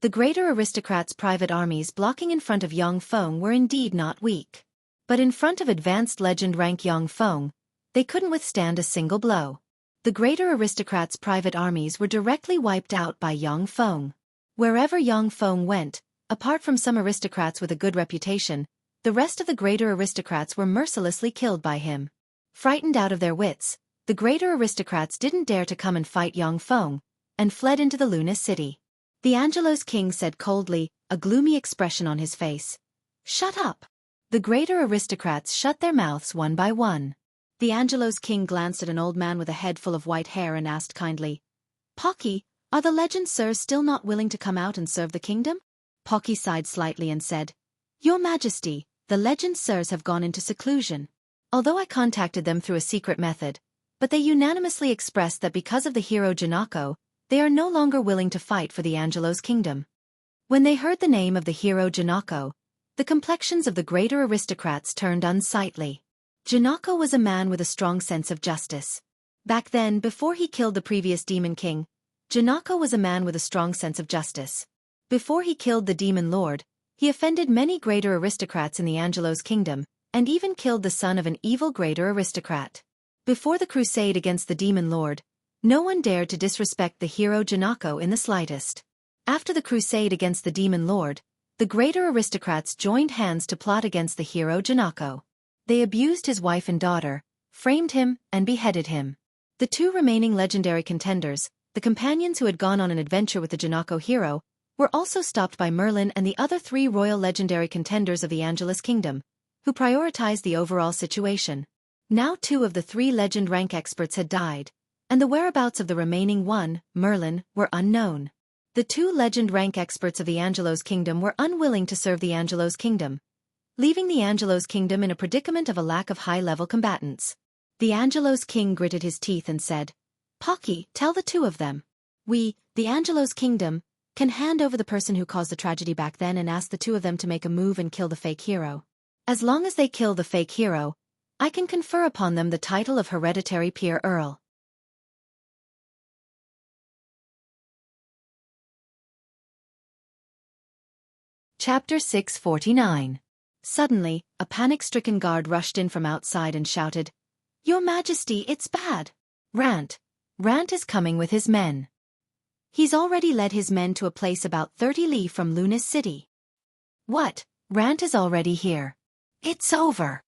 The greater aristocrats' private armies blocking in front of Yang Feng were indeed not weak. But in front of advanced legend rank Yang Feng, they couldn't withstand a single blow. The greater aristocrats' private armies were directly wiped out by Yang Feng. Wherever Yang Feng went, apart from some aristocrats with a good reputation, The rest of the greater aristocrats were mercilessly killed by him. Frightened out of their wits, the greater aristocrats didn't dare to come and fight Yang Feng, and fled into the Luna city. The Angelo's king said coldly, a gloomy expression on his face. "Shut up." The greater aristocrats shut their mouths one by one. The Angelo's king glanced at an old man with a head full of white hair and asked kindly, "Pocky, are the legend sirs still not willing to come out and serve the kingdom?" Pocky sighed slightly and said, "Your Majesty, the legend sirs have gone into seclusion. Although I contacted them through a secret method, but they unanimously expressed that because of the hero Janako, they are no longer willing to fight for the Angelo's kingdom." When they heard the name of the hero Janako, the complexions of the greater aristocrats turned unsightly. Janako was a man with a strong sense of justice. Back then, before he killed the previous demon king, Janako was a man with a strong sense of justice. Before he killed the demon lord, he offended many greater aristocrats in the Angelo's kingdom, and even killed the son of an evil greater aristocrat. Before the crusade against the demon lord, no one dared to disrespect the hero Janako in the slightest. After the crusade against the demon lord, the greater aristocrats joined hands to plot against the hero Janako. They abused his wife and daughter, framed him, and beheaded him. The two remaining legendary contenders, the companions who had gone on an adventure with the Janako hero, were also stopped by Merlin and the other 3 royal legendary contenders of the Angelus kingdom, who prioritized the overall situation. Now 2 of the 3 legend rank experts had died, and the whereabouts of the remaining one, Merlin, were unknown. The 2 legend rank experts of the Angelo's kingdom were unwilling to serve the Angelo's kingdom, leaving the Angelo's kingdom in a predicament of a lack of high-level combatants. The Angelo's king gritted his teeth and said, "Pocky, tell the 2 of them. We, the Angelo's kingdom, can hand over the person who caused the tragedy back then and ask the 2 of them to make a move and kill the fake hero. As long as they kill the fake hero, I can confer upon them the title of hereditary peer earl." Chapter 649. Suddenly, a panic-stricken guard rushed in from outside and shouted, "Your Majesty, it's bad! Rant is coming with his men. He's already led his men to a place about 30 li from Luna's city." "What? Rant is already here? It's over.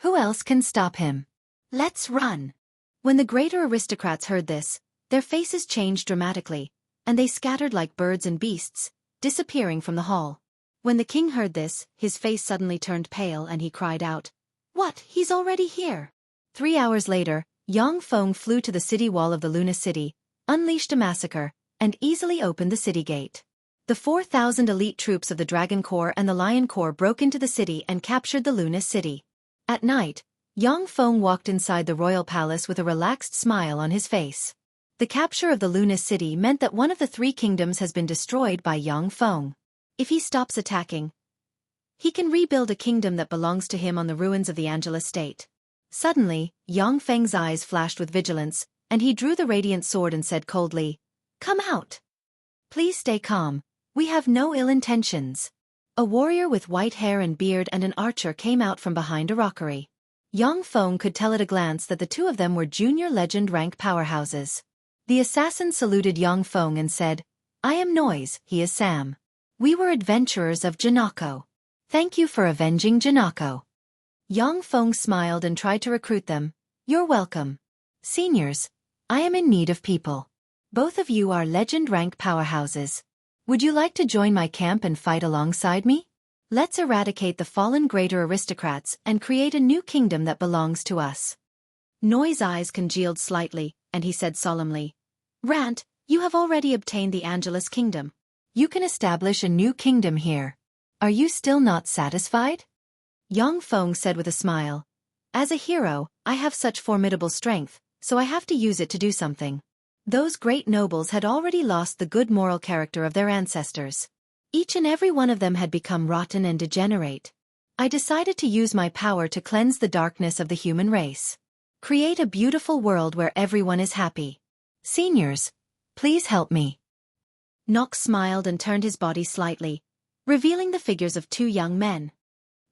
Who else can stop him? Let's run." When the greater aristocrats heard this, their faces changed dramatically, and they scattered like birds and beasts, disappearing from the hall. When the king heard this, his face suddenly turned pale and he cried out, "What, he's already here?" 3 hours later, Yang Feng flew to the city wall of the Luna city, unleashed a massacre, and easily opened the city gate. The 4,000 elite troops of the Dragon Corps and the Lion Corps broke into the city and captured the Luna city. At night, Yang Feng walked inside the royal palace with a relaxed smile on his face. The capture of the Luna city meant that one of the 3 kingdoms has been destroyed by Yang Feng. If he stops attacking, he can rebuild a kingdom that belongs to him on the ruins of the Angelus state. Suddenly, Yang Feng's eyes flashed with vigilance, and he drew the radiant sword and said coldly, "Come out. Please stay calm, we have no ill intentions." A warrior with white hair and beard and an archer came out from behind a rockery. Yang Feng could tell at a glance that the 2 of them were junior legend rank powerhouses. The assassin saluted Yang Feng and said, "I am Noise, he is Sam. We were adventurers of Janako. Thank you for avenging Janako." Yang Feng smiled and tried to recruit them. "You're welcome. Seniors, I am in need of people. Both of you are legend rank powerhouses. Would you like to join my camp and fight alongside me? Let's eradicate the fallen greater aristocrats and create a new kingdom that belongs to us." Noi's eyes congealed slightly, and he said solemnly, "Rant, you have already obtained the Angelus kingdom. You can establish a new kingdom here. Are you still not satisfied?" Yang Feng said with a smile, "As a hero, I have such formidable strength, so I have to use it to do something." Those great nobles had already lost the good moral character of their ancestors. Each and every one of them had become rotten and degenerate. I decided to use my power to cleanse the darkness of the human race. Create a beautiful world where everyone is happy. Seniors, please help me." Nox smiled and turned his body slightly, revealing the figures of 2 young men.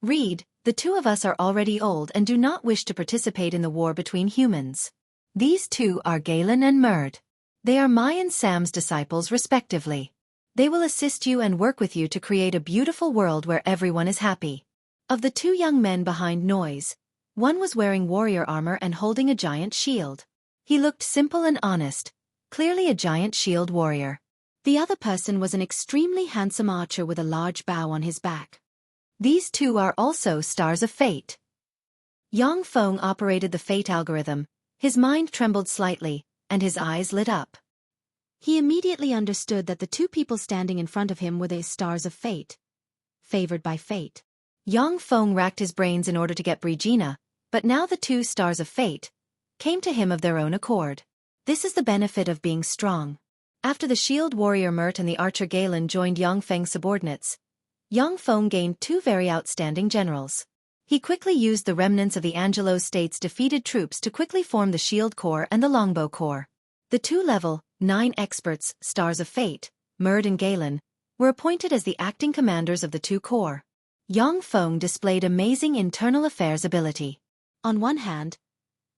"Read, the 2 of us are already old and do not wish to participate in the war between humans. These 2 are Galen and Murd. They are my and Sam's disciples respectively. They will assist you and work with you to create a beautiful world where everyone is happy." Of the two young men behind Noise, one was wearing warrior armor and holding a giant shield. He looked simple and honest, clearly a giant shield warrior. The other person was an extremely handsome archer with a large bow on his back. These two are also stars of fate. Yang Feng operated the fate algorithm. His mind trembled slightly, and his eyes lit up. He immediately understood that the two people standing in front of him were the stars of fate, favored by fate. Yang Feng racked his brains in order to get Brigina, but now the two stars of fate came to him of their own accord. This is the benefit of being strong. After the shield warrior Mert and the archer Galen joined Yang Feng's subordinates, Yang Feng gained two very outstanding generals. He quickly used the remnants of the Angelo state's defeated troops to quickly form the Shield Corps and the Longbow Corps. The two level 9 experts, Stars of Fate, Mert and Galen, were appointed as the acting commanders of the two corps. Yang Feng displayed amazing internal affairs ability. On one hand,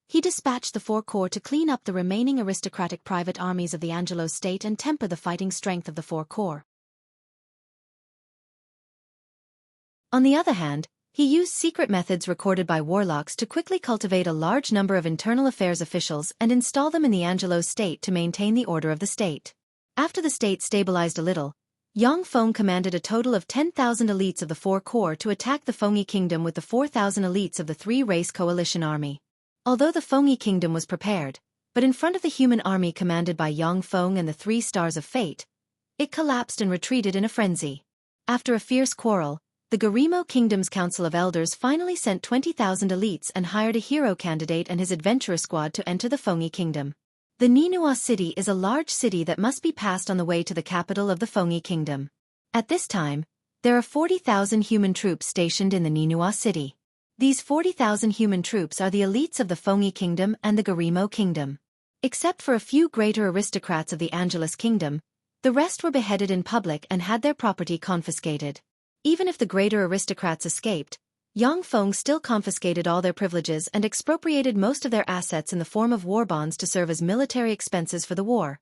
he dispatched the 4 corps to clean up the remaining aristocratic private armies of the Angelo state and temper the fighting strength of the 4 corps. On the other hand, he used secret methods recorded by warlocks to quickly cultivate a large number of internal affairs officials and install them in the Angelo state to maintain the order of the state. After the state stabilized a little, Yang Feng commanded a total of 10,000 elites of the 4 corps to attack the Fengyi kingdom with the 4,000 elites of the 3-race coalition army. Although the Fengyi kingdom was prepared, but in front of the human army commanded by Yang Feng and the 3 stars of fate, it collapsed and retreated in a frenzy. After a fierce quarrel, the Garimo Kingdom's Council of Elders finally sent 20,000 elites and hired a hero candidate and his adventurer squad to enter the Fengyi kingdom. The Ninua city is a large city that must be passed on the way to the capital of the Fengyi kingdom. At this time, there are 40,000 human troops stationed in the Ninua city. These 40,000 human troops are the elites of the Fengyi kingdom and the Garimo kingdom. Except for a few greater aristocrats of the Angelus kingdom, the rest were beheaded in public and had their property confiscated. Even if the greater aristocrats escaped, Yang Feng still confiscated all their privileges and expropriated most of their assets in the form of war bonds to serve as military expenses for the war.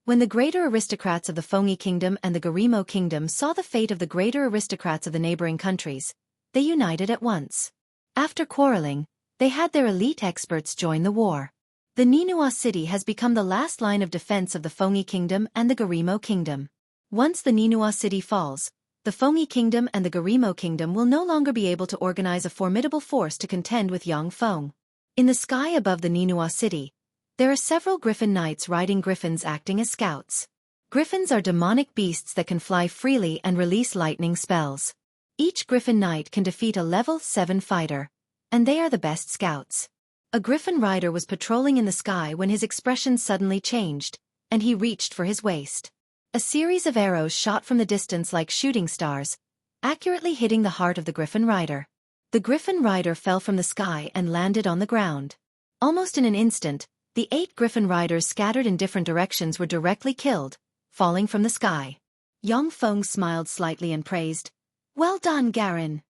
When the greater aristocrats of the Fengyi kingdom and the Garimo kingdom saw the fate of the greater aristocrats of the neighboring countries, they united at once. After quarreling, they had their elite experts join the war. The Ninua city has become the last line of defense of the Fengyi kingdom and the Garimo kingdom. Once the Ninua city falls, the Fengyi kingdom and the Garimo kingdom will no longer be able to organize a formidable force to contend with Yang Feng. In the sky above the Ninua city, there are several griffin knights riding griffins acting as scouts. Griffins are demonic beasts that can fly freely and release lightning spells. Each griffin knight can defeat a level 7 fighter, and they are the best scouts. A griffin rider was patrolling in the sky when his expression suddenly changed, and he reached for his waist. A series of arrows shot from the distance like shooting stars, accurately hitting the heart of the griffin rider. The griffin rider fell from the sky and landed on the ground. Almost in an instant, the 8 griffin riders scattered in different directions were directly killed, falling from the sky. Yang Feng smiled slightly and praised, "Well done, Garin.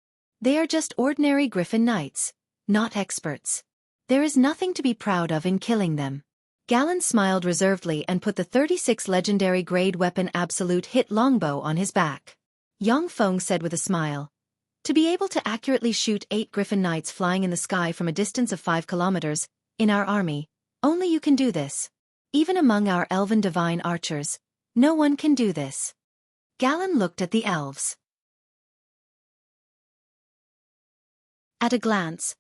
They are just ordinary griffin knights, not experts. There is nothing to be proud of in killing them." Galen smiled reservedly and put the 36 legendary grade weapon Absolute Hit longbow on his back. Yang Feng said with a smile, "To be able to accurately shoot 8 griffin knights flying in the sky from a distance of 5 kilometers, in our army, only you can do this. Even among our elven divine archers, no one can do this." Galen looked at the elves. At a glance,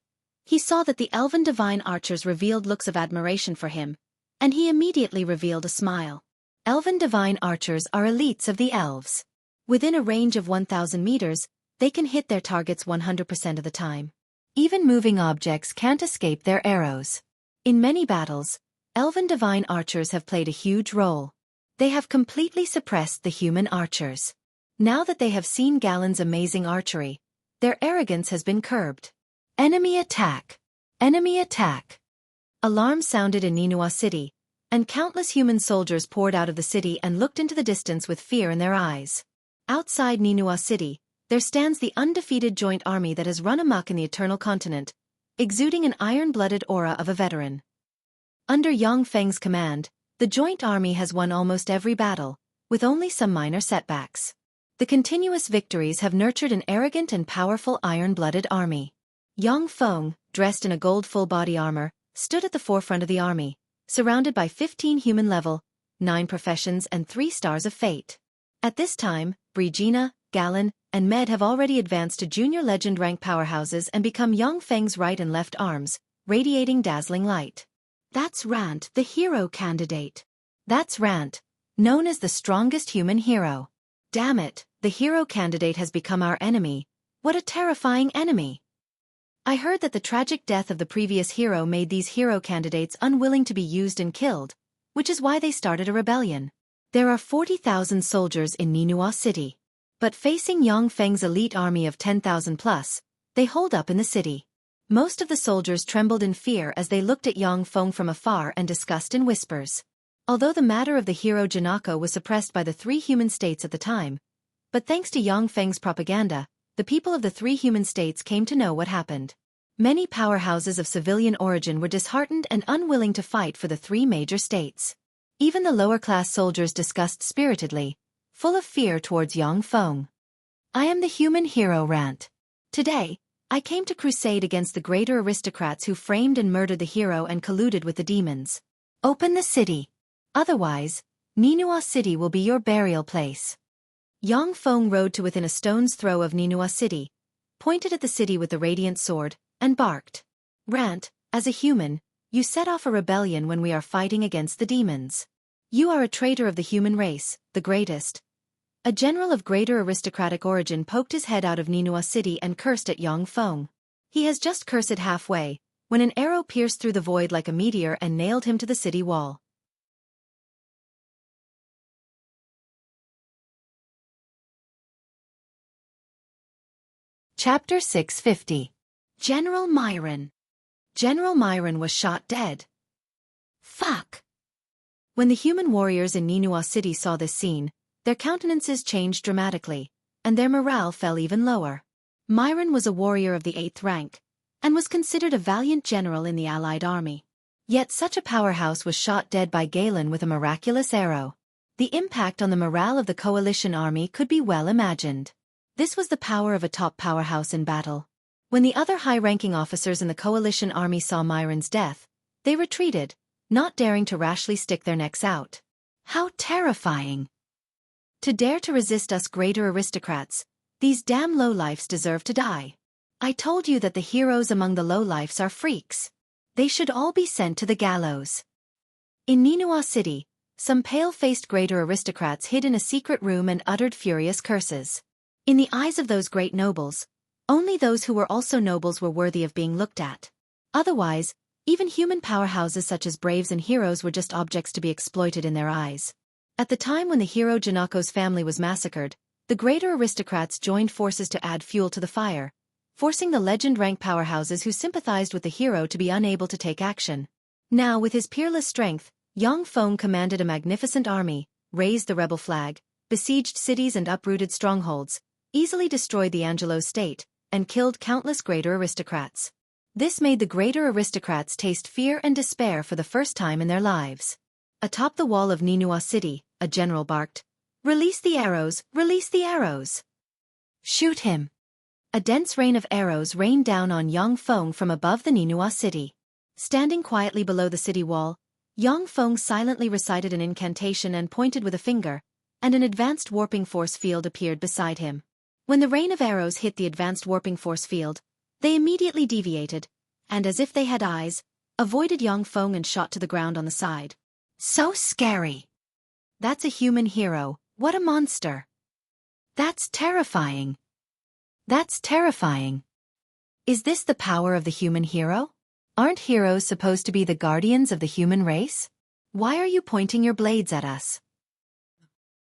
he saw that the elven divine archers revealed looks of admiration for him, and he immediately revealed a smile. Elven divine archers are elites of the elves. Within a range of 1,000 meters, they can hit their targets 100% of the time. Even moving objects can't escape their arrows. In many battles, elven divine archers have played a huge role. They have completely suppressed the human archers. Now that they have seen Galen's amazing archery, their arrogance has been curbed. Enemy attack! Enemy attack! Alarms sounded in Ninua city, and countless human soldiers poured out of the city and looked into the distance with fear in their eyes. Outside Ninua city, there stands the undefeated joint army that has run amok in the Eternal Continent, exuding an iron-blooded aura of a veteran. Under Yang Feng's command, the joint army has won almost every battle, with only some minor setbacks. The continuous victories have nurtured an arrogant and powerful iron-blooded army. Yang Feng, dressed in a gold full-body armor, stood at the forefront of the army, surrounded by 15 human level, 9 professions and 3 stars of fate. At this time, Brigitte, Galen, and Med have already advanced to junior legend rank powerhouses and become Yang Feng's right and left arms, radiating dazzling light. That's Rant, the hero candidate. That's Rant, known as the strongest human hero. Damn it, the hero candidate has become our enemy. What a terrifying enemy. I heard that the tragic death of the previous hero made these hero candidates unwilling to be used and killed, which is why they started a rebellion. There are 40,000 soldiers in Ninua City. But facing Yang Feng's elite army of 10,000 plus, they hold up in the city. Most of the soldiers trembled in fear as they looked at Yang Feng from afar and discussed in whispers. Although the matter of the hero Janako was suppressed by the 3 human states at the time, but thanks to Yang Feng's propaganda, the people of the 3 human states came to know what happened. Many powerhouses of civilian origin were disheartened and unwilling to fight for the 3 major states. Even the lower-class soldiers discussed spiritedly, full of fear towards Yang Feng. I am the human hero Rant. Today, I came to crusade against the greater aristocrats who framed and murdered the hero and colluded with the demons. Open the city. Otherwise, Ninua City will be your burial place. Yang Feng rode to within a stone's throw of Ninua City, pointed at the city with the radiant sword, and barked. Rant, as a human, you set off a rebellion when we are fighting against the demons. You are a traitor of the human race, the greatest. A general of greater aristocratic origin poked his head out of Ninua City and cursed at Yang Feng. He has just cursed halfway, when an arrow pierced through the void like a meteor and nailed him to the city wall. Chapter 650. General Myron. General Myron was shot dead. Fuck. When the human warriors in Ninua City saw this scene, their countenances changed dramatically, and their morale fell even lower. Myron was a warrior of the 8th rank, and was considered a valiant general in the Allied army. Yet such a powerhouse was shot dead by Galen with a miraculous arrow. The impact on the morale of the coalition army could be well imagined. This was the power of a top powerhouse in battle. When the other high-ranking officers in the coalition army saw Myron's death, they retreated, not daring to rashly stick their necks out. How terrifying! To dare to resist us greater aristocrats, these damn lowlifes deserve to die. I told you that the heroes among the lowlifes are freaks. They should all be sent to the gallows. In Ninua City, some pale-faced greater aristocrats hid in a secret room and uttered furious curses. In the eyes of those great nobles, only those who were also nobles were worthy of being looked at. Otherwise, even human powerhouses such as braves and heroes were just objects to be exploited in their eyes. At the time when the hero Janako's family was massacred, the greater aristocrats joined forces to add fuel to the fire, forcing the legend-rank powerhouses who sympathized with the hero to be unable to take action. Now, with his peerless strength, Yang Feng commanded a magnificent army, raised the rebel flag, besieged cities and uprooted strongholds, easily destroyed the Angelo state, and killed countless greater aristocrats. This made the greater aristocrats taste fear and despair for the first time in their lives. Atop the wall of Ninua City, a general barked, "Release the arrows, release the arrows! Shoot him!" A dense rain of arrows rained down on Yang Feng from above the Ninua City. Standing quietly below the city wall, Yang Feng silently recited an incantation and pointed with a finger, and an advanced warping force field appeared beside him. When the rain of arrows hit the advanced warping force field, they immediately deviated, and as if they had eyes, avoided Yang Feng and shot to the ground on the side. So scary. That's a human hero, what a monster. That's terrifying. That's terrifying. Is this the power of the human hero? Aren't heroes supposed to be the guardians of the human race? Why are you pointing your blades at us?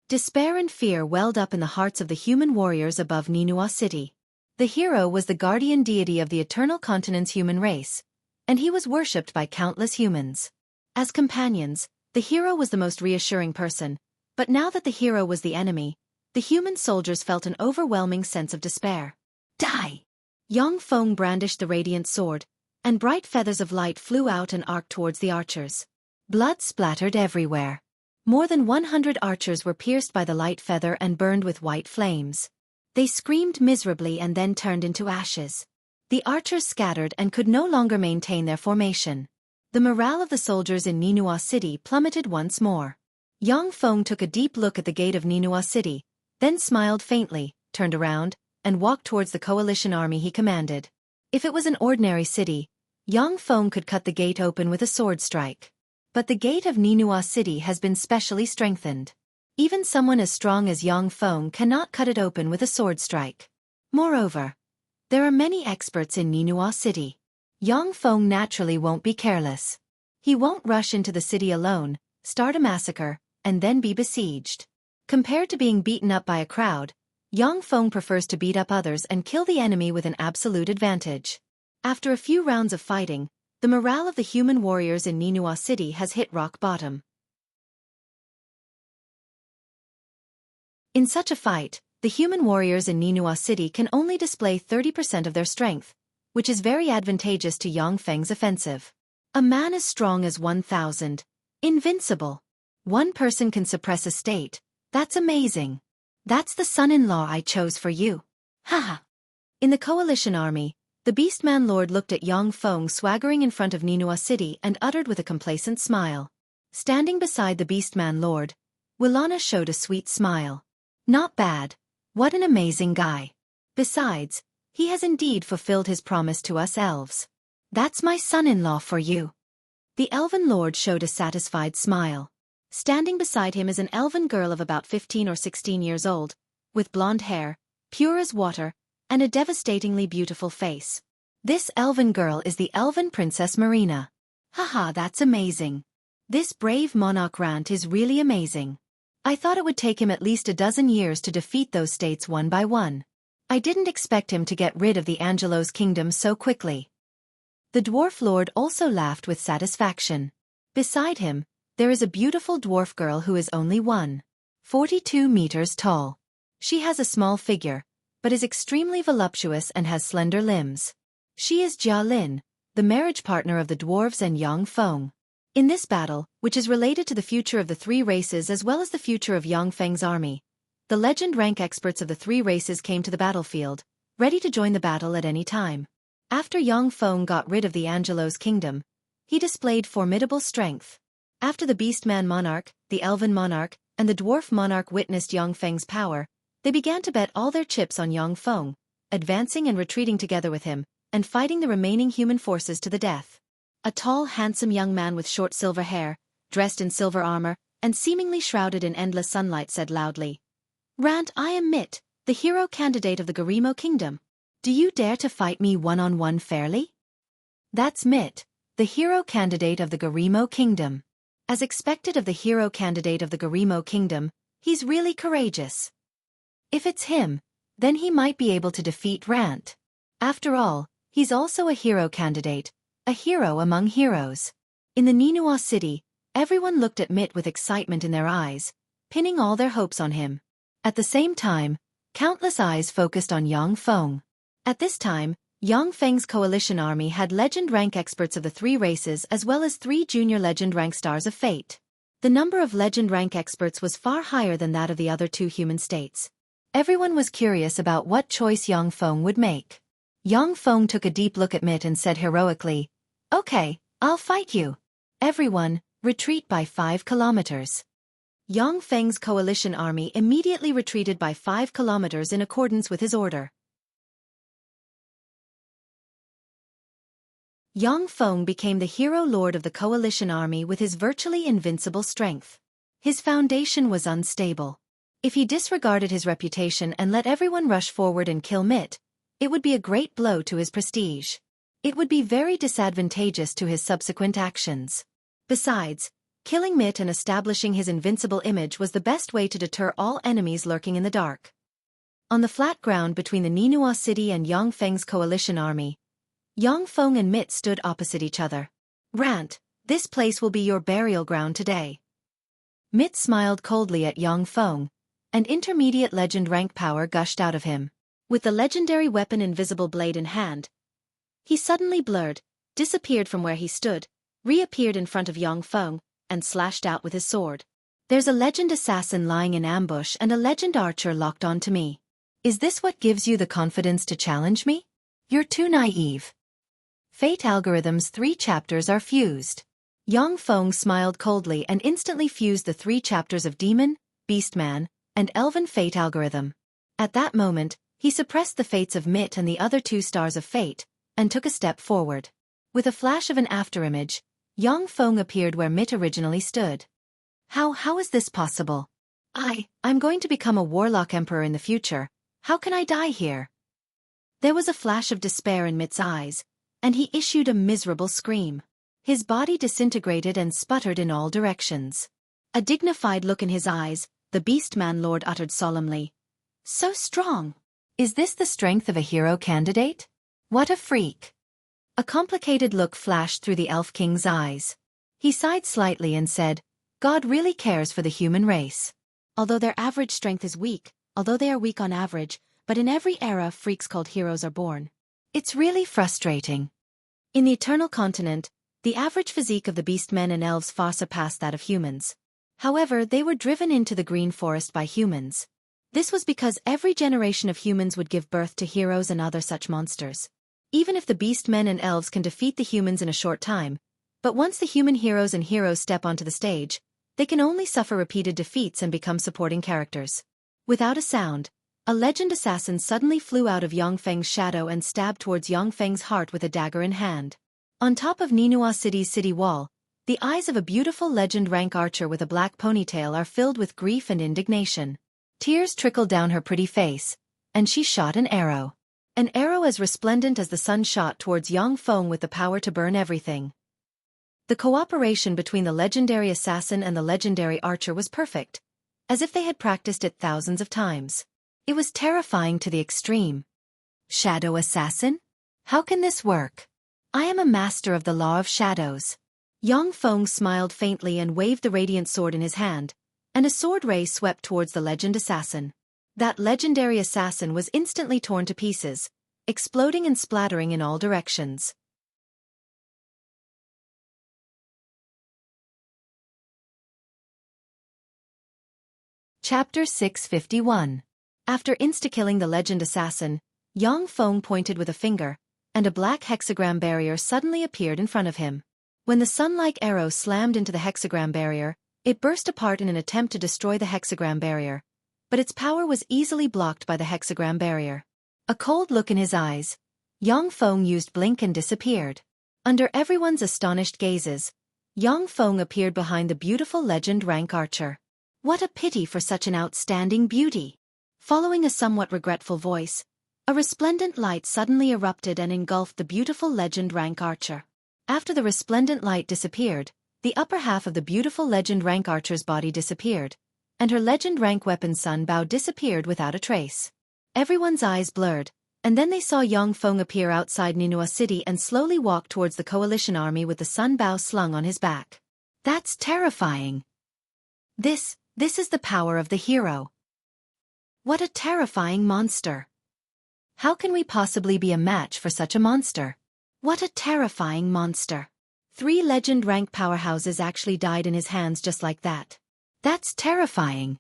Despair and fear welled up in the hearts of the human warriors above Ninua City. The hero was the guardian deity of the eternal continent's human race, and he was worshipped by countless humans. As companions, the hero was the most reassuring person, but now that the hero was the enemy, the human soldiers felt an overwhelming sense of despair. Die! Yang Feng brandished the radiant sword, and bright feathers of light flew out and arced towards the archers. Blood splattered everywhere. More than 100 archers were pierced by the light feather and burned with white flames. They screamed miserably and then turned into ashes. The archers scattered and could no longer maintain their formation. The morale of the soldiers in Ninua City plummeted once more. Yang Feng took a deep look at the gate of Ninua City, then smiled faintly, turned around, and walked towards the coalition army he commanded. If it was an ordinary city, Yang Feng could cut the gate open with a sword strike. But the gate of Ninua City has been specially strengthened. Even someone as strong as Yang Feng cannot cut it open with a sword strike. Moreover, there are many experts in Ninua City. Yang Feng naturally won't be careless. He won't rush into the city alone, start a massacre, and then be besieged. Compared to being beaten up by a crowd, Yang Feng prefers to beat up others and kill the enemy with an absolute advantage. After a few rounds of fighting, the morale of the human warriors in Ninua City has hit rock bottom. In such a fight, the human warriors in Ninua City can only display 30% of their strength, which is very advantageous to Yang Feng's offensive. A man as strong as 1,000. Invincible. One person can suppress a state. That's amazing. That's the son-in-law I chose for you. Haha. In the coalition army, the Beastman Lord looked at Yang Feng swaggering in front of Ninua City and uttered with a complacent smile. Standing beside the Beastman Lord, Willana showed a sweet smile. Not bad. What an amazing guy. Besides, he has indeed fulfilled his promise to us elves. That's my son-in-law for you. The Elven Lord showed a satisfied smile. Standing beside him is an elven girl of about 15 or 16 years old, with blonde hair, pure as water, and a devastatingly beautiful face. This elven girl is the elven Princess Marina. Haha, that's amazing. This brave monarch Rant is really amazing. I thought it would take him at least a dozen years to defeat those states one by one. I didn't expect him to get rid of the Angelo's kingdom so quickly. The Dwarf Lord also laughed with satisfaction. Beside him, there is a beautiful dwarf girl who is only 1.42 meters tall. She has a small figure, but is extremely voluptuous and has slender limbs. She is Jia Lin, the marriage partner of the dwarves and Yang Feng. In this battle, which is related to the future of the three races as well as the future of Yang Feng's army, the legend rank experts of the three races came to the battlefield, ready to join the battle at any time. After Yang Feng got rid of the Angelo's kingdom, he displayed formidable strength. After the Beastman Monarch, the Elven Monarch, and the Dwarf Monarch witnessed Yang Feng's power, they began to bet all their chips on Yang Feng, advancing and retreating together with him, and fighting the remaining human forces to the death. A tall, handsome young man with short silver hair, dressed in silver armor, and seemingly shrouded in endless sunlight said loudly, "Rant, I am Mit, the hero candidate of the Garimo Kingdom. Do you dare to fight me one-on-one fairly?" That's Mit, the hero candidate of the Garimo Kingdom. As expected of the hero candidate of the Garimo Kingdom, he's really courageous. If it's him, then he might be able to defeat Rant. After all, he's also a hero candidate, a hero among heroes. In the Ninua City, everyone looked at Mit with excitement in their eyes, pinning all their hopes on him. At the same time, countless eyes focused on Yang Feng. At this time, Yang Feng's coalition army had legend rank experts of the three races as well as 3 junior legend rank stars of fate. The number of legend rank experts was far higher than that of the other 2 human states. Everyone was curious about what choice Yang Feng would make. Yang Feng took a deep look at Mit and said heroically, "Okay, I'll fight you. Everyone, retreat by 5 kilometers." Yang Feng's coalition army immediately retreated by 5 kilometers in accordance with his order. Yang Feng became the hero lord of the coalition army with his virtually invincible strength. His foundation was unstable. If he disregarded his reputation and let everyone rush forward and kill Mit, it would be a great blow to his prestige. It would be very disadvantageous to his subsequent actions. Besides, killing Mit and establishing his invincible image was the best way to deter all enemies lurking in the dark. On the flat ground between the Ninua City and Yang Feng's coalition army, Yang Feng and Mit stood opposite each other. "Rant, this place will be your burial ground today." Mit smiled coldly at Yang Feng, and intermediate legend rank power gushed out of him. With the legendary weapon Invisible Blade in hand, he suddenly blurred, disappeared from where he stood, reappeared in front of Yang Feng, and slashed out with his sword. There's a legend assassin lying in ambush and a legend archer locked onto me. Is this what gives you the confidence to challenge me? You're too naive. Fate Algorithm's 3 chapters are fused. Yang Feng smiled coldly and instantly fused the 3 chapters of Demon, Beastman, and Elven Fate Algorithm. At that moment, he suppressed the fates of Mit and the other 2 stars of fate, and took a step forward. With a flash of an afterimage, Yang Feng appeared where Mit originally stood. How is this possible? I'm going to become a warlock emperor in the future. How can I die here? There was a flash of despair in Mit's eyes, and he issued a miserable scream. His body disintegrated and sputtered in all directions. A dignified look in his eyes, the Beastman Lord uttered solemnly. So strong. Is this the strength of a hero candidate? What a freak. A complicated look flashed through the Elf King's eyes. He sighed slightly and said, God really cares for the human race. Although their average strength is weak, although they are weak on average, but in every era freaks called heroes are born. It's really frustrating. In the Eternal Continent, the average physique of the beastmen and elves far surpassed that of humans. However, they were driven into the green forest by humans. This was because every generation of humans would give birth to heroes and other such monsters. Even if the beastmen and elves can defeat the humans in a short time, but once the human heroes and heroes step onto the stage, they can only suffer repeated defeats and become supporting characters. Without a sound, a legend assassin suddenly flew out of Yang Feng's shadow and stabbed towards Yang Feng's heart with a dagger in hand. On top of Ninua City's city wall, the eyes of a beautiful legend rank archer with a black ponytail are filled with grief and indignation. Tears trickled down her pretty face, and she shot an arrow. An arrow as resplendent as the sun shot towards Yang Feng with the power to burn everything. The cooperation between the legendary assassin and the legendary archer was perfect, as if they had practiced it thousands of times. It was terrifying to the extreme. Shadow assassin? How can this work? I am a master of the law of shadows. Yang Feng smiled faintly and waved the radiant sword in his hand, and a sword ray swept towards the legend assassin. That legendary assassin was instantly torn to pieces, exploding and splattering in all directions. Chapter 651. After insta-killing the legend assassin, Yang Feng pointed with a finger, and a black hexagram barrier suddenly appeared in front of him. When the sun-like arrow slammed into the hexagram barrier, it burst apart in an attempt to destroy the hexagram barrier, but its power was easily blocked by the hexagram barrier. A cold look in his eyes, Yang Feng used blink and disappeared. Under everyone's astonished gazes, Yang Feng appeared behind the beautiful legend rank archer. What a pity for such an outstanding beauty! Following a somewhat regretful voice, a resplendent light suddenly erupted and engulfed the beautiful legend rank archer. After the resplendent light disappeared, the upper half of the beautiful legend rank archer's body disappeared, and her legend rank weapon Sun Bao disappeared without a trace. Everyone's eyes blurred, and then they saw Yang Feng appear outside Ninua City and slowly walk towards the coalition army with the Sun Bao slung on his back. That's terrifying. This is the power of the hero. What a terrifying monster. How can we possibly be a match for such a monster? What a terrifying monster. 3 legend rank powerhouses actually died in his hands just like that. That's terrifying.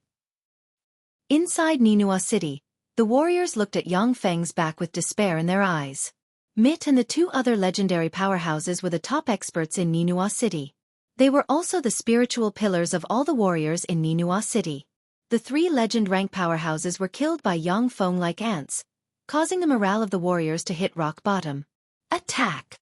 Inside Ninua City, the warriors looked at Yang Feng's back with despair in their eyes. Mit and the 2 other legendary powerhouses were the top experts in Ninua City. They were also the spiritual pillars of all the warriors in Ninua City. The 3 legend rank powerhouses were killed by Yang Feng like ants, causing the morale of the warriors to hit rock bottom. Attack!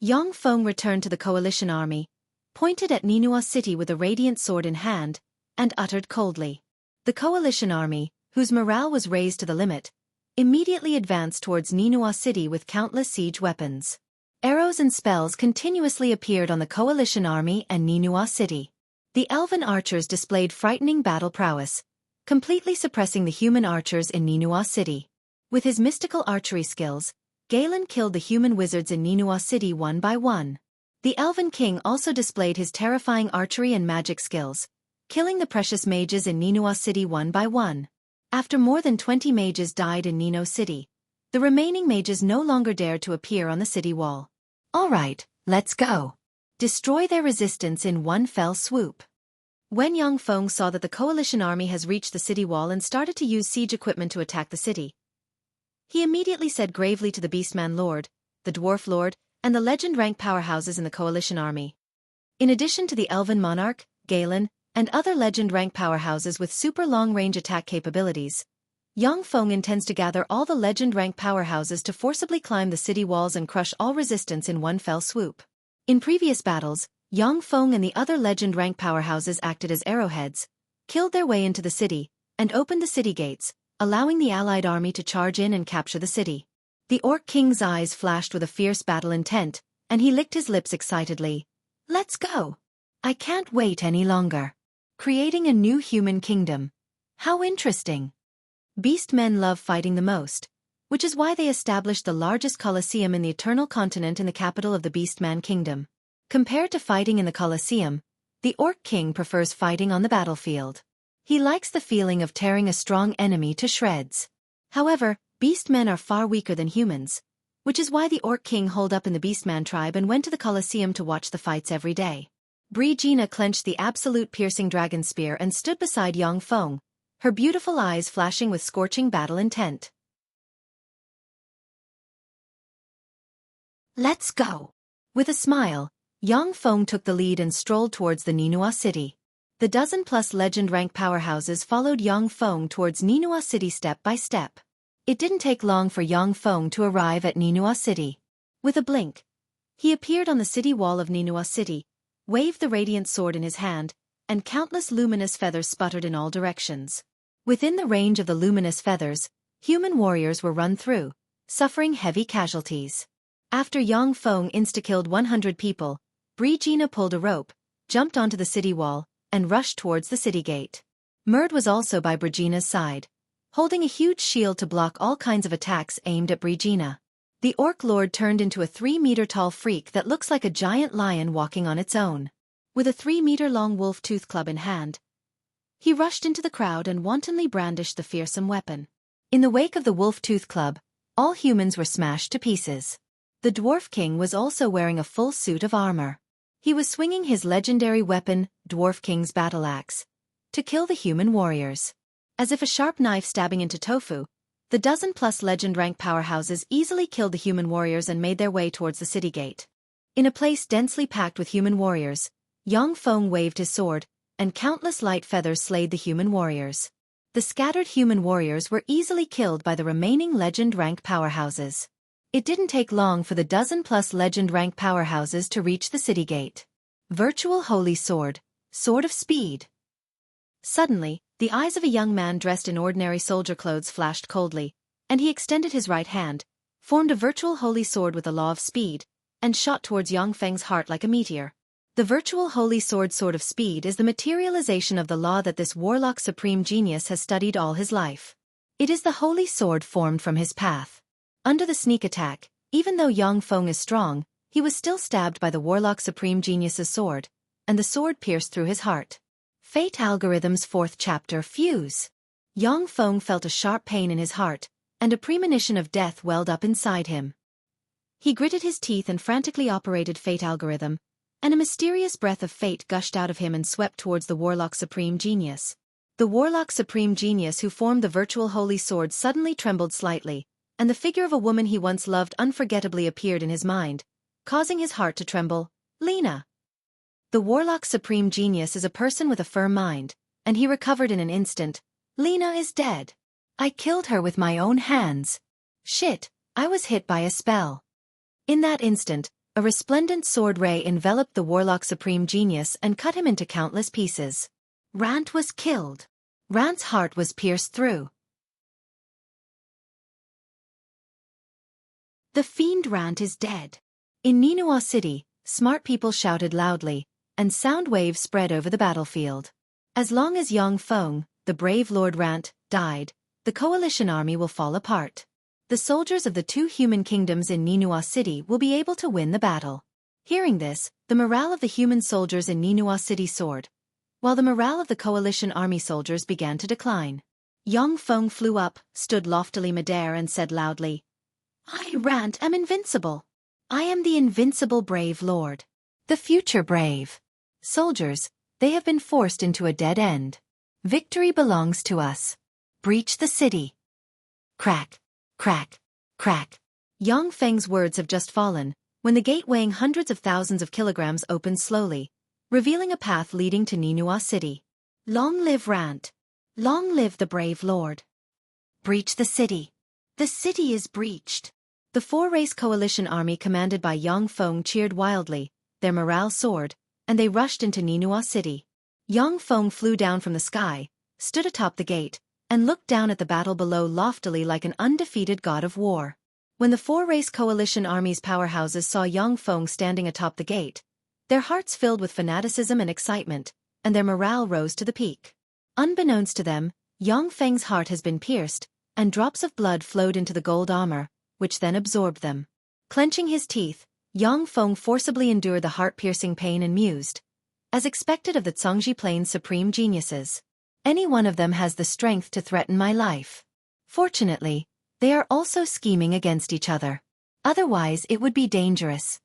Yang Feng returned to the coalition army, pointed at Ninua City with a radiant sword in hand, and uttered coldly. The coalition army, whose morale was raised to the limit, immediately advanced towards Ninua City with countless siege weapons. Arrows and spells continuously appeared on the coalition army and Ninua City. The elven archers displayed frightening battle prowess, completely suppressing the human archers in Ninua City. With his mystical archery skills, Galen killed the human wizards in Ninua City one by one. The Elven King also displayed his terrifying archery and magic skills, killing the precious mages in Ninua City one by one. After more than 20 mages died in Nino City, the remaining mages no longer dared to appear on the city wall. All right, let's go. Destroy their resistance in one fell swoop. When Yang Feng saw that the coalition army has reached the city wall and started to use siege equipment to attack the city, he immediately said gravely to the Beastman Lord, the Dwarf Lord, and the legend-rank powerhouses in the coalition army. In addition to the Elven Monarch, Galen, and other legend-rank powerhouses with super long-range attack capabilities, Yang Feng intends to gather all the legend-rank powerhouses to forcibly climb the city walls and crush all resistance in one fell swoop. In previous battles, Yang Feng and the other legend-rank powerhouses acted as arrowheads, killed their way into the city, and opened the city gates, allowing the allied army to charge in and capture the city. The Orc King's eyes flashed with a fierce battle intent, and he licked his lips excitedly. Let's go! I can't wait any longer. Creating a new human kingdom. How interesting! Beastmen love fighting the most, which is why they established the largest Colosseum in the Eternal Continent in the capital of the Beastman Kingdom. Compared to fighting in the Colosseum, the Orc King prefers fighting on the battlefield. He likes the feeling of tearing a strong enemy to shreds. However, beastmen are far weaker than humans, which is why the Orc King holed up in the Beastman tribe and went to the Colosseum to watch the fights every day. Brigitte clenched the absolute piercing dragon spear and stood beside Yang Feng, her beautiful eyes flashing with scorching battle intent. Let's go! With a smile, Yang Feng took the lead and strolled towards the Ninua city. The dozen-plus legend-rank powerhouses followed Yang Feng towards Ninua city step by step. It didn't take long for Yang Feng to arrive at Ninua city. With a blink, he appeared on the city wall of Ninua city, waved the radiant sword in his hand, and countless luminous feathers sputtered in all directions. Within the range of the luminous feathers, human warriors were run through, suffering heavy casualties. After Yang Feng insta-killed 100 people, Brigitte pulled a rope, jumped onto the city wall, and rushed towards the city gate. Murd was also by Brigitte's side, holding a huge shield to block all kinds of attacks aimed at Brigitte. The Orc Lord turned into a 3-meter-tall freak that looks like a giant lion walking on its own. With a 3-meter-long wolf tooth club in hand, he rushed into the crowd and wantonly brandished the fearsome weapon. In the wake of the wolf tooth club, all humans were smashed to pieces. The Dwarf King was also wearing a full suit of armor. He was swinging his legendary weapon, Dwarf King's battle axe, to kill the human warriors. As if a sharp knife stabbing into tofu, the dozen-plus legend-rank powerhouses easily killed the human warriors and made their way towards the city gate. In a place densely packed with human warriors, Yang Feng waved his sword, and countless light feathers slayed the human warriors. The scattered human warriors were easily killed by the remaining legend-rank powerhouses. It didn't take long for the dozen-plus legend-rank powerhouses to reach the city gate. Virtual Holy Sword, Sword of Speed. Suddenly, the eyes of a young man dressed in ordinary soldier clothes flashed coldly, and he extended his right hand, formed a virtual holy sword with a law of speed, and shot towards Yang Feng's heart like a meteor. The virtual holy sword Sword of Speed is the materialization of the law that this warlock supreme genius has studied all his life. It is the holy sword formed from his path. Under the sneak attack, even though Yang Feng is strong, he was still stabbed by the warlock supreme genius's sword, and the sword pierced through his heart. Fate Algorithm's 4th chapter Fuse. Yang Feng felt a sharp pain in his heart, and a premonition of death welled up inside him. He gritted his teeth and frantically operated Fate Algorithm, and a mysterious breath of fate gushed out of him and swept towards the warlock supreme genius. The warlock supreme genius who formed the virtual holy sword suddenly trembled slightly, and the figure of a woman he once loved unforgettably appeared in his mind, causing his heart to tremble. Lena. The warlock supreme genius is a person with a firm mind, and he recovered in an instant. Lena is dead. I killed her with my own hands. Shit, I was hit by a spell. In that instant, a resplendent sword ray enveloped the warlock supreme genius and cut him into countless pieces. Rant was killed. Rant's heart was pierced through. The fiend Rant is dead. In Ninua City, smart people shouted loudly, and sound waves spread over the battlefield. As long as Yang Feng, the brave Lord Rant, died, the coalition army will fall apart. The soldiers of the 2 human kingdoms in Ninua City will be able to win the battle. Hearing this, the morale of the human soldiers in Ninua City soared, while the morale of the coalition army soldiers began to decline. Yang Feng flew up, stood loftily midair and said loudly, I, Rant, am invincible. I am the invincible brave lord. The future brave. Soldiers, They have been forced into a dead end. Victory belongs to us. Breach the city. Crack, crack, crack. Yang Feng's words have just fallen, when the gate weighing hundreds of thousands of kilograms opened slowly, revealing a path leading to Ninua City. Long live Rant. Long live the brave lord. Breach the city. The city is breached. The four-race coalition army commanded by Yang Feng cheered wildly, their morale soared, and they rushed into Ninua City. Yang Feng flew down from the sky, stood atop the gate, and looked down at the battle below loftily like an undefeated god of war. When the four-race coalition army's powerhouses saw Yang Feng standing atop the gate, their hearts filled with fanaticism and excitement, and their morale rose to the peak. Unbeknownst to them, Yang Feng's heart has been pierced, and drops of blood flowed into the gold armor, which then absorbed them. Clenching his teeth, Yang Feng forcibly endured the heart-piercing pain and mused, as expected of the Zhongji Plain's supreme geniuses. Any one of them has the strength to threaten my life. Fortunately, they are also scheming against each other. Otherwise it would be dangerous.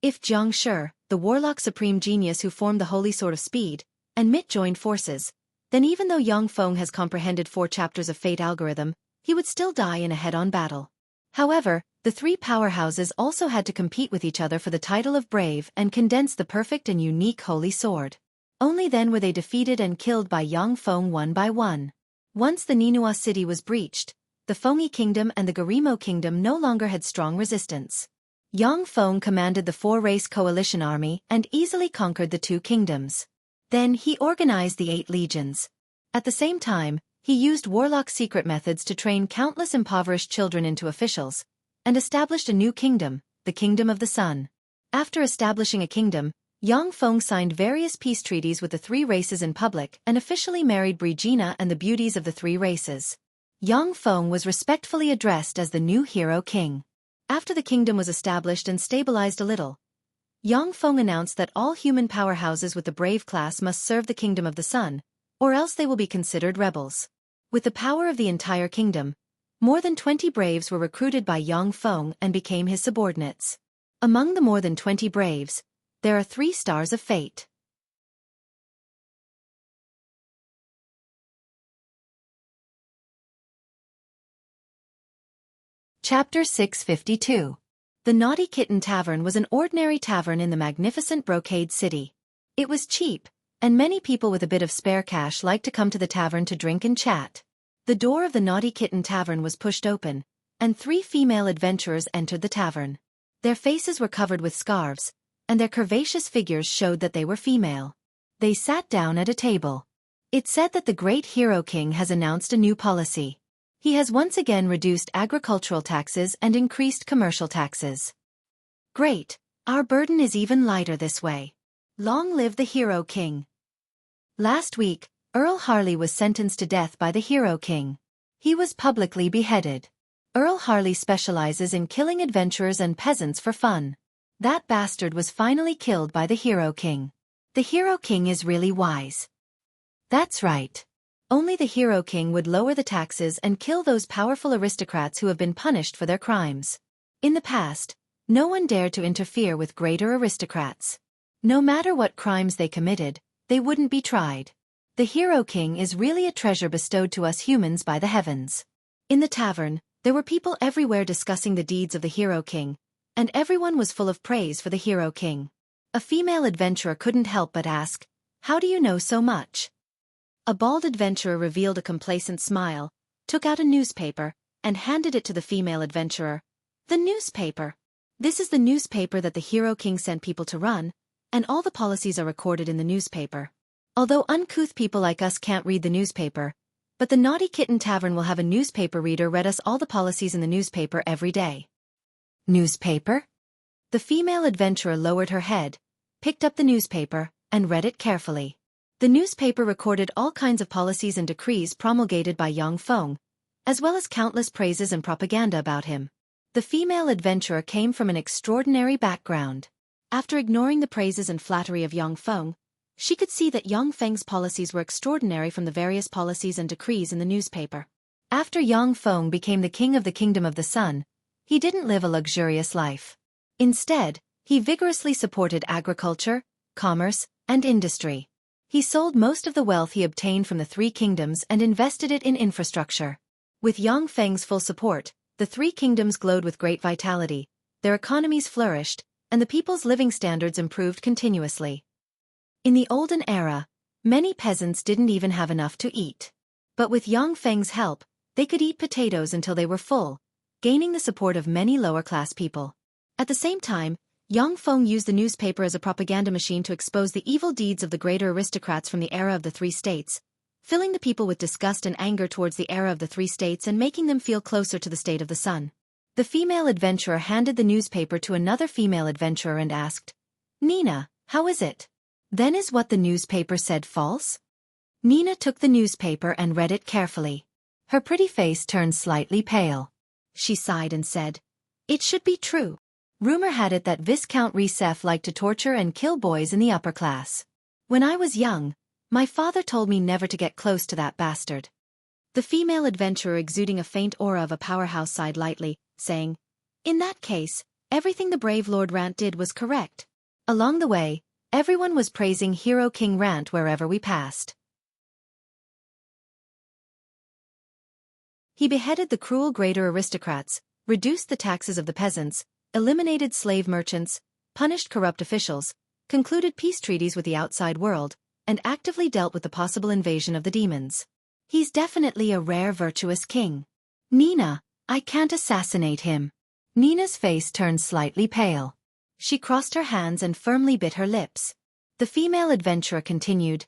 If Jiang Shi, the warlock supreme genius who formed the Holy Sword of Speed, and Mit joined forces, then even though Yang Feng has comprehended 4 chapters of Fate algorithm, he would still die in a head-on battle. However, the 3 powerhouses also had to compete with each other for the title of Brave and condense the perfect and unique Holy Sword. Only then were they defeated and killed by Yang Feng one by one. Once the Ninua City was breached, the Fengyi Kingdom and the Garimo Kingdom no longer had strong resistance. Yang Feng commanded the 4-race coalition army and easily conquered the 2 kingdoms. Then he organized the 8 legions. At the same time, he used warlock secret methods to train countless impoverished children into officials, and established a new kingdom, the Kingdom of the Sun. After establishing a kingdom, Yang Feng signed various peace treaties with the 3 races in public and officially married Brigitte and the beauties of the 3 races. Yang Feng was respectfully addressed as the new hero king. After the kingdom was established and stabilized a little, Yang Feng announced that all human powerhouses with the brave class must serve the Kingdom of the Sun, or else they will be considered rebels. With the power of the entire kingdom, more than 20 braves were recruited by Yang Feng and became his subordinates. Among the more than 20 braves, there are 3 stars of fate. Chapter 652. The Naughty Kitten Tavern was an ordinary tavern in the magnificent Brocade City. It was cheap, and many people with a bit of spare cash liked to come to the tavern to drink and chat. The door of the Naughty Kitten Tavern was pushed open, and 3 female adventurers entered the tavern. Their faces were covered with scarves, and their curvaceous figures showed that they were female. They sat down at a table. It said that the great Hero King has announced a new policy. He has once again reduced agricultural taxes and increased commercial taxes. Great, our burden is even lighter this way. Long live the Hero King. Last week, Earl Harley was sentenced to death by the Hero King. He was publicly beheaded. Earl Harley specializes in killing adventurers and peasants for fun. That bastard was finally killed by the Hero King. The Hero King is really wise. That's right. Only the Hero King would lower the taxes and kill those powerful aristocrats who have been punished for their crimes. In the past, no one dared to interfere with greater aristocrats. No matter what crimes they committed, they wouldn't be tried. The Hero King is really a treasure bestowed to us humans by the heavens. In the tavern, there were people everywhere discussing the deeds of the Hero King, and everyone was full of praise for the Hero King. A female adventurer couldn't help but ask, "How do you know so much?" A bald adventurer revealed a complacent smile, took out a newspaper, and handed it to the female adventurer. The newspaper. This is the newspaper that the Hero King sent people to run, and all the policies are recorded in the newspaper. Although uncouth people like us can't read the newspaper, but the Naughty Kitten Tavern will have a newspaper reader read us all the policies in the newspaper every day. Newspaper? The female adventurer lowered her head, picked up the newspaper, and read it carefully. The newspaper recorded all kinds of policies and decrees promulgated by Yang Feng, as well as countless praises and propaganda about him. The female adventurer came from an extraordinary background. After ignoring the praises and flattery of Yang Feng, she could see that Yang Feng's policies were extraordinary from the various policies and decrees in the newspaper. After Yang Feng became the king of the Kingdom of the Sun, he didn't live a luxurious life. Instead, he vigorously supported agriculture, commerce, and industry. He sold most of the wealth he obtained from the three kingdoms and invested it in infrastructure. With Yang Feng's full support, the three kingdoms glowed with great vitality, their economies flourished, and the people's living standards improved continuously. In the olden era, many peasants didn't even have enough to eat. But with Yang Feng's help, they could eat potatoes until they were full, gaining the support of many lower-class people. At the same time, Yang Feng used the newspaper as a propaganda machine to expose the evil deeds of the greater aristocrats from the era of the three states, filling the people with disgust and anger towards the era of the three states and making them feel closer to the state of the sun. The female adventurer handed the newspaper to another female adventurer and asked, "Nina, how is it? Then is what the newspaper said false?" Nina took the newspaper and read it carefully. Her pretty face turned slightly pale. She sighed and said, "It should be true. Rumor had it that Viscount Recef liked to torture and kill boys in the upper class. When I was young, my father told me never to get close to that bastard." The female adventurer, exuding a faint aura of a powerhouse, sighed lightly, saying, "In that case, everything the brave Lord Rant did was correct." Along the way, everyone was praising Hero King Rant wherever we passed. He beheaded the cruel greater aristocrats, reduced the taxes of the peasants, eliminated slave merchants, punished corrupt officials, concluded peace treaties with the outside world, and actively dealt with the possible invasion of the demons. He's definitely a rare virtuous king. "Nina, I can't assassinate him." Nina's face turned slightly pale. She crossed her hands and firmly bit her lips. The female adventurer continued,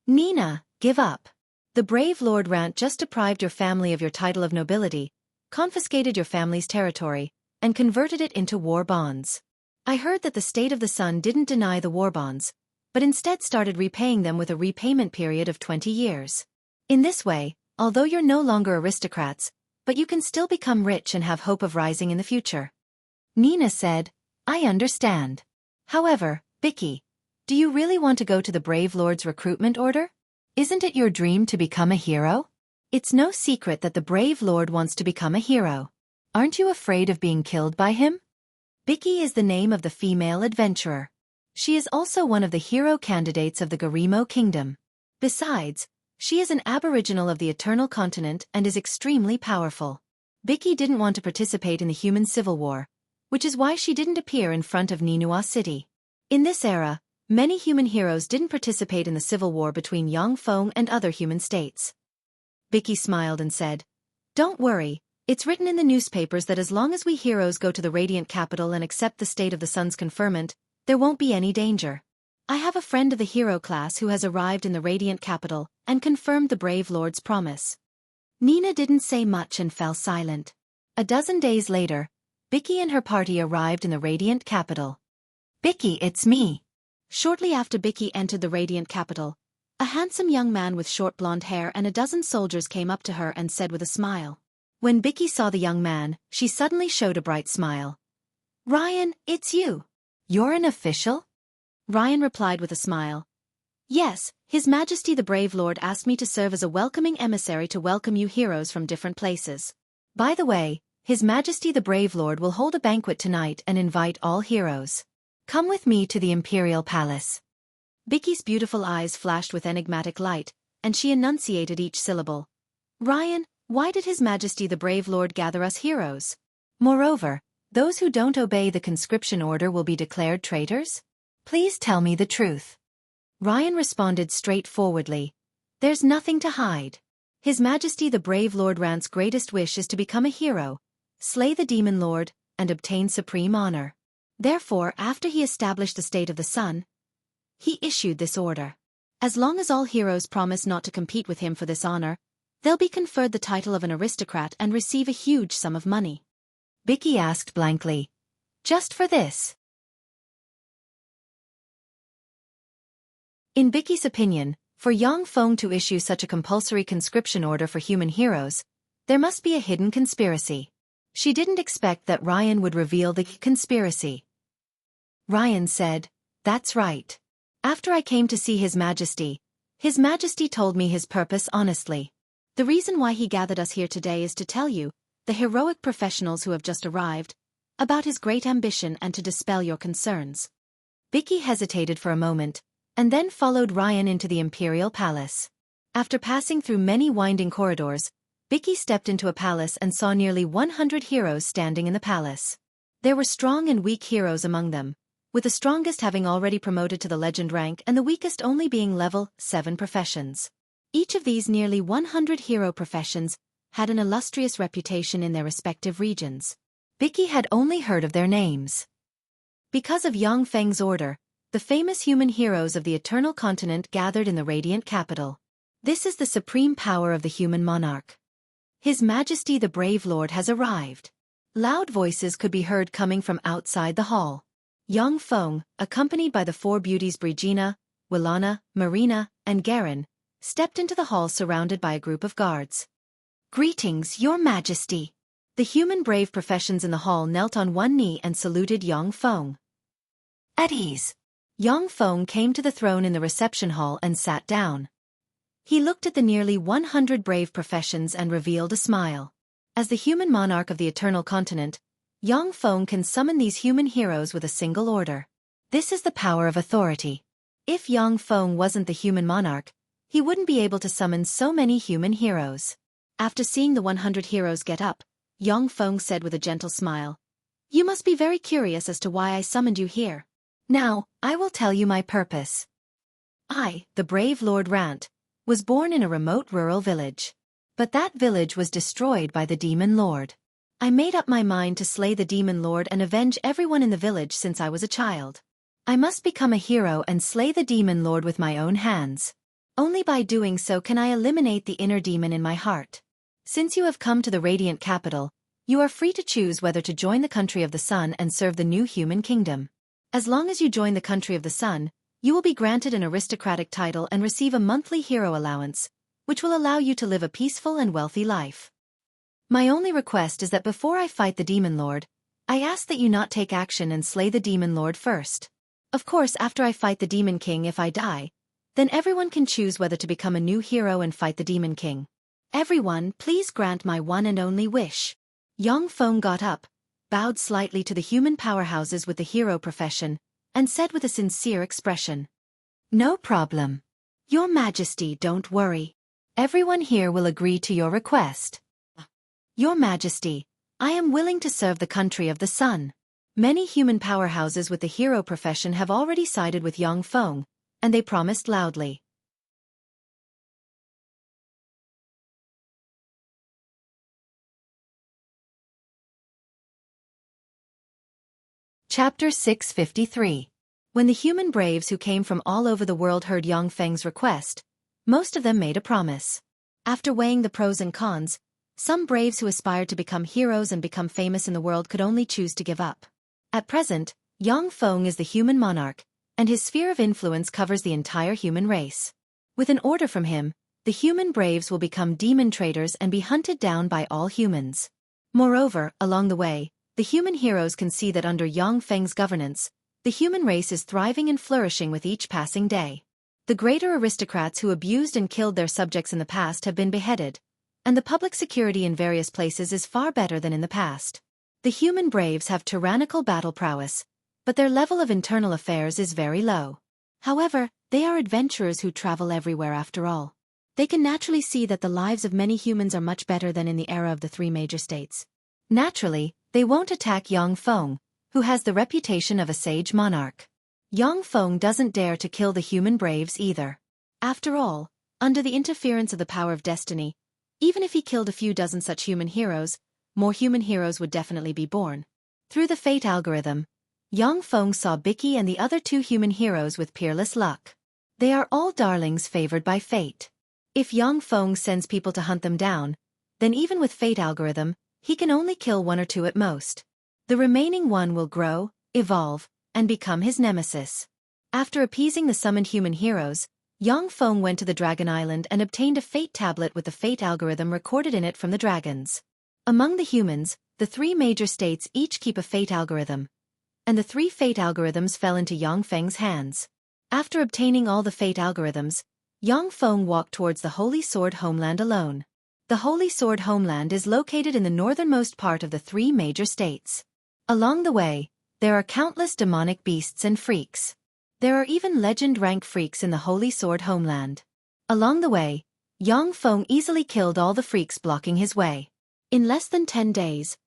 "Nina, give up. The brave Lord Rant just deprived your family of your title of nobility, confiscated your family's territory, and converted it into war bonds. I heard that the state of the sun didn't deny the war bonds, but instead started repaying them with a repayment period of 20 years. In this way, although you're no longer aristocrats, but you can still become rich and have hope of rising in the future." Nina said, "I understand. However, Bicky, do you really want to go to the Brave Lord's recruitment order? Isn't it your dream to become a hero? It's no secret that the Brave Lord wants to become a hero. Aren't you afraid of being killed by him?" Bicky is the name of the female adventurer. She is also one of the hero candidates of the Garimo Kingdom. Besides, she is an aboriginal of the Eternal Continent and is extremely powerful. Bicky didn't want to participate in the human civil war, which is why she didn't appear in front of Ninua City. In this era, many human heroes didn't participate in the civil war between Yangfeng and other human states. Bicky smiled and said, "Don't worry, it's written in the newspapers that as long as we heroes go to the Radiant Capital and accept the state of the sun's conferment, there won't be any danger. I have a friend of the hero class who has arrived in the Radiant Capital and confirmed the Brave Lord's promise." Nina didn't say much and fell silent. A dozen days later, Bicky and her party arrived in the Radiant Capital. "Bicky, it's me." Shortly after Bicky entered the Radiant Capital, a handsome young man with short blonde hair and a dozen soldiers came up to her and said with a smile. When Bicky saw the young man, she suddenly showed a bright smile. "Ryan, it's you. You're an official?" Ryan replied with a smile. "Yes, His Majesty the Brave Lord asked me to serve as a welcoming emissary to welcome you heroes from different places. By the way, His Majesty the Brave Lord will hold a banquet tonight and invite all heroes. Come with me to the Imperial Palace." Bicky's beautiful eyes flashed with enigmatic light, and she enunciated each syllable. "Ryan, why did His Majesty the Brave Lord gather us heroes? Moreover, those who don't obey the conscription order will be declared traitors? Please tell me the truth." Ryan responded straightforwardly. "There's nothing to hide. His Majesty the Brave Lord Rant's greatest wish is to become a hero, slay the Demon Lord, and obtain supreme honor. Therefore, after he established the state of the sun, he issued this order. As long as all heroes promise not to compete with him for this honor, they'll be conferred the title of an aristocrat and receive a huge sum of money." Bicky asked blankly, "Just for this?" In Bicky's opinion, for Yangfeng to issue such a compulsory conscription order for human heroes, there must be a hidden conspiracy. She didn't expect that Ryan would reveal the conspiracy. Ryan said, "That's right. After I came to see His Majesty told me his purpose honestly. The reason why he gathered us here today is to tell you, the heroic professionals who have just arrived, about his great ambition and to dispel your concerns." Bicky hesitated for a moment, and then followed Ryan into the imperial palace. After passing through many winding corridors, Bicky stepped into a palace and saw nearly 100 heroes standing in the palace. There were strong and weak heroes among them, with the strongest having already promoted to the legend rank and the weakest only being level 7 professions. Each of these nearly 100 hero professions had an illustrious reputation in their respective regions. Bicky had only heard of their names. Because of Yang Feng's order, the famous human heroes of the Eternal Continent gathered in the Radiant Capital. This is the supreme power of the human monarch. His Majesty the Brave Lord has arrived. Loud voices could be heard coming from outside the hall. Yang Feng, accompanied by the four beauties Brigina, Wilana, Marina, and Garen, stepped into the hall surrounded by a group of guards. "Greetings, Your Majesty." The human brave professions in the hall knelt on one knee and saluted Yang Feng. At ease. Yang Feng came to the throne in the reception hall and sat down. He looked at the nearly 100 brave professions and revealed a smile. As the human monarch of the Eternal Continent, Yang Feng can summon these human heroes with a single order. This is the power of authority. If Yang Feng wasn't the human monarch, he wouldn't be able to summon so many human heroes. After seeing the 100 heroes get up, Yang Feng said with a gentle smile, "You must be very curious as to why I summoned you here. Now, I will tell you my purpose. I, the brave Lord Rant, was born in a remote rural village. But that village was destroyed by the Demon Lord. I made up my mind to slay the Demon Lord and avenge everyone in the village since I was a child. I must become a hero and slay the Demon Lord with my own hands. Only by doing so can I eliminate the inner demon in my heart. Since you have come to the Radiant Capital, you are free to choose whether to join the country of the sun and serve the new human kingdom. As long as you join the country of the sun, you will be granted an aristocratic title and receive a monthly hero allowance, which will allow you to live a peaceful and wealthy life. My only request is that before I fight the Demon Lord, I ask that you not take action and slay the Demon Lord first. Of course, after I fight the Demon King, if I die, then everyone can choose whether to become a new hero and fight the Demon King. Everyone, please grant my one and only wish." Yang Feng got up, bowed slightly to the human powerhouses with the hero profession, and said with a sincere expression, "No problem. Your Majesty, don't worry. Everyone here will agree to your request. Your Majesty, I am willing to serve the country of the sun." Many human powerhouses with the hero profession have already sided with Yang Feng, and they promised loudly. Chapter 653. When the human braves who came from all over the world heard Yang Feng's request, most of them made a promise. After weighing the pros and cons, some braves who aspired to become heroes and become famous in the world could only choose to give up. At present, Yang Feng is the human monarch, and his sphere of influence covers the entire human race. With an order from him, the human braves will become demon traders and be hunted down by all humans. Moreover, along the way, the human heroes can see that under Yang Feng's governance, the human race is thriving and flourishing with each passing day. The greater aristocrats who abused and killed their subjects in the past have been beheaded, and the public security in various places is far better than in the past. The human braves have tyrannical battle prowess, but their level of internal affairs is very low. However, they are adventurers who travel everywhere after all. They can naturally see that the lives of many humans are much better than in the era of the three major states. Naturally, they won't attack Yang Feng, who has the reputation of a sage monarch. Yang Feng doesn't dare to kill the human braves either. After all, under the interference of the power of destiny, even if he killed a few dozen such human heroes, more human heroes would definitely be born. Through the fate algorithm, Yang Feng saw Bicky and the other two human heroes with peerless luck. They are all darlings favored by fate. If Yang Feng sends people to hunt them down, then even with fate algorithm, he can only kill one or two at most. The remaining one will grow, evolve, and become his nemesis. After appeasing the summoned human heroes, Yang Feng went to the Dragon Island and obtained a fate tablet with the fate algorithm recorded in it from the dragons. Among the humans, the three major states each keep a fate algorithm, and the three fate algorithms fell into Yang Feng's hands. After obtaining all the fate algorithms, Yang Feng walked towards the Holy Sword homeland alone. The Holy Sword homeland is located in the northernmost part of the three major states. Along the way, there are countless demonic beasts and freaks. There are even legend rank freaks in the Holy Sword homeland. Along the way, Yang Feng easily killed all the freaks blocking his way. In less than 10 days,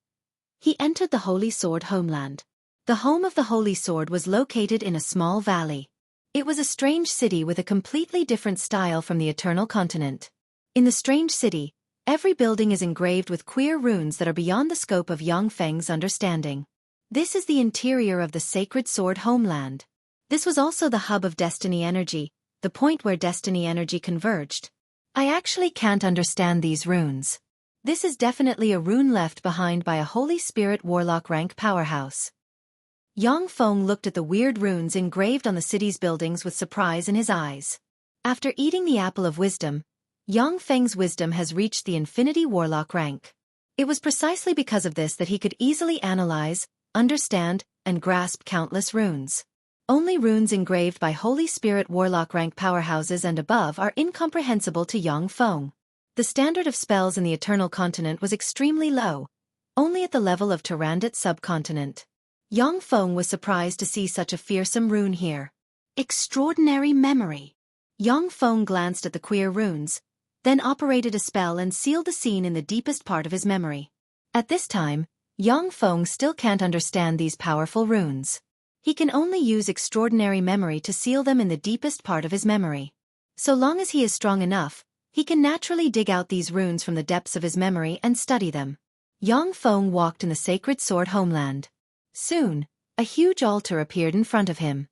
he entered the Holy Sword homeland. The home of the Holy Sword was located in a small valley. It was a strange city with a completely different style from the Eternal Continent. In the strange city, every building is engraved with queer runes that are beyond the scope of Yang Feng's understanding. This is the interior of the Sacred Sword homeland. This was also the hub of Destiny Energy, the point where Destiny Energy converged. I actually can't understand these runes. This is definitely a rune left behind by a Holy Spirit Warlock rank powerhouse. Yang Feng looked at the weird runes engraved on the city's buildings with surprise in his eyes. After eating the Apple of Wisdom, Yang Feng's wisdom has reached the Infinity Warlock rank. It was precisely because of this that he could easily analyze, understand, and grasp countless runes. Only runes engraved by Holy Spirit Warlock rank powerhouses and above are incomprehensible to Yang Feng. The standard of spells in the Eternal Continent was extremely low, only at the level of Tyrannid subcontinent. Yang Feng was surprised to see such a fearsome rune here. Extraordinary memory. Yang Feng glanced at the queer runes, then operated a spell and sealed the scene in the deepest part of his memory. At this time, Yang Feng still can't understand these powerful runes. He can only use extraordinary memory to seal them in the deepest part of his memory. So long as he is strong enough, he can naturally dig out these runes from the depths of his memory and study them. Yang Feng walked in the Sacred Sword homeland. Soon, a huge altar appeared in front of him.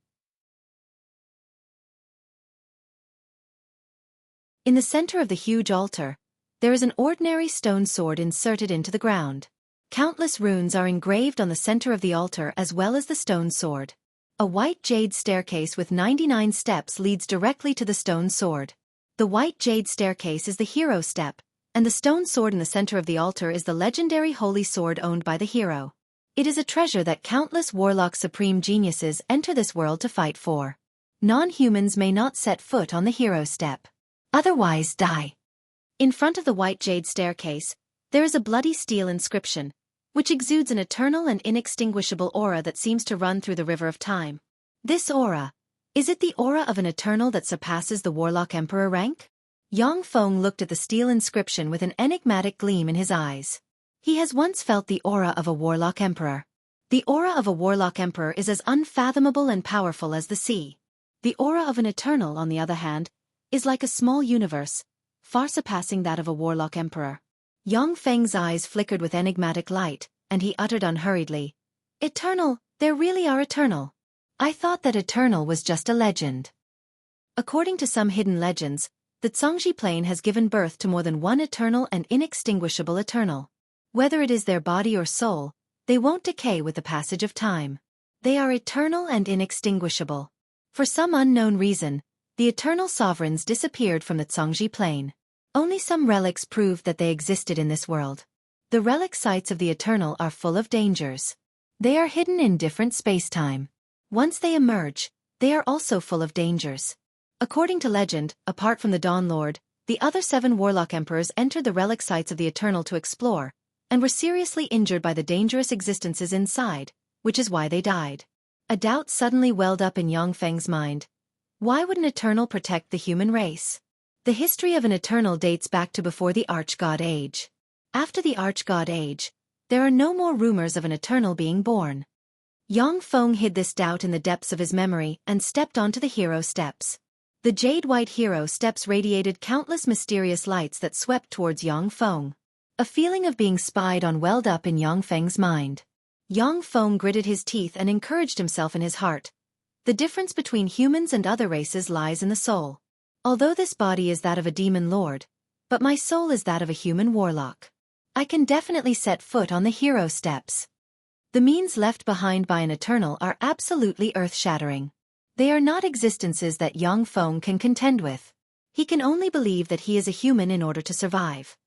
In the center of the huge altar, there is an ordinary stone sword inserted into the ground. Countless runes are engraved on the center of the altar as well as the stone sword. A white jade staircase with 99 steps leads directly to the stone sword. The white jade staircase is the hero step, and the stone sword in the center of the altar is the legendary holy sword owned by the hero. It is a treasure that countless warlock supreme geniuses enter this world to fight for. Non-humans may not set foot on the hero step. Otherwise die. In front of the white jade staircase, there is a bloody steel inscription, which exudes an eternal and inextinguishable aura that seems to run through the river of time. This aura, is it the aura of an eternal that surpasses the Warlock Emperor rank? Yang Feng looked at the steel inscription with an enigmatic gleam in his eyes. He has once felt the aura of a Warlock Emperor. The aura of a Warlock Emperor is as unfathomable and powerful as the sea. The aura of an eternal, on the other hand, is like a small universe, far surpassing that of a Warlock Emperor. Yang Feng's eyes flickered with enigmatic light, and he uttered unhurriedly, "Eternal, there really are eternal. I thought that eternal was just a legend." According to some hidden legends, the Zhongji Plain has given birth to more than one eternal and inextinguishable eternal. Whether it is their body or soul, they won't decay with the passage of time. They are eternal and inextinguishable. For some unknown reason, the eternal sovereigns disappeared from the Zhongji Plain. Only some relics proved that they existed in this world. The relic sites of the eternal are full of dangers. They are hidden in different space-time. Once they emerge, they are also full of dangers. According to legend, apart from the Dawn Lord, the other 7 Warlock Emperors entered the relic sites of the Eternal to explore, and were seriously injured by the dangerous existences inside, which is why they died. A doubt suddenly welled up in Yang Feng's mind. Why would an Eternal protect the human race? The history of an Eternal dates back to before the Arch-God Age. After the Arch-God Age, there are no more rumors of an Eternal being born. Yang Feng hid this doubt in the depths of his memory and stepped onto the hero steps. The jade-white hero steps radiated countless mysterious lights that swept towards Yang Feng. A feeling of being spied on welled up in Yang Feng's mind. Yang Feng gritted his teeth and encouraged himself in his heart. The difference between humans and other races lies in the soul. Although this body is that of a demon lord, but my soul is that of a human warlock. I can definitely set foot on the hero steps. The means left behind by an Eternal are absolutely earth-shattering. They are not existences that Yang Feng can contend with. He can only believe that he is a human in order to survive.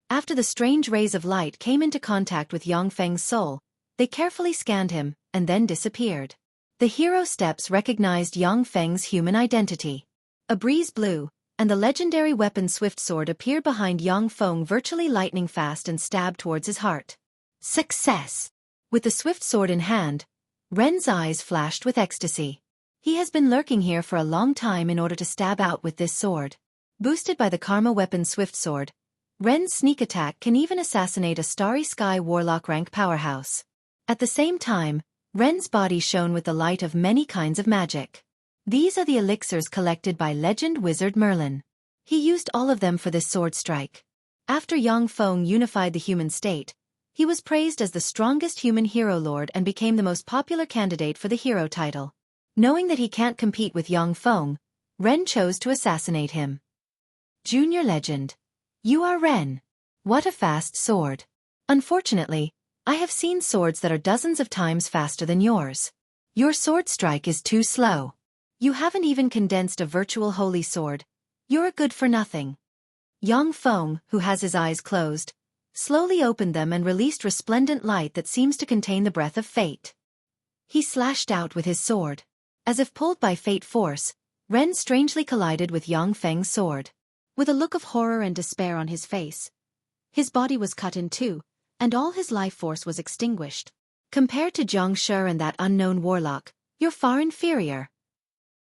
After the strange rays of light came into contact with Yang Feng's soul, they carefully scanned him, and then disappeared. The hero steps recognized Yang Feng's human identity. A breeze blew, and the legendary weapon Swift Sword appeared behind Yang Feng virtually lightning fast and stabbed towards his heart. Success! With the swift sword in hand, Ren's eyes flashed with ecstasy. He has been lurking here for a long time in order to stab out with this sword. Boosted by the Karma weapon's swift sword, Ren's sneak attack can even assassinate a Starry Sky Warlock rank powerhouse. At the same time, Ren's body shone with the light of many kinds of magic. These are the elixirs collected by legend wizard Merlin. He used all of them for this sword strike. After Yang Feng unified the human state, he was praised as the strongest human hero lord and became the most popular candidate for the hero title. Knowing that he can't compete with Yang Feng, Ren chose to assassinate him. Junior Legend. You are Ren. What a fast sword. Unfortunately, I have seen swords that are dozens of times faster than yours. Your sword strike is too slow. You haven't even condensed a virtual holy sword. You're a good for nothing. Yang Feng, who has his eyes closed, slowly opened them and released resplendent light that seems to contain the breath of fate. He slashed out with his sword. As if pulled by fate force, Ren strangely collided with Yang Feng's sword. With a look of horror and despair on his face, his body was cut in two, and all his life force was extinguished. Compared to Zhang Shi and that unknown warlock, you're far inferior.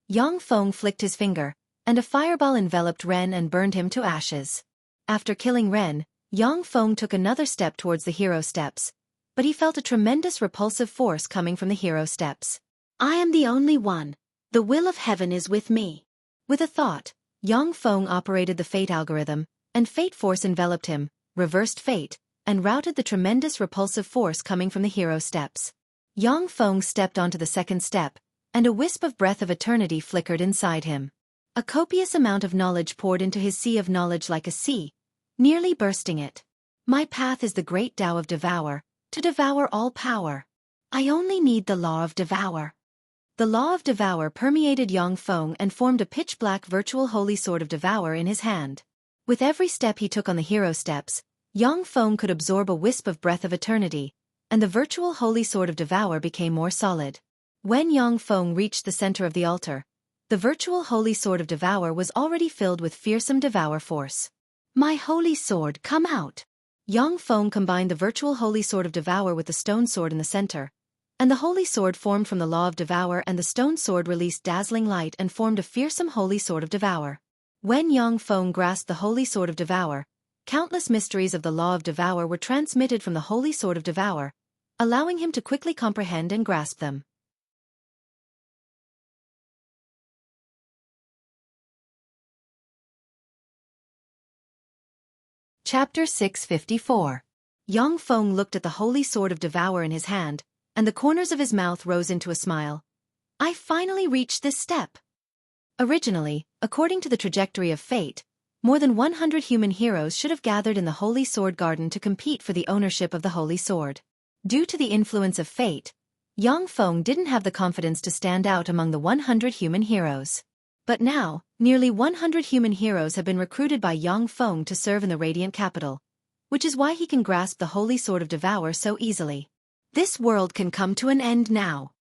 Yang Feng flicked his finger, and a fireball enveloped Ren and burned him to ashes. After killing Ren, Yang Feng took another step towards the hero steps, but he felt a tremendous repulsive force coming from the hero steps. I am the only one. The will of heaven is with me. With a thought, Yang Feng operated the fate algorithm, and fate force enveloped him, reversed fate, and routed the tremendous repulsive force coming from the hero steps. Yang Feng stepped onto the second step, and a wisp of breath of eternity flickered inside him. A copious amount of knowledge poured into his sea of knowledge like a sea, nearly bursting it. My path is the great Tao of Devour, to devour all power. I only need the law of Devour. The law of Devour permeated Yang Feng and formed a pitch-black virtual holy sword of Devour in his hand. With every step he took on the hero steps, Yang Feng could absorb a wisp of breath of eternity, and the virtual holy sword of Devour became more solid. When Yang Feng reached the center of the altar, the virtual holy sword of Devour was already filled with fearsome Devour force. My holy sword, come out! Yang Feng combined the virtual holy sword of Devour with the stone sword in the center, and the holy sword formed from the law of Devour, and the stone sword released dazzling light and formed a fearsome holy sword of Devour. When Yang Feng grasped the holy sword of Devour, countless mysteries of the law of Devour were transmitted from the holy sword of Devour, allowing him to quickly comprehend and grasp them. Chapter 654. Yang Feng looked at the holy sword of Devour in his hand, and the corners of his mouth rose into a smile. I finally reached this step. Originally, according to the trajectory of fate, more than 100 human heroes should have gathered in the Holy Sword Garden to compete for the ownership of the Holy Sword. Due to the influence of fate, Yang Feng didn't have the confidence to stand out among the 100 human heroes. But now, nearly 100 human heroes have been recruited by Yang Feng to serve in the Radiant Capital, which is why he can grasp the Holy Sword of Devour so easily. This world can come to an end now.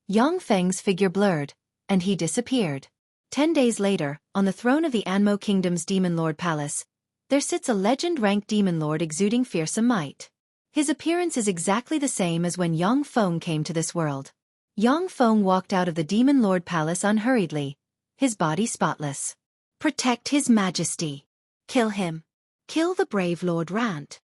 Yang Feng's figure blurred, and he disappeared. 10 days later, on the throne of the Anmo Kingdom's Demon Lord Palace, there sits a legend-ranked demon lord exuding fearsome might. His appearance is exactly the same as when Yang Feng came to this world. Yang Feng walked out of the Demon Lord Palace unhurriedly, his body spotless. Protect His Majesty. Kill him. Kill the brave Lord Rant.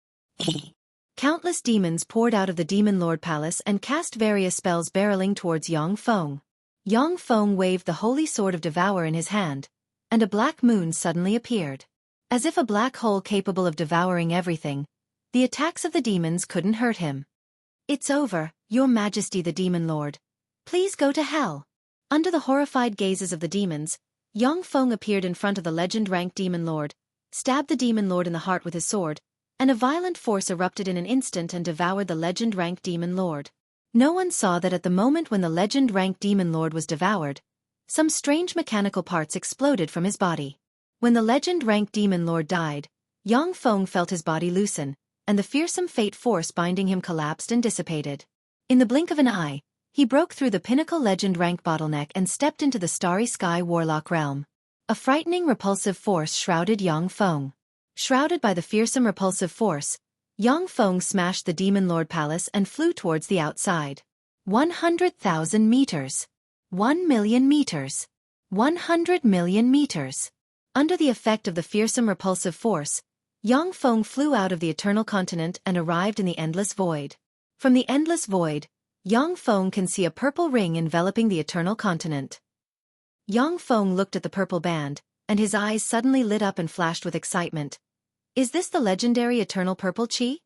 Countless demons poured out of the Demon Lord Palace and cast various spells barreling towards Yang Feng. Yang Feng waved the holy sword of Devour in his hand, and a black moon suddenly appeared. As if a black hole capable of devouring everything, the attacks of the demons couldn't hurt him. It's over, Your Majesty the Demon Lord. Please go to hell. Under the horrified gazes of the demons, Yang Feng appeared in front of the legend-ranked Demon Lord, stabbed the Demon Lord in the heart with his sword, and a violent force erupted in an instant and devoured the legend-ranked Demon Lord. No one saw that at the moment when the legend-ranked Demon Lord was devoured, some strange mechanical parts exploded from his body. When the legend-ranked Demon Lord died, Yang Feng felt his body loosen, and the fearsome fate force binding him collapsed and dissipated. In the blink of an eye, he broke through the pinnacle legend rank bottleneck and stepped into the Starry Sky Warlock realm. A frightening repulsive force shrouded Yang Feng. Shrouded by the fearsome repulsive force, Yang Feng smashed the Demon Lord Palace and flew towards the outside. 100,000 meters. 1,000,000 meters. 100 million meters. Under the effect of the fearsome repulsive force, Yang Feng flew out of the eternal continent and arrived in the endless void. From the endless void, Yang Feng can see a purple ring enveloping the eternal continent. Yang Feng looked at the purple band, and his eyes suddenly lit up and flashed with excitement. Is this the legendary eternal purple chi?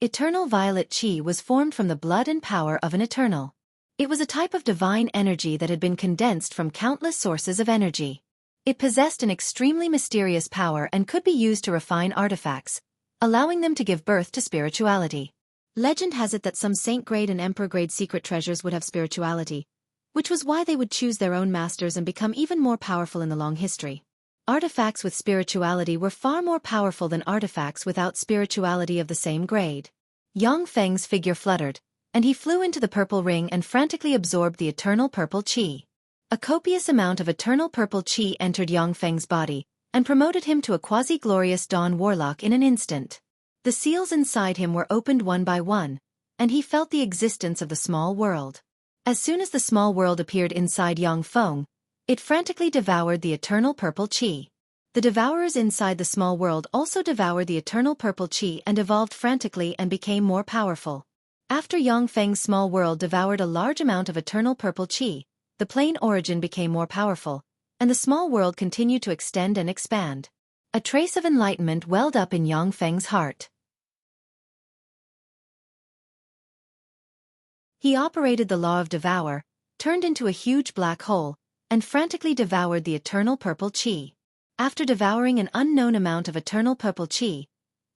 Eternal violet chi was formed from the blood and power of an eternal. It was a type of divine energy that had been condensed from countless sources of energy. It possessed an extremely mysterious power and could be used to refine artifacts, allowing them to give birth to spirituality. Legend has it that some saint-grade and emperor-grade secret treasures would have spirituality, which was why they would choose their own masters and become even more powerful in the long history. Artifacts with spirituality were far more powerful than artifacts without spirituality of the same grade. Yang Feng's figure fluttered, and he flew into the purple ring and frantically absorbed the eternal purple chi. A copious amount of eternal purple chi entered Yang Feng's body, and promoted him to a quasi-glorious dawn warlock in an instant. The seals inside him were opened one by one, and he felt the existence of the small world. As soon as the small world appeared inside Yang Feng, it frantically devoured the eternal purple chi. The devourers inside the small world also devoured the eternal purple chi and evolved frantically and became more powerful. After Yang Feng's small world devoured a large amount of eternal purple chi, the plain origin became more powerful, and the small world continued to extend and expand. A trace of enlightenment welled up in Yang Feng's heart. He operated the law of devour, turned into a huge black hole, and frantically devoured the eternal purple chi. After devouring an unknown amount of eternal purple chi,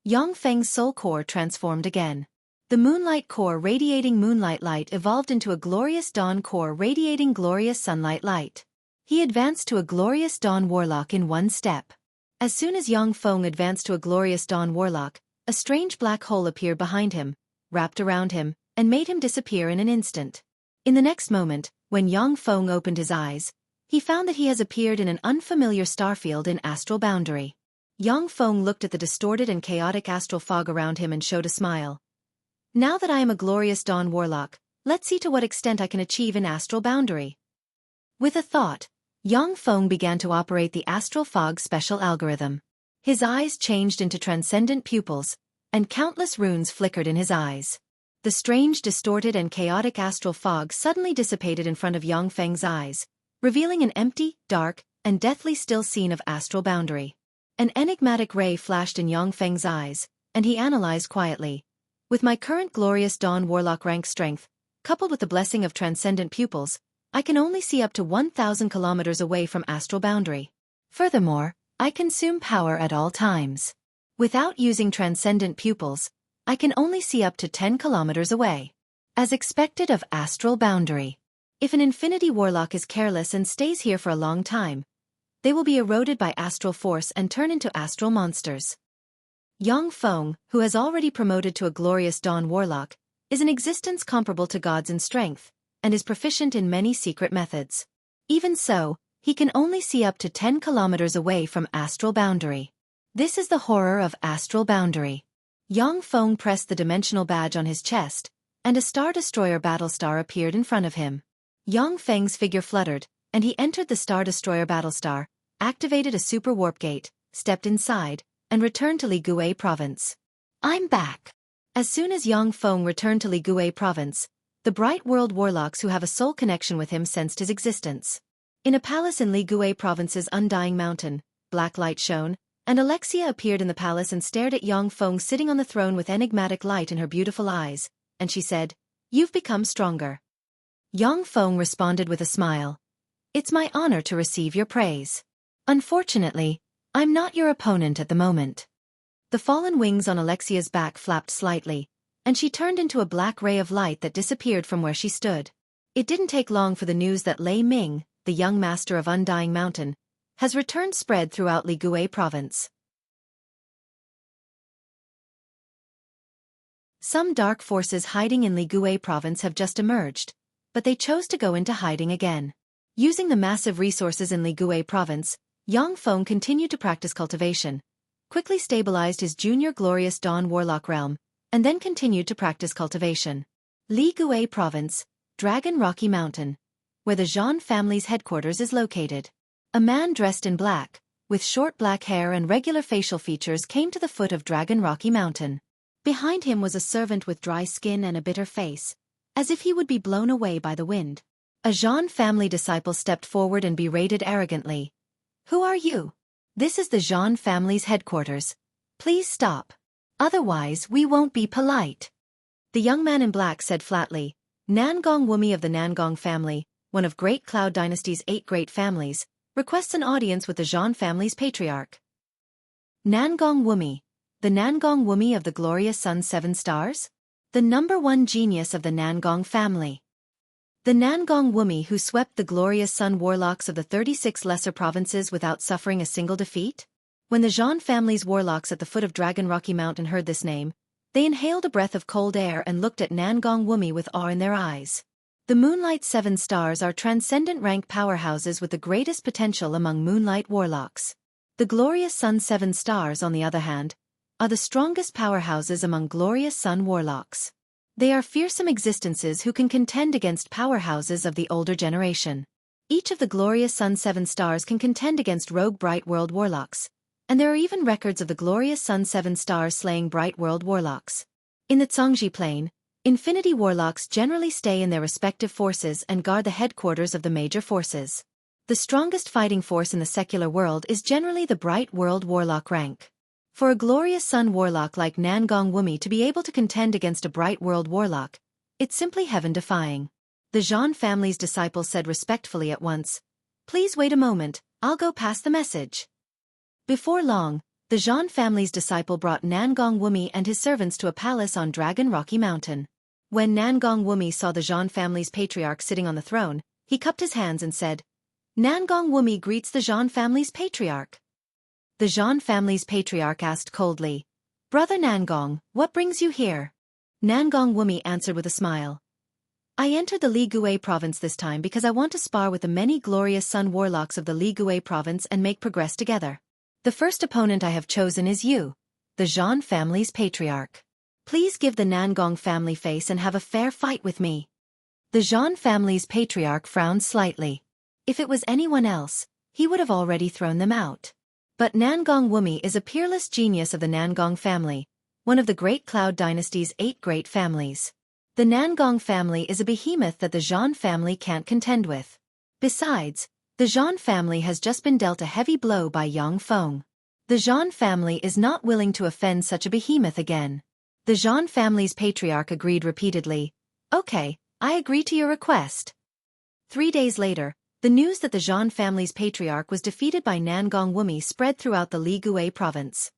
Yang Feng's soul core transformed again. The moonlight core radiating moonlight light evolved into a glorious dawn core radiating glorious sunlight light. He advanced to a glorious dawn warlock in one step. As soon as Yang Feng advanced to a glorious dawn warlock, a strange black hole appeared behind him, wrapped around him, and made him disappear in an instant. In the next moment, when Yang Feng opened his eyes, he found that he has appeared in an unfamiliar starfield in astral boundary. Yang Feng looked at the distorted and chaotic astral fog around him and showed a smile. Now that I am a glorious dawn warlock, let's see to what extent I can achieve in astral boundary. With a thought, Yang Feng began to operate the astral fog special algorithm. His eyes changed into transcendent pupils, and countless runes flickered in his eyes. The strange, distorted and chaotic astral fog suddenly dissipated in front of Yang Feng's eyes, revealing an empty, dark, and deathly still scene of astral boundary. An enigmatic ray flashed in Yang Feng's eyes, and he analyzed quietly. With my current glorious dawn warlock rank strength, coupled with the blessing of transcendent pupils, I can only see up to 1,000 kilometers away from astral boundary. Furthermore, I consume power at all times. Without using transcendent pupils, I can only see up to 10 kilometers away. As expected of astral boundary. If an infinity warlock is careless and stays here for a long time, they will be eroded by astral force and turn into astral monsters. Yang Feng, who has already promoted to a glorious dawn warlock, is an existence comparable to gods in strength, and is proficient in many secret methods. Even so, he can only see up to 10 kilometers away from astral boundary. This is the horror of astral boundary. Yang Feng pressed the dimensional badge on his chest, and a Star Destroyer Battlestar appeared in front of him. Yang Feng's figure fluttered, and he entered the Star Destroyer Battlestar, activated a super warp gate, stepped inside, and returned to Ligui Province. I'm back. As soon as Yang Feng returned to Ligui Province, the bright world warlocks who have a soul connection with him sensed his existence. In a palace in Ligui Province's undying mountain, black light shone, and Alexia appeared in the palace and stared at Yang Feng sitting on the throne with enigmatic light in her beautiful eyes, and she said, "You've become stronger." Yang Feng responded with a smile. "It's my honor to receive your praise. Unfortunately, I'm not your opponent at the moment." The fallen wings on Alexia's back flapped slightly, and she turned into a black ray of light that disappeared from where she stood. It didn't take long for the news that Lei Ming, the young master of Undying Mountain, has returned spread throughout Ligui Province. Some dark forces hiding in Ligui Province have just emerged, but they chose to go into hiding again. Using the massive resources in Ligui Province, Yang Feng continued to practice cultivation, quickly stabilized his junior glorious Dawn Warlock realm, and then continued to practice cultivation. Li Gui Province, Dragon Rocky Mountain, where the Zhan family's headquarters is located. A man dressed in black, with short black hair and regular facial features came to the foot of Dragon Rocky Mountain. Behind him was a servant with dry skin and a bitter face, as if he would be blown away by the wind. A Zhan family disciple stepped forward and berated arrogantly. "Who are you? This is the Zhan family's headquarters. Please stop. Otherwise we won't be polite." The young man in black said flatly, "Nangong Wumi of the Nangong family, one of Great Cloud Dynasty's 8 great families, requests an audience with the Zhan family's patriarch." Nangong Wumi, the Nangong Wumi of the glorious Sun 7 Stars? The #1 genius of the Nangong family. The Nangong Wumi who swept the glorious Sun warlocks of the 36 lesser provinces without suffering a single defeat? When the Zhan family's warlocks at the foot of Dragon Rocky Mountain heard this name, they inhaled a breath of cold air and looked at Nangong Wumi with awe in their eyes. The Moonlight 7 Stars are transcendent rank powerhouses with the greatest potential among Moonlight warlocks. The glorious Sun 7 Stars, on the other hand, are the strongest powerhouses among glorious Sun warlocks. They are fearsome existences who can contend against powerhouses of the older generation. Each of the glorious Sun 7 Stars can contend against rogue Bright World warlocks, and there are even records of the glorious Sun 7 Stars slaying Bright World warlocks. In the Zhongji Plain, Infinity warlocks generally stay in their respective forces and guard the headquarters of the major forces. The strongest fighting force in the secular world is generally the Bright World warlock rank. For a glorious Sun warlock like Nangong Wumi to be able to contend against a Bright World warlock, it's simply heaven-defying. The Zhan family's disciple said respectfully at once, "Please wait a moment, I'll go pass the message." Before long, the Zhan family's disciple brought Nangong Wumi and his servants to a palace on Dragon Rocky Mountain. When Nangong Wumi saw the Zhan family's patriarch sitting on the throne, he cupped his hands and said, "Nangong Wumi greets the Zhan family's patriarch." The Zhan family's patriarch asked coldly, "Brother Nangong, what brings you here?" Nangong Wumi answered with a smile, "I entered the Li Gui province this time because I want to spar with the many glorious Sun warlocks of the Li Gui province and make progress together. The first opponent I have chosen is you, the Zhan family's patriarch. Please give the Nangong family face and have a fair fight with me." The Zhan family's patriarch frowned slightly. If it was anyone else, he would have already thrown them out. But Nangong Wumi is a peerless genius of the Nangong family, one of the Great Cloud Dynasty's 8 great families. The Nangong family is a behemoth that the Zhan family can't contend with. Besides, the Zhan family has just been dealt a heavy blow by Yang Feng. The Zhan family is not willing to offend such a behemoth again. The Zhan family's patriarch agreed repeatedly, "Okay, I agree to your request." 3 days later, the news that the Zhan family's patriarch was defeated by Nangong Wumi spread throughout the Li Gui province.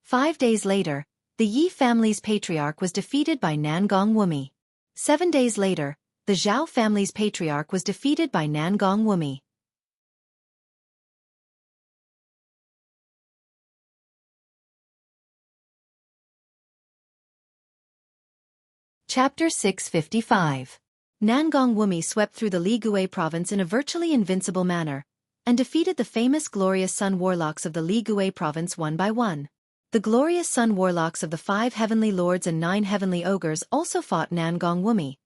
5 days later, the Yi family's patriarch was defeated by Nangong Wumi. 7 days later, the Zhao family's patriarch was defeated by Nangong Wumi. Chapter 655. Nangong Wumi swept through the Li Gui province in a virtually invincible manner, and defeated the famous glorious Sun warlocks of the Li Gui province one by one. The glorious Sun warlocks of the 5 heavenly lords and 9 heavenly ogres also fought Nangong Wumi,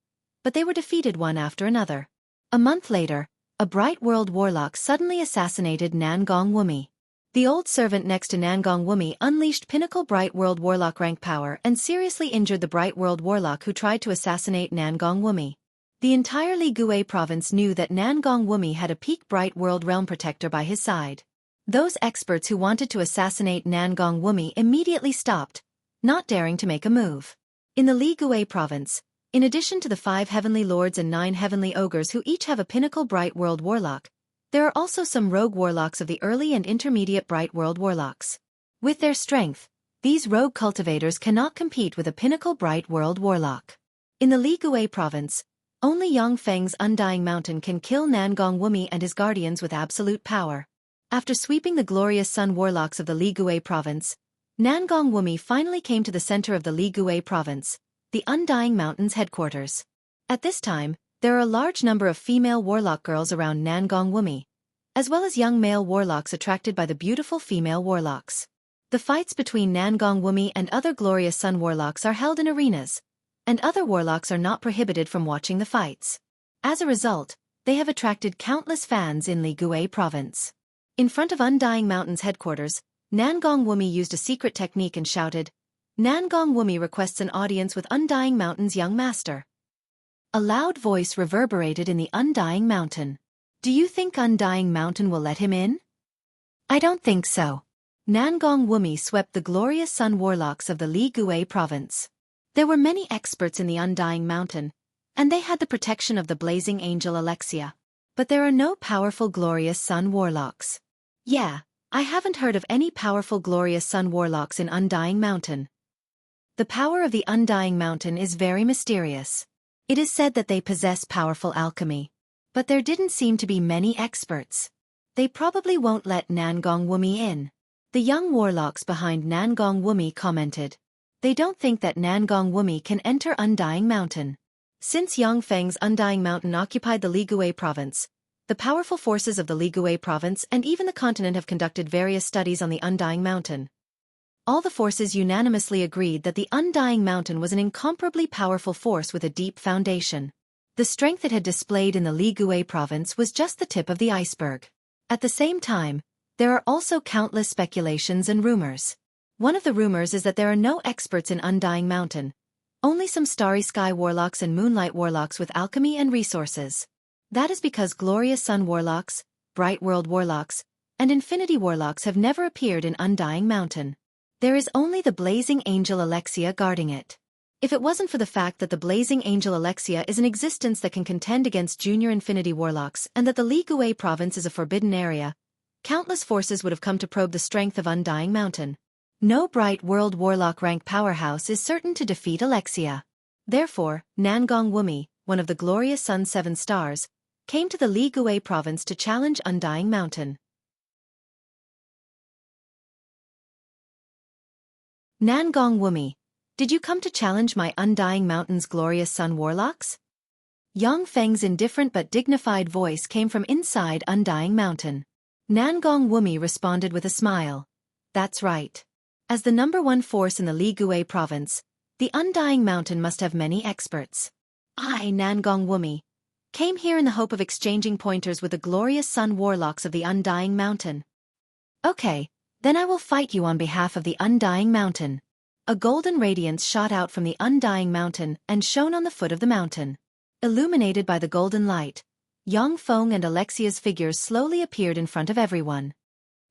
but they were defeated one after another. A month later, a Bright World warlock suddenly assassinated Nangong Wumi. The old servant next to Nangong Wumi unleashed pinnacle Bright World warlock rank power and seriously injured the Bright World warlock who tried to assassinate Nangong Wumi. The entire Li Gui province knew that Nangong Wumi had a peak Bright World realm protector by his side. Those experts who wanted to assassinate Nangong Wumi immediately stopped, not daring to make a move. In the Li Gui province, in addition to the 5 heavenly lords and 9 heavenly ogres who each have a pinnacle Bright World warlock, there are also some rogue warlocks of the early and intermediate Bright World warlocks. With their strength, these rogue cultivators cannot compete with a pinnacle Bright World warlock. In the Li Gui province, only Yang Feng's Undying Mountain can kill Nangong Wumi and his guardians with absolute power. After sweeping the glorious Sun warlocks of the Li Gui province, Nangong Wumi finally came to the center of the Li Gui province, the Undying Mountain's headquarters. At this time, there are a large number of female warlock girls around Nangong Wumi, as well as young male warlocks attracted by the beautiful female warlocks. The fights between Nangong Wumi and other glorious sun warlocks are held in arenas, and other warlocks are not prohibited from watching the fights. As a result, they have attracted countless fans in Ligui province. In front of Undying Mountain's headquarters, Nangong Wumi used a secret technique and shouted, "Nangong Wumi requests an audience with Undying Mountain's young master." A loud voice reverberated in the Undying Mountain. "Do you think Undying Mountain will let him in?" "I don't think so." Nangong Wumi swept the glorious sun warlocks of the Ligui province. There were many experts in the Undying Mountain, and they had the protection of the blazing angel Alexia. But there are no powerful glorious sun warlocks. Yeah, I haven't heard of any powerful glorious sun warlocks in Undying Mountain. The power of the Undying Mountain is very mysterious. It is said that they possess powerful alchemy. But there didn't seem to be many experts. They probably won't let Nangong Wumi in. The young warlocks behind Nangong Wumi commented. They don't think that Nangong Wumi can enter Undying Mountain. Since Yongfeng's Undying Mountain occupied the Ligui province, the powerful forces of the Ligui province and even the continent have conducted various studies on the Undying Mountain. All the forces unanimously agreed that the Undying Mountain was an incomparably powerful force with a deep foundation. The strength it had displayed in the Ligui province was just the tip of the iceberg. At the same time, there are also countless speculations and rumors. One of the rumors is that there are no experts in Undying Mountain, only some starry sky warlocks and moonlight warlocks with alchemy and resources. That is because glorious sun warlocks, bright world warlocks, and infinity warlocks have never appeared in Undying Mountain. There is only the blazing angel Alexia guarding it. If it wasn't for the fact that the blazing angel Alexia is an existence that can contend against junior infinity warlocks and that the Ligui province is a forbidden area, countless forces would have come to probe the strength of Undying Mountain. No bright world warlock rank powerhouse is certain to defeat Alexia. Therefore, Nangong Wumi, one of the glorious Sun's 7 stars, came to the Ligui province to challenge Undying Mountain. Nangong Wumi, did you come to challenge my Undying Mountain's glorious sun warlocks? Yongfeng's indifferent but dignified voice came from inside Undying Mountain. Nangong Wumi responded with a smile. That's right. As the #1 force in the Ligui province, the Undying Mountain must have many experts. I, Nangong Wumi, came here in the hope of exchanging pointers with the glorious sun warlocks of the Undying Mountain. Okay, then I will fight you on behalf of the Undying Mountain. A golden radiance shot out from the Undying Mountain and shone on the foot of the mountain. Illuminated by the golden light, Yongfeng and Alexia's figures slowly appeared in front of everyone.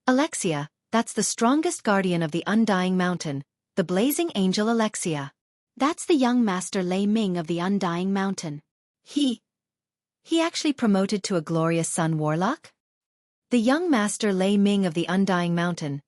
Alexia, that's the strongest guardian of the Undying Mountain, the blazing angel Alexia. That's the young master Lei Ming of the Undying Mountain. He actually promoted to a glorious sun warlock? The young master Lei Ming of the Undying Mountain,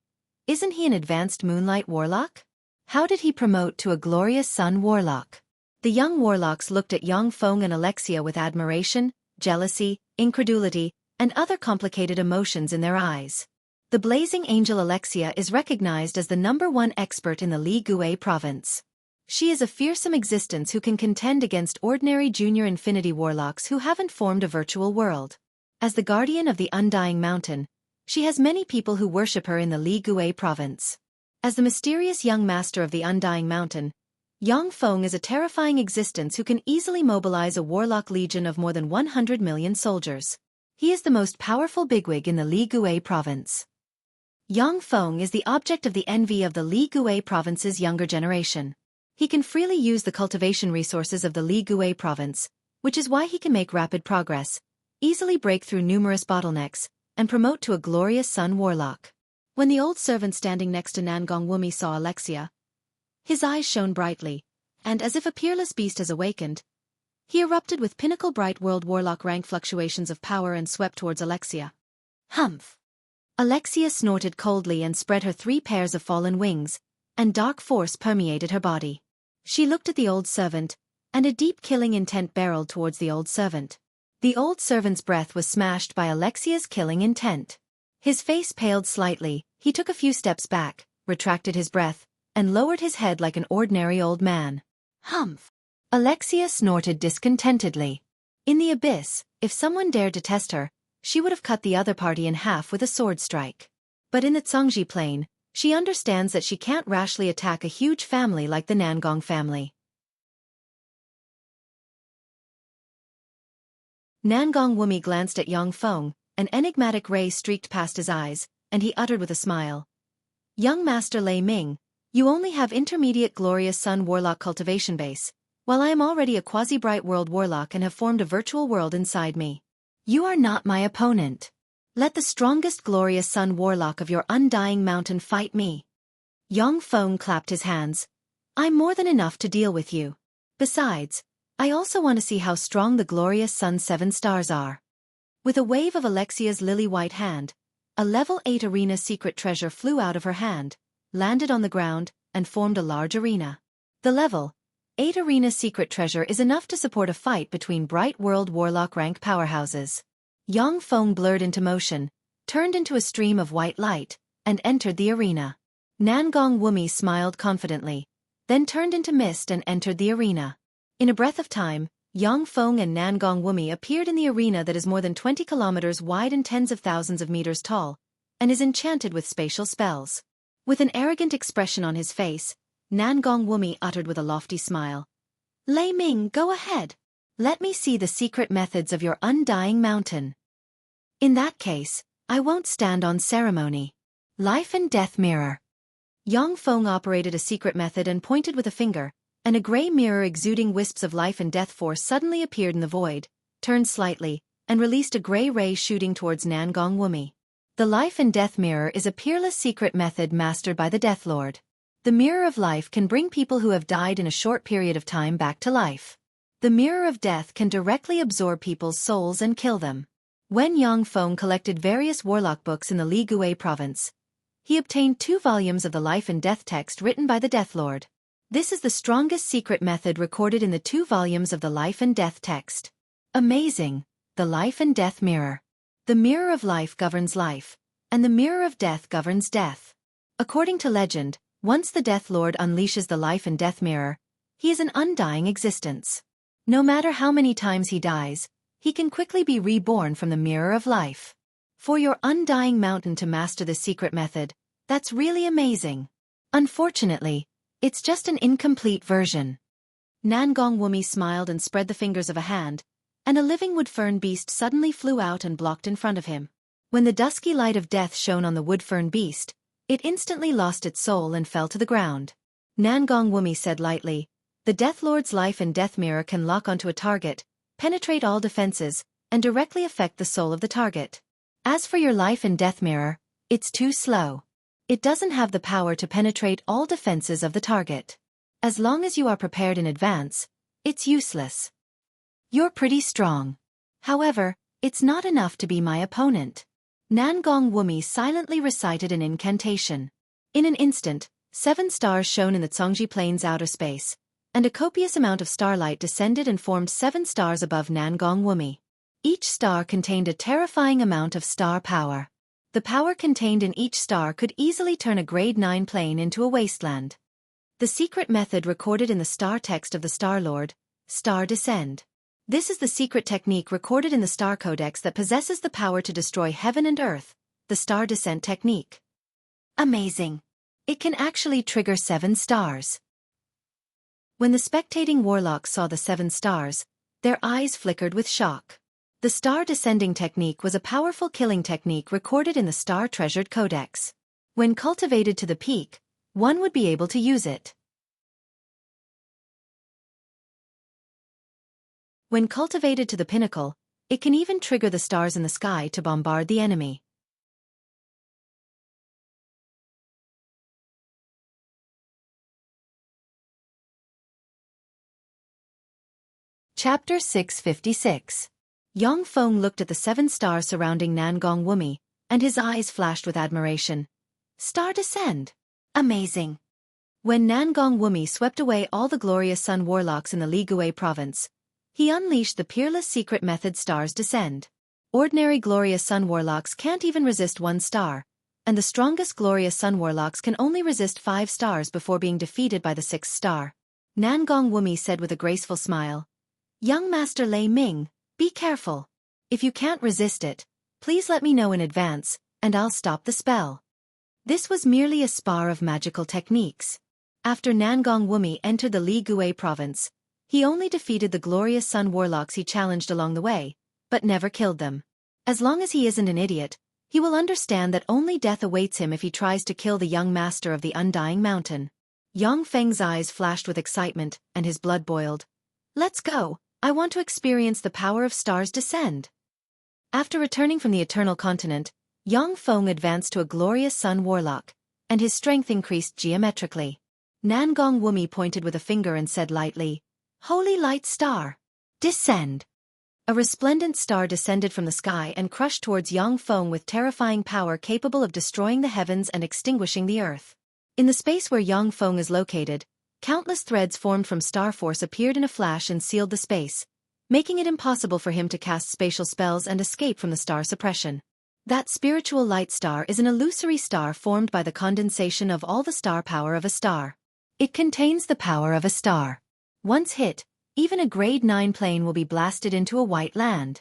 isn't he an advanced moonlight warlock? How did he promote to a glorious sun warlock? The young warlocks looked at Yongfeng and Alexia with admiration, jealousy, incredulity, and other complicated emotions in their eyes. The blazing angel Alexia is recognized as the #1 expert in the Ligui province. She is a fearsome existence who can contend against ordinary junior infinity warlocks who haven't formed a virtual world. As the guardian of the Undying Mountain, she has many people who worship her in the Ligui province. As the mysterious young master of the Undying Mountain, Yongfeng is a terrifying existence who can easily mobilize a warlock legion of more than 100 million soldiers. He is the most powerful bigwig in the Ligui province. Yongfeng is the object of the envy of the Ligui province's younger generation. He can freely use the cultivation resources of the Ligui province, which is why he can make rapid progress, easily break through numerous bottlenecks, and promote to a glorious sun warlock. When the old servant standing next to Nangong Wumi saw Alexia, his eyes shone brightly, and as if a peerless beast has awakened, he erupted with pinnacle bright world warlock rank fluctuations of power and swept towards Alexia. Humph! Alexia snorted coldly and spread her 3 pairs of fallen wings, and dark force permeated her body. She looked at the old servant, and a deep killing intent barreled towards the old servant. The old servant's breath was smashed by Alexia's killing intent. His face paled slightly, he took a few steps back, retracted his breath, and lowered his head like an ordinary old man. Humph! Alexia snorted discontentedly. In the abyss, if someone dared to test her, she would have cut the other party in half with a sword strike. But in the Zhongji plain, She understands that she can't rashly attack a huge family like the Nangong family. Nangong Wumi glanced at Yang Feng, an enigmatic ray streaked past his eyes, and he uttered with a smile. Young Master Lei Ming, you only have intermediate glorious sun warlock cultivation base, while I am already a quasi-bright world warlock and have formed a virtual world inside me. You are not my opponent. Let the strongest glorious sun warlock of your undying mountain fight me. Yang Feng clapped his hands. I'm more than enough to deal with you. Besides, I also want to see how strong the glorious sun 7 stars are. With a wave of Alexia's lily-white hand, a level 8 arena secret treasure flew out of her hand, landed on the ground, and formed a large arena. The level 8 arena secret treasure is enough to support a fight between bright world warlock rank powerhouses. Yang Feng blurred into motion, turned into a stream of white light, and entered the arena. Nangong Wumi smiled confidently, then turned into mist and entered the arena. In a breath of time, Yang Feng and Nangong Wumi appeared in the arena that is more than 20 kilometers wide and tens of thousands of meters tall, and is enchanted with spatial spells. With an arrogant expression on his face, Nangong Wumi uttered with a lofty smile. Lei Ming, go ahead. Let me see the secret methods of your undying mountain. In that case, I won't stand on ceremony. Life and Death Mirror. Yang Feng operated a secret method and pointed with a finger, and a gray mirror exuding wisps of life and death force suddenly appeared in the void, turned slightly, and released a gray ray shooting towards Nangong Wumi. The Life and Death Mirror is a peerless secret method mastered by the Death Lord. The Mirror of Life can bring people who have died in a short period of time back to life. The Mirror of Death can directly absorb people's souls and kill them. When Yang Feng collected various warlock books in the Li Gui province, he obtained 2 volumes of the Life and Death text written by the Death Lord. This is the strongest secret method recorded in the 2 volumes of the Life and Death text. Amazing! The Life and Death Mirror. The Mirror of Life governs life, and the Mirror of Death governs death. According to legend, once the Death Lord unleashes the Life and Death Mirror, he is an undying existence. No matter how many times he dies, he can quickly be reborn from the Mirror of Life. For your undying mountain to master this secret method, that's really amazing. Unfortunately, it's just an incomplete version. Nangong Wumi smiled and spread the fingers of a hand, and a living wood fern beast suddenly flew out and blocked in front of him. When the dusky light of death shone on the wood fern beast, it instantly lost its soul and fell to the ground. Nangong Wumi said lightly, the Death Lord's Life and Death Mirror can lock onto a target, penetrate all defenses, and directly affect the soul of the target. As for your Life and Death Mirror, it's too slow. It doesn't have the power to penetrate all defenses of the target. As long as you are prepared in advance, it's useless. You're pretty strong. However, it's not enough to be my opponent. Nangong Wumi silently recited an incantation. In an instant, 7 stars shone in the Zhongji Plains outer space, and a copious amount of starlight descended and formed 7 stars above Nangong Wumi. Each star contained a terrifying amount of star power. The power contained in each star could easily turn a grade 9 plane into a wasteland. The secret method recorded in the star text of the Star Lord, Star Descend. This is the secret technique recorded in the Star Codex that possesses the power to destroy heaven and earth, the Star Descent technique. Amazing! It can actually trigger 7 stars. When the spectating warlocks saw the 7 stars, their eyes flickered with shock. The star descending technique was a powerful killing technique recorded in the Star Treasured Codex. When cultivated to the peak, one would be able to use it. When cultivated to the pinnacle, it can even trigger the stars in the sky to bombard the enemy. Chapter 656. Yang Feng looked at the 7 stars surrounding Nangong Wumi, and his eyes flashed with admiration. Star Descend! Amazing! When Nangong Wumi swept away all the glorious sun warlocks in the Li Gui province, he unleashed the peerless secret method Stars Descend. Ordinary glorious sun warlocks can't even resist 1 star, and the strongest glorious sun warlocks can only resist 5 stars before being defeated by the 6th star. Nangong Wumi said with a graceful smile, Young Master Lei Ming, be careful. If you can't resist it, please let me know in advance, and I'll stop the spell. This was merely a spar of magical techniques. After Nangong Wumi entered the Li Gui province, he only defeated the glorious Sun Warlocks he challenged along the way, but never killed them. As long as he isn't an idiot, he will understand that only death awaits him if he tries to kill the young master of the Undying Mountain. Yang Feng's eyes flashed with excitement, and his blood boiled. Let's go, I want to experience the power of stars descend. After returning from the Eternal Continent, Yang Feng advanced to a glorious Sun Warlock, and his strength increased geometrically. Nangong Wumi pointed with a finger and said lightly, Holy Light Star, descend. A resplendent star descended from the sky and crushed towards Yang Feng with terrifying power capable of destroying the heavens and extinguishing the earth. In the space where Yang Feng is located, countless threads formed from star force appeared in a flash and sealed the space, making it impossible for him to cast spatial spells and escape from the star suppression. That spiritual light star is an illusory star formed by the condensation of all the star power of a star. It contains the power of a star. Once hit, even a grade 9 plane will be blasted into a white land.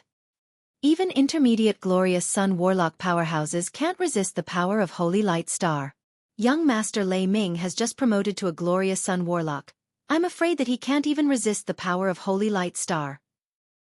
Even intermediate glorious Sun Warlock powerhouses can't resist the power of Holy Light Star. Young Master Lei Ming has just promoted to a glorious Sun Warlock. I'm afraid that he can't even resist the power of Holy Light Star.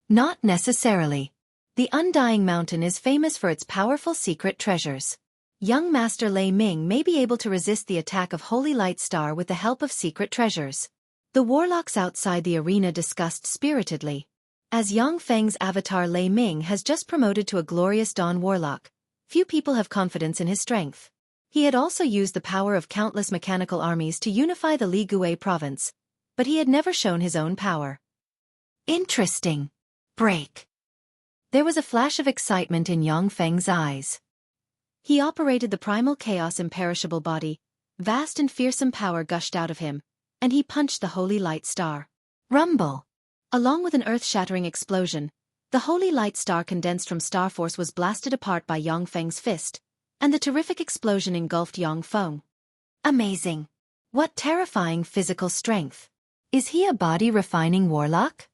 Not necessarily. The Undying Mountain is famous for its powerful secret treasures. Young Master Lei Ming may be able to resist the attack of Holy Light Star with the help of secret treasures. The warlocks outside the arena discussed spiritedly. As Yang Feng's avatar Lei Ming has just promoted to a glorious Dawn Warlock, few people have confidence in his strength. He had also used the power of countless mechanical armies to unify the Li Gui province, but he had never shown his own power. Interesting. Break. There was a flash of excitement in Yang Feng's eyes. He operated the primal chaos imperishable body, vast and fearsome power gushed out of him, and he punched the Holy Light Star. Rumble! Along with an earth-shattering explosion, the Holy Light Star condensed from Star Force was blasted apart by Yang Feng's fist, and the terrific explosion engulfed Yang Feng. Amazing! What terrifying physical strength! Is he a body-refining warlock?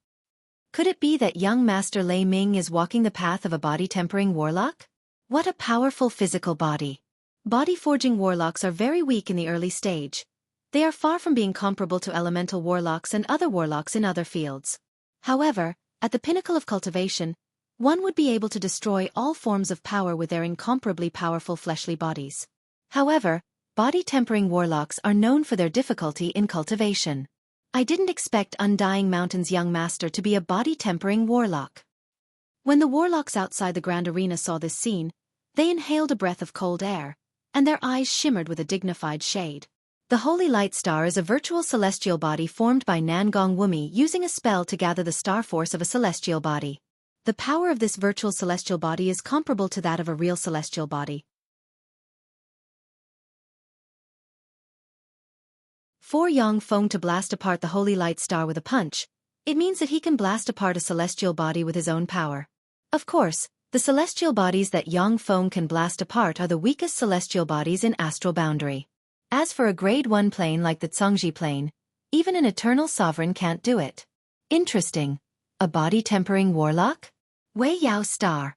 Could it be that young Master Lei Ming is walking the path of a body-tempering warlock? What a powerful physical body! Body-forging warlocks are very weak in the early stage. They are far from being comparable to elemental warlocks and other warlocks in other fields. However, at the pinnacle of cultivation, one would be able to destroy all forms of power with their incomparably powerful fleshly bodies. However, body-tempering warlocks are known for their difficulty in cultivation. I didn't expect Undying Mountain's young master to be a body-tempering warlock. When the warlocks outside the grand arena saw this scene, they inhaled a breath of cold air, and their eyes shimmered with a dignified shade. The Holy Light Star is a virtual celestial body formed by Nangong Wumi using a spell to gather the star force of a celestial body. The power of this virtual celestial body is comparable to that of a real celestial body. For Yang Feng to blast apart the Holy Light Star with a punch, it means that he can blast apart a celestial body with his own power. Of course, the celestial bodies that Yang Feng can blast apart are the weakest celestial bodies in astral boundary. As for a grade 1 plane like the Zhongji plane, even an eternal sovereign can't do it. Interesting. A body-tempering warlock? Wei Yao Star.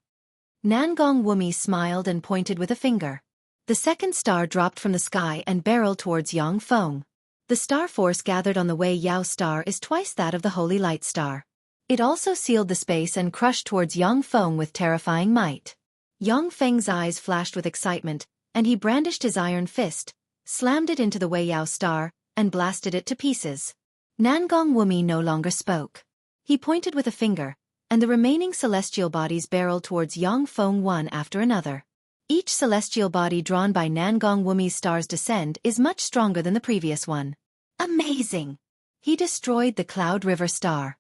Nangong Wumi smiled and pointed with a finger. The second star dropped from the sky and barreled towards Yang Feng. The star force gathered on the Wei Yao Star is twice that of the Holy Light Star. It also sealed the space and crushed towards Yang Feng with terrifying might. Yang Feng's eyes flashed with excitement, and he brandished his iron fist, slammed it into the Wei Yao Star, and blasted it to pieces. Nangong Wumi no longer spoke. He pointed with a finger, and the remaining celestial bodies barreled towards Yang Feng one after another. Each celestial body drawn by Nangong Wumi's star's descend is much stronger than the previous one. Amazing! He destroyed the Cloud River Star.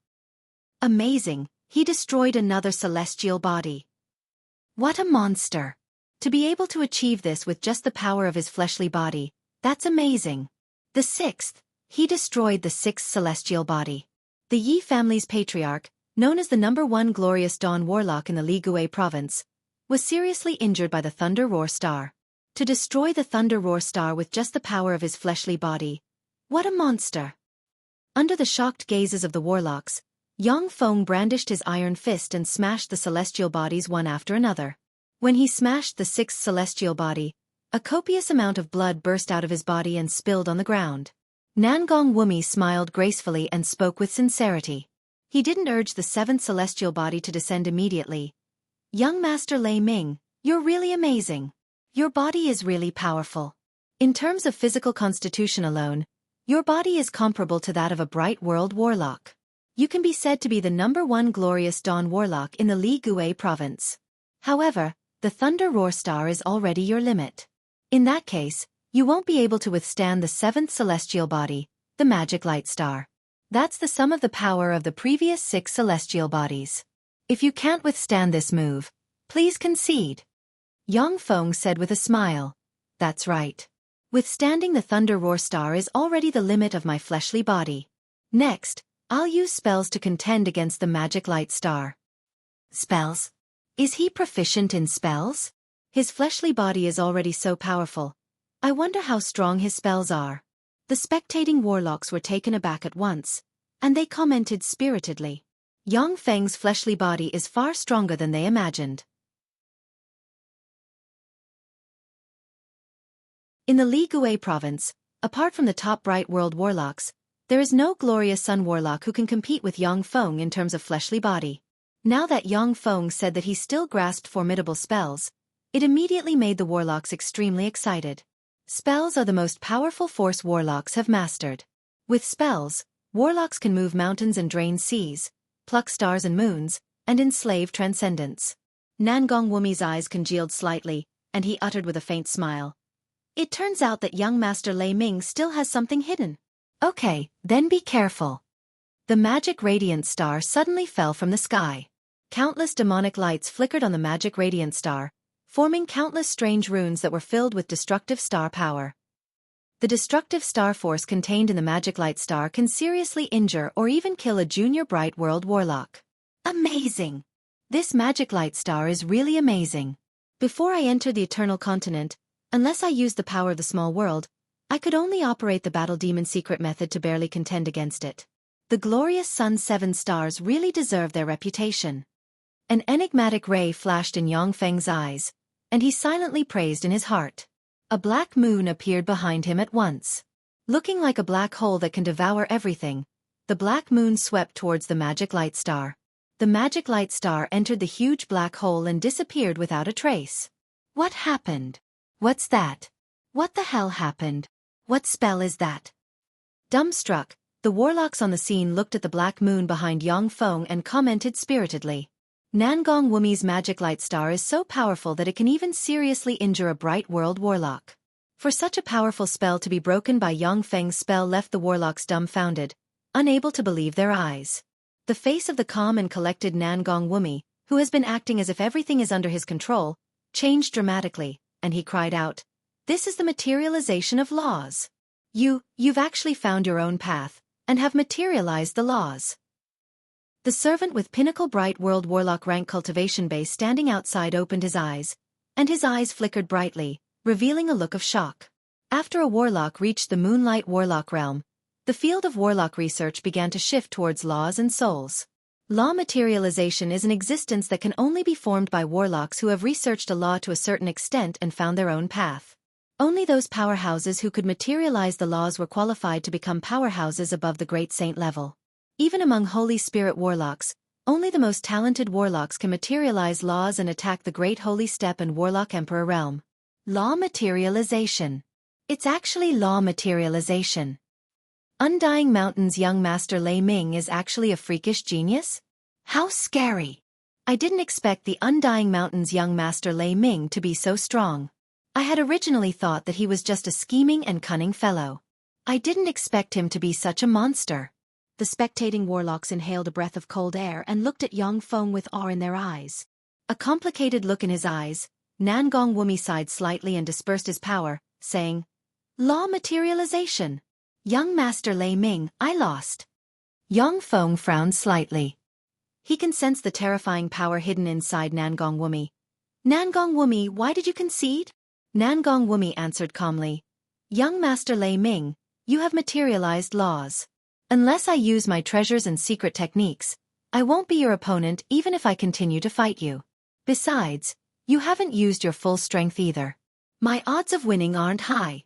Amazing! He destroyed another celestial body. What a monster! To be able to achieve this with just the power of his fleshly body, that's amazing. The sixth, he destroyed the sixth celestial body. The Yi family's patriarch, known as the #1 glorious Dawn Warlock in the Li Gui province, was seriously injured by the Thunder Roar Star. To destroy the Thunder Roar Star with just the power of his fleshly body. What a monster! Under the shocked gazes of the warlocks, Yang Feng brandished his iron fist and smashed the celestial bodies one after another. When he smashed the sixth celestial body, A copious amount of blood burst out of his body and spilled on the ground. Nangong Wumi smiled gracefully and spoke with sincerity. He didn't urge the seventh celestial body to descend immediately. Young Master Lei Ming, you're really amazing. Your body is really powerful. In terms of physical constitution alone, your body is comparable to that of a bright world warlock. You can be said to be the #1 glorious dawn warlock in the Li Gui province. However, the Thunder Roar Star is already your limit. In that case, you won't be able to withstand the seventh celestial body, the Magic Light Star. That's the sum of the power of the previous 6 celestial bodies. If you can't withstand this move, please concede. Yang Feng said with a smile. That's right. Withstanding the Thunder Roar Star is already the limit of my fleshly body. Next, I'll use spells to contend against the Magic Light Star. Spells? Is he proficient in spells? His fleshly body is already so powerful. I wonder how strong his spells are. The spectating warlocks were taken aback at once, and they commented spiritedly. Yang Feng's fleshly body is far stronger than they imagined. In the Li Gui province, apart from the top bright world warlocks, there is no glorious sun warlock who can compete with Yang Feng in terms of fleshly body. Now that Yang Feng said that he still grasped formidable spells, it immediately made the warlocks extremely excited. Spells are the most powerful force warlocks have mastered. With spells, warlocks can move mountains and drain seas, pluck stars and moons, and enslave transcendence. Nangong Wumi's eyes congealed slightly, and he uttered with a faint smile. It turns out that young Master Lei Ming still has something hidden. Okay, then be careful. The magic radiant star suddenly fell from the sky. Countless demonic lights flickered on the magic radiant star, forming countless strange runes that were filled with destructive star power. The destructive star force contained in the magic light star can seriously injure or even kill a junior bright world warlock. Amazing! This magic light star is really amazing. Before I entered the Eternal Continent, unless I used the power of the small world, I could only operate the Battle Demon secret method to barely contend against it. The glorious Sun's 7 stars really deserve their reputation. An enigmatic ray flashed in Yang Feng's eyes, and he silently praised in his heart. A black moon appeared behind him at once. Looking like a black hole that can devour everything, the black moon swept towards the magic light star. The magic light star entered the huge black hole and disappeared without a trace. What happened? What's that? What the hell happened? What spell is that? Dumbstruck, the warlocks on the scene looked at the black moon behind Yang Feng and commented spiritedly. Nangong Wumi's magic light star is so powerful that it can even seriously injure a bright world warlock. For such a powerful spell to be broken by Yang Feng's spell left the warlocks dumbfounded, unable to believe their eyes. The face of the calm and collected Nangong Wumi, who has been acting as if everything is under his control, changed dramatically, and he cried out, "This is the materialization of laws. You've actually found your own path, and have materialized the laws." The servant with pinnacle bright world warlock rank cultivation base standing outside opened his eyes, and his eyes flickered brightly, revealing a look of shock. After a warlock reached the Moonlight Warlock realm, the field of warlock research began to shift towards laws and souls. Law materialization is an existence that can only be formed by warlocks who have researched a law to a certain extent and found their own path. Only those powerhouses who could materialize the laws were qualified to become powerhouses above the Great Saint level. Even among Holy Spirit warlocks, only the most talented warlocks can materialize laws and attack the Great Holy Steppe and Warlock Emperor realm. Law materialization. It's actually law materialization. Undying Mountain's young Master Lei Ming is actually a freakish genius? How scary! I didn't expect the Undying Mountain's young Master Lei Ming to be so strong. I had originally thought that he was just a scheming and cunning fellow. I didn't expect him to be such a monster. The spectating warlocks inhaled a breath of cold air and looked at Yang Feng with awe in their eyes. A complicated look in his eyes, Nangong Wumi sighed slightly and dispersed his power, saying, "Law materialization. Young Master Lei Ming, I lost." Yang Feng frowned slightly. He can sense the terrifying power hidden inside Nangong Wumi. "Nangong Wumi, why did you concede?" Nangong Wumi answered calmly, "Young Master Lei Ming, you have materialized laws. Unless I use my treasures and secret techniques, I won't be your opponent even if I continue to fight you. Besides, you haven't used your full strength either. My odds of winning aren't high.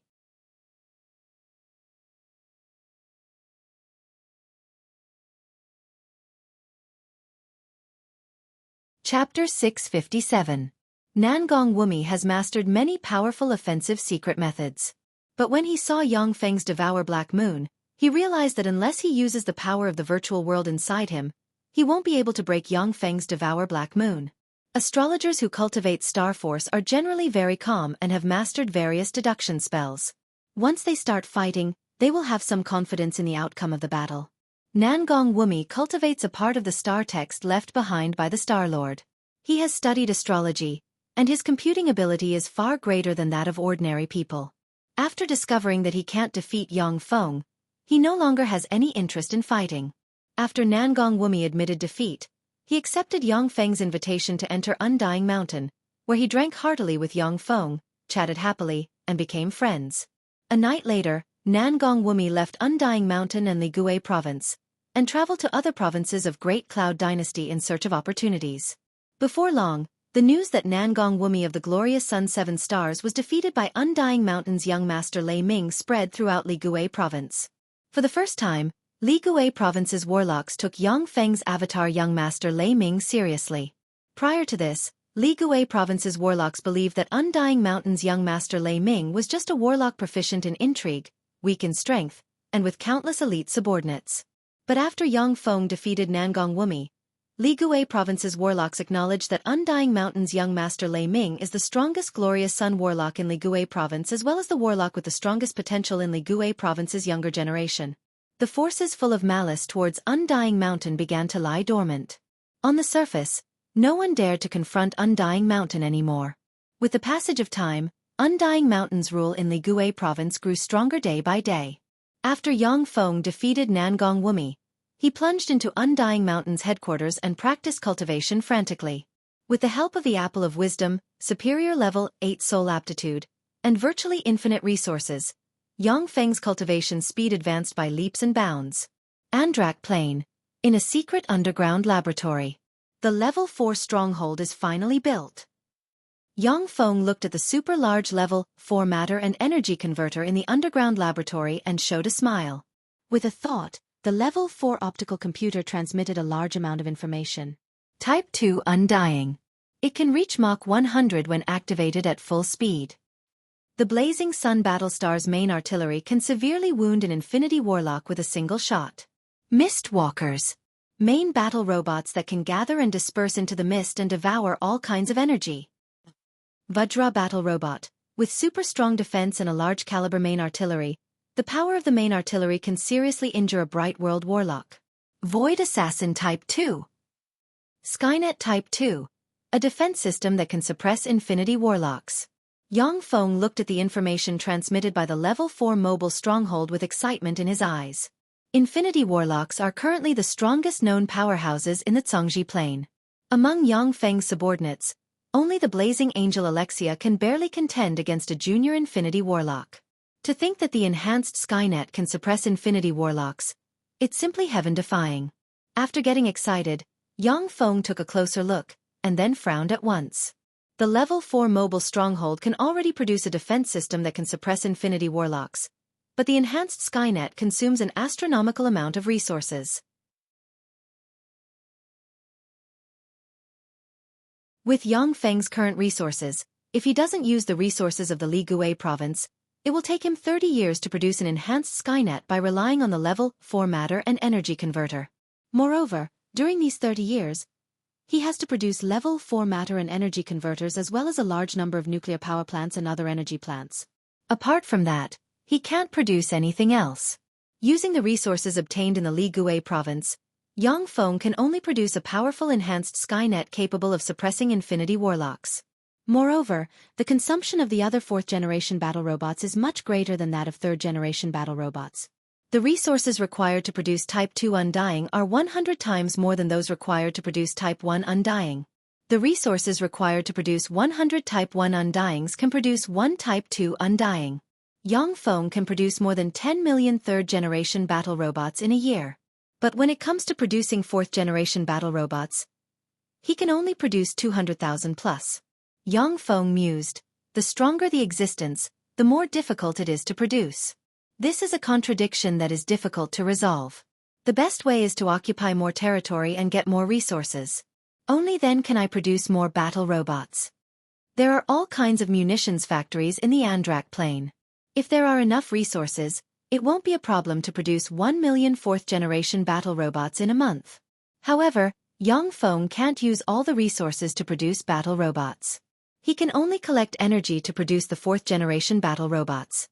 Chapter 657. Nangong Wumi has mastered many powerful offensive secret methods. But when he saw Yang Feng's devour Black Moon, he realized that unless he uses the power of the virtual world inside him, he won't be able to break Yang Feng's devour Black Moon. Astrologers who cultivate Star Force are generally very calm and have mastered various deduction spells. Once they start fighting, they will have some confidence in the outcome of the battle. Nangong Wumi cultivates a part of the star text left behind by the Star Lord. He has studied astrology, and his computing ability is far greater than that of ordinary people. After discovering that he can't defeat Yang Feng, he no longer has any interest in fighting. After Nangong Wumi admitted defeat, he accepted Yang Feng's invitation to enter Undying Mountain, where he drank heartily with Yang Feng, chatted happily, and became friends. A night later, Nangong Wumi left Undying Mountain and Ligui Province, and traveled to other provinces of Great Cloud Dynasty in search of opportunities. Before long, the news that Nangong Wumi of the glorious Sun Seven Stars was defeated by Undying Mountain's young master Lei Ming spread throughout Ligui Province. For the first time, Ligui Province's warlocks took Yang Feng's avatar young master Lei Ming seriously. Prior to this, Ligui Province's warlocks believed that Undying Mountain's young master Lei Ming was just a warlock proficient in intrigue, weak in strength, and with countless elite subordinates. But after Yang Feng defeated Nangong Wumi, Ligui Province's warlocks acknowledged that Undying Mountain's young master Lei Ming is the strongest glorious sun warlock in Ligui Province as well as the warlock with the strongest potential in Ligui Province's younger generation. The forces full of malice towards Undying Mountain began to lie dormant. On the surface, no one dared to confront Undying Mountain anymore. With the passage of time, Undying Mountain's rule in Ligui Province grew stronger day by day. After Yang Feng defeated Nangong Wumi, he plunged into Undying Mountain's headquarters and practiced cultivation frantically. With the help of the Apple of Wisdom, superior level 8 soul aptitude, and virtually infinite resources, Yang Feng's cultivation speed advanced by leaps and bounds. Andrak Plain. In a secret underground laboratory. The level 4 stronghold is finally built. Yang Feng looked at the super-large level 4 matter and energy converter in the underground laboratory and showed a smile. With a thought, the level 4 optical computer transmitted a large amount of information. Type 2 Undying. It can reach Mach 100 when activated at full speed. The Blazing Sun Battlestar's main artillery can severely wound an Infinity Warlock with a single shot. Mist Walkers. Main battle robots that can gather and disperse into the mist and devour all kinds of energy. Vajra Battle Robot. With super strong defense and a large caliber main artillery, the power of the main artillery can seriously injure a Bright World Warlock. Void Assassin Type 2. Skynet Type 2. A defense system that can suppress Infinity Warlocks. Yang Feng looked at the information transmitted by the Level 4 mobile stronghold with excitement in his eyes. Infinity Warlocks are currently the strongest known powerhouses in the Zhongji Plain. Among Yang Feng's subordinates, only the Blazing Angel Alexia can barely contend against a junior Infinity Warlock. To think that the enhanced Skynet can suppress Infinity Warlocks, it's simply heaven-defying. After getting excited, Yang Feng took a closer look, and then frowned at once. The Level 4 mobile stronghold can already produce a defense system that can suppress Infinity Warlocks, but the enhanced Skynet consumes an astronomical amount of resources. With Yang Feng's current resources, if he doesn't use the resources of the Ligui province, it will take him 30 years to produce an enhanced Skynet by relying on the Level 4 matter and energy converter. Moreover, during these 30 years, he has to produce Level 4 matter and energy converters as well as a large number of nuclear power plants and other energy plants. Apart from that, he can't produce anything else. Using the resources obtained in the Ligui province, Yang Feng can only produce a powerful enhanced Skynet capable of suppressing Infinity Warlocks. Moreover, the consumption of the other 4th-generation battle robots is much greater than that of 3rd-generation battle robots. The resources required to produce Type 2 Undying are 100 times more than those required to produce Type 1 Undying. The resources required to produce 100 Type 1 Undyings can produce 1 Type 2 Undying. Yang Feng can produce more than 10 million 3rd-generation battle robots in a year. But when it comes to producing 4th-generation battle robots, he can only produce 200,000 plus. Yang Feng mused, the stronger the existence, the more difficult it is to produce. This is a contradiction that is difficult to resolve. The best way is to occupy more territory and get more resources. Only then can I produce more battle robots. There are all kinds of munitions factories in the Andrak plain. If there are enough resources, it won't be a problem to produce 1 million fourth-generation battle robots in a month. However, Yang Feng can't use all the resources to produce battle robots. He can only collect energy to produce the fourth-generation battle robots.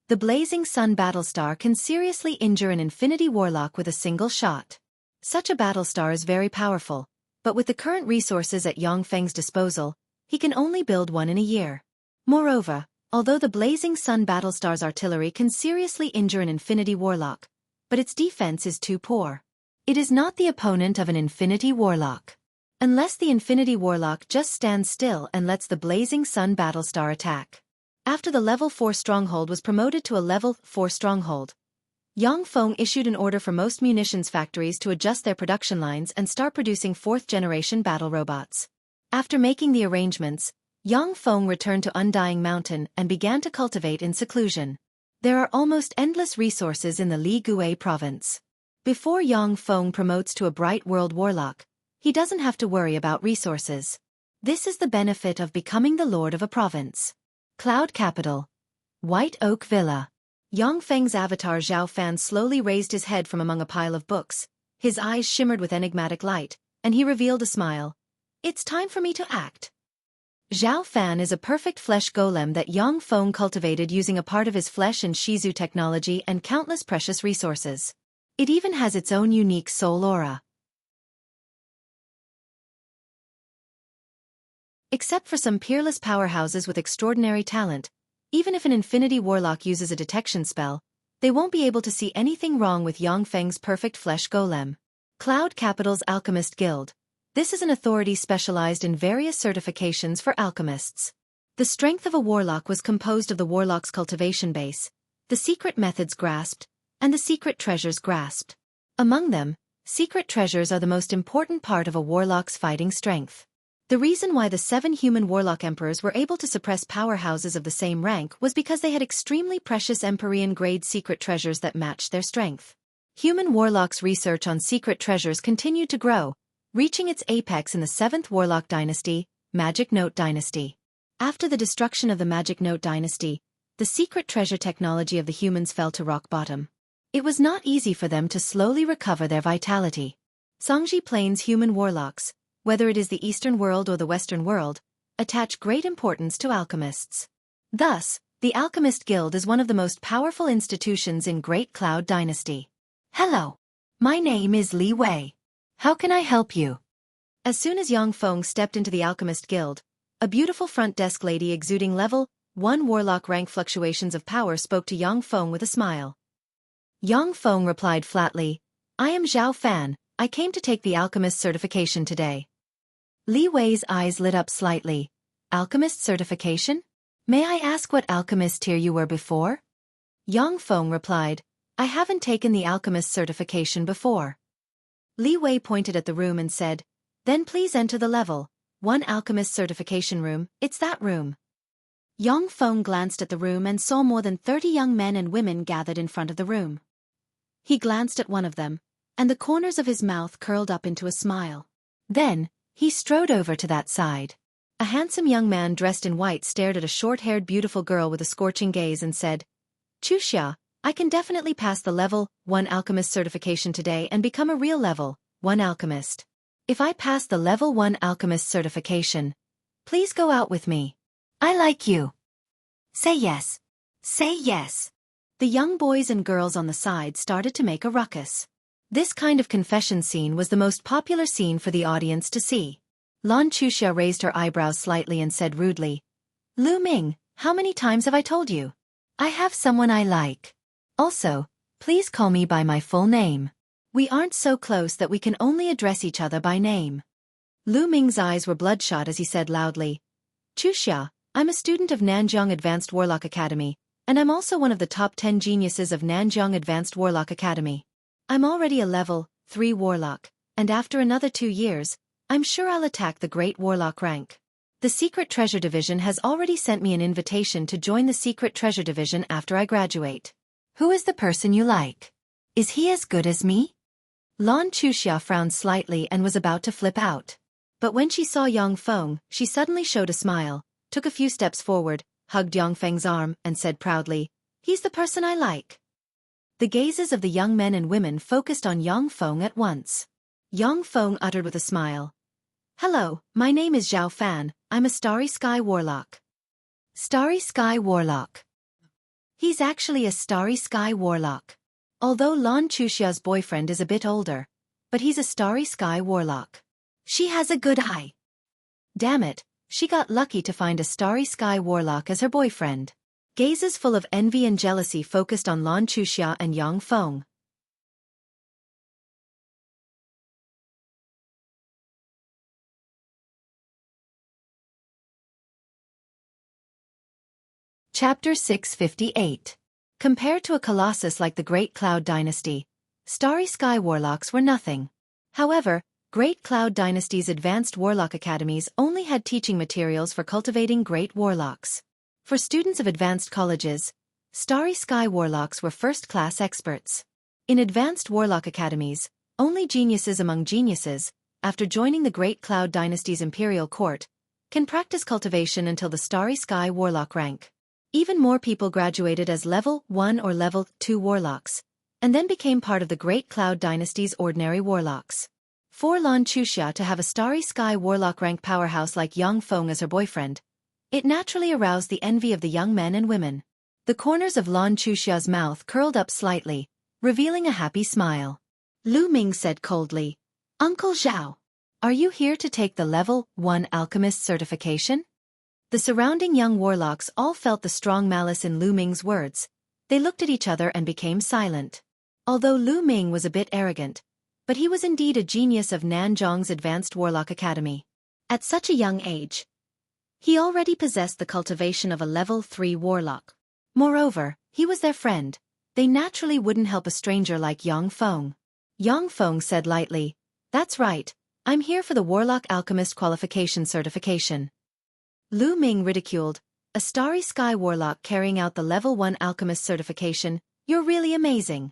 The Blazing Sun Battlestar can seriously injure an Infinity Warlock with a single shot. Such a Battlestar is very powerful, but with the current resources at Yang Feng's disposal, he can only build one in a year. Moreover, although the Blazing Sun Battlestar's artillery can seriously injure an Infinity Warlock, but its defense is too poor. It is not the opponent of an Infinity Warlock. Unless the Infinity Warlock just stands still and lets the Blazing Sun Battlestar attack. After the Level 4 stronghold was promoted to a Level 4 stronghold, Yang Feng issued an order for most munitions factories to adjust their production lines and start producing fourth-generation battle robots. After making the arrangements, Yang Feng returned to Undying Mountain and began to cultivate in seclusion. There are almost endless resources in the Li Gui province. Before Yang Feng promotes to a Bright World Warlock, he doesn't have to worry about resources. This is the benefit of becoming the lord of a province. Cloud Capital. White Oak Villa. Yang Feng's avatar Xiaofan slowly raised his head from among a pile of books. His eyes shimmered with enigmatic light, and he revealed a smile. It's time for me to act. Xiaofan is a perfect flesh golem that Yang Feng cultivated using a part of his flesh and Shizu technology and countless precious resources. It even has its own unique soul aura. Except for some peerless powerhouses with extraordinary talent, even if an Infinity Warlock uses a detection spell, they won't be able to see anything wrong with Yang Feng's perfect flesh golem. Cloud Capital's Alchemist Guild. This is an authority specialized in various certifications for alchemists. The strength of a warlock was composed of the warlock's cultivation base, the secret methods grasped, and the secret treasures grasped. Among them, secret treasures are the most important part of a warlock's fighting strength. The reason why the 7 human warlock emperors were able to suppress powerhouses of the same rank was because they had extremely precious Empyrean-grade secret treasures that matched their strength. Human warlocks' research on secret treasures continued to grow, reaching its apex in the 7th Warlock Dynasty, Magic Note Dynasty. After the destruction of the Magic Note Dynasty, the secret treasure technology of the humans fell to rock bottom. It was not easy for them to slowly recover their vitality. Songji Plains human warlocks, whether it is the Eastern world or the Western world, attach great importance to alchemists. Thus, the Alchemist Guild is one of the most powerful institutions in Great Cloud Dynasty. Hello. My name is Li Wei. How can I help you? As soon as Yang Feng stepped into the Alchemist Guild, a beautiful front desk lady exuding level 1 warlock rank fluctuations of power spoke to Yang Feng with a smile. Yang Feng replied flatly, I am Xiaofan, I came to take the alchemist certification today. Li Wei's eyes lit up slightly. Alchemist certification? May I ask what alchemist tier you were before? Yang Feng replied, I haven't taken the alchemist certification before. Li Wei pointed at the room and said, Then please enter the level 1 alchemist certification room, it's that room. Yang Feng glanced at the room and saw more than 30 young men and women gathered in front of the room. He glanced at one of them, and the corners of his mouth curled up into a smile. Then, he strode over to that side. A handsome young man dressed in white stared at a short-haired beautiful girl with a scorching gaze and said, Wuxia, I can definitely pass the level 1 alchemist certification today and become a real level 1 alchemist. If I pass the level 1 alchemist certification, please go out with me. I like you. Say yes. Say yes. The young boys and girls on the side started to make a ruckus. This kind of confession scene was the most popular scene for the audience to see. Lan Wuxia raised her eyebrows slightly and said rudely, Lu Ming, how many times have I told you? I have someone I like. Also, please call me by my full name. We aren't so close that we can only address each other by name. Lu Ming's eyes were bloodshot as he said loudly, Wuxia, I'm a student of Nanjiang Advanced Warlock Academy, and I'm also one of the top 10 geniuses of Nanjiang Advanced Warlock Academy. I'm already a level 3 warlock, and after another 2 years, I'm sure I'll attack the Great Warlock rank. The Secret Treasure Division has already sent me an invitation to join the Secret Treasure Division after I graduate. Who is the person you like? Is he as good as me? Wuxia frowned slightly and was about to flip out. But when she saw Yongfeng, she suddenly showed a smile, took a few steps forward, hugged Yongfeng's arm, and said proudly, "He's the person I like." The gazes of the young men and women focused on Yongfeng at once. Yongfeng uttered with a smile, "Hello, my name is Xiaofan, I'm a Starry Sky Warlock." Starry Sky Warlock. He's actually a Starry Sky Warlock. Although Wuxia's boyfriend is a bit older, but he's a Starry Sky Warlock. She has a good eye. Damn it, she got lucky to find a Starry Sky Warlock as her boyfriend. Gazes full of envy and jealousy focused on Wuxia and Yongfeng. Chapter 658. Compared to a colossus like the Great Cloud Dynasty, Starry Sky Warlocks were nothing. However, Great Cloud Dynasty's advanced warlock academies only had teaching materials for cultivating great warlocks. For students of advanced colleges, Starry Sky Warlocks were first-class experts. In advanced warlock academies, only geniuses among geniuses, after joining the Great Cloud Dynasty's imperial court, can practice cultivation until the Starry Sky Warlock rank. Even more people graduated as Level 1 or Level 2 warlocks, and then became part of the Great Cloud Dynasty's ordinary warlocks. For Wuxia to have a Starry Sky Warlock rank powerhouse like Yongfeng as her boyfriend, it naturally aroused the envy of the young men and women. The corners of Wuxia's mouth curled up slightly, revealing a happy smile. Lu Ming said coldly, "Uncle Zhao, are you here to take the Level 1 Alchemist certification?" The surrounding young warlocks all felt the strong malice in Lu Ming's words. They looked at each other and became silent. Although Lu Ming was a bit arrogant, but he was indeed a genius of Nanzhong's Advanced Warlock Academy. At such a young age, he already possessed the cultivation of a Level 3 warlock. Moreover, he was their friend. They naturally wouldn't help a stranger like Yongfeng. Yongfeng said lightly, "That's right, I'm here for the Warlock Alchemist Qualification Certification." Lu Ming ridiculed, "A Starry Sky Warlock carrying out the Level 1 Alchemist certification, you're really amazing."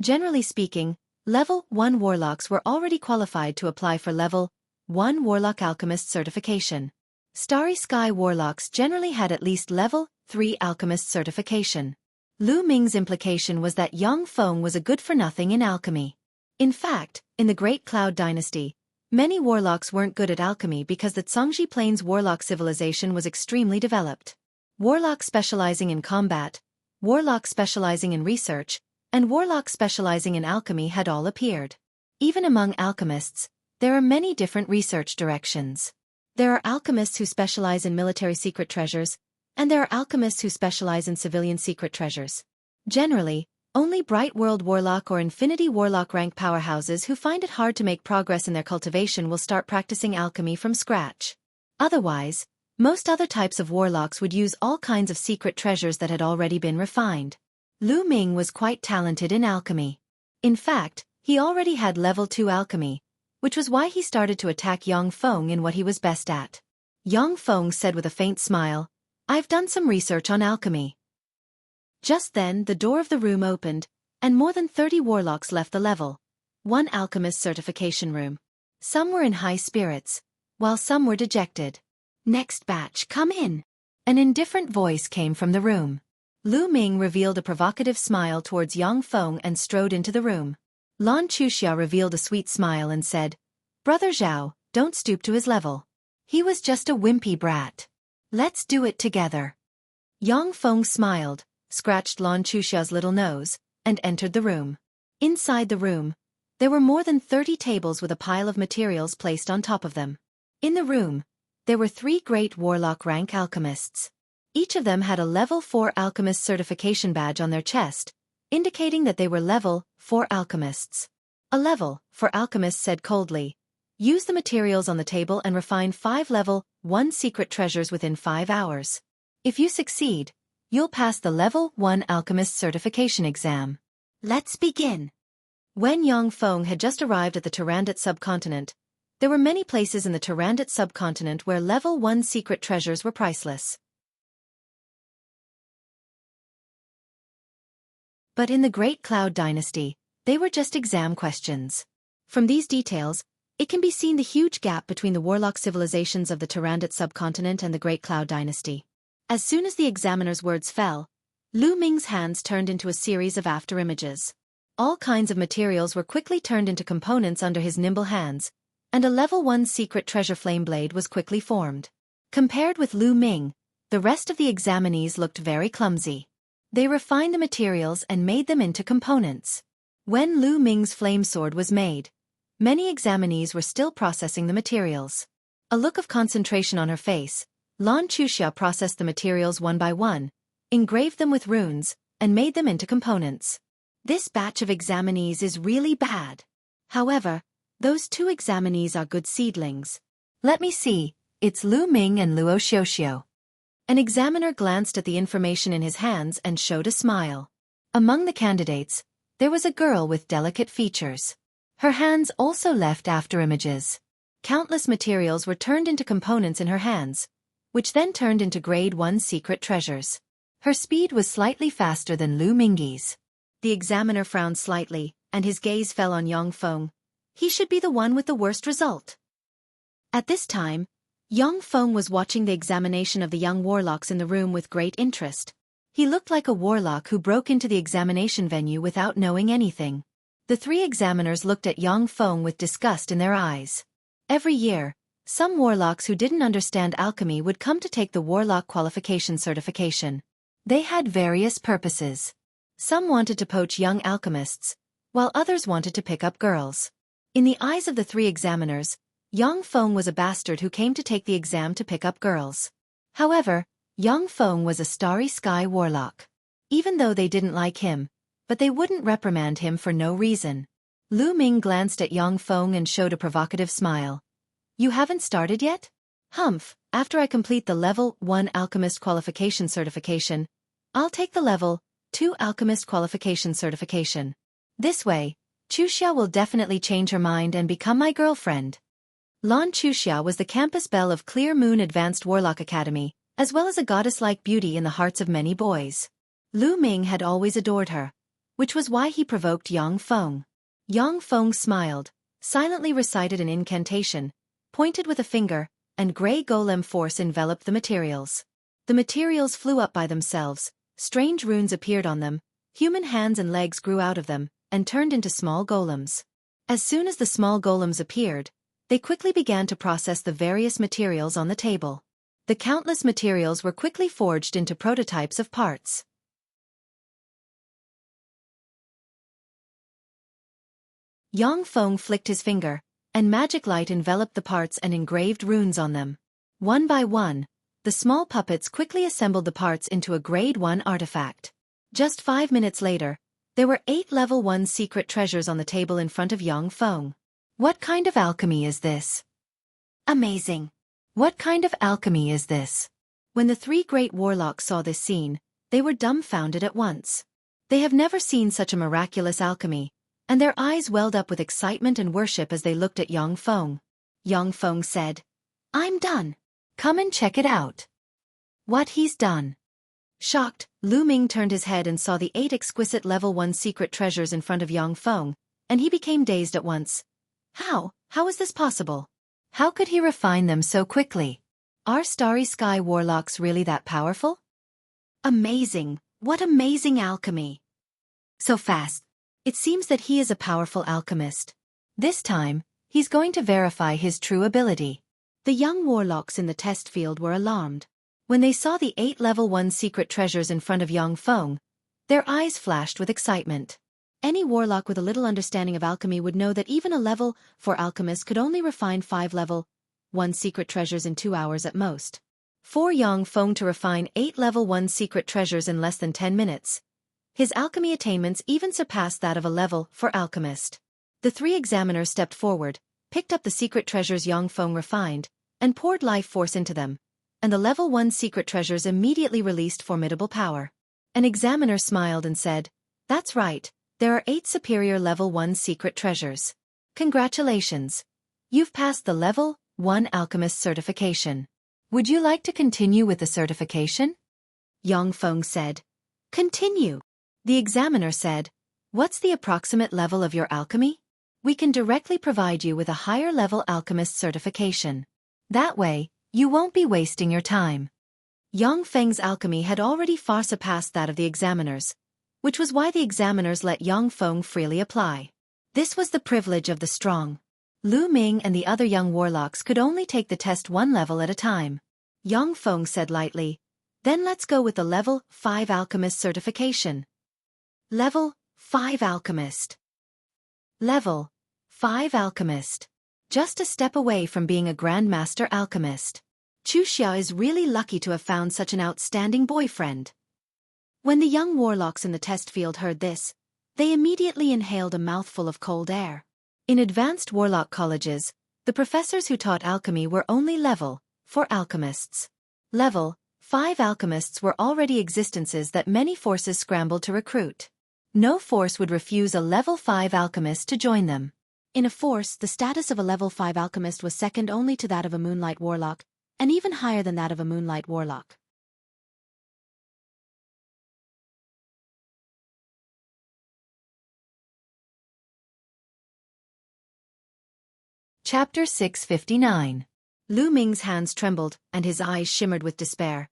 Generally speaking, Level 1 Warlocks were already qualified to apply for Level 1 Warlock Alchemist certification. Starry Sky Warlocks generally had at least Level 3 Alchemist certification. Lu Ming's implication was that Yongfeng was a good-for-nothing in alchemy. In fact, in the Great Cloud Dynasty, many warlocks weren't good at alchemy because the Zhongji Plains warlock civilization was extremely developed. Warlocks specializing in combat, warlocks specializing in research, and warlocks specializing in alchemy had all appeared. Even among alchemists, there are many different research directions. There are alchemists who specialize in military secret treasures, and there are alchemists who specialize in civilian secret treasures. Generally, only Bright World Warlock or Infinity Warlock rank powerhouses who find it hard to make progress in their cultivation will start practicing alchemy from scratch. Otherwise, most other types of warlocks would use all kinds of secret treasures that had already been refined. Lu Ming was quite talented in alchemy. In fact, he already had Level 2 alchemy, which was why he started to attack Yongfeng in what he was best at. Yongfeng said with a faint smile, "I've done some research on alchemy." Just then the door of the room opened, and more than 30 warlocks left the Level 1 Alchemist certification room. Some were in high spirits, while some were dejected. "Next batch, come in." An indifferent voice came from the room. Lu Ming revealed a provocative smile towards Yongfeng and strode into the room. Wuxia revealed a sweet smile and said, "Brother Zhao, don't stoop to his level. He was just a wimpy brat. Let's do it together." Yongfeng smiled, scratched Wuxia's little nose, and entered the room. Inside the room, there were more than 30 tables with a pile of materials placed on top of them. In the room, there were 3 great warlock rank alchemists. Each of them had a Level 4 Alchemist certification badge on their chest, indicating that they were Level 4 alchemists. A Level 4 alchemist said coldly, "Use the materials on the table and refine 5 Level 1 secret treasures within 5 hours. If you succeed, you'll pass the Level 1 Alchemist certification exam. Let's begin." When Yongfeng had just arrived at the Tarandat subcontinent, There were many places in the Tarandit subcontinent where level 1 secret treasures were priceless. But in the Great Cloud Dynasty, they were just exam questions. From these details, it can be seen the huge gap between the warlock civilizations of the Tarandit subcontinent and the Great Cloud Dynasty. As soon as the examiner's words fell, Lu Ming's hands turned into a series of afterimages. All kinds of materials were quickly turned into components under his nimble hands, and a level 1 secret treasure flame blade was quickly formed. Compared with Lu Ming, the rest of the examinees looked very clumsy. They refined the materials and made them into components. When Lu Ming's flame sword was made, many examinees were still processing the materials. A look of concentration on her face, Lan Chuxia processed the materials one by one, engraved them with runes, and made them into components. This batch of examinees is really bad. However, those 2 examinees are good seedlings. Let me see, it's Lu Ming and Luo Xiaoxiao. An examiner glanced at the information in his hands and showed a smile. Among the candidates, there was a girl with delicate features. Her hands also left afterimages. Countless materials were turned into components in her hands, which then turned into grade 1 secret treasures. Her speed was slightly faster than Lu Ming's. The examiner frowned slightly, and his gaze fell on Yang Feng. He should be the one with the worst result. At this time, Yang Feng was watching the examination of the young warlocks in the room with great interest. He looked like a warlock who broke into the examination venue without knowing anything. The 3 examiners looked at Yang Feng with disgust in their eyes. Every year, some warlocks who didn't understand alchemy would come to take the warlock qualification certification. They had various purposes. Some wanted to poach young alchemists, while others wanted to pick up girls. In the eyes of the 3 examiners, Yang Feng was a bastard who came to take the exam to pick up girls. However, Yang Feng was a starry sky warlock. Even though they didn't like him, but they wouldn't reprimand him for no reason. Lu Ming glanced at Yang Feng and showed a provocative smile. You haven't started yet? Humph, after I complete the level 1 alchemist qualification certification, I'll take the level 2 alchemist qualification certification. This way, Chuxia will definitely change her mind and become my girlfriend. Lan Chuxia was the campus belle of Clear Moon Advanced Warlock Academy, as well as a goddess-like beauty in the hearts of many boys. Lu Ming had always adored her, which was why he provoked Yang Feng. Yang Feng smiled, silently recited an incantation, pointed with a finger, and grey golem force enveloped the materials. The materials flew up by themselves, strange runes appeared on them, human hands and legs grew out of them, and turned into small golems. As soon as the small golems appeared, they quickly began to process the various materials on the table. The countless materials were quickly forged into prototypes of parts. Yang Feng flicked his finger, and magic light enveloped the parts and engraved runes on them. One by one, the small puppets quickly assembled the parts into a grade 1 artifact. Just 5 minutes later, there were 8 level 1 secret treasures on the table in front of Yang Feng. What kind of alchemy is this? Amazing! What kind of alchemy is this? When the 3 great warlocks saw this scene, they were dumbfounded at once. They have never seen such a miraculous alchemy, and their eyes welled up with excitement and worship as they looked at Yang Feng. Yang Feng said, I'm done. Come and check it out. What he's done. Shocked, Lu Ming turned his head and saw the 8 exquisite level 1 secret treasures in front of Yang Feng, and he became dazed at once. How is this possible? How could he refine them so quickly? Are Starry Sky warlocks really that powerful? Amazing! What amazing alchemy! So fast. It seems that he is a powerful alchemist. This time, he's going to verify his true ability. The young warlocks in the test field were alarmed. When they saw the 8 level 1 secret treasures in front of Yang Feng, their eyes flashed with excitement. Any warlock with a little understanding of alchemy would know that even a level 4 alchemist could only refine 5 level 1 secret treasures in 2 hours at most. For Yang Feng to refine 8 level 1 secret treasures in less than 10 minutes. His alchemy attainments even surpassed that of a level 4 alchemist. The 3 examiners stepped forward, picked up the secret treasures Yang Feng refined, and poured life force into them, and the level 1 secret treasures immediately released formidable power. An examiner smiled and said, That's right. There are 8 superior level 1 secret treasures. Congratulations. You've passed the Level 1 Alchemist certification. Would you like to continue with the certification? Yang Feng said. Continue. The examiner said, what's the approximate level of your alchemy? We can directly provide you with a higher level alchemist certification. That way, you won't be wasting your time. Yang Feng's alchemy had already far surpassed that of the examiners, which was why the examiners let Yang Feng freely apply. This was the privilege of the strong. Lu Ming and the other young warlocks could only take the test one level at a time. Yang Feng said lightly, then let's go with the Level 5 Alchemist certification. Level 5 Alchemist. Level 5 Alchemist. Just a step away from being a Grandmaster Alchemist. Wuxia is really lucky to have found such an outstanding boyfriend. When the young warlocks in the test field heard this, they immediately inhaled a mouthful of cold air. In advanced warlock colleges, the professors who taught alchemy were only Level 4 alchemists. Level 5 alchemists were already existences that many forces scrambled to recruit. No force would refuse a Level 5 alchemist to join them. In a force, the status of a Level 5 alchemist was second only to that of a Moonlight Warlock, and even higher than that of a Moonlight Warlock. Chapter 659. Lu Ming's hands trembled, and his eyes shimmered with despair.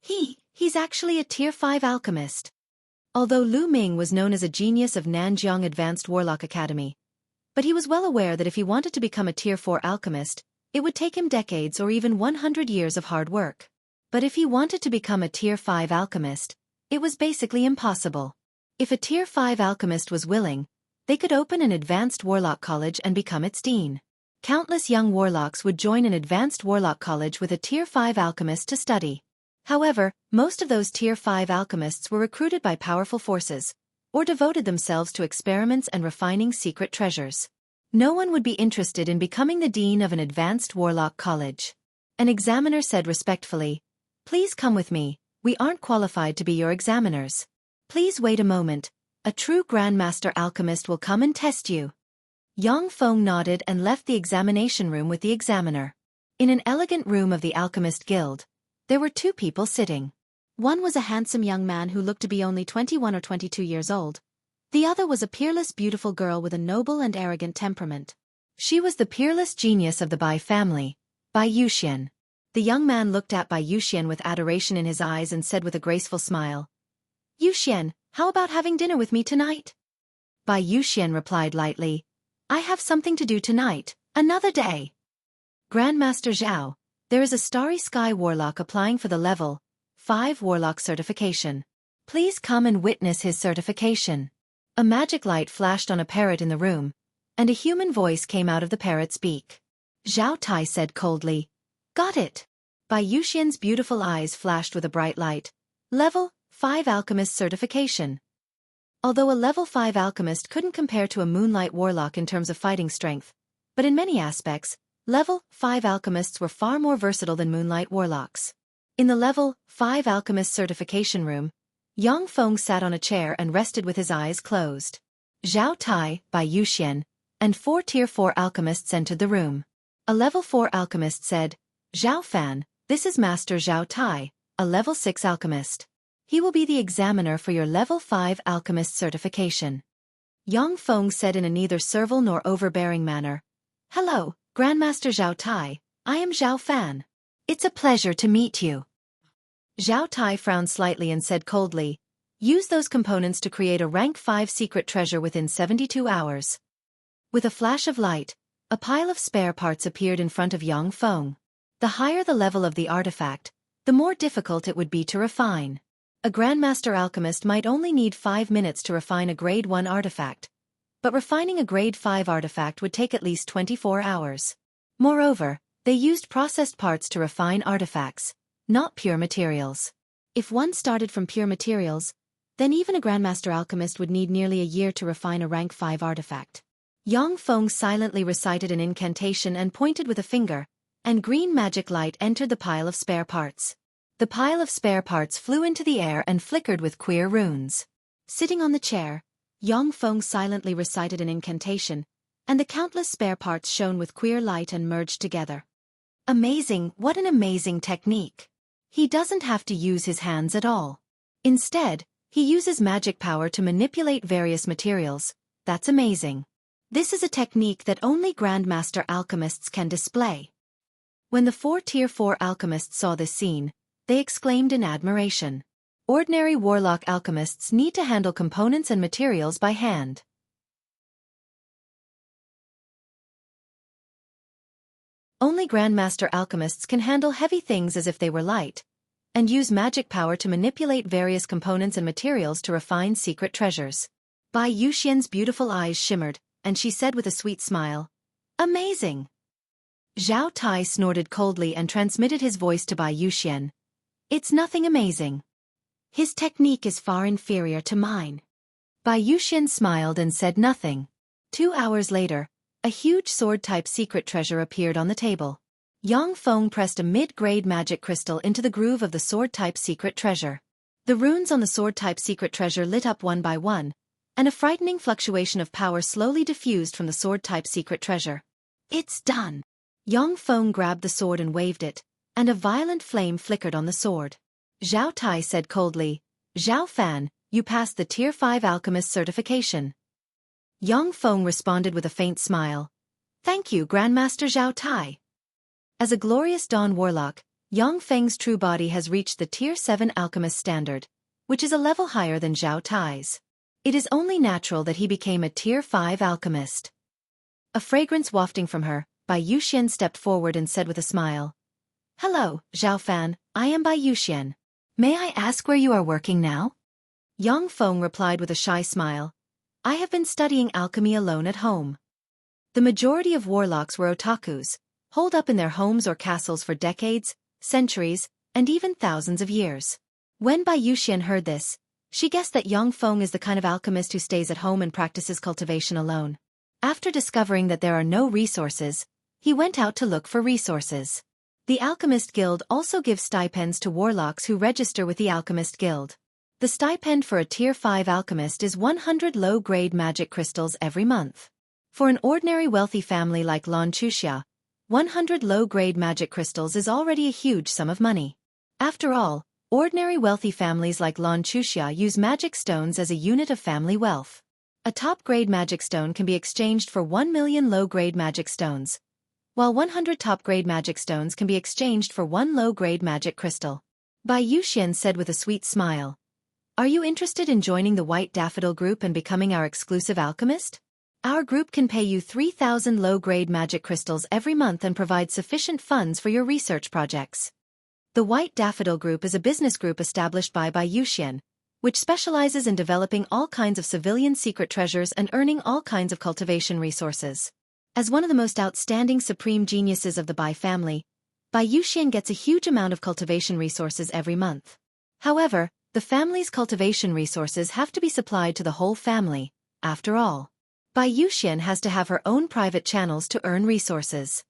He's actually a Tier 5 alchemist. Although Lu Ming was known as a genius of Nanjiang Advanced Warlock Academy, but he was well aware that if he wanted to become a Tier 4 alchemist, it would take him decades or even 100 years of hard work. But if he wanted to become a Tier 5 alchemist, it was basically impossible. If a Tier 5 alchemist was willing, they could open an advanced warlock college and become its dean. Countless young warlocks would join an advanced warlock college with a Tier 5 alchemist to study. However, most of those Tier 5 alchemists were recruited by powerful forces, or devoted themselves to experiments and refining secret treasures. No one would be interested in becoming the dean of an advanced warlock college. An examiner said respectfully, "Please come with me, we aren't qualified to be your examiners. Please wait a moment, a true Grandmaster alchemist will come and test you." Yang Feng nodded and left the examination room with the examiner. In an elegant room of the Alchemist Guild, there were two people sitting. One was a handsome young man who looked to be only 21 or 22 years old. The other was a peerless beautiful girl with a noble and arrogant temperament. She was the peerless genius of the Bai family, Bai Yuxian. The young man looked at Bai Yuxian with adoration in his eyes and said with a graceful smile, "Yuxian, how about having dinner with me tonight?" Bai Yuxian replied lightly, "I have something to do tonight, another day." Grandmaster Zhao, there is a Starry Sky Warlock applying for the Level 5 Warlock certification. Please come and witness his certification. A magic light flashed on a parrot in the room, and a human voice came out of the parrot's beak. Zhao Tai said coldly, "Got it." Bai Yuxian's beautiful eyes flashed with a bright light. Level 5 Alchemist certification. Although a Level 5 alchemist couldn't compare to a Moonlight Warlock in terms of fighting strength, but in many aspects, Level 5 alchemists were far more versatile than Moonlight Warlocks. In the Level 5 alchemist certification room, Yang Feng sat on a chair and rested with his eyes closed. Zhao Tai, Bai Yuxian, and 4 Tier 4 alchemists entered the room. A Level 4 alchemist said, "Xiaofan, this is Master Zhao Tai, a Level 6 alchemist. He will be the examiner for your Level 5 alchemist certification." Yang Feng said in a neither servile nor overbearing manner, "Hello, Grandmaster Zhao Tai, I am Xiaofan. It's a pleasure to meet you." Zhao Tai frowned slightly and said coldly, "Use those components to create a Rank 5 secret treasure within 72 hours. With a flash of light, a pile of spare parts appeared in front of Yang Feng. The higher the level of the artifact, the more difficult it would be to refine. A Grandmaster alchemist might only need 5 minutes to refine a Grade 1 artifact, but refining a Grade 5 artifact would take at least 24 hours. Moreover, they used processed parts to refine artifacts, not pure materials. If one started from pure materials, then even a Grandmaster alchemist would need nearly a year to refine a Rank 5 artifact. Yang Feng silently recited an incantation and pointed with a finger, and green magic light entered the pile of spare parts. The pile of spare parts flew into the air and flickered with queer runes. Sitting on the chair, Yang Feng silently recited an incantation, and the countless spare parts shone with queer light and merged together. Amazing, what an amazing technique. He doesn't have to use his hands at all. Instead, he uses magic power to manipulate various materials. That's amazing. This is a technique that only Grandmaster alchemists can display. When the 4 Tier 4 alchemists saw this scene, they exclaimed in admiration. Ordinary warlock alchemists need to handle components and materials by hand. Only Grandmaster alchemists can handle heavy things as if they were light, and use magic power to manipulate various components and materials to refine secret treasures. Bai Yuxian's beautiful eyes shimmered, and she said with a sweet smile, "Amazing!" Zhao Tai snorted coldly and transmitted his voice to Bai Yuxian. "It's nothing amazing. His technique is far inferior to mine." Bai Yuxian smiled and said nothing. 2 hours later, a huge sword-type secret treasure appeared on the table. Yang Feng pressed a mid-grade magic crystal into the groove of the sword-type secret treasure. The runes on the sword-type secret treasure lit up one by one, and a frightening fluctuation of power slowly diffused from the sword-type secret treasure. "It's done!" Yang Feng grabbed the sword and waved it, and a violent flame flickered on the sword. Zhao Tai said coldly, "Xiaofan, you passed the Tier 5 alchemist certification." Yang Feng responded with a faint smile. "Thank you, Grandmaster Zhao Tai." As a glorious dawn warlock, Yang Feng's true body has reached the Tier 7 alchemist standard, which is a level higher than Zhao Tai's. It is only natural that he became a Tier 5 alchemist. A fragrance wafting from her, Bai Yuxian stepped forward and said with a smile, "Hello, Xiaofan, I am Bai Yuxian. May I ask where you are working now?" Yang Feng replied with a shy smile, "I have been studying alchemy alone at home." The majority of warlocks were otakus, holed up in their homes or castles for decades, centuries, and even thousands of years. When Bai Yuxian heard this, she guessed that Yang Feng is the kind of alchemist who stays at home and practices cultivation alone. After discovering that there are no resources, he went out to look for resources. The Alchemist Guild also gives stipends to warlocks who register with the Alchemist Guild. The stipend for a Tier 5 alchemist is 100 low-grade magic crystals every month. For an ordinary wealthy family like Wuxia, 100 low-grade magic crystals is already a huge sum of money. After all, ordinary wealthy families like Wuxia use magic stones as a unit of family wealth. A top-grade magic stone can be exchanged for 1 million low-grade magic stones, while 100 top-grade magic stones can be exchanged for 1 low-grade magic crystal. Bai Yuxian said with a sweet smile, "Are you interested in joining the White Daffodil Group and becoming our exclusive alchemist? Our group can pay you 3,000 low-grade magic crystals every month and provide sufficient funds for your research projects." The White Daffodil Group is a business group established by Bai Yuxian, which specializes in developing all kinds of civilian secret treasures and earning all kinds of cultivation resources. As one of the most outstanding supreme geniuses of the Bai family, Bai Yuxian gets a huge amount of cultivation resources every month. However, the family's cultivation resources have to be supplied to the whole family, after all. Bai Yuxian has to have her own private channels to earn resources.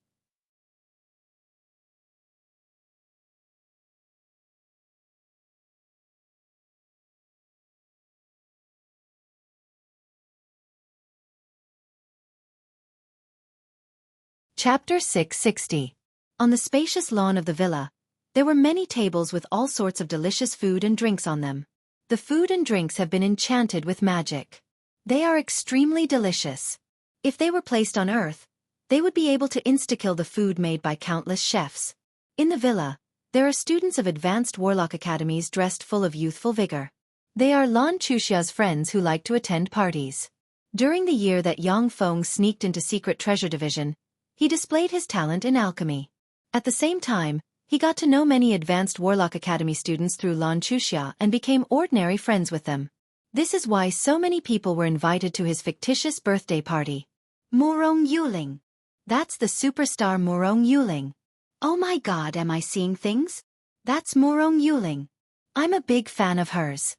Chapter 660. On the spacious lawn of the villa, there were many tables with all sorts of delicious food and drinks on them. The food and drinks have been enchanted with magic. They are extremely delicious. If they were placed on Earth, they would be able to insta-kill the food made by countless chefs. In the villa, there are students of advanced warlock academies dressed full of youthful vigor. They are Lan Chuxia's friends who like to attend parties. During the year that Yang Feng sneaked into Secret Treasure Division, he displayed his talent in alchemy. At the same time, he got to know many advanced Warlock Academy students through Lan Chuxia and became ordinary friends with them. This is why so many people were invited to his fictitious birthday party. Murong Yuling. That's the superstar Murong Yuling. Oh my god, am I seeing things? That's Murong Yuling. I'm a big fan of hers.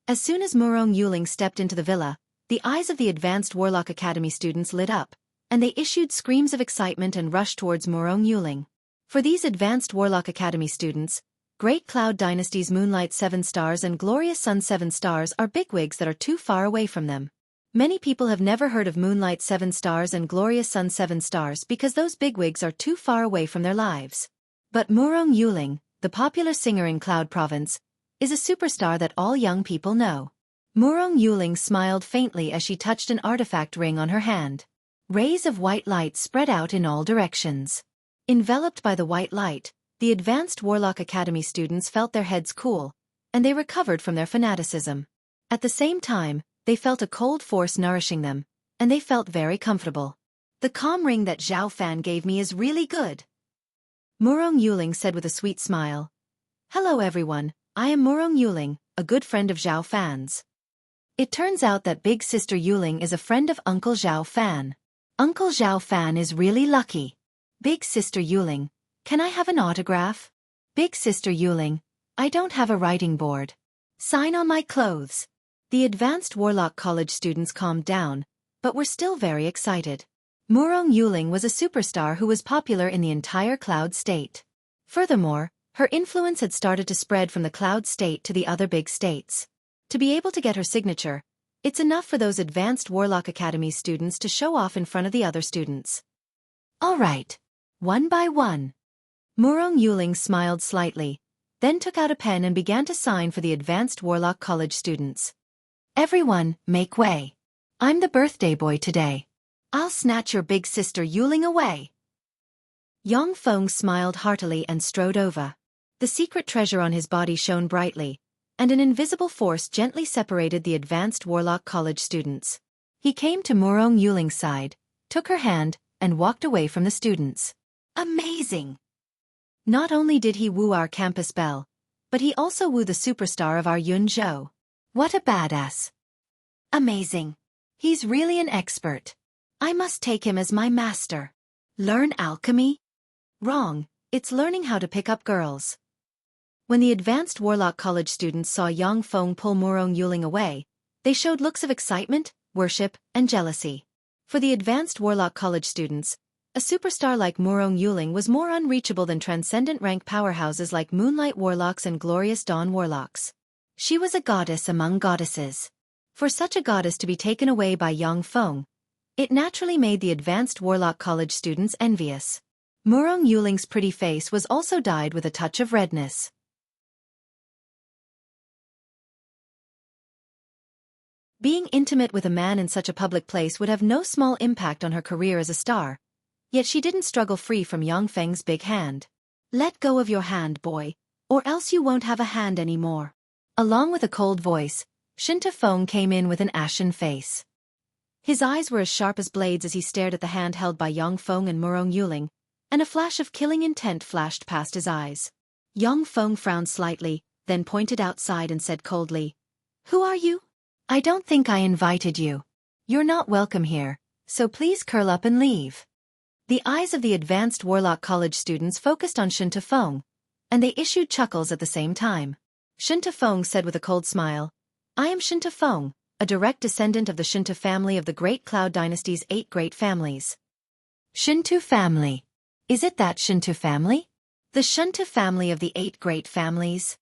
As soon as Murong Yuling stepped into the villa, the eyes of the advanced Warlock Academy students lit up, and they issued screams of excitement and rushed towards Murong Yuling. For these advanced Warlock Academy students, Great Cloud Dynasty's Moonlight 7 Stars and Glorious Sun 7 Stars are bigwigs that are too far away from them. Many people have never heard of Moonlight 7 Stars and Glorious Sun 7 Stars because those bigwigs are too far away from their lives. But Murong Yuling, the popular singer in Cloud Province, is a superstar that all young people know. Murong Yuling smiled faintly as she touched an artifact ring on her hand. Rays of white light spread out in all directions. Enveloped by the white light, the Advanced Warlock Academy students felt their heads cool, and they recovered from their fanaticism. At the same time, they felt a cold force nourishing them, and they felt very comfortable. The calm ring that Xiaofan gave me is really good. Murong Yuling said with a sweet smile. Hello everyone, I am Murong Yuling, a good friend of Xiaofan's. It turns out that Big Sister Yuling is a friend of Uncle Xiaofan. Uncle Xiaofan is really lucky. Big Sister Yuling, can I have an autograph? Big Sister Yuling, I don't have a writing board. Sign on my clothes. The Advanced Warlock College students calmed down, but were still very excited. Murong Yuling was a superstar who was popular in the entire Cloud State. Furthermore, her influence had started to spread from the Cloud State to the other big states. To be able to get her signature, it's enough for those Advanced Warlock Academy students to show off in front of the other students. All right. One by one. Murong Yuling smiled slightly, then took out a pen and began to sign for the Advanced Warlock College students. Everyone, make way. I'm the birthday boy today. I'll snatch your big sister Yuling away. Yang Feng smiled heartily and strode over. The secret treasure on his body shone brightly, and an invisible force gently separated the Advanced Warlock College students. He came to Murong Yuling's side, took her hand, and walked away from the students. Amazing! Not only did he woo our campus belle, but he also woo the superstar of our Yunzhou. What a badass! Amazing! He's really an expert. I must take him as my master. Learn alchemy? Wrong, it's learning how to pick up girls. When the Advanced Warlock College students saw Yang Feng pull Murong Yuling away, they showed looks of excitement, worship, and jealousy. For the Advanced Warlock College students, a superstar like Murong Yuling was more unreachable than transcendent rank powerhouses like Moonlight Warlocks and Glorious Dawn Warlocks. She was a goddess among goddesses. For such a goddess to be taken away by Yang Feng, it naturally made the Advanced Warlock College students envious. Murong Yuling's pretty face was also dyed with a touch of redness. Being intimate with a man in such a public place would have no small impact on her career as a star, yet she didn't struggle free from Yang Feng's big hand. Let go of your hand, boy, or else you won't have a hand anymore. Along with a cold voice, Xiaofan came in with an ashen face. His eyes were as sharp as blades as he stared at the hand held by Yang Feng and Murong Yuling, and a flash of killing intent flashed past his eyes. Yang Feng frowned slightly, then pointed outside and said coldly, "Who are you? I don't think I invited you. You're not welcome here, so please curl up and leave." The eyes of the Advanced Warlock College students focused on Xiaofan, and they issued chuckles at the same time. Xiaofan said with a cold smile, "I am Xiaofan, a direct descendant of the Shinto family of the Great Cloud Dynasty's 8 great families." Shinto family. Is it that Shinto family? The Shinto family of the 8 great families?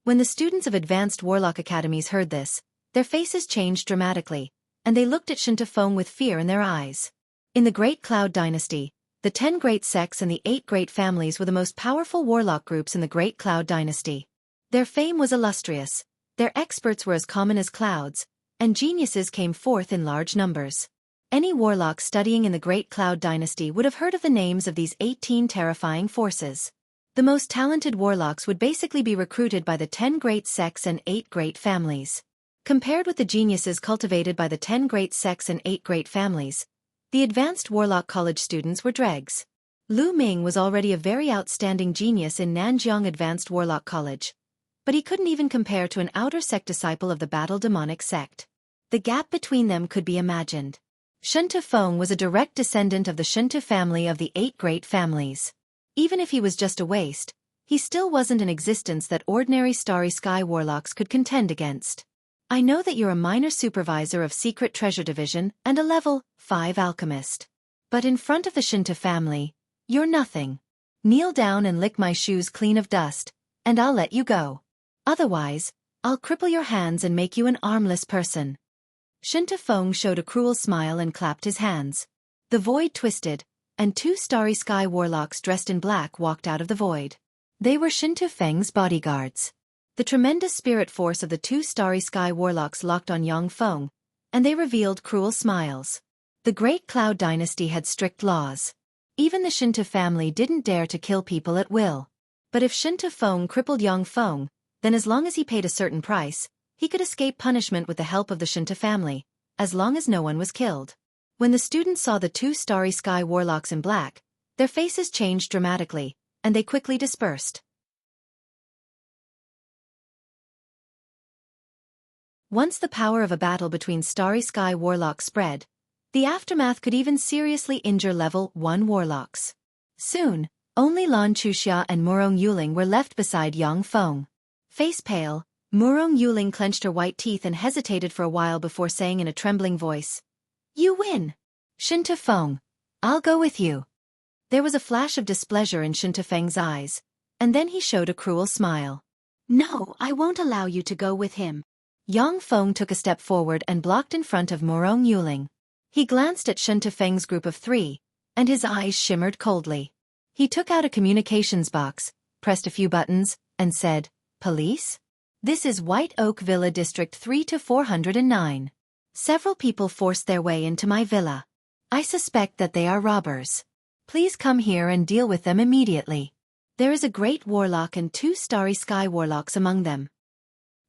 When the students of Advanced Warlock Academies heard this, their faces changed dramatically, and they looked at Xiaofan with fear in their eyes. In the Great Cloud Dynasty, the 10 great sects and the 8 great families were the most powerful warlock groups in the Great Cloud Dynasty. Their fame was illustrious, their experts were as common as clouds, and geniuses came forth in large numbers. Any warlock studying in the Great Cloud Dynasty would have heard of the names of these 18 terrifying forces. The most talented warlocks would basically be recruited by the 10 great sects and 8 great families. Compared with the geniuses cultivated by the 10 great sects and 8 great families, the Advanced Warlock College students were dregs. Lu Ming was already a very outstanding genius in Nanjiang Advanced Warlock College, but he couldn't even compare to an outer sect disciple of the Battle Demonic sect. The gap between them could be imagined. Xiaofan was a direct descendant of the Shinto family of the 8 great families. Even if he was just a waste, he still wasn't an existence that ordinary Starry Sky warlocks could contend against. I know that you're a minor supervisor of Secret Treasure Division and a level 5 alchemist. But in front of the Shinto family, you're nothing. Kneel down and lick my shoes clean of dust, and I'll let you go. Otherwise, I'll cripple your hands and make you an armless person. Xiaofan showed a cruel smile and clapped his hands. The void twisted, and two starry sky warlocks dressed in black walked out of the void. They were Xiaofang's bodyguards. The tremendous spirit force of the two starry sky warlocks locked on Xiaofan, and they revealed cruel smiles. The Great Cloud Dynasty had strict laws. Even the Xiaofan family didn't dare to kill people at will. But if Xiaofan crippled Xiaofan, then as long as he paid a certain price, he could escape punishment with the help of the Xiaofan family, as long as no one was killed. When the students saw the two starry sky warlocks in black, their faces changed dramatically, and they quickly dispersed. Once the power of a battle between starry sky warlocks spread, the aftermath could even seriously injure level 1 warlocks. Soon, only Wuxia and Murong Yuling were left beside Xiaofan. Face pale, Murong Yuling clenched her white teeth and hesitated for a while before saying in a trembling voice, "You win! Xiaofan, I'll go with you." There was a flash of displeasure in Xiaofang's eyes, and then he showed a cruel smile. "No, I won't allow you to go with him." Xiaofan took a step forward and blocked in front of Murong Yuling. He glanced at Xiaofang's group of 3, and his eyes shimmered coldly. He took out a communications box, pressed a few buttons, and said, "Police? This is White Oak Villa District 3 to 409. Several people forced their way into my villa. I suspect that they are robbers. Please come here and deal with them immediately. There is a great warlock and 2 starry sky warlocks among them."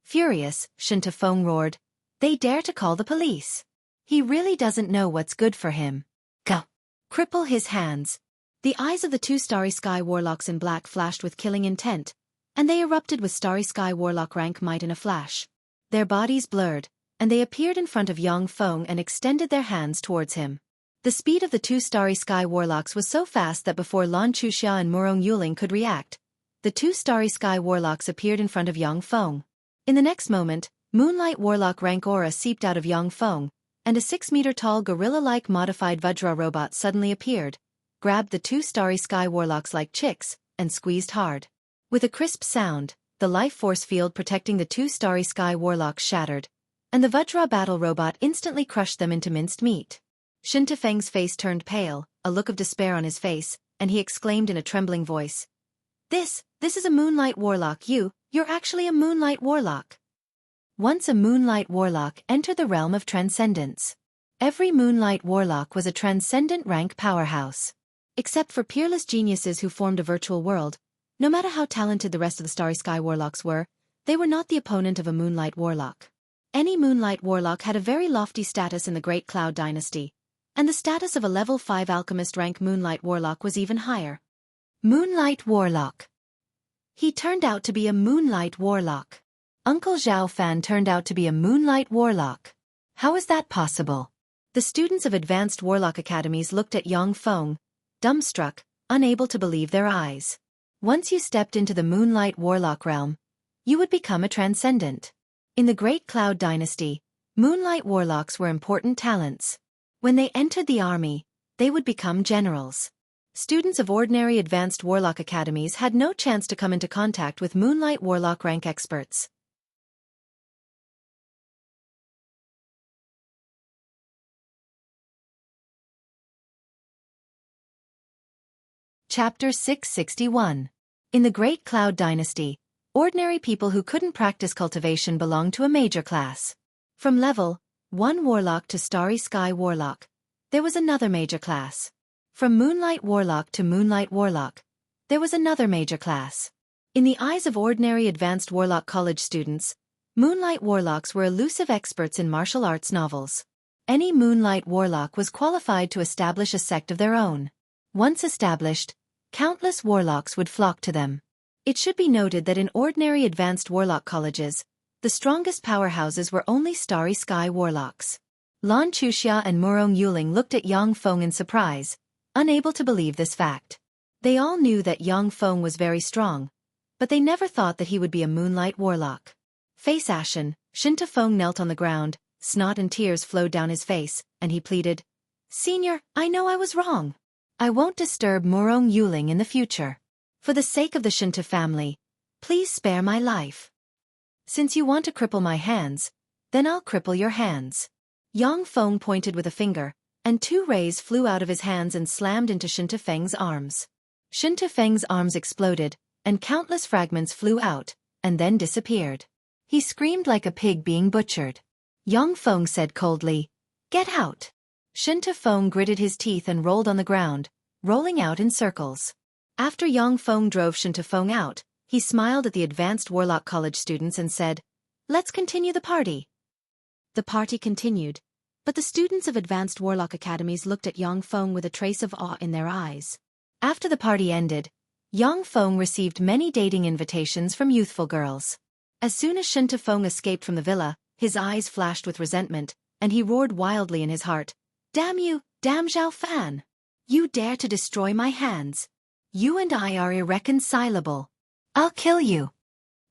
Furious, Xiaofan roared, "They dare to call the police. He really doesn't know what's good for him. Go! Cripple his hands." The eyes of the 2 starry sky warlocks in black flashed with killing intent, and they erupted with starry sky warlock rank might in a flash. Their bodies blurred, and they appeared in front of Xiaofan and extended their hands towards him. The speed of the 2 starry sky warlocks was so fast that before Wuxia and Murong Yuling could react, the 2 starry sky warlocks appeared in front of Xiaofan. In the next moment, moonlight warlock rank aura seeped out of Xiaofan, and a 6-meter-tall gorilla-like modified Vajra robot suddenly appeared, grabbed the 2 starry sky warlocks like chicks, and squeezed hard. With a crisp sound, the life force field protecting the 2 starry sky warlocks shattered, and the Vajra battle robot instantly crushed them into minced meat. Xiaofang's face turned pale, a look of despair on his face, and he exclaimed in a trembling voice, This is a moonlight warlock. You're actually a moonlight warlock." Once a moonlight warlock entered the realm of transcendence. Every moonlight warlock was a transcendent rank powerhouse. Except for peerless geniuses who formed a virtual world, no matter how talented the rest of the starry sky warlocks were, they were not the opponent of a moonlight warlock. Any moonlight warlock had a very lofty status in the Great Cloud Dynasty, and the status of a level 5 alchemist rank moonlight warlock was even higher. Moonlight warlock. He turned out to be a moonlight warlock. Uncle Xiaofan turned out to be a moonlight warlock. How is that possible? The students of advanced warlock academies looked at Xiaofan, dumbstruck, unable to believe their eyes. Once you stepped into the moonlight warlock realm, you would become a transcendent. In the Great Cloud Dynasty, moonlight warlocks were important talents. When they entered the army, they would become generals. Students of ordinary advanced warlock academies had no chance to come into contact with moonlight warlock rank experts. Chapter 661. In the Great Cloud Dynasty, ordinary people who couldn't practice cultivation belonged to a major class. From level 1 warlock to starry sky warlock, there was another major class. From moonlight warlock to moonlight warlock, there was another major class. In the eyes of ordinary advanced warlock college students, moonlight warlocks were elusive experts in martial arts novels. Any moonlight warlock was qualified to establish a sect of their own. Once established, countless warlocks would flock to them. It should be noted that in ordinary advanced warlock colleges, the strongest powerhouses were only starry sky warlocks. Wuxia and Murong Yuling looked at Xiaofan in surprise, unable to believe this fact. They all knew that Xiaofan was very strong, but they never thought that he would be a moonlight warlock. Face ashen, Xiaofan knelt on the ground, snot and tears flowed down his face, and he pleaded, "Senior, I know I was wrong. I won't disturb Murong Yuling in the future. For the sake of the Xiaofan family, please spare my life. Since you want to cripple my hands, then I'll cripple your hands." Yang Feng pointed with a finger, and two rays flew out of his hands and slammed into Shin Tufeng's arms. Shin Tufeng's arms exploded, and countless fragments flew out, and then disappeared. He screamed like a pig being butchered. Yang Feng said coldly, "Get out." Shin Tufeng gritted his teeth and rolled on the ground, rolling out in circles. After Yang Feng drove Shin Tufeng out, he smiled at the advanced Warlock College students and said, "Let's continue the party." The party continued, but the students of advanced Warlock Academies looked at Yang Feng with a trace of awe in their eyes. After the party ended, Yang Feng received many dating invitations from youthful girls. As soon as Shin Tufeng escaped from the villa, his eyes flashed with resentment, and he roared wildly in his heart, "Damn you, damn Xiaofan! You dare to destroy my hands! You and I are irreconcilable. I'll kill you!"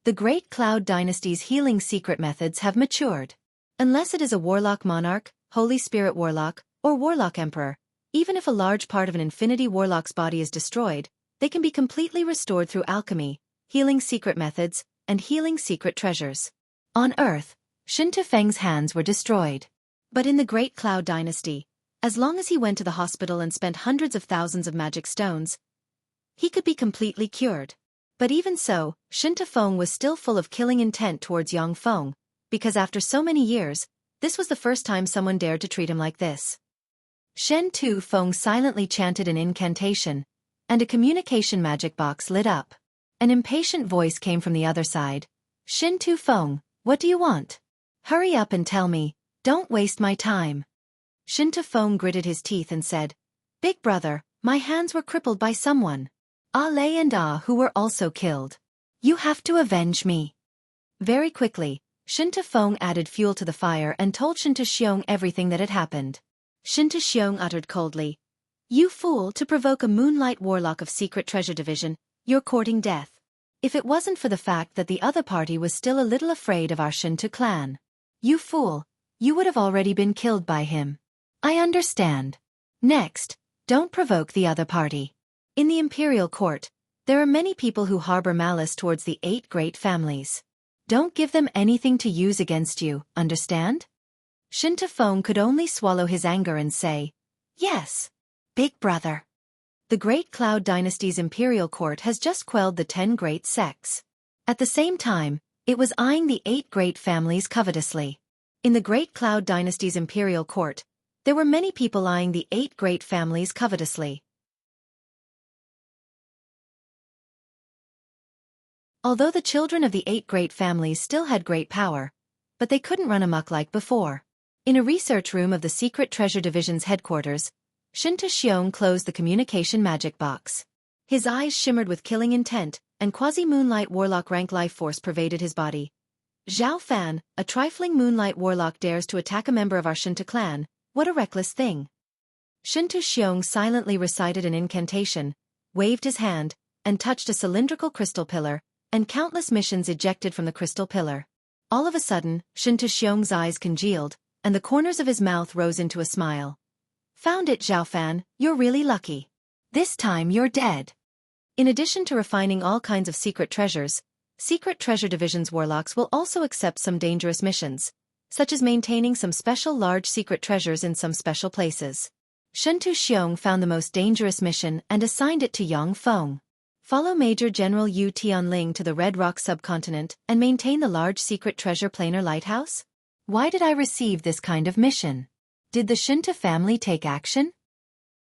The Great Cloud Dynasty's healing secret methods have matured. Unless it is a Warlock Monarch, Holy Spirit Warlock, or Warlock Emperor, even if a large part of an Infinity Warlock's body is destroyed, they can be completely restored through alchemy, healing secret methods, and healing secret treasures. On Earth, Shin Tufeng's hands were destroyed. But in the Great Cloud Dynasty, as long as he went to the hospital and spent hundreds of thousands of magic stones, he could be completely cured. But even so, Shin Tufeng was still full of killing intent towards Yang Feng, because after so many years, this was the first time someone dared to treat him like this. Shen Tufeng silently chanted an incantation, and a communication magic box lit up. An impatient voice came from the other side. "Shin Tufeng, what do you want? Hurry up and tell me, don't waste my time." Shin Tufeng gritted his teeth and said, "Big brother, my hands were crippled by someone. Lei and who were also killed. You have to avenge me." Very quickly, Shin Tufeng added fuel to the fire and told Shin Tuxiong everything that had happened. Shin Tuxiong uttered coldly, "You fool, to provoke a Moonlight Warlock of Secret Treasure Division, you're courting death. If it wasn't for the fact that the other party was still a little afraid of our Shinto clan. You fool, you would have already been killed by him. I understand. Next, don't provoke the other party. In the Imperial Court, there are many people who harbor malice towards the 8 great families. Don't give them anything to use against you, understand?" Shin Tufeng could only swallow his anger and say, "Yes, big brother." The Great Cloud Dynasty's Imperial Court has just quelled the 10 great sects. At the same time, it was eyeing the 8 great families covetously. In the Great Cloud Dynasty's Imperial Court, there were many people eyeing the 8 great families covetously. Although the children of the 8 great families still had great power, but they couldn't run amok like before. In a research room of the Secret Treasure Division's headquarters, Shin Tuxiong closed the communication magic box. His eyes shimmered with killing intent, and quasi-moonlight warlock rank life force pervaded his body. "Xiaofan, a trifling moonlight warlock dares to attack a member of our Shinto clan, what a reckless thing." Shin Tuxiong silently recited an incantation, waved his hand, and touched a cylindrical crystal pillar, and countless missions ejected from the crystal pillar. All of a sudden, Shin Tuxiong's eyes congealed, and the corners of his mouth rose into a smile. "Found it, Xiaofan, you're really lucky. This time you're dead." In addition to refining all kinds of secret treasures, Secret Treasure Division's warlocks will also accept some dangerous missions, such as maintaining some special large secret treasures in some special places. Shin Tuxiong found the most dangerous mission and assigned it to Yang Feng. Follow Major General Yu Tianling to the Red Rock subcontinent and maintain the large secret treasure planar lighthouse? Why did I receive this kind of mission? Did the Shinto family take action?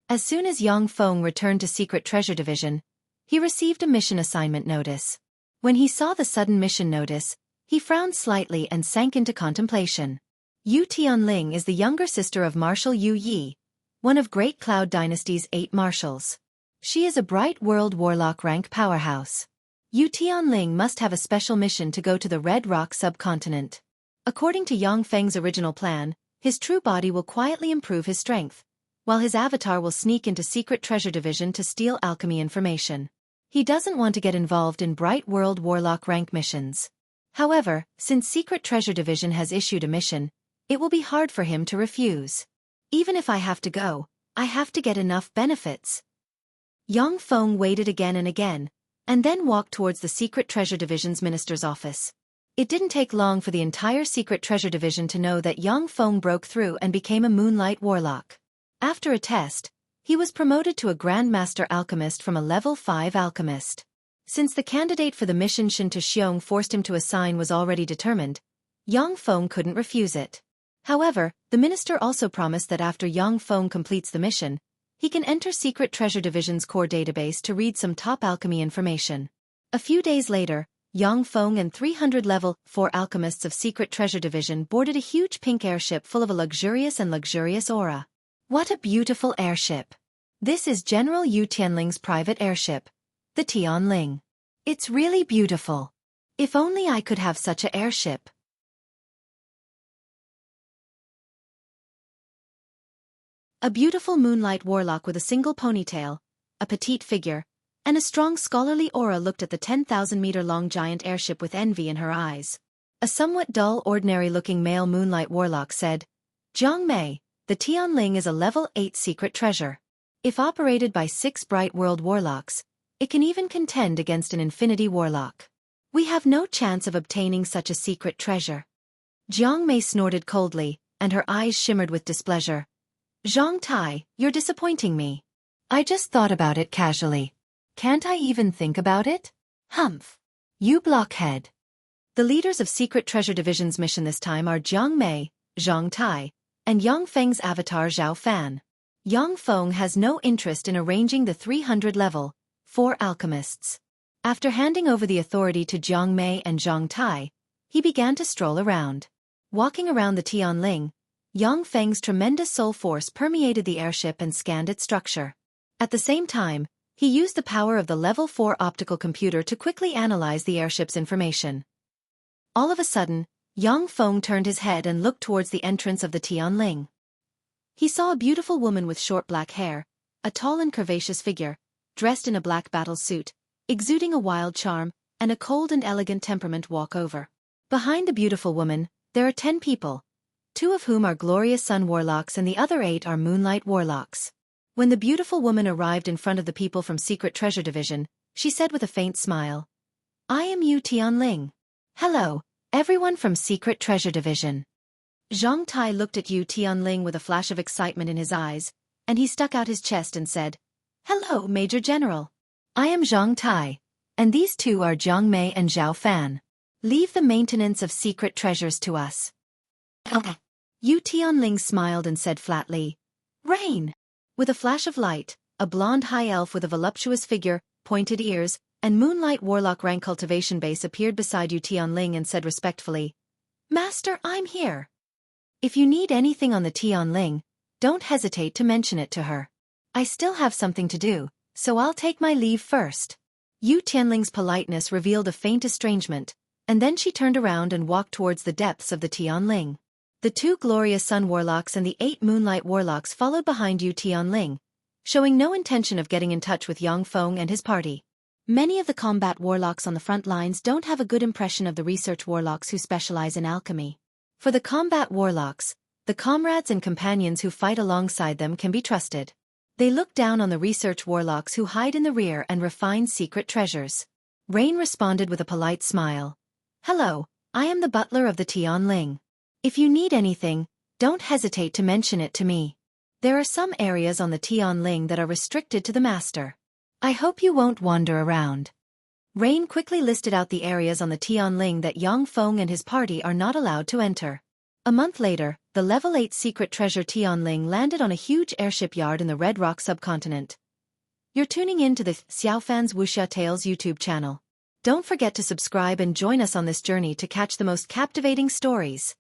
As soon as Yang Feng returned to Secret Treasure Division, he received a mission assignment notice. When he saw the sudden mission notice, he frowned slightly and sank into contemplation. Yu Tianling is the younger sister of Marshal Yu Yi, one of Great Cloud Dynasty's 8 marshals. She is a bright world warlock rank powerhouse. Yu Tianling must have a special mission to go to the Red Rock subcontinent. According to Yang Feng's original plan, his true body will quietly improve his strength, while his avatar will sneak into Secret Treasure Division to steal alchemy information. He doesn't want to get involved in bright world warlock rank missions. However, since Secret Treasure Division has issued a mission, it will be hard for him to refuse. Even if I have to go, I have to get enough benefits. Yang Feng waited again and then walked towards the Secret Treasure Division's minister's office. It didn't take long for the entire Secret Treasure Division to know that Yang Feng broke through and became a Moonlight Warlock. After a test, he was promoted to a Grandmaster Alchemist from a Level 5 Alchemist. Since the candidate for the mission Shin to Xiong forced him to assign was already determined, Yang Feng couldn't refuse it. However, the minister also promised that after Yang Feng completes the mission, he can enter Secret Treasure Division's core database to read some top alchemy information. A few days later, Yang Feng and 300 Level 4 alchemists of Secret Treasure Division boarded a huge pink airship full of a luxurious aura. What a beautiful airship! This is General Yu Tianling's private airship, the Tianling. It's really beautiful. If only I could have such an airship. A beautiful moonlight warlock with a single ponytail, a petite figure, and a strong scholarly aura looked at the 10,000-meter-long giant airship with envy in her eyes. A somewhat dull, ordinary-looking male moonlight warlock said, "Jiang Mei, the Tianling is a level 8 secret treasure. If operated by 6 bright world warlocks, it can even contend against an infinity warlock. We have no chance of obtaining such a secret treasure." Jiang Mei snorted coldly, and her eyes shimmered with displeasure. "Zhang Tai, you're disappointing me. I just thought about it casually. Can't I even think about it? Humph. You blockhead." The leaders of Secret Treasure Division's mission this time are Jiang Mei, Zhang Tai, and Yang Feng's avatar Xiaofan. Yang Feng has no interest in arranging the 300 Level 4 alchemists. After handing over the authority to Jiang Mei and Zhang Tai, he began to stroll around. Walking around the Tianling, Yang Feng's tremendous soul force permeated the airship and scanned its structure. At the same time, he used the power of the Level 4 optical computer to quickly analyze the airship's information. All of a sudden, Yang Feng turned his head and looked towards the entrance of the Tianling. He saw a beautiful woman with short black hair, a tall and curvaceous figure, dressed in a black battle suit, exuding a wild charm, and a cold and elegant temperament walk over. Behind the beautiful woman, there are 10 people, 2 of whom are glorious sun warlocks and the other 8 are moonlight warlocks. When the beautiful woman arrived in front of the people from Secret Treasure Division, she said with a faint smile, "I am Yu Tianling. Hello, everyone from Secret Treasure Division." Zhang Tai looked at Yu Tianling with a flash of excitement in his eyes, and he stuck out his chest and said, "Hello, Major General. I am Zhang Tai, and these 2 are Jiang Mei and Xiaofan. Leave the maintenance of secret treasures to us." Yu Tianling smiled and said flatly, "Rain." With a flash of light, a blonde high elf with a voluptuous figure, pointed ears, and moonlight warlock rank cultivation base appeared beside Yu Tianling and said respectfully, "Master, I'm here. If you need anything on the Tianling, don't hesitate to mention it to her. I still have something to do, so I'll take my leave first." Yu Tianling's politeness revealed a faint estrangement, and then she turned around and walked towards the depths of the Tianling. The 2 glorious sun warlocks and the 8 moonlight warlocks followed behind Yu Tianling, showing no intention of getting in touch with Yang Feng and his party. Many of the combat warlocks on the front lines don't have a good impression of the research warlocks who specialize in alchemy. For the combat warlocks, the comrades and companions who fight alongside them can be trusted. They look down on the research warlocks who hide in the rear and refine secret treasures. Rain responded with a polite smile. "Hello, I am the butler of the Tianling. If you need anything, don't hesitate to mention it to me. There are some areas on the Tianling that are restricted to the master. I hope you won't wander around." Rain quickly listed out the areas on the Tianling that Yang Feng and his party are not allowed to enter. A month later, the Level 8 secret treasure Tianling landed on a huge airship yard in the Red Rock subcontinent. You're tuning in to the Xiaofan's Wuxia Tales YouTube channel. Don't forget to subscribe and join us on this journey to catch the most captivating stories.